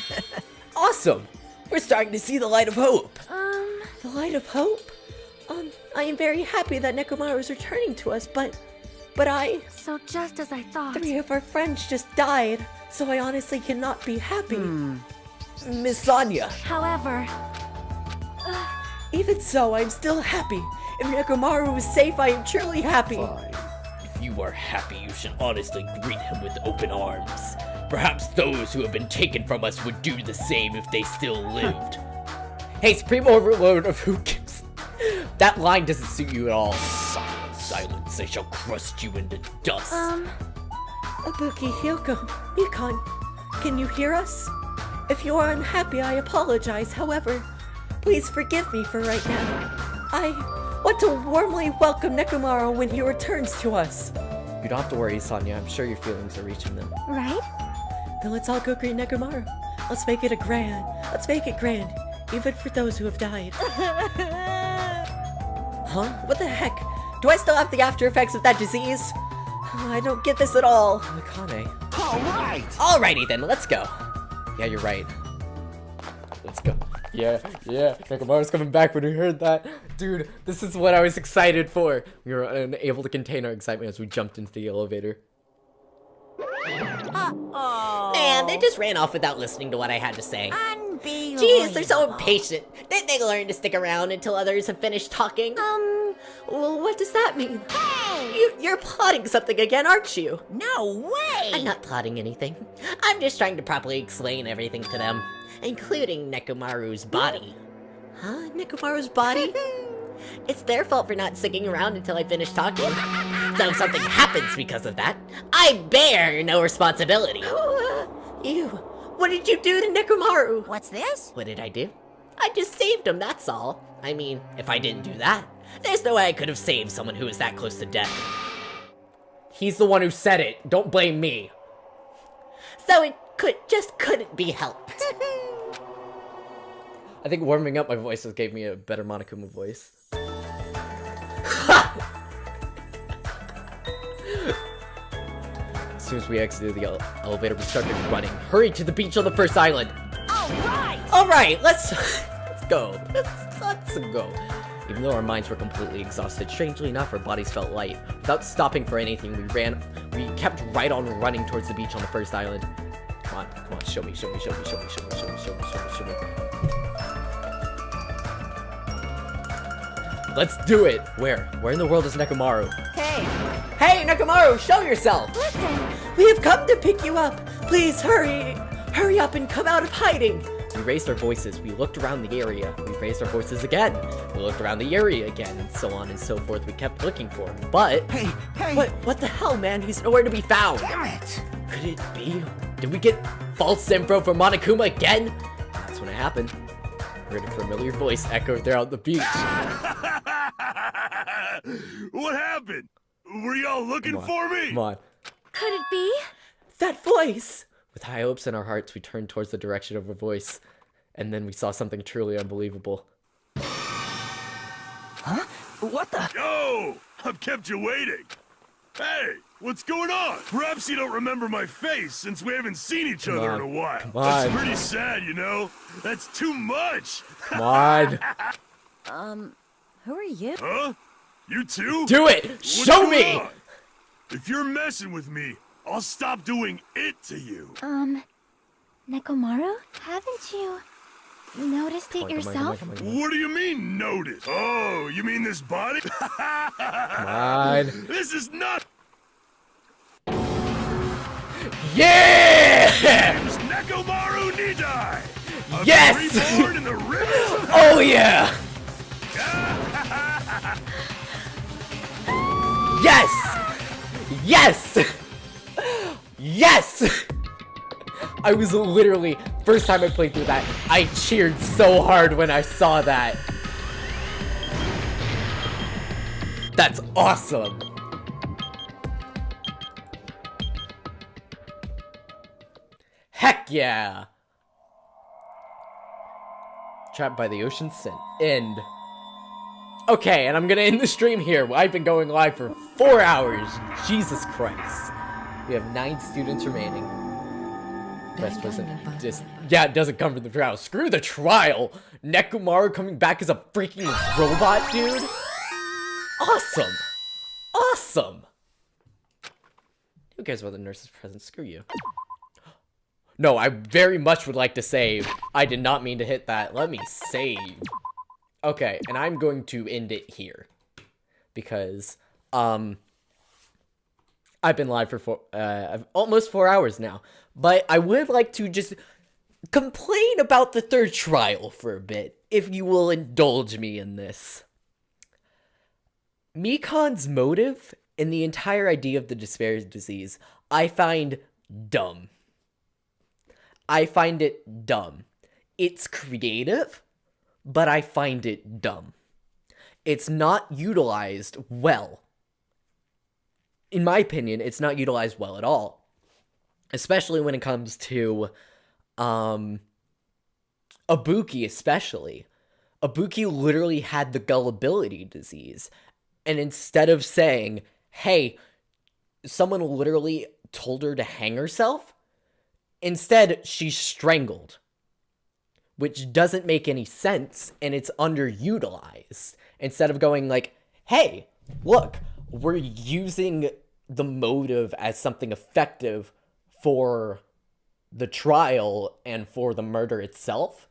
S6: Awesome! We're starting to see the light of hope.
S3: The light of hope? I am very happy that Nekomaru is returning to us, but
S7: So just as I thought.
S3: 3 of our friends just died, so I honestly cannot be happy.
S6: Miss Sonia.
S7: However,
S3: Even so, I'm still happy. If Nekomaru is safe, I am truly happy.
S6: Fine. If you are happy, you should honestly greet him with open arms. Perhaps those who have been taken from us would do the same if they still lived. Hey, Supreme Overlord of who gives... That line doesn't suit you at all. Silence, I shall crust you into dust.
S3: Ibuki, Hyoko, Mikan, can you hear us? If you are unhappy, I apologize. However, please forgive me for right now. I want to warmly welcome Nekomaru when he returns to us.
S6: You don't have to worry, Sonia. I'm sure your feelings are reaching them.
S8: Right?
S3: Then let's all go greet Nekomaru. Let's make it grand, even for those who have died. Huh? What the heck? Do I still have the after effects of that disease? I don't get this at all.
S6: Akane.
S13: Alright!
S6: Alrighty then, let's go. Yeah, you're right. Let's go. Yeah, Nekomaru's coming back when we heard that. Dude, this is what I was excited for. We were unable to contain our excitement as we jumped into the elevator. Man, they just ran off without listening to what I had to say.
S10: Unbelievable.
S6: Jeez, they're so impatient. Didn't they learn to stick around until others have finished talking?
S3: Well, what does that mean?
S10: Hey!
S3: You're plotting something again, aren't you?
S10: No way!
S6: I'm not plotting anything. I'm just trying to properly explain everything to them, including Nekomaru's body.
S3: Huh? Nekomaru's body?
S6: It's their fault for not sticking around until I finish talking. So if something happens because of that, I bear no responsibility.
S3: Ew. What did you do to Nekomaru?
S10: What's this?
S6: What did I do? I just saved him, that's all. I mean, if I didn't do that, there's no way I could have saved someone who was that close to death. He's the one who said it. Don't blame me. So it couldn't be helped. I think warming up my voice just gave me a better Monokuma voice. As soon as we exited the elevator, we started running. Hurry to the beach on the first island. Alright, let's go. Let's go. Even though our minds were completely exhausted, strangely enough, our bodies felt light. Without stopping for anything, we kept right on running towards the beach on the first island. Come on, show me. Let's do it! Where in the world is Nekomaru? Hey, Nekomaru, show yourself!
S3: Listen, we have come to pick you up. Please hurry up and come out of hiding.
S6: We raised our voices, we looked around the area, we raised our voices again, we looked around the area again, and so on and so forth. We kept looking for him, but...
S13: Hey!
S6: What the hell, man? He's nowhere to be found!
S13: Damn it!
S6: Could it be? Did we get false info from Monokuma again? That's when it happened. I heard a familiar voice echoed there on the beach.
S14: What happened? Were y'all looking for me?
S6: Come on.
S7: Could it be?
S3: That voice!
S6: With high hopes in our hearts, we turned towards the direction of her voice, and then we saw something truly unbelievable.
S11: Huh? What the?
S14: Yo! I've kept you waiting. Hey, what's going on? Perhaps you don't remember my face since we haven't seen each other in a while.
S6: Come
S14: That's
S6: on.
S14: pretty sad, you know? That's too much.
S6: Come on.
S10: Who are you?
S14: Huh? You too?
S6: Do it!
S14: What's
S6: Show
S14: going
S6: me!
S14: on? If you're messing with me, I'll stop doing it to you.
S8: Nekomaru? Haven't you noticed it yourself?
S14: What do you mean, notice? Oh, you mean this body?
S6: Come on.
S14: This is not...
S6: Yeah!
S14: It's Nekomaru Nidai!
S6: Yes!
S14: Reborn in the rivers of...
S6: Oh yeah! Yes! Yes! Yes! I was literally, first time I played through that, I cheered so hard when I saw that. That's awesome! Heck yeah! Trapped by the ocean scent. End. Okay, and I'm gonna end the stream here. I've been going live for 4 hours. Jesus Christ. We have 9 students remaining. The rest wasn't just... Yeah, it doesn't come from the trial. Screw the trial! Nekomaru coming back as a freaking robot, dude? Awesome! Awesome! Who cares about the nurse's presence? Screw you. No, I very much would like to save. I did not mean to hit that. Let me save. Okay, and I'm going to end it here. Because, I've been live for almost 4 hours now. But I would like to just complain about the third trial for a bit, if you will indulge me in this. Mikan's motive in the entire idea of the despair disease, I find dumb. I find it dumb. It's creative, but I find it dumb. It's not utilized well. In my opinion, it's not utilized well at all. Especially when it comes to, Ibuki especially. Ibuki literally had the gullibility disease. And instead of saying, hey, someone literally told her to hang herself, instead she's strangled. Which doesn't make any sense, and it's underutilized. Instead of going like, hey, look, we're using the motive as something effective for the trial and for the murder itself.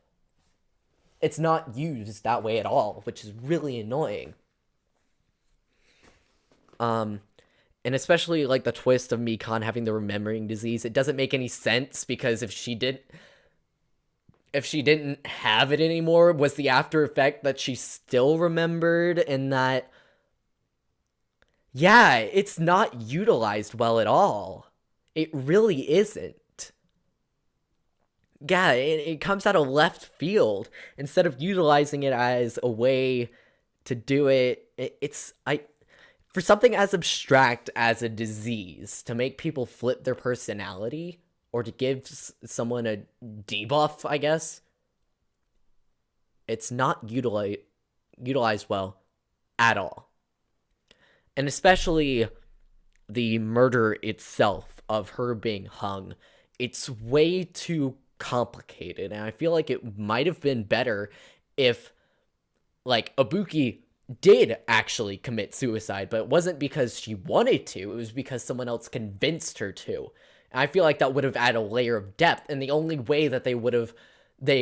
S6: It's not used that way at all, which is really annoying. And especially like the twist of Mikan having the remembering disease, it doesn't make any sense because if she didn't have it anymore, was the after effect that she still remembered, and that, yeah, it's not utilized well at all. It really isn't. Yeah, it comes out of left field. Instead of utilizing it as a way to do it, for something as abstract as a disease, to make people flip their personality, or to give someone a debuff, I guess, it's not utilized well at all. And especially the murder itself of her being hung, it's way too complicated, and I feel like it might have been better if, like, Ibuki did actually commit suicide, but it wasn't because she wanted to, it was because someone else convinced her to. And I feel like that would have added a layer of depth, and the only way that they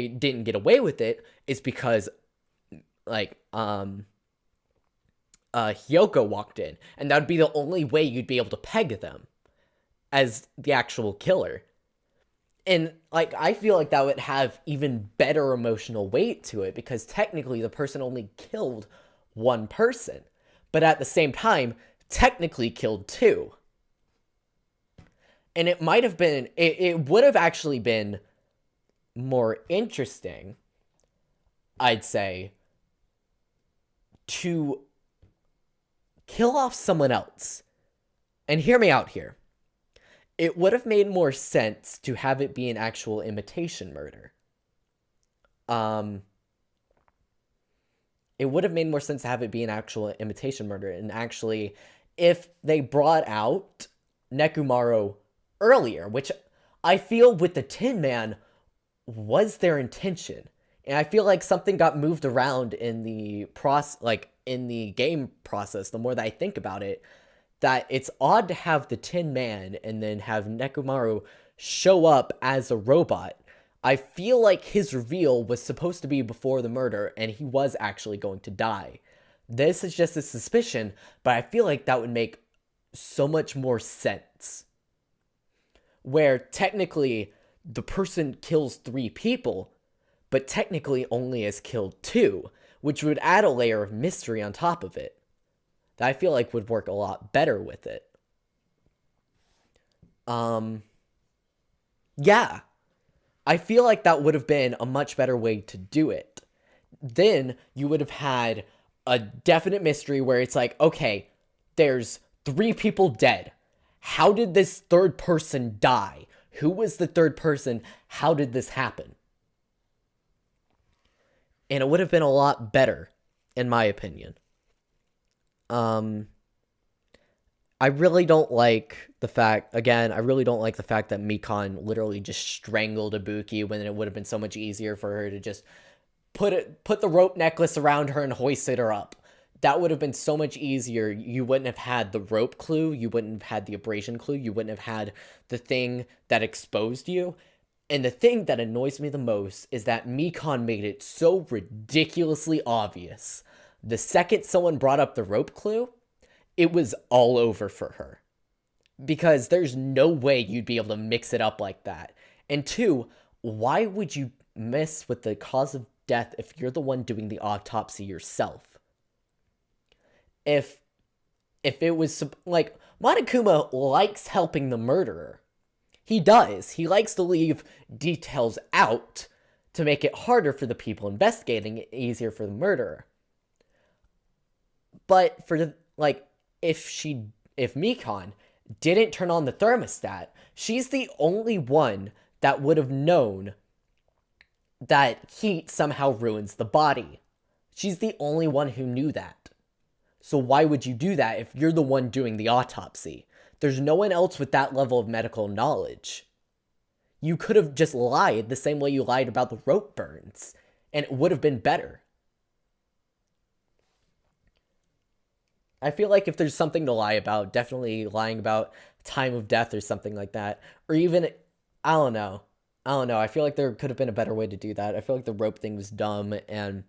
S6: didn't get away with it is because, like, Hyoko walked in, and that would be the only way you'd be able to peg them as the actual killer. And, like, I feel like that would have even better emotional weight to it, because technically the person only killed one person, but at the same time, technically killed 2. And it might have been, it would have actually been more interesting, I'd say, to kill off someone else. And hear me out here. It would have made more sense to have it be an actual imitation murder. It would have made more sense to have it be an actual imitation murder. And actually, if they brought out Nekomaru earlier, which I feel with the Tin Man was their intention. And I feel like something got moved around in the in the game process, the more that I think about it, that it's odd to have the Tin Man and then have Nekomaru show up as a robot. I feel like his reveal was supposed to be before the murder, and he was actually going to die. This is just a suspicion, but I feel like that would make so much more sense. Where technically the person kills 3 people, but technically only has killed 2, which would add a layer of mystery on top of it. That I feel like would work a lot better with it. Yeah. I feel like that would have been a much better way to do it. Then you would have had a definite mystery where it's like, okay, there's 3 people dead. How did this third person die? Who was the third person? How did this happen? And it would have been a lot better, in my opinion. I really don't like the fact, again, I really don't like the fact that Mikon literally just strangled Ibuki when it would have been so much easier for her to just put the rope necklace around her and hoisted her up. That would have been so much easier. You wouldn't have had the rope clue, you wouldn't have had the abrasion clue, you wouldn't have had the thing that exposed you. And the thing that annoys me the most is that Mikon made it so ridiculously obvious. The second someone brought up the rope clue, it was all over for her. Because there's no way you'd be able to mix it up like that. And two, why would you mess with the cause of death if you're the one doing the autopsy yourself? If it was, like, Monokuma likes helping the murderer. He does. He likes to leave details out to make it harder for the people investigating, easier for the murderer. But for, like, if Mikon didn't turn on the thermostat, she's the only one that would have known that heat somehow ruins the body. She's the only one who knew that. So why would you do that if you're the one doing the autopsy? There's no one else with that level of medical knowledge. You could have just lied the same way you lied about the rope burns, and it would have been better. I feel like if there's something to lie about, definitely lying about time of death or something like that. Or even, I don't know. I feel like there could have been a better way to do that. I feel like the rope thing was dumb, and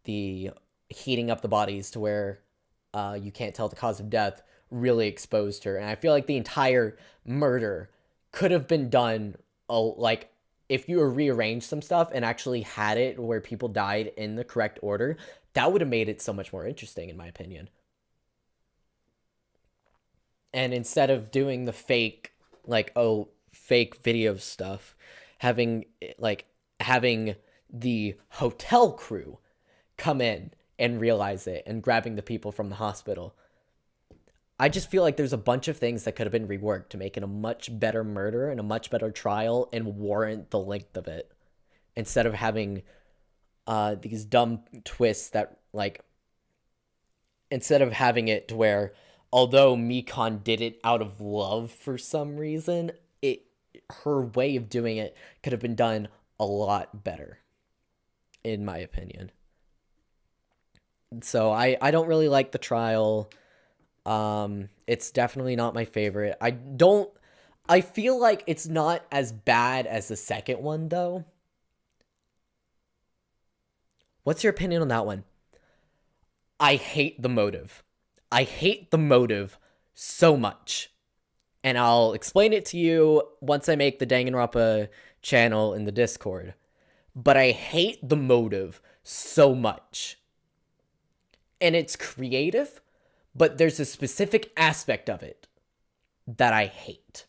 S6: the heating up the bodies to where you can't tell the cause of death really exposed her. And I feel like the entire murder could have been done, like, if you rearranged some stuff and actually had it where people died in the correct order, that would have made it so much more interesting, in my opinion. And instead of doing the fake, like, fake video stuff, having the hotel crew come in and realize it and grabbing the people from the hospital. I just feel like there's a bunch of things that could have been reworked to make it a much better murder and a much better trial and warrant the length of it. Instead of having these dumb twists that, like, instead of having it to where, although Mikon did it out of love for some reason, her way of doing it could have been done a lot better, in my opinion. So I don't really like the trial. It's definitely not my favorite. I feel like it's not as bad as the second one, though. What's your opinion on that one? I hate the motive. I hate the motive so much. And I'll explain it to you once I make the Danganronpa channel in the Discord. But I hate the motive so much. And it's creative, but there's a specific aspect of it that I hate.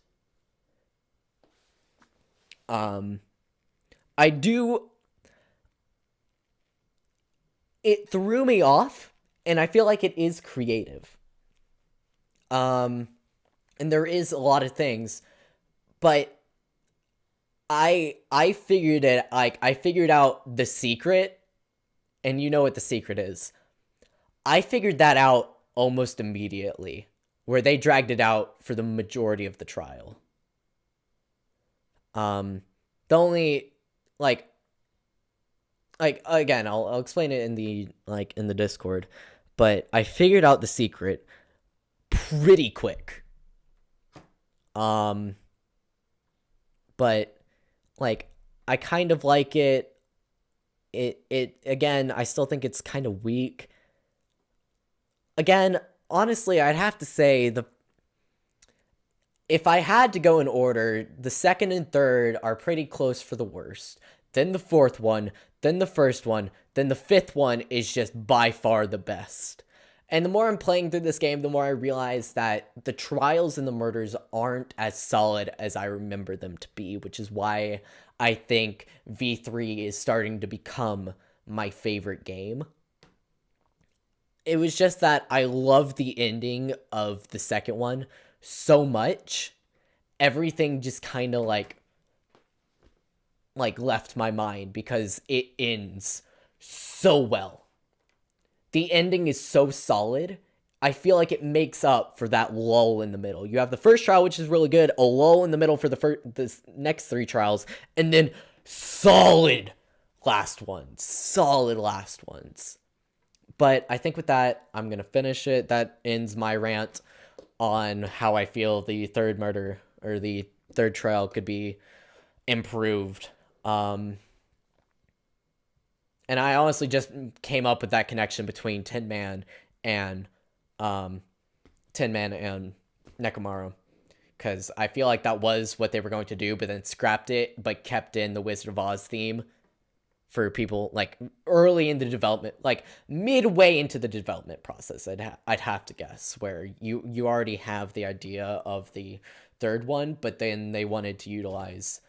S6: It threw me off, and I feel like it is creative. And there is a lot of things, but I figured it, like, I figured out the secret, and you know what the secret is. I figured that out almost immediately, where they dragged it out for the majority of the trial. The only, like again, I'll explain it in the Discord, but I figured out the secret pretty quick. But, like, I kind of like it. Again, I still think it's kind of weak. Again, honestly, I'd have to say if I had to go in order, the second and third are pretty close for the worst. Then the fourth one, then the first one, then the fifth one is just by far the best. And the more I'm playing through this game, the more I realize that the trials and the murders aren't as solid as I remember them to be, which is why I think V3 is starting to become my favorite game. It was just that I love the ending of the second one so much. Everything just kind of like left my mind because it ends so well. The ending is so solid.
S1: I feel like it makes up for that lull in the middle. You have the first trial, which is really good, a lull in the middle for the next 3 trials, and then solid last ones. But I think with that, I'm going to finish it. That ends my rant on how I feel the third murder or the third trial could be improved. And I honestly just came up with that connection between Tin Man and Nekomaru, because I feel like that was what they were going to do, but then scrapped it, but kept in the Wizard of Oz theme for people like early in the development, like midway into the development process. I'd have to guess, where you already have the idea of the third one, but then they wanted to utilize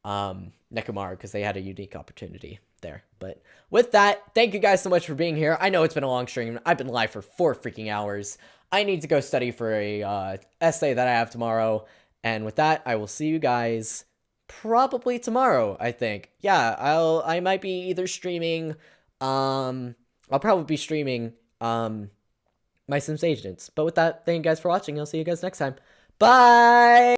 S1: Nekomaru because they had a unique opportunity there. But with that, thank you guys so much for being here. I know it's been a long stream. I've been live for 4 freaking hours. I need to go study for a essay that I have tomorrow. And with that, I will see you guys probably tomorrow, I think. Yeah, I might be either streaming, I'll probably be streaming my Sims Agents. But with that, thank you guys for watching. I'll see you guys next time. Bye!